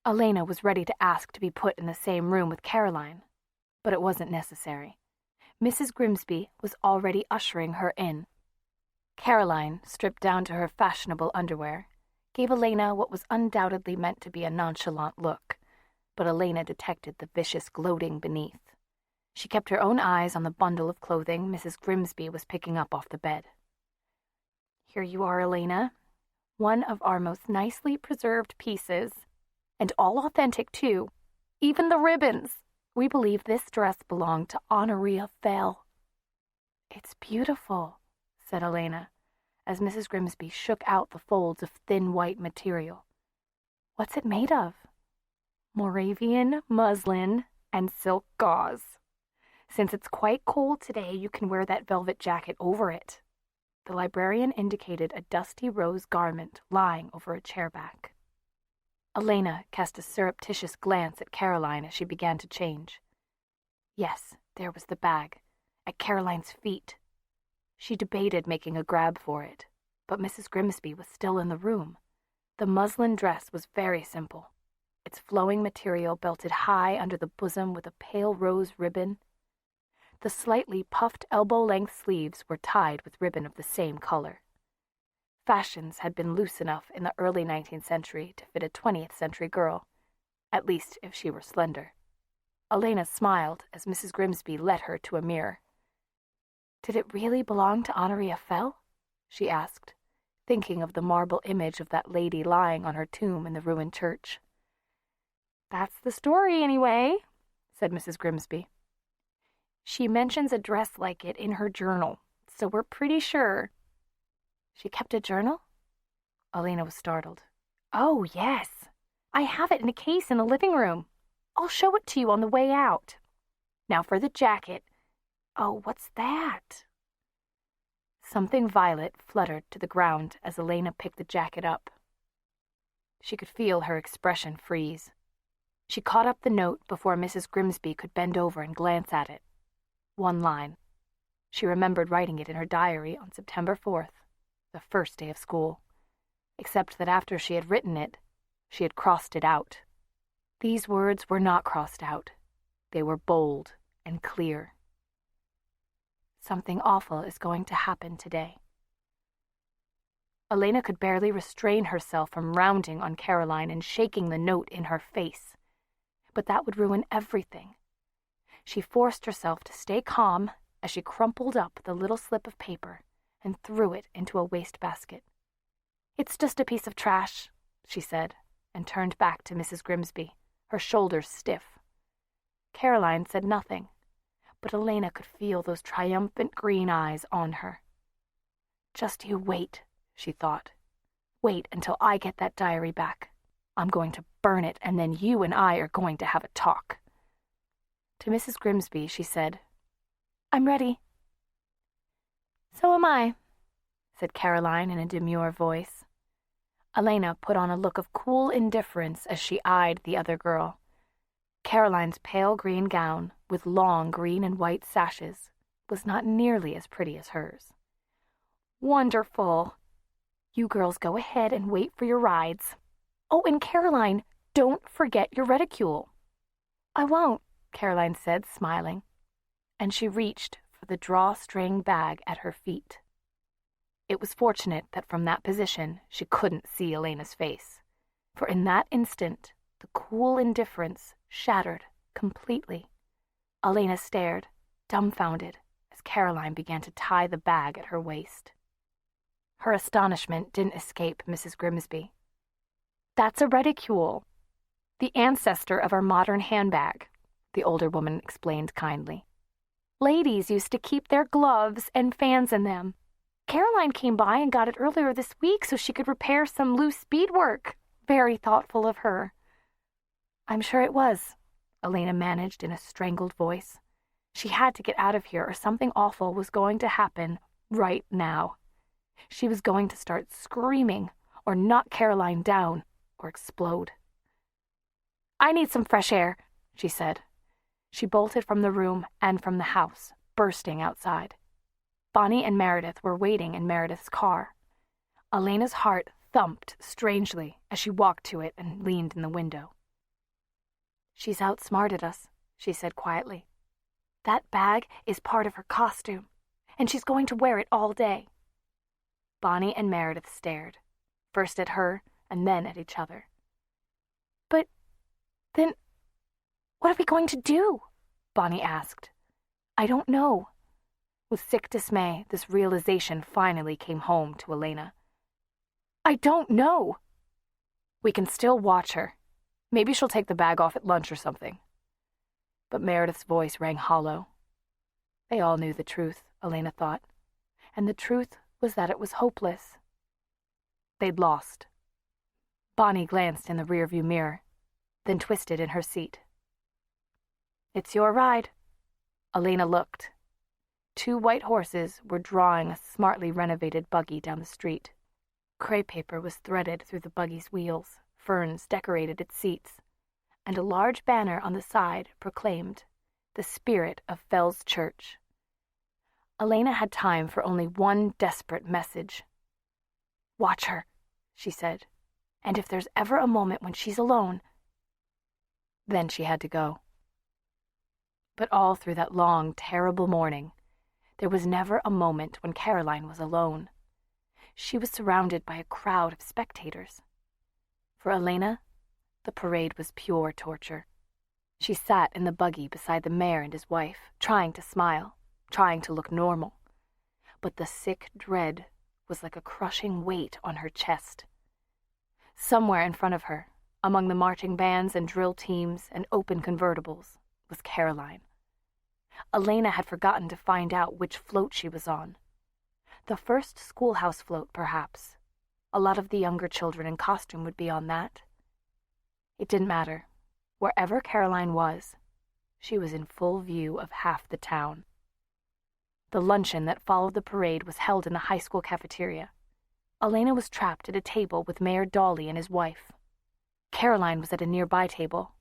Elena was ready to ask to be put in the same room with Caroline, but it wasn't necessary. Mrs. Grimsby was already ushering her in. Caroline, stripped down to her fashionable underwear, gave Elena what was undoubtedly meant to be a nonchalant look, but Elena detected the vicious gloating beneath. She kept her own eyes on the bundle of clothing Mrs. Grimsby was picking up off the bed. "Here you are, Elena. One of our most nicely preserved pieces, and all authentic, too. Even the ribbons. We believe this dress belonged to Honoria Fell." "It's beautiful," said Elena, as Mrs. Grimsby shook out the folds of thin white material. "What's it made of?" "Moravian muslin and silk gauze. Since it's quite cold today, you can wear that velvet jacket over it." The librarian indicated a dusty rose garment lying over a chairback. Elena cast a surreptitious glance at Caroline as she began to change. Yes, there was the bag, at Caroline's feet. She debated making a grab for it, but Mrs. Grimsby was still in the room. The muslin dress was very simple, its flowing material belted high under the bosom with a pale rose ribbon. The slightly puffed elbow-length sleeves were tied with ribbon of the same color. Fashions had been loose enough in the early 19th century to fit a 20th century girl, at least if she were slender. Elena smiled as Mrs. Grimsby led her to a mirror. "Did it really belong to Honoria Fell?" she asked, thinking of the marble image of that lady lying on her tomb in the ruined church. "That's the story, anyway," said Mrs. Grimsby. "She mentions a dress like it in her journal, so we're pretty sure." "She kept a journal?" Elena was startled. "Oh, yes. I have it in a case in the living room. I'll show it to you on the way out. Now for the jacket. Oh, what's that?" Something violet fluttered to the ground as Elena picked the jacket up. She could feel her expression freeze. She caught up the note before Mrs. Grimsby could bend over and glance at it. One line. She remembered writing it in her diary on September 4th, the first day of school, except that after she had written it, she had crossed it out. These words were not crossed out. They were bold and clear. Something awful is going to happen today. Elena could barely restrain herself from rounding on Caroline and shaking the note in her face. But that would ruin everything. She forced herself to stay calm as she crumpled up the little slip of paper and threw it into a wastebasket. "It's just a piece of trash," she said, and turned back to Mrs. Grimsby, her shoulders stiff. Caroline said nothing, but Elena could feel those triumphant green eyes on her. "Just you wait," she thought. "Wait until I get that diary back. I'm going to burn it, and then you and I are going to have a talk." To Mrs. Grimsby, she said, "I'm ready." "So am I," said Caroline in a demure voice. Elena put on a look of cool indifference as she eyed the other girl. Caroline's pale green gown, with long green and white sashes, was not nearly as pretty as hers. "Wonderful. You girls go ahead and wait for your rides. Oh, and Caroline, don't forget your reticule." "I won't," Caroline said, smiling, and she reached for the drawstring bag at her feet. It was fortunate that from that position she couldn't see Elena's face, for in that instant the cool indifference shattered completely. Elena stared, dumbfounded, as Caroline began to tie the bag at her waist. Her astonishment didn't escape Mrs. Grimsby. "That's a reticule, the ancestor of our modern handbag," the older woman explained kindly. "Ladies used to keep their gloves and fans in them. Caroline came by and got it earlier this week so she could repair some loose beadwork. Very thoughtful of her." "I'm sure it was," Elena managed in a strangled voice. She had to get out of here or something awful was going to happen right now. She was going to start screaming or knock Caroline down or explode. "I need some fresh air," she said. She bolted from the room and from the house, bursting outside. Bonnie and Meredith were waiting in Meredith's car. Elena's heart thumped strangely as she walked to it and leaned in the window. "She's outsmarted us," she said quietly. "That bag is part of her costume, and she's going to wear it all day." Bonnie and Meredith stared, first at her and then at each other. "But then, what are we going to do?" Bonnie asked. "I don't know." With sick dismay, this realization finally came home to Elena. "I don't know." "We can still watch her. Maybe she'll take the bag off at lunch or something." But Meredith's voice rang hollow. They all knew the truth, Elena thought, and the truth was that it was hopeless. They'd lost. Bonnie glanced in the rearview mirror, then twisted in her seat. "It's your ride." Elena looked. 2 white horses were drawing a smartly renovated buggy down the street. Crepe paper was threaded through the buggy's wheels, ferns decorated its seats, and a large banner on the side proclaimed, "The Spirit of Fells Church." Elena had time for only one desperate message. "Watch her," she said, "and if there's ever a moment when she's alone..." Then she had to go. But all through that long, terrible morning, there was never a moment when Caroline was alone. She was surrounded by a crowd of spectators. For Elena, the parade was pure torture. She sat in the buggy beside the mayor and his wife, trying to smile, trying to look normal. But the sick dread was like a crushing weight on her chest. Somewhere in front of her, among the marching bands and drill teams and open convertibles, was Caroline. Elena had forgotten to find out which float she was on. The first schoolhouse float, perhaps. A lot of the younger children in costume would be on that. It didn't matter. Wherever Caroline was, she was in full view of half the town. The luncheon that followed the parade was held in the high school cafeteria. Elena was trapped at a table with Mayor Dawley and his wife. Caroline was at a nearby table.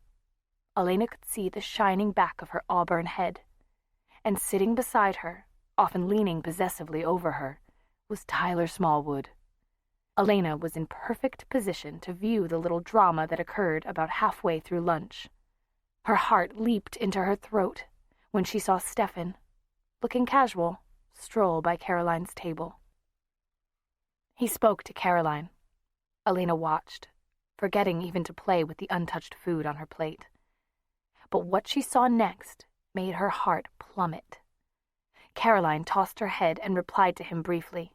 Elena could see the shining back of her auburn head, and sitting beside her, often leaning possessively over her, was Tyler Smallwood. Elena was in perfect position to view the little drama that occurred about halfway through lunch. Her heart leaped into her throat when she saw Stefan, looking casual, stroll by Caroline's table. He spoke to Caroline. Elena watched, forgetting even to play with the untouched food on her plate. But what she saw next made her heart plummet. Caroline tossed her head and replied to him briefly,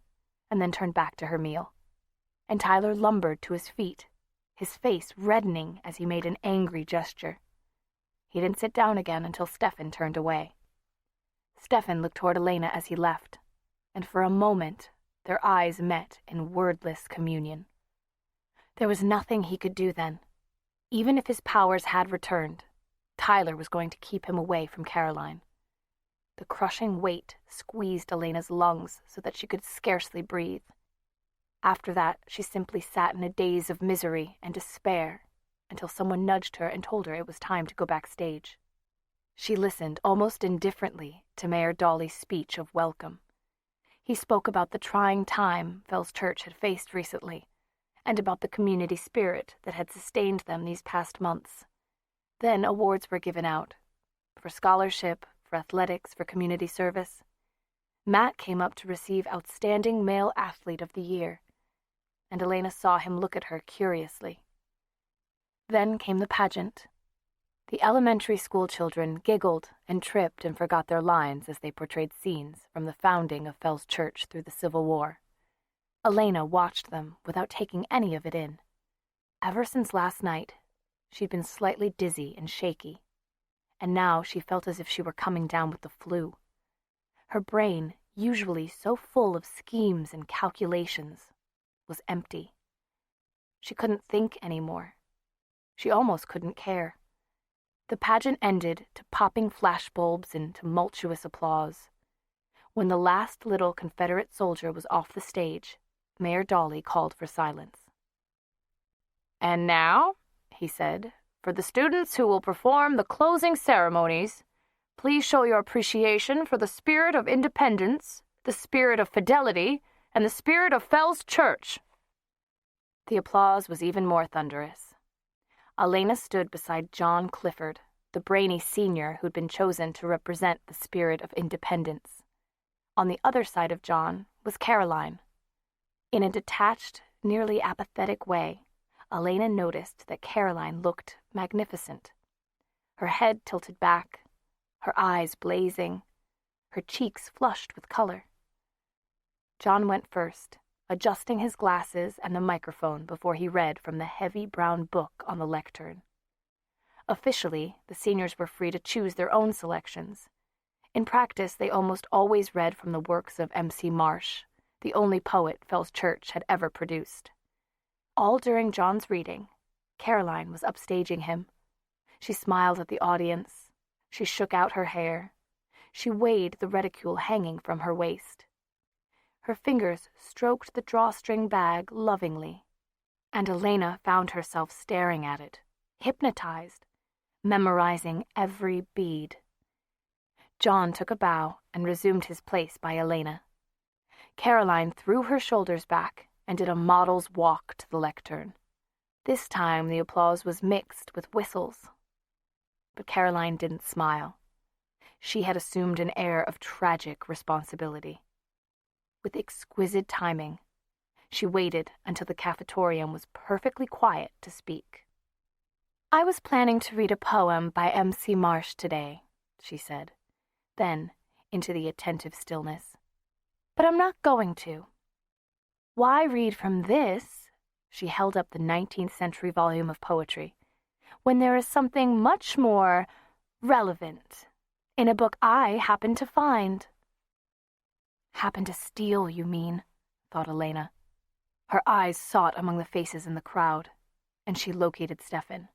and then turned back to her meal. And Tyler lumbered to his feet, his face reddening as he made an angry gesture. He didn't sit down again until Stefan turned away. Stefan looked toward Elena as he left, and for a moment their eyes met in wordless communion. There was nothing he could do then. Even if his powers had returned, Tyler was going to keep him away from Caroline. The crushing weight squeezed Elena's lungs so that she could scarcely breathe. After that, she simply sat in a daze of misery and despair until someone nudged her and told her it was time to go backstage. She listened almost indifferently to Mayor Dolly's speech of welcome. He spoke about the trying time Fells Church had faced recently, and about the community spirit that had sustained them these past months. Then awards were given out, for scholarship, for athletics, for community service. Matt came up to receive Outstanding Male Athlete of the Year, and Elena saw him look at her curiously. Then came the pageant. The elementary school children giggled and tripped and forgot their lines as they portrayed scenes from the founding of Fells Church through the Civil War. Elena watched them without taking any of it in. Ever since last night, she'd been slightly dizzy and shaky, and now she felt as if she were coming down with the flu. Her brain, usually so full of schemes and calculations, was empty. She couldn't think anymore. She almost couldn't care. The pageant ended to popping flashbulbs and tumultuous applause. When the last little Confederate soldier was off the stage, Mayor Dolly called for silence. "And now," he said, "for the students who will perform the closing ceremonies, please show your appreciation for the spirit of independence, the spirit of fidelity, and the spirit of Fells Church." The applause was even more thunderous. Elena stood beside John Clifford, the brainy senior who'd been chosen to represent the spirit of independence. On the other side of John was Caroline. In a detached, nearly apathetic way, Elena noticed that Caroline looked magnificent. Her head tilted back, her eyes blazing, her cheeks flushed with color. John went first, adjusting his glasses and the microphone before he read from the heavy brown book on the lectern. Officially, the seniors were free to choose their own selections. In practice, they almost always read from the works of M.C. Marsh, the only poet Fells Church had ever produced. All during John's reading, Caroline was upstaging him. She smiled at the audience. She shook out her hair. She weighed the reticule hanging from her waist. Her fingers stroked the drawstring bag lovingly, and Elena found herself staring at it, hypnotized, memorizing every bead. John took a bow and resumed his place by Elena. Caroline threw her shoulders back and did a model's walk to the lectern. This time the applause was mixed with whistles. But Caroline didn't smile. She had assumed an air of tragic responsibility. With exquisite timing, she waited until the cafetorium was perfectly quiet to speak. "I was planning to read a poem by M.C. Marsh today," she said. Then, into the attentive stillness, "But I'm not going to. Why read from this," she held up the 19th century volume of poetry, "when there is something much more relevant in a book I happen to find?" "Happen to steal, you mean," thought Elena. Her eyes sought among the faces in the crowd, and she located Stefan.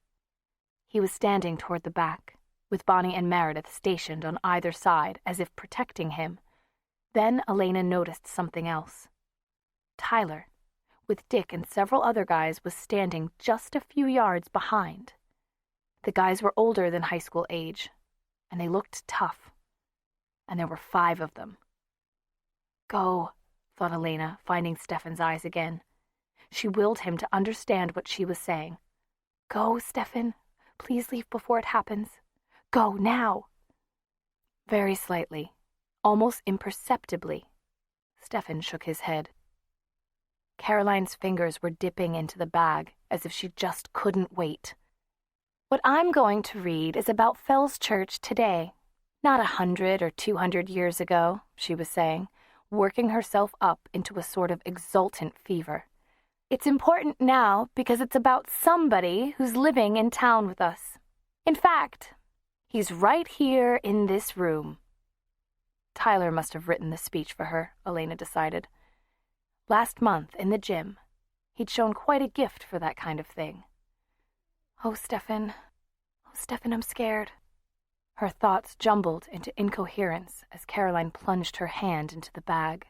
He was standing toward the back, with Bonnie and Meredith stationed on either side as if protecting him. Then Elena noticed something else. Tyler, with Dick and several other guys, was standing just a few yards behind. The guys were older than high school age, and they looked tough. And there were 5 of them. "Go," thought Elena, finding Stefan's eyes again. She willed him to understand what she was saying. "Go, Stefan. Please leave before it happens. Go, now." Very slightly, almost imperceptibly, Stefan shook his head. Caroline's fingers were dipping into the bag as if she just couldn't wait. "What I'm going to read is about Fell's Church today, not 100 or 200 years ago," she was saying, working herself up into a sort of exultant fever. "It's important now because it's about somebody who's living in town with us. In fact, he's right here in this room." Tyler must have written the speech for her, Elena decided. Last month, in the gym, he'd shown quite a gift for that kind of thing. Oh, Stefan, I'm scared." Her thoughts jumbled into incoherence as Caroline plunged her hand into the bag.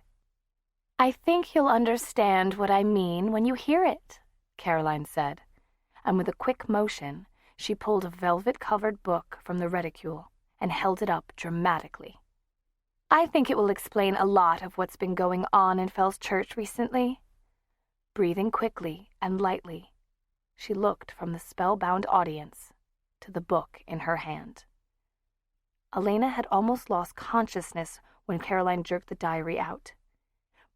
"I think you'll understand what I mean when you hear it," Caroline said, and with a quick motion, she pulled a velvet-covered book from the reticule and held it up dramatically. "I think it will explain a lot of what's been going on in Fell's Church recently." Breathing quickly and lightly, she looked from the spellbound audience to the book in her hand. Elena had almost lost consciousness when Caroline jerked the diary out.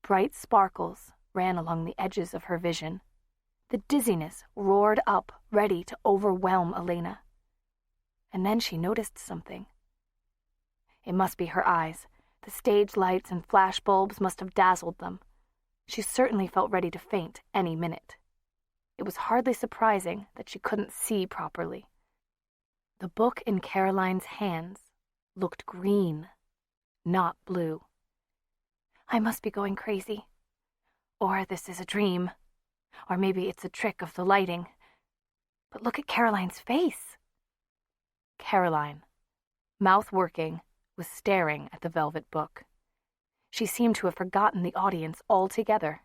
Bright sparkles ran along the edges of her vision. The dizziness roared up, ready to overwhelm Elena. And then she noticed something. It must be her eyes. The stage lights and flash bulbs must have dazzled them. She certainly felt ready to faint any minute. It was hardly surprising that she couldn't see properly. The book in Caroline's hands looked green, not blue. "I must be going crazy. Or this is a dream. Or maybe it's a trick of the lighting. But look at Caroline's face." Caroline, mouth working, was staring at the velvet book. She seemed to have forgotten the audience altogether.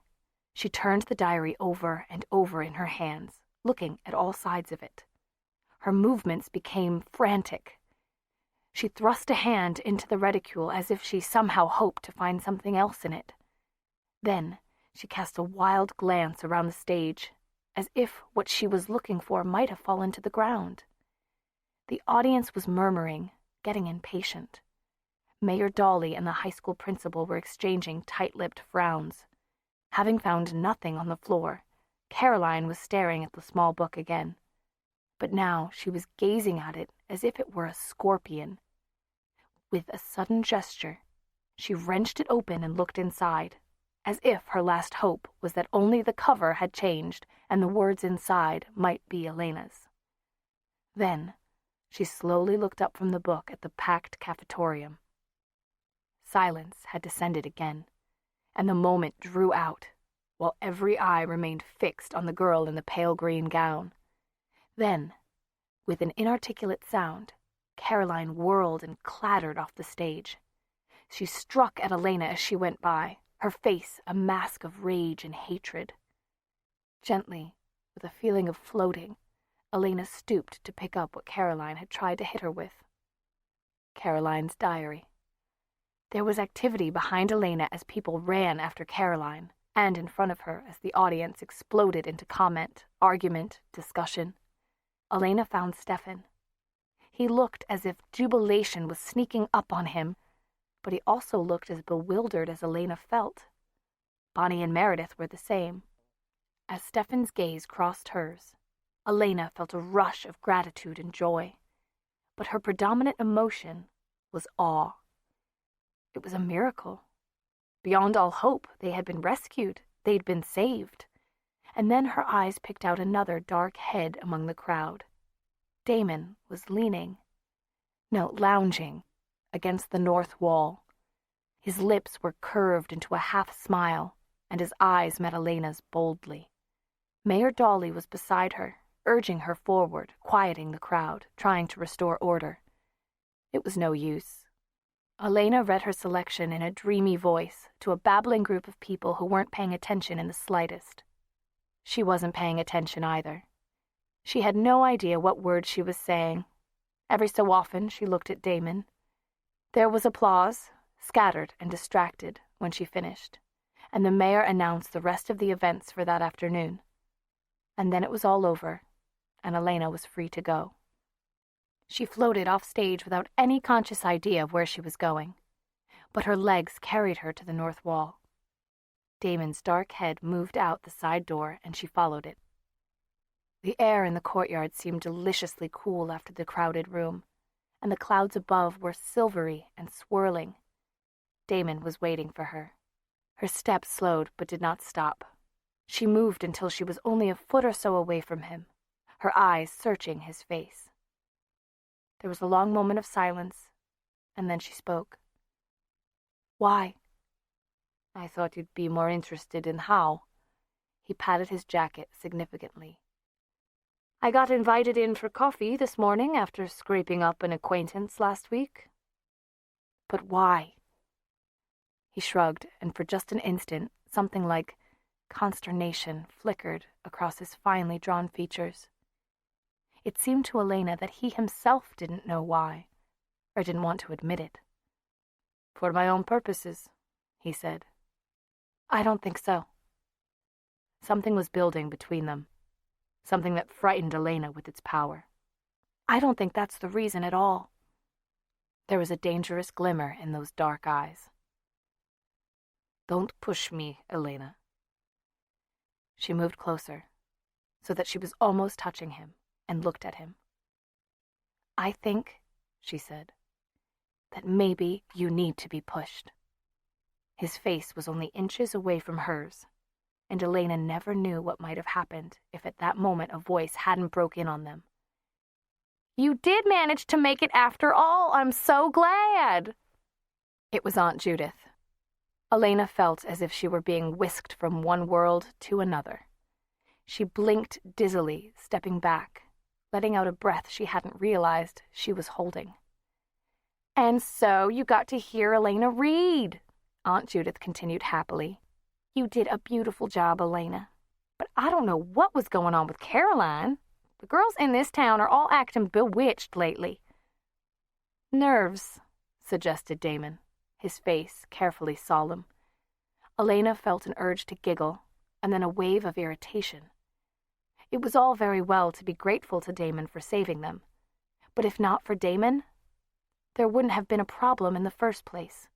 She turned the diary over and over in her hands, looking at all sides of it. Her movements became frantic. She thrust a hand into the reticule as if she somehow hoped to find something else in it. Then she cast a wild glance around the stage, as if what she was looking for might have fallen to the ground. The audience was murmuring, getting impatient. Mayor Dawley and the high school principal were exchanging tight-lipped frowns. Having found nothing on the floor, Caroline was staring at the small book again. But now she was gazing at it as if it were a scorpion. With a sudden gesture, she wrenched it open and looked inside, as if her last hope was that only the cover had changed and the words inside might be Elena's. Then she slowly looked up from the book at the packed cafetorium. Silence had descended again, and the moment drew out, while every eye remained fixed on the girl in the pale green gown. Then, with an inarticulate sound, Caroline whirled and clattered off the stage. She struck at Elena as she went by, her face a mask of rage and hatred. Gently, with a feeling of floating, Elena stooped to pick up what Caroline had tried to hit her with. Caroline's diary. There was activity behind Elena as people ran after Caroline, and in front of her as the audience exploded into comment, argument, discussion. Elena found Stefan. He looked as if jubilation was sneaking up on him, but he also looked as bewildered as Elena felt. Bonnie and Meredith were the same. As Stefan's gaze crossed hers, Elena felt a rush of gratitude and joy, but her predominant emotion was awe. It was a miracle. Beyond all hope, they had been rescued. They'd been saved. And then her eyes picked out another dark head among the crowd. Damon was lounging against the north wall. His lips were curved into a half smile, and his eyes met Elena's boldly. Mayor Dawley was beside her, urging her forward, quieting the crowd, trying to restore order. It was no use. Elena read her selection in a dreamy voice to a babbling group of people who weren't paying attention in the slightest. She wasn't paying attention either. She had no idea what words she was saying. Every so often she looked at Damon. There was applause, scattered and distracted, when she finished, and the mayor announced the rest of the events for that afternoon. And then it was all over, and Elena was free to go. She floated off stage without any conscious idea of where she was going, but her legs carried her to the north wall. Damon's dark head moved out the side door, and she followed it. The air in the courtyard seemed deliciously cool after the crowded room, and the clouds above were silvery and swirling. Damon was waiting for her. Her steps slowed but did not stop. She moved until she was only a foot or so away from him, her eyes searching his face. There was a long moment of silence, and then she spoke. "Why?" "I thought you'd be more interested in how." He patted his jacket significantly. "I got invited in for coffee this morning after scraping up an acquaintance last week." "But why?" He shrugged, and for just an instant, something like consternation flickered across his finely drawn features. It seemed to Elena that he himself didn't know why, or didn't want to admit it. "For my own purposes," he said. "I don't think so." Something was building between them, something that frightened Elena with its power. "I don't think that's the reason at all." There was a dangerous glimmer in those dark eyes. "Don't push me, Elena." She moved closer, so that she was almost touching him, and looked at him. "I think," she said, "that maybe you need to be pushed." His face was only inches away from hers, and Elena never knew what might have happened if at that moment a voice hadn't broke in on them. "You did manage to make it after all. I'm so glad." It was Aunt Judith. Elena felt as if she were being whisked from one world to another. She blinked dizzily, stepping back, letting out a breath she hadn't realized she was holding. "And so you got to hear Elena read," Aunt Judith continued happily. "You did a beautiful job, Elena. But I don't know what was going on with Caroline. The girls in this town are all acting bewitched lately." "Nerves," suggested Damon, his face carefully solemn. Elena felt an urge to giggle, and then a wave of irritation. It was all very well to be grateful to Damon for saving them, but if not for Damon, there wouldn't have been a problem in the first place.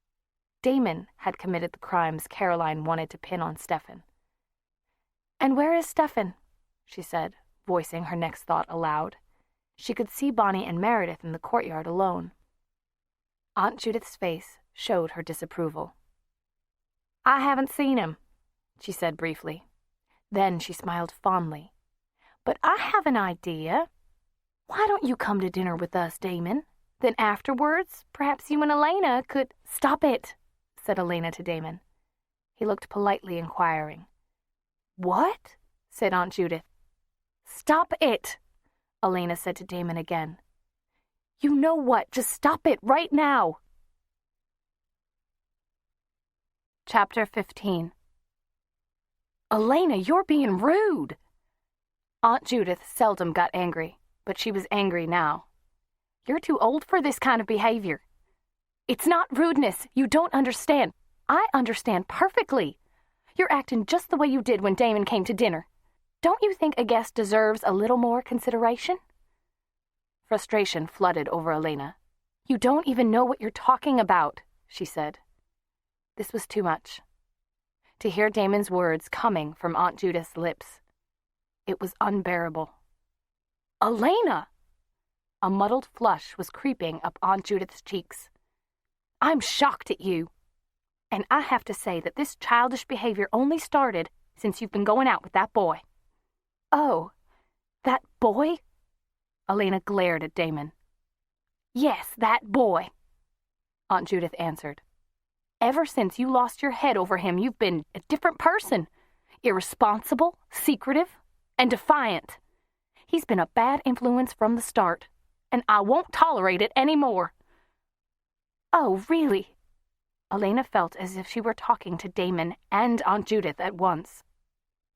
Damon had committed the crimes Caroline wanted to pin on Stefan. "And where is Stefan?" she said, voicing her next thought aloud. She could see Bonnie and Meredith in the courtyard alone. Aunt Judith's face showed her disapproval. "I haven't seen him," she said briefly. Then she smiled fondly. "But I have an idea. Why don't you come to dinner with us, Damon? Then afterwards, perhaps you and Elena could—" "Stop it," said Elena to Damon. He looked politely inquiring. "What?" said Aunt Judith. "Stop it," Elena said to Damon again. "You know what? Just stop it right now." Chapter 15. "Elena, you're being rude." Aunt Judith seldom got angry, but she was angry now. "You're too old for this kind of behavior." "It's not rudeness. You don't understand." "I understand perfectly. You're acting just the way you did when Damon came to dinner. Don't you think a guest deserves a little more consideration?" Frustration flooded over Elena. "You don't even know what you're talking about," she said. This was too much. To hear Damon's words coming from Aunt Judith's lips, it was unbearable. "Elena!" A muddled flush was creeping up Aunt Judith's cheeks. "I'm shocked at you. And I have to say that this childish behavior only started since you've been going out with that boy." "Oh, that boy?" Elena glared at Damon. "Yes, that boy," Aunt Judith answered. "Ever since you lost your head over him, you've been a different person. Irresponsible, secretive, and defiant. He's been a bad influence from the start, and I won't tolerate it anymore." "Oh, really?" Elena felt as if she were talking to Damon and Aunt Judith at once,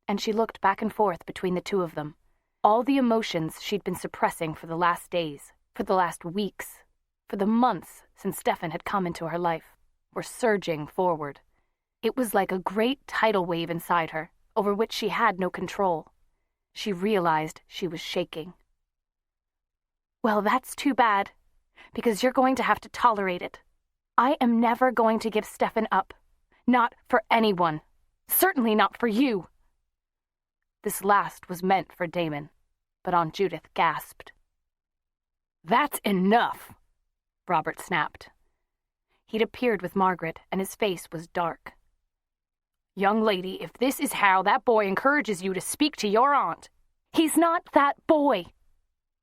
and she looked back and forth between the two of them. All the emotions she'd been suppressing for the last days, for the last weeks, for the months since Stefan had come into her life, were surging forward. It was like a great tidal wave inside her, over which she had no control. She realized she was shaking. Well, that's too bad, because you're going to have to tolerate it. I am never going to give Stefan up. Not for anyone. Certainly not for you. This last was meant for Damon, but Aunt Judith gasped. That's enough, Robert snapped. He'd appeared with Margaret, and his face was dark. Young lady, if this is how that boy encourages you to speak to your aunt... He's not that boy.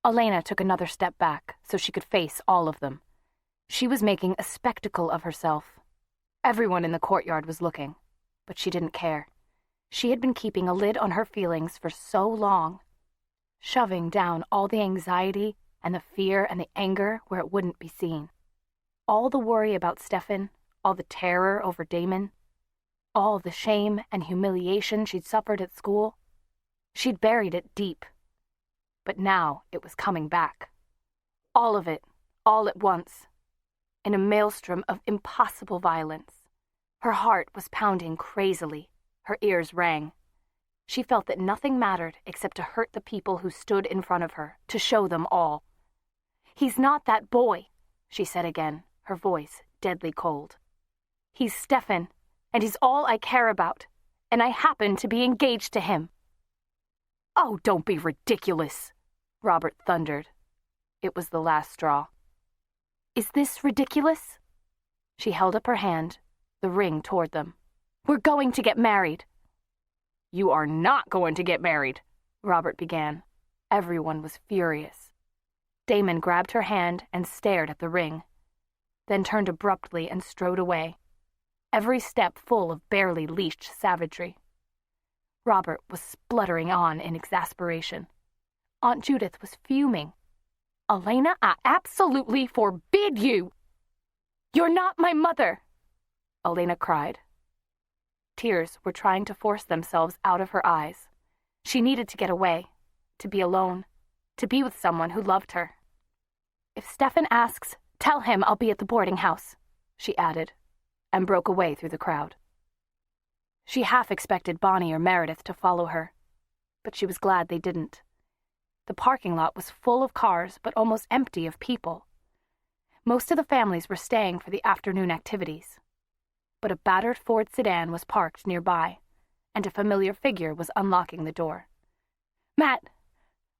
Elena took another step back so she could face all of them. She was making a spectacle of herself. Everyone in the courtyard was looking, but she didn't care. She had been keeping a lid on her feelings for so long, shoving down all the anxiety and the fear and the anger where it wouldn't be seen. All the worry about Stefan, all the terror over Damon, all the shame and humiliation she'd suffered at school. She'd buried it deep. But now it was coming back. All of it, all at once, in a maelstrom of impossible violence. Her heart was pounding crazily. Her ears rang. She felt that nothing mattered except to hurt the people who stood in front of her, to show them all. He's not that boy, she said again, her voice deadly cold. He's Stefan, and he's all I care about, and I happen to be engaged to him. Oh, don't be ridiculous, Robert thundered. It was the last straw. Is this ridiculous? She held up her hand, the ring toward them. We're going to get married. You are not going to get married, Robert began. Everyone was furious. Damon grabbed her hand and stared at the ring, then turned abruptly and strode away, every step full of barely leashed savagery. Robert was spluttering on in exasperation. Aunt Judith was fuming. Elena, I absolutely forbid you! You're not my mother! Elena cried. Tears were trying to force themselves out of her eyes. She needed to get away, to be alone, to be with someone who loved her. If Stefan asks, tell him I'll be at the boarding house, she added, and broke away through the crowd. She half expected Bonnie or Meredith to follow her, but she was glad they didn't. The parking lot was full of cars, but almost empty of people. Most of the families were staying for the afternoon activities, but a battered Ford sedan was parked nearby, and a familiar figure was unlocking the door. Matt,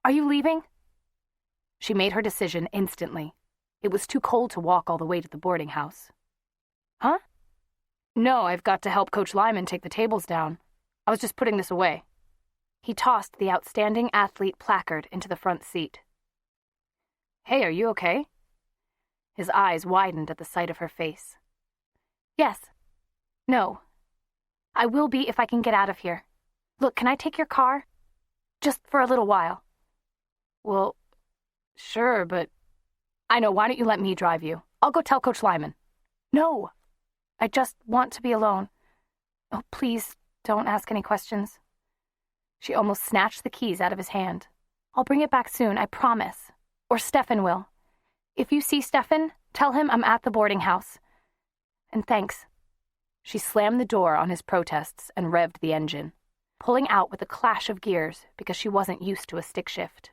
are you leaving? She made her decision instantly. It was too cold to walk all the way to the boarding house. Huh? No, I've got to help Coach Lyman take the tables down. I was just putting this away. He tossed the outstanding athlete placard into the front seat. Hey, are you okay? His eyes widened at the sight of her face. Yes. No. I will be if I can get out of here. Look, can I take your car? Just for a little while. Well, sure, but... I know, why don't you let me drive you? I'll go tell Coach Lyman. No. I just want to be alone. Oh, please, don't ask any questions. She almost snatched the keys out of his hand. I'll bring it back soon, I promise. Or Stefan will. If you see Stefan, tell him I'm at the boarding house. And thanks. She slammed the door on his protests and revved the engine, pulling out with a clash of gears because she wasn't used to a stick shift.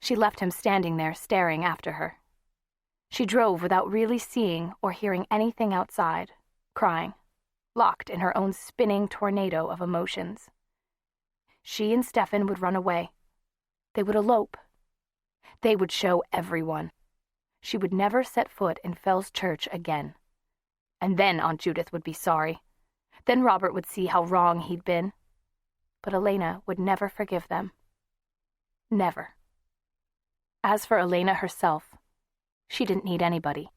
She left him standing there staring after her. She drove without really seeing or hearing anything outside, crying, locked in her own spinning tornado of emotions. She and Stefan would run away. They would elope. They would show everyone. She would never set foot in Fell's Church again. And then Aunt Judith would be sorry. Then Robert would see how wrong he'd been. But Elena would never forgive them. Never. As for Elena herself, she didn't need anybody.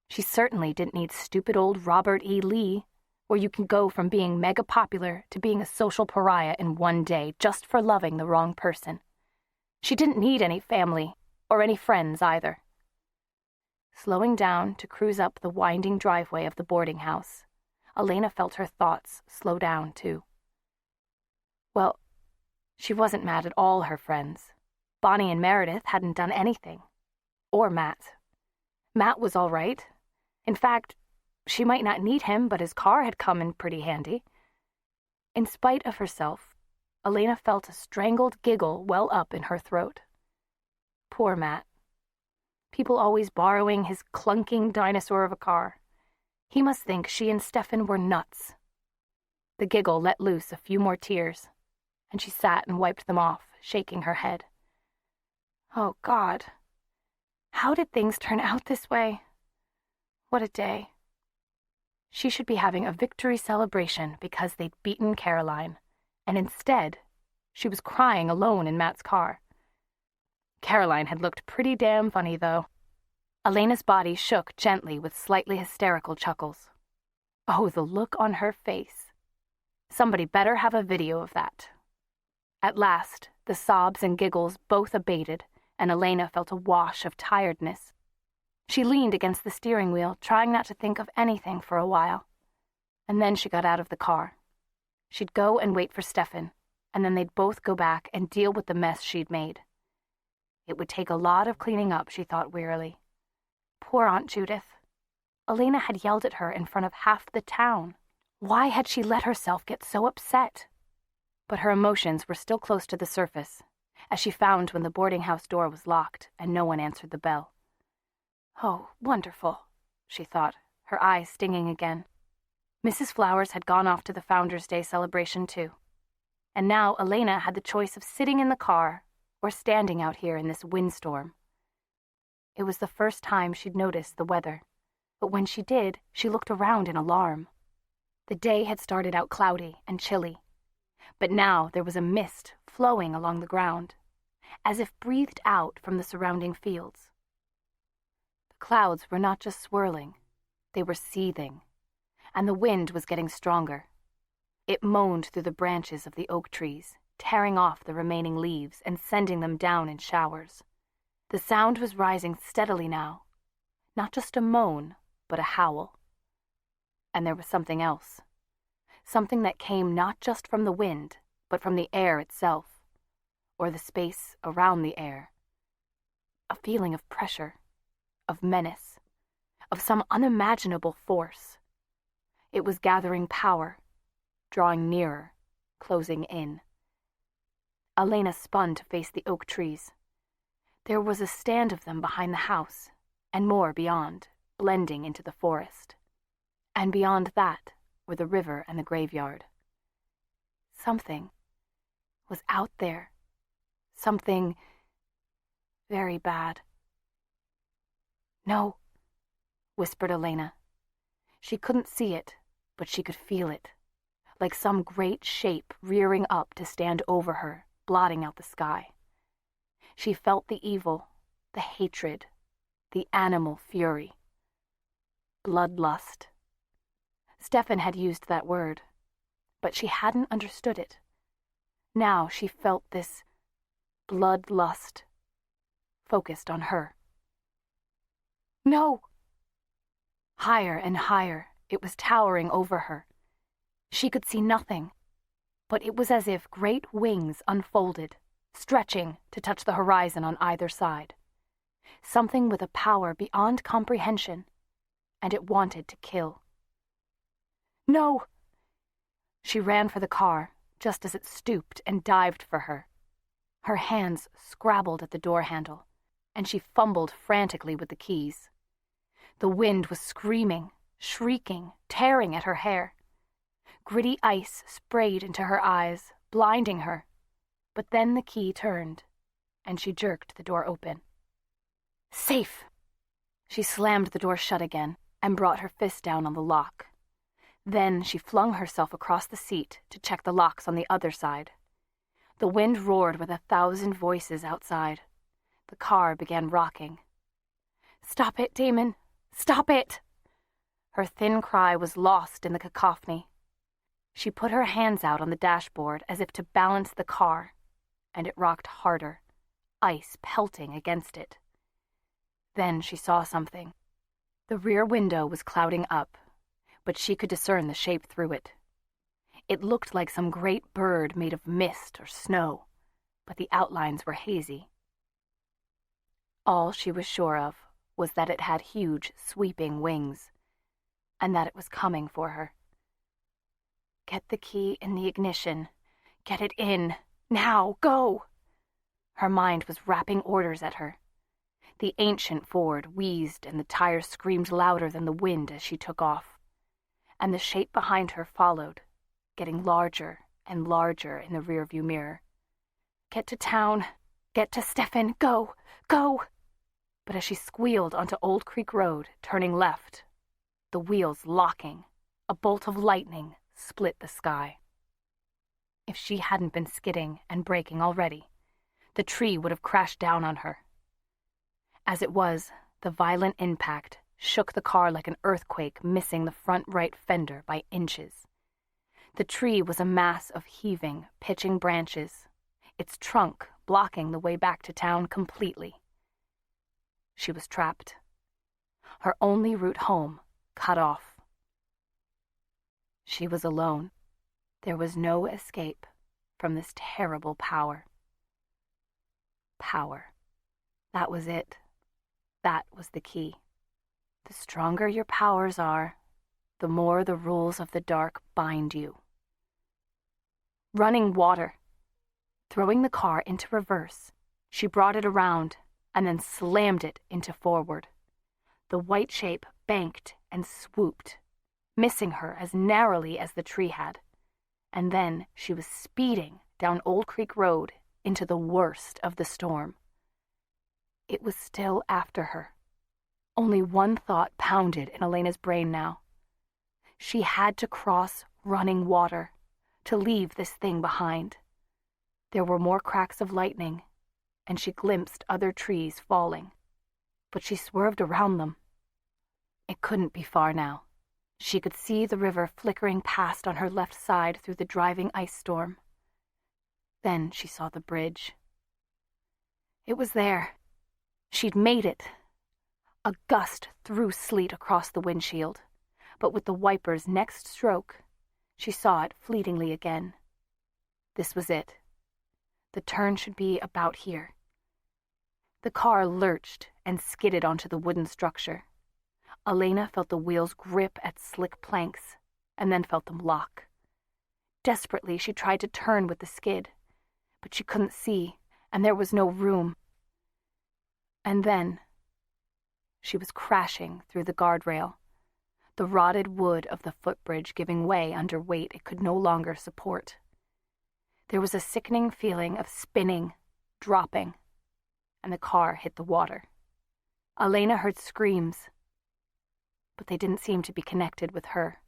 She certainly didn't need stupid old Robert E. Lee, where you can go from being mega popular to being a social pariah in one day just for loving the wrong person. She didn't need any family or any friends either. Slowing down to cruise up the winding driveway of the boarding house, Elena felt her thoughts slow down too. Well, she wasn't mad at all her friends. Bonnie and Meredith hadn't done anything. Or Matt. Matt was all right. In fact, She might not need him, but his car had come in pretty handy. In spite of herself, Elena felt a strangled giggle well up in her throat. Poor Matt. People always borrowing his clunking dinosaur of a car. He must think she and Stefan were nuts. The giggle let loose a few more tears, and she sat and wiped them off, shaking her head. Oh, God. How did things turn out this way? What a day. She should be having a victory celebration because they'd beaten Caroline, and instead, she was crying alone in Matt's car. Caroline had looked pretty damn funny, though. Elena's body shook gently with slightly hysterical chuckles. Oh, the look on her face. Somebody better have a video of that. At last, the sobs and giggles both abated, and Elena felt a wash of tiredness. She leaned against the steering wheel, trying not to think of anything for a while. And then she got out of the car. She'd go and wait for Stefan, and then they'd both go back and deal with the mess she'd made. It would take a lot of cleaning up, she thought wearily. Poor Aunt Judith. Elena had yelled at her in front of half the town. Why had she let herself get so upset? But her emotions were still close to the surface, as she found when the boarding house door was locked and no one answered the bell. Oh, wonderful, she thought, her eyes stinging again. Mrs. Flowers had gone off to the Founders' Day celebration, too. And now Elena had the choice of sitting in the car or standing out here in this windstorm. It was the first time she'd noticed the weather, but when she did, she looked around in alarm. The day had started out cloudy and chilly, but now there was a mist flowing along the ground, as if breathed out from the surrounding fields. The clouds were not just swirling, they were seething, and the wind was getting stronger. It moaned through the branches of the oak trees, tearing off the remaining leaves and sending them down in showers. The sound was rising steadily now, not just a moan, but a howl. And there was something else, something that came not just from the wind, but from the air itself, or the space around the air. A feeling of pressure, of menace, of some unimaginable force. It was gathering power, drawing nearer, closing in. Elena spun to face the oak trees. There was a stand of them behind the house, and more beyond, blending into the forest. And beyond that were the river and the graveyard. Something was out there. Something very bad. No, whispered Elena. She couldn't see it, but she could feel it, like some great shape rearing up to stand over her, blotting out the sky. She felt the evil, the hatred, the animal fury. Bloodlust. Stefan had used that word, but she hadn't understood it. Now she felt this bloodlust focused on her. No! Higher and higher, it was towering over her. She could see nothing, but it was as if great wings unfolded, stretching to touch the horizon on either side. Something with a power beyond comprehension, and it wanted to kill. No! She ran for the car, just as it stooped and dived for her. Her hands scrabbled at the door handle, and she fumbled frantically with the keys. The wind was screaming, shrieking, tearing at her hair. Gritty ice sprayed into her eyes, blinding her. But then the key turned, and she jerked the door open. Safe! She slammed the door shut again and brought her fist down on the lock. Then she flung herself across the seat to check the locks on the other side. The wind roared with 1,000 voices outside. The car began rocking. Stop it, Damon! Stop it! Her thin cry was lost in the cacophony. She put her hands out on the dashboard as if to balance the car, and it rocked harder, ice pelting against it. Then she saw something. The rear window was clouding up, but she could discern the shape through it. It looked like some great bird made of mist or snow, but the outlines were hazy. All she was sure of was that it had huge, sweeping wings. and that it was coming for her. Get the key in the ignition. Get it in. Now, go! Her mind was rapping orders at her. The ancient Ford wheezed and the tires screamed louder than the wind as she took off. And the shape behind her followed, getting larger and larger in the rearview mirror. Get to town. Get to Stefan. Go! Go! But as she squealed onto Old Creek Road, turning left, the wheels locking, a bolt of lightning split the sky. If she hadn't been skidding and braking already, the tree would have crashed down on her. As it was, the violent impact shook the car like an earthquake, missing the front right fender by inches. The tree was a mass of heaving, pitching branches, its trunk blocking the way back to town completely. She was trapped. Her only route home cut off. She was alone. There was no escape from this terrible power. Power. That was it. That was the key. The stronger your powers are, the more the rules of the dark bind you. Running water. Throwing the car into reverse, she brought it around and then slammed it into forward. The white shape banked and swooped, missing her as narrowly as the tree had. And then she was speeding down Old Creek Road into the worst of the storm. It was still after her. Only one thought pounded in Elena's brain now. She had to cross running water to leave this thing behind. There were more cracks of lightning, and she glimpsed other trees falling, but she swerved around them. It couldn't be far now. She could see the river flickering past on her left side through the driving ice storm. Then she saw the bridge. It was there. She'd made it. A gust threw sleet across the windshield, but with the wiper's next stroke, she saw it fleetingly again. This was it. The turn should be about here. The car lurched and skidded onto the wooden structure. Elena felt the wheels grip at slick planks, and then felt them lock. Desperately, she tried to turn with the skid, but she couldn't see, and there was no room. And then she was crashing through the guardrail, the rotted wood of the footbridge giving way under weight it could no longer support. There was a sickening feeling of spinning, dropping, and the car hit the water. Elena heard screams, but they didn't seem to be connected with her.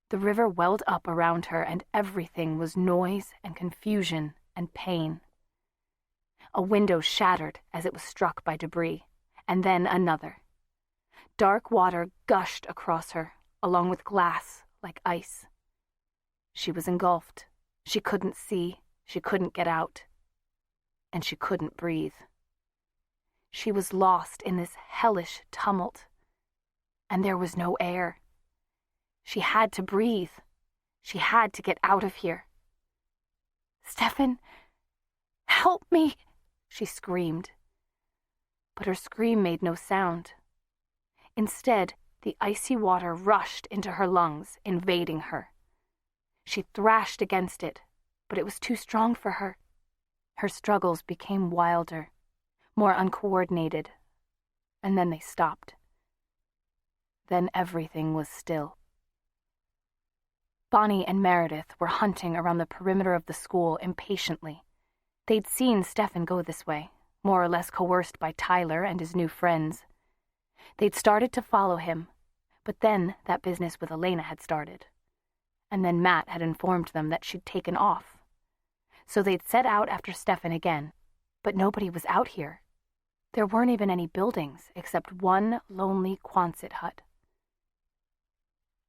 The river welled up around her, and everything was noise and confusion and pain. A window shattered as it was struck by debris, and then another. Dark water gushed across her, along with glass like ice. She was engulfed. She couldn't see, she couldn't get out, and she couldn't breathe. She was lost in this hellish tumult, and there was no air. She had to breathe. She had to get out of here. "Stefan, help me," she screamed. But her scream made no sound. Instead, the icy water rushed into her lungs, invading her. She thrashed against it, but it was too strong for her. Her struggles became wilder, more uncoordinated, and then they stopped. Then everything was still. Bonnie and Meredith were hunting around the perimeter of the school impatiently. They'd seen Stefan go this way, more or less coerced by Tyler and his new friends. They'd started to follow him, but then that business with Elena had started. And then Matt had informed them that she'd taken off. So they'd set out after Stefan again, but nobody was out here. There weren't even any buildings except one lonely Quonset hut.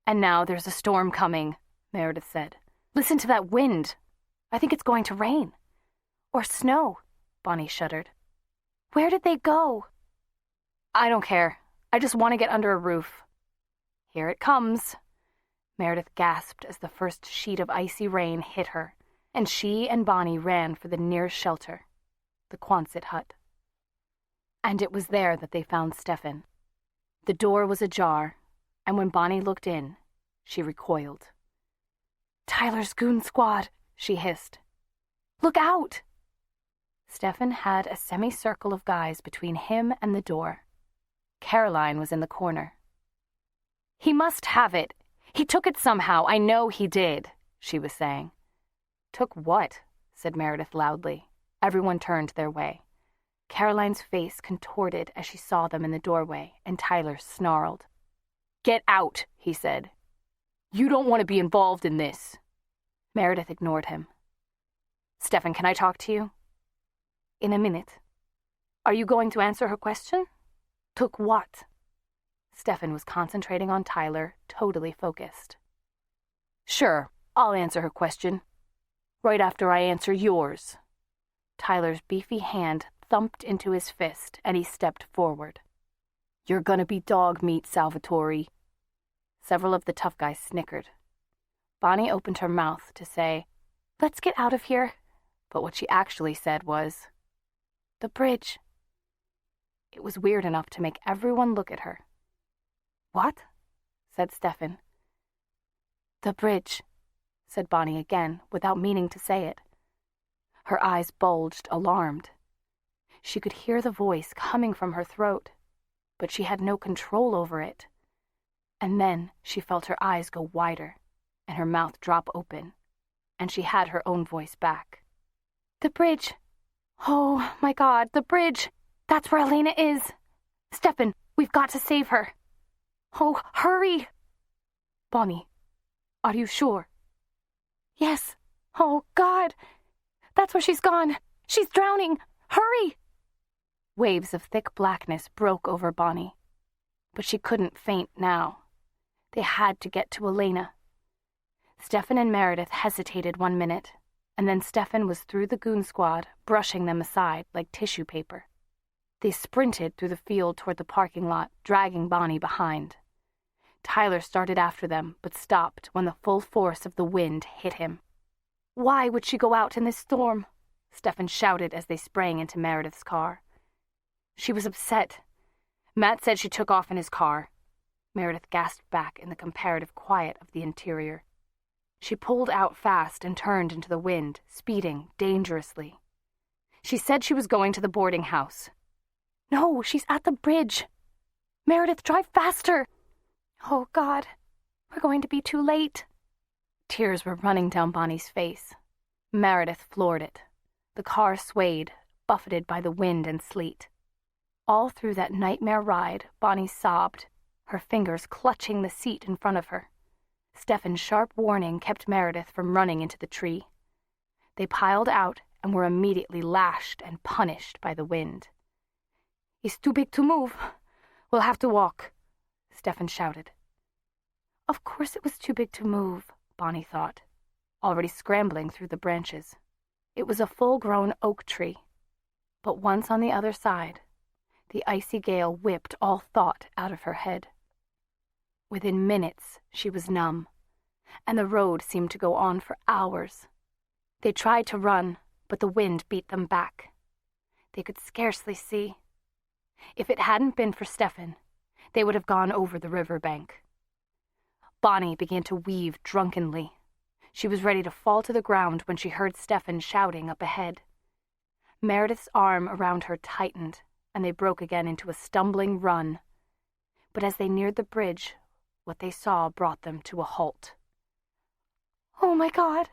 "And now there's a storm coming," Meredith said. "Listen to that wind. I think it's going to rain. Or snow," Bonnie shuddered. "Where did they go?" "I don't care. I just want to get under a roof." "Here it comes." Meredith gasped as the first sheet of icy rain hit her, and she and Bonnie ran for the nearest shelter, the Quonset hut. And it was there that they found Stefan. The door was ajar, and when Bonnie looked in, she recoiled. "Tyler's goon squad," she hissed. "Look out!" Stefan had a semicircle of guys between him and the door. Caroline was in the corner. "He must have it. He took it somehow. I know he did," she was saying. "Took what?" said Meredith loudly. Everyone turned their way. Caroline's face contorted as she saw them in the doorway, and Tyler snarled. "Get out," he said. "You don't want to be involved in this." Meredith ignored him. "Stefan, can I talk to you?" "In a minute." "Are you going to answer her question?" "Took what?" Stefan was concentrating on Tyler, totally focused. "Sure, I'll answer her question. Right after I answer yours." Tyler's beefy hand thumped into his fist, and he stepped forward. "You're gonna be dog meat, Salvatore." Several of the tough guys snickered. Bonnie opened her mouth to say, "Let's get out of here," but what she actually said was, "The bridge." It was weird enough to make everyone look at her. "What?" said Stefan. "The bridge," said Bonnie again, without meaning to say it. Her eyes bulged, alarmed. She could hear the voice coming from her throat, but she had no control over it. And then she felt her eyes go wider, and her mouth drop open, and she had her own voice back. "The bridge! Oh, my God, the bridge! That's where Elena is! Stefan, we've got to save her! Oh, hurry!" "Bonnie, are you sure?" "Yes. Oh, God! That's where she's gone! She's drowning! Hurry!" Waves of thick blackness broke over Bonnie, but she couldn't faint now. They had to get to Elena. Stefan and Meredith hesitated 1 minute, and then Stefan was through the goon squad, brushing them aside like tissue paper. They sprinted through the field toward the parking lot, dragging Bonnie behind. Tyler started after them, but stopped when the full force of the wind hit him. "Why would she go out in this storm?" Stefan shouted as they sprang into Meredith's car. "She was upset. Matt said she took off in his car." Meredith gasped back in the comparative quiet of the interior. She pulled out fast and turned into the wind, speeding dangerously. "She said she was going to the boarding house." "No, she's at the bridge. Meredith, drive faster. Oh, God, we're going to be too late." Tears were running down Bonnie's face. Meredith floored it. The car swayed, buffeted by the wind and sleet. All through that nightmare ride, Bonnie sobbed, her fingers clutching the seat in front of her. Stefan's sharp warning kept Meredith from running into the tree. They piled out and were immediately lashed and punished by the wind. "He's too big to move. We'll have to walk," Stefan shouted. Of course it was too big to move, Bonnie thought, already scrambling through the branches. It was a full-grown oak tree, but once on the other side, the icy gale whipped all thought out of her head. Within minutes, she was numb, and the road seemed to go on for hours. They tried to run, but the wind beat them back. They could scarcely see. If it hadn't been for Stefan, they would have gone over the riverbank. Bonnie began to weave drunkenly. She was ready to fall to the ground when she heard Stefan shouting up ahead. Meredith's arm around her tightened, and they broke again into a stumbling run. But as they neared the bridge, what they saw brought them to a halt. "Oh, my God!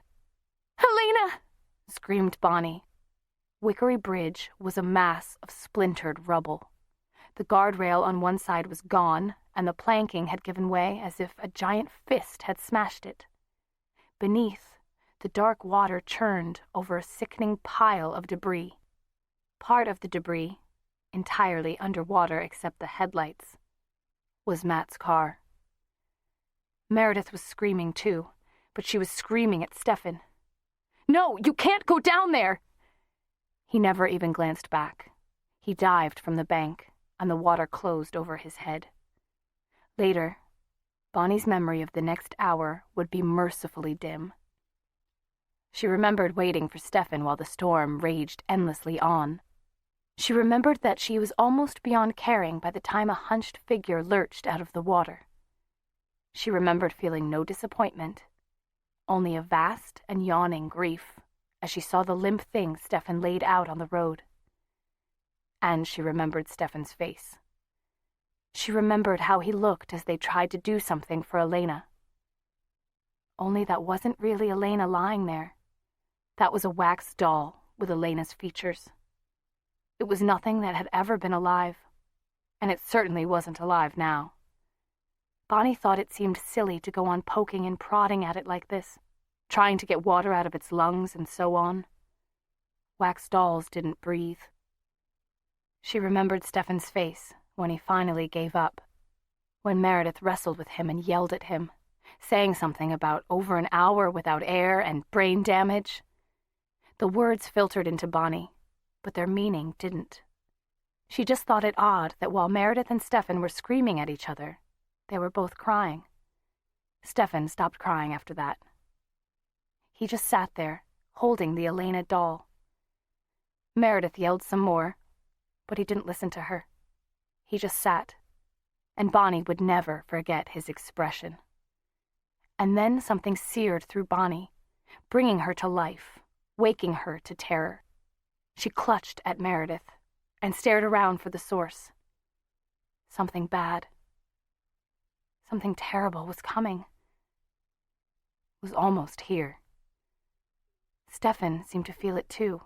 Elena!" screamed Bonnie. Wickory Bridge was a mass of splintered rubble. The guardrail on one side was gone, and the planking had given way as if a giant fist had smashed it. Beneath, the dark water churned over a sickening pile of debris. Part of the debris, entirely underwater except the headlights, was Matt's car. Meredith was screaming too, but she was screaming at Stefan. "No, you can't go down there!" He never even glanced back. He dived from the bank, and the water closed over his head. Later, Bonnie's memory of the next hour would be mercifully dim. She remembered waiting for Stefan while the storm raged endlessly on. She remembered that she was almost beyond caring by the time a hunched figure lurched out of the water. She remembered feeling no disappointment, only a vast and yawning grief as she saw the limp thing Stefan laid out on the road. And she remembered Stefan's face. She remembered how he looked as they tried to do something for Elena. Only that wasn't really Elena lying there. That was a wax doll with Elena's features. It was nothing that had ever been alive, and it certainly wasn't alive now. Bonnie thought it seemed silly to go on poking and prodding at it like this, trying to get water out of its lungs and so on. Wax dolls didn't breathe. She remembered Stefan's face when he finally gave up, when Meredith wrestled with him and yelled at him, saying something about over an hour without air and brain damage. The words filtered into Bonnie, but their meaning didn't. She just thought it odd that while Meredith and Stefan were screaming at each other, they were both crying. Stefan stopped crying after that. He just sat there, holding the Elena doll. Meredith yelled some more, but he didn't listen to her. He just sat, and Bonnie would never forget his expression. And then something seared through Bonnie, bringing her to life, waking her to terror. She clutched at Meredith and stared around for the source. Something bad, something terrible was coming. It was almost here. Stefan seemed to feel it too.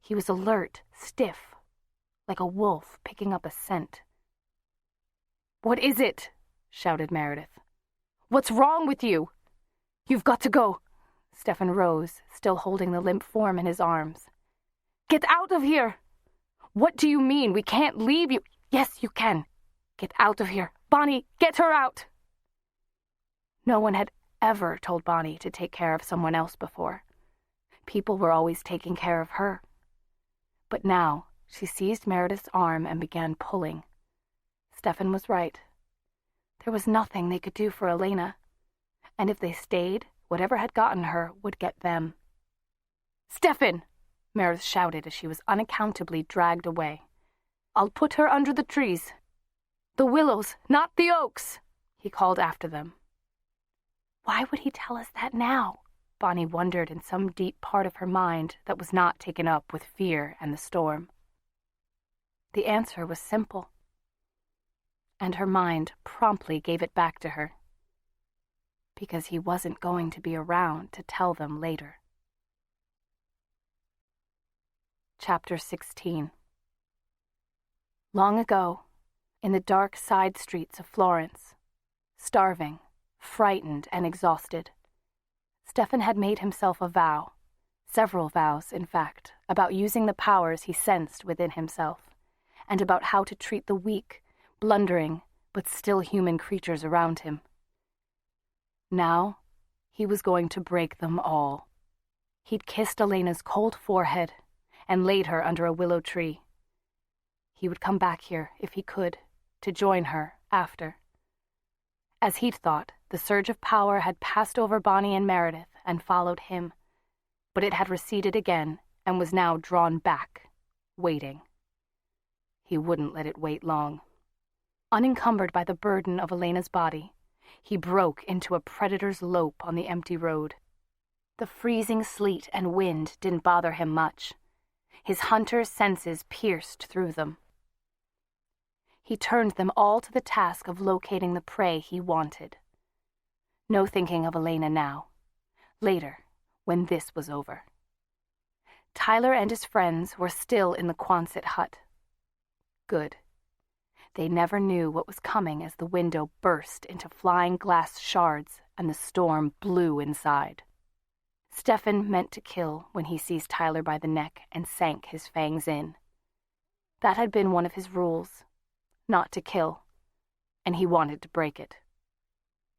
He was alert, stiff, like a wolf picking up a scent. "What is it?" shouted Meredith. "What's wrong with you? You've got to go." Stefan rose, still holding the limp form in his arms. "Get out of here!" "What do you mean? We can't leave you." "Yes, you can. Get out of here. Bonnie, get her out." No one had ever told Bonnie to take care of someone else before. People were always taking care of her. But now she seized Meredith's arm and began pulling. Stefan was right. There was nothing they could do for Elena, and if they stayed, whatever had gotten her would get them. "Stefan!" Meredith shouted as she was unaccountably dragged away. "I'll put her under the trees. The willows, not the oaks," he called after them. Why would he tell us that now? Bonnie wondered in some deep part of her mind that was not taken up with fear and the storm. The answer was simple, and her mind promptly gave it back to her, because he wasn't going to be around to tell them later. Chapter 16. Long ago, in the dark side streets of Florence, starving, frightened, and exhausted, Stefan had made himself a vow, several vows, in fact, about using the powers he sensed within himself, and about how to treat the weak, blundering, but still human creatures around him. Now, he was going to break them all. He'd kissed Elena's cold forehead and laid her under a willow tree. He would come back here, if he could, to join her after. As he'd thought, the surge of power had passed over Bonnie and Meredith and followed him, but it had receded again and was now drawn back, waiting. He wouldn't let it wait long. Unencumbered by the burden of Elena's body, he broke into a predator's lope on the empty road. The freezing sleet and wind didn't bother him much. His hunter's senses pierced through them. He turned them all to the task of locating the prey he wanted. No thinking of Elena now. Later, when this was over. Tyler and his friends were still in the Quonset hut. Good. They never knew what was coming as the window burst into flying glass shards and the storm blew inside. Stefan meant to kill when he seized Tyler by the neck and sank his fangs in. That had been one of his rules, not to kill, and he wanted to break it.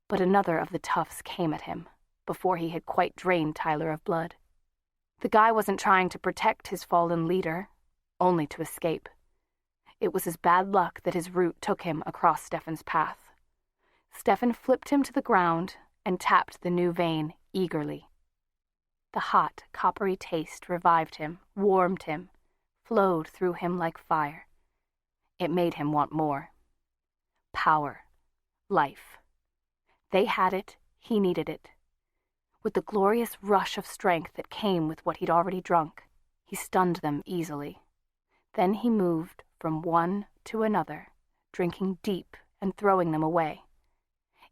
But another of the toughs came at him before he had quite drained Tyler of blood. The guy wasn't trying to protect his fallen leader, only to escape. It was his bad luck that his route took him across Stefan's path. Stefan flipped him to the ground and tapped the new vein eagerly. The hot, coppery taste revived him, warmed him, flowed through him like fire. It made him want more. Power. Life. They had it, he needed it. With the glorious rush of strength that came with what he'd already drunk, he stunned them easily. Then he moved from one to another, drinking deep and throwing them away.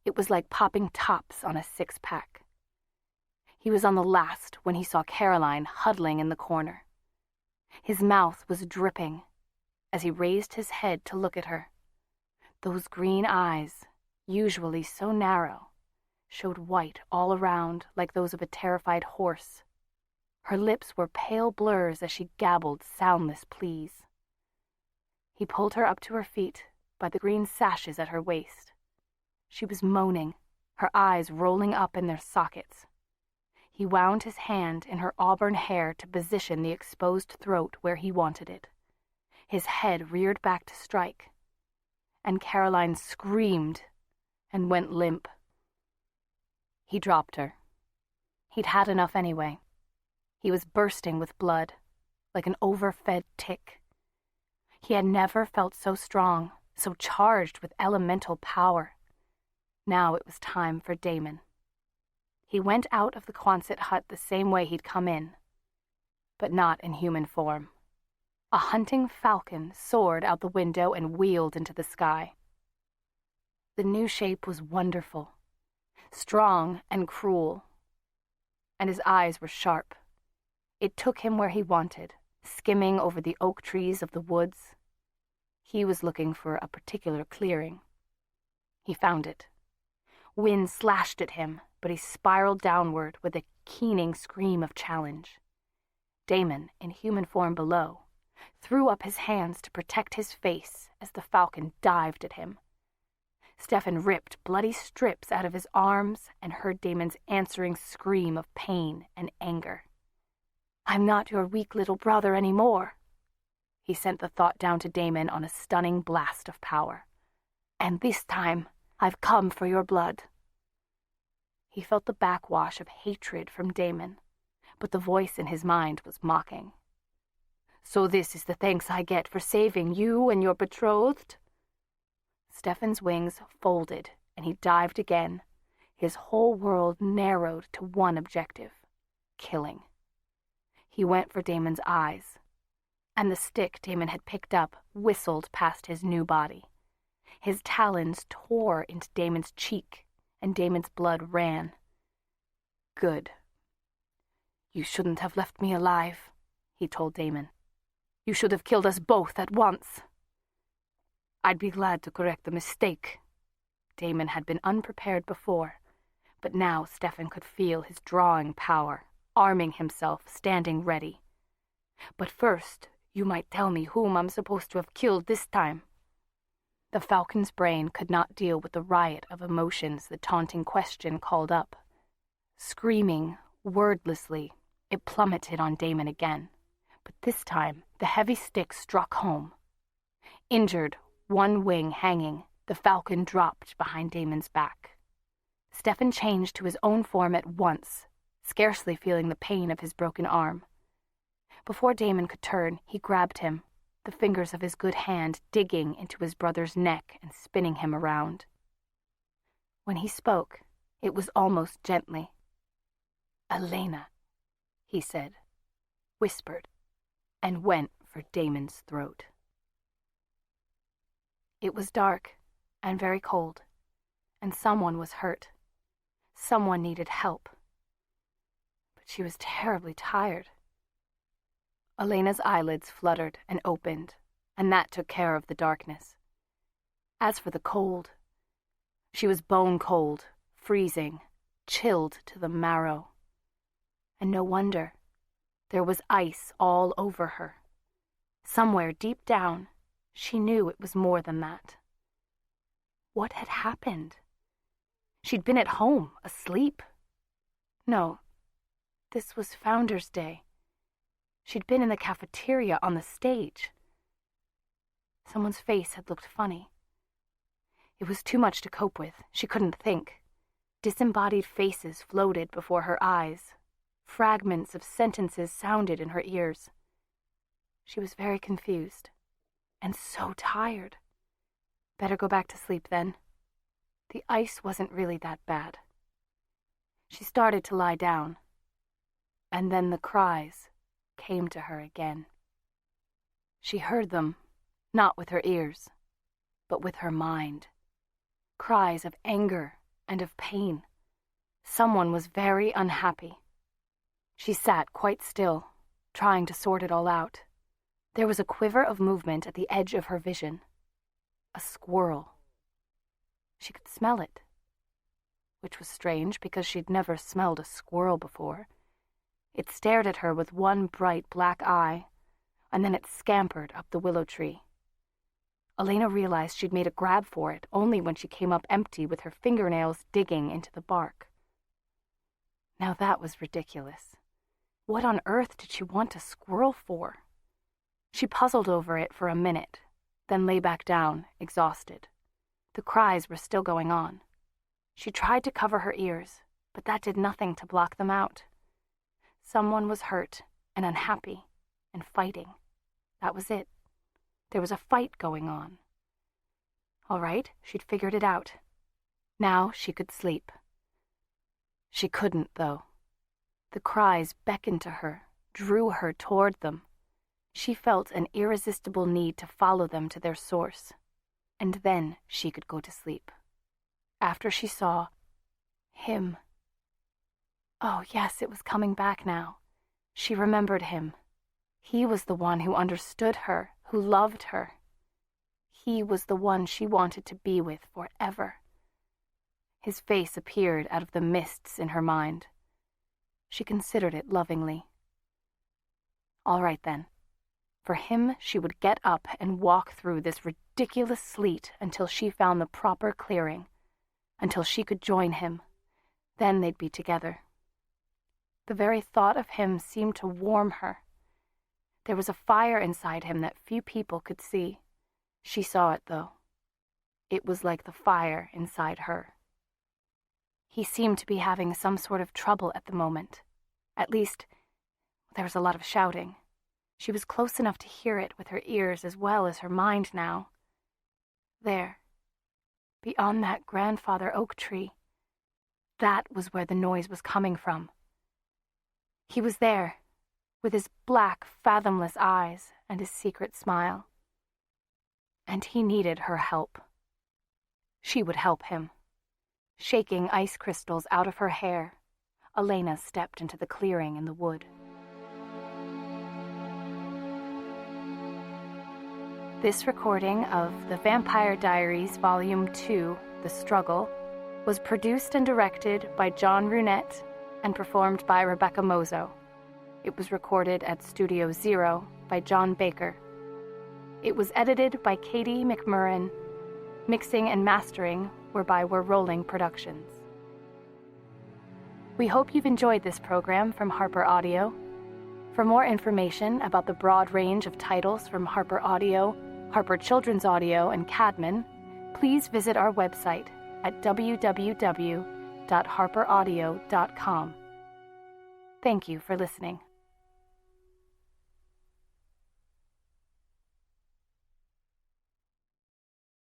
It was like popping tops on a six-pack. He was on the last when he saw Caroline huddling in the corner. His mouth was dripping as he raised his head to look at her. Those green eyes, usually so narrow, showed white all around like those of a terrified horse. Her lips were pale blurs as she gabbled soundless pleas. He pulled her up to her feet by the green sashes at her waist. She was moaning, her eyes rolling up in their sockets. He wound his hand in her auburn hair to position the exposed throat where he wanted it. His head reared back to strike, and Caroline screamed and went limp. He dropped her. He'd had enough anyway. He was bursting with blood, like an overfed tick. He had never felt so strong, so charged with elemental power. Now it was time for Damon. He went out of the Quonset hut the same way he'd come in, but not in human form. A hunting falcon soared out the window and wheeled into the sky. The new shape was wonderful, strong and cruel, and his eyes were sharp. It took him where he wanted, skimming over the oak trees of the woods. He was looking for a particular clearing. He found it. Wind slashed at him, but he spiraled downward with a keening scream of challenge. Damon, in human form below, threw up his hands to protect his face as the falcon dived at him. Stefan ripped bloody strips out of his arms and heard Damon's answering scream of pain and anger. "I'm not your weak little brother anymore." He sent the thought down to Damon on a stunning blast of power. "And this time, I've come for your blood." He felt the backwash of hatred from Damon, but the voice in his mind was mocking. "So this is the thanks I get for saving you and your betrothed?" Stefan's wings folded, and he dived again, his whole world narrowed to one objective: killing. He went for Damon's eyes, and the stick Damon had picked up whistled past his new body. His talons tore into Damon's cheek, and Damon's blood ran. "Good. You shouldn't have left me alive," he told Damon. "You should have killed us both at once." "I'd be glad to correct the mistake." Damon had been unprepared before, but now Stefan could feel his drawing power, arming himself, standing ready. "But first, you might tell me whom I'm supposed to have killed this time." The falcon's brain could not deal with the riot of emotions the taunting question called up. Screaming, wordlessly, it plummeted on Damon again, but this time the heavy stick struck home. Injured, one wing hanging, the falcon dropped behind Damon's back. Stefan changed to his own form at once, scarcely feeling the pain of his broken arm. Before Damon could turn, he grabbed him, the fingers of his good hand digging into his brother's neck and spinning him around. When he spoke, it was almost gently. "Elena," he said, whispered, and went for Damon's throat. It was dark and very cold, and someone was hurt. Someone needed help. But she was terribly tired. Elena's eyelids fluttered and opened, and that took care of the darkness. As for the cold, she was bone cold, freezing, chilled to the marrow. And no wonder. There was ice all over her. Somewhere deep down, she knew it was more than that. What had happened? She'd been at home, asleep. No, this was Founder's Day. She'd been in the cafeteria on the stage. Someone's face had looked funny. It was too much to cope with. She couldn't think. Disembodied faces floated before her eyes. Fragments of sentences sounded in her ears. She was very confused, and so tired. Better go back to sleep then. The ice wasn't really that bad. She started to lie down, and then the cries came to her again. She heard them, not with her ears, but with her mind. Cries of anger and of pain. Someone was very unhappy. She sat quite still, trying to sort it all out. There was a quiver of movement at the edge of her vision. A squirrel. She could smell it, which was strange because she'd never smelled a squirrel before. It stared at her with one bright black eye, and then it scampered up the willow tree. Elena realized she'd made a grab for it only when she came up empty with her fingernails digging into the bark. Now that was ridiculous. What on earth did she want a squirrel for? She puzzled over it for a minute, then lay back down, exhausted. The cries were still going on. She tried to cover her ears, but that did nothing to block them out. Someone was hurt and unhappy and fighting. That was it. There was a fight going on. All right, she'd figured it out. Now she could sleep. She couldn't, though. The cries beckoned to her, drew her toward them. She felt an irresistible need to follow them to their source, and then she could go to sleep. After she saw him. Oh, yes, it was coming back now. She remembered him. He was the one who understood her, who loved her. He was the one she wanted to be with forever. His face appeared out of the mists in her mind. She considered it lovingly. All right, then. For him, she would get up and walk through this ridiculous sleet until she found the proper clearing, until she could join him. Then they'd be together. The very thought of him seemed to warm her. There was a fire inside him that few people could see. She saw it, though. It was like the fire inside her. He seemed to be having some sort of trouble at the moment. At least, there was a lot of shouting. She was close enough to hear it with her ears as well as her mind now. There, beyond that grandfather oak tree, that was where the noise was coming from. He was there, with his black, fathomless eyes and his secret smile. And he needed her help. She would help him. Shaking ice crystals out of her hair, Elena stepped into the clearing in the wood. This recording of The Vampire Diaries, Volume 2, The Struggle, was produced and directed by John Runette and performed by Rebecca Mozo. It was recorded at Studio Zero by John Baker. It was edited by Katie McMurrin. Mixing and mastering were by We're Rolling Productions. We hope you've enjoyed this program from Harper Audio. For more information about the broad range of titles from Harper Audio, Harper Children's Audio, and Cadman, please visit our website at www.harperaudio.com. Thank you for listening.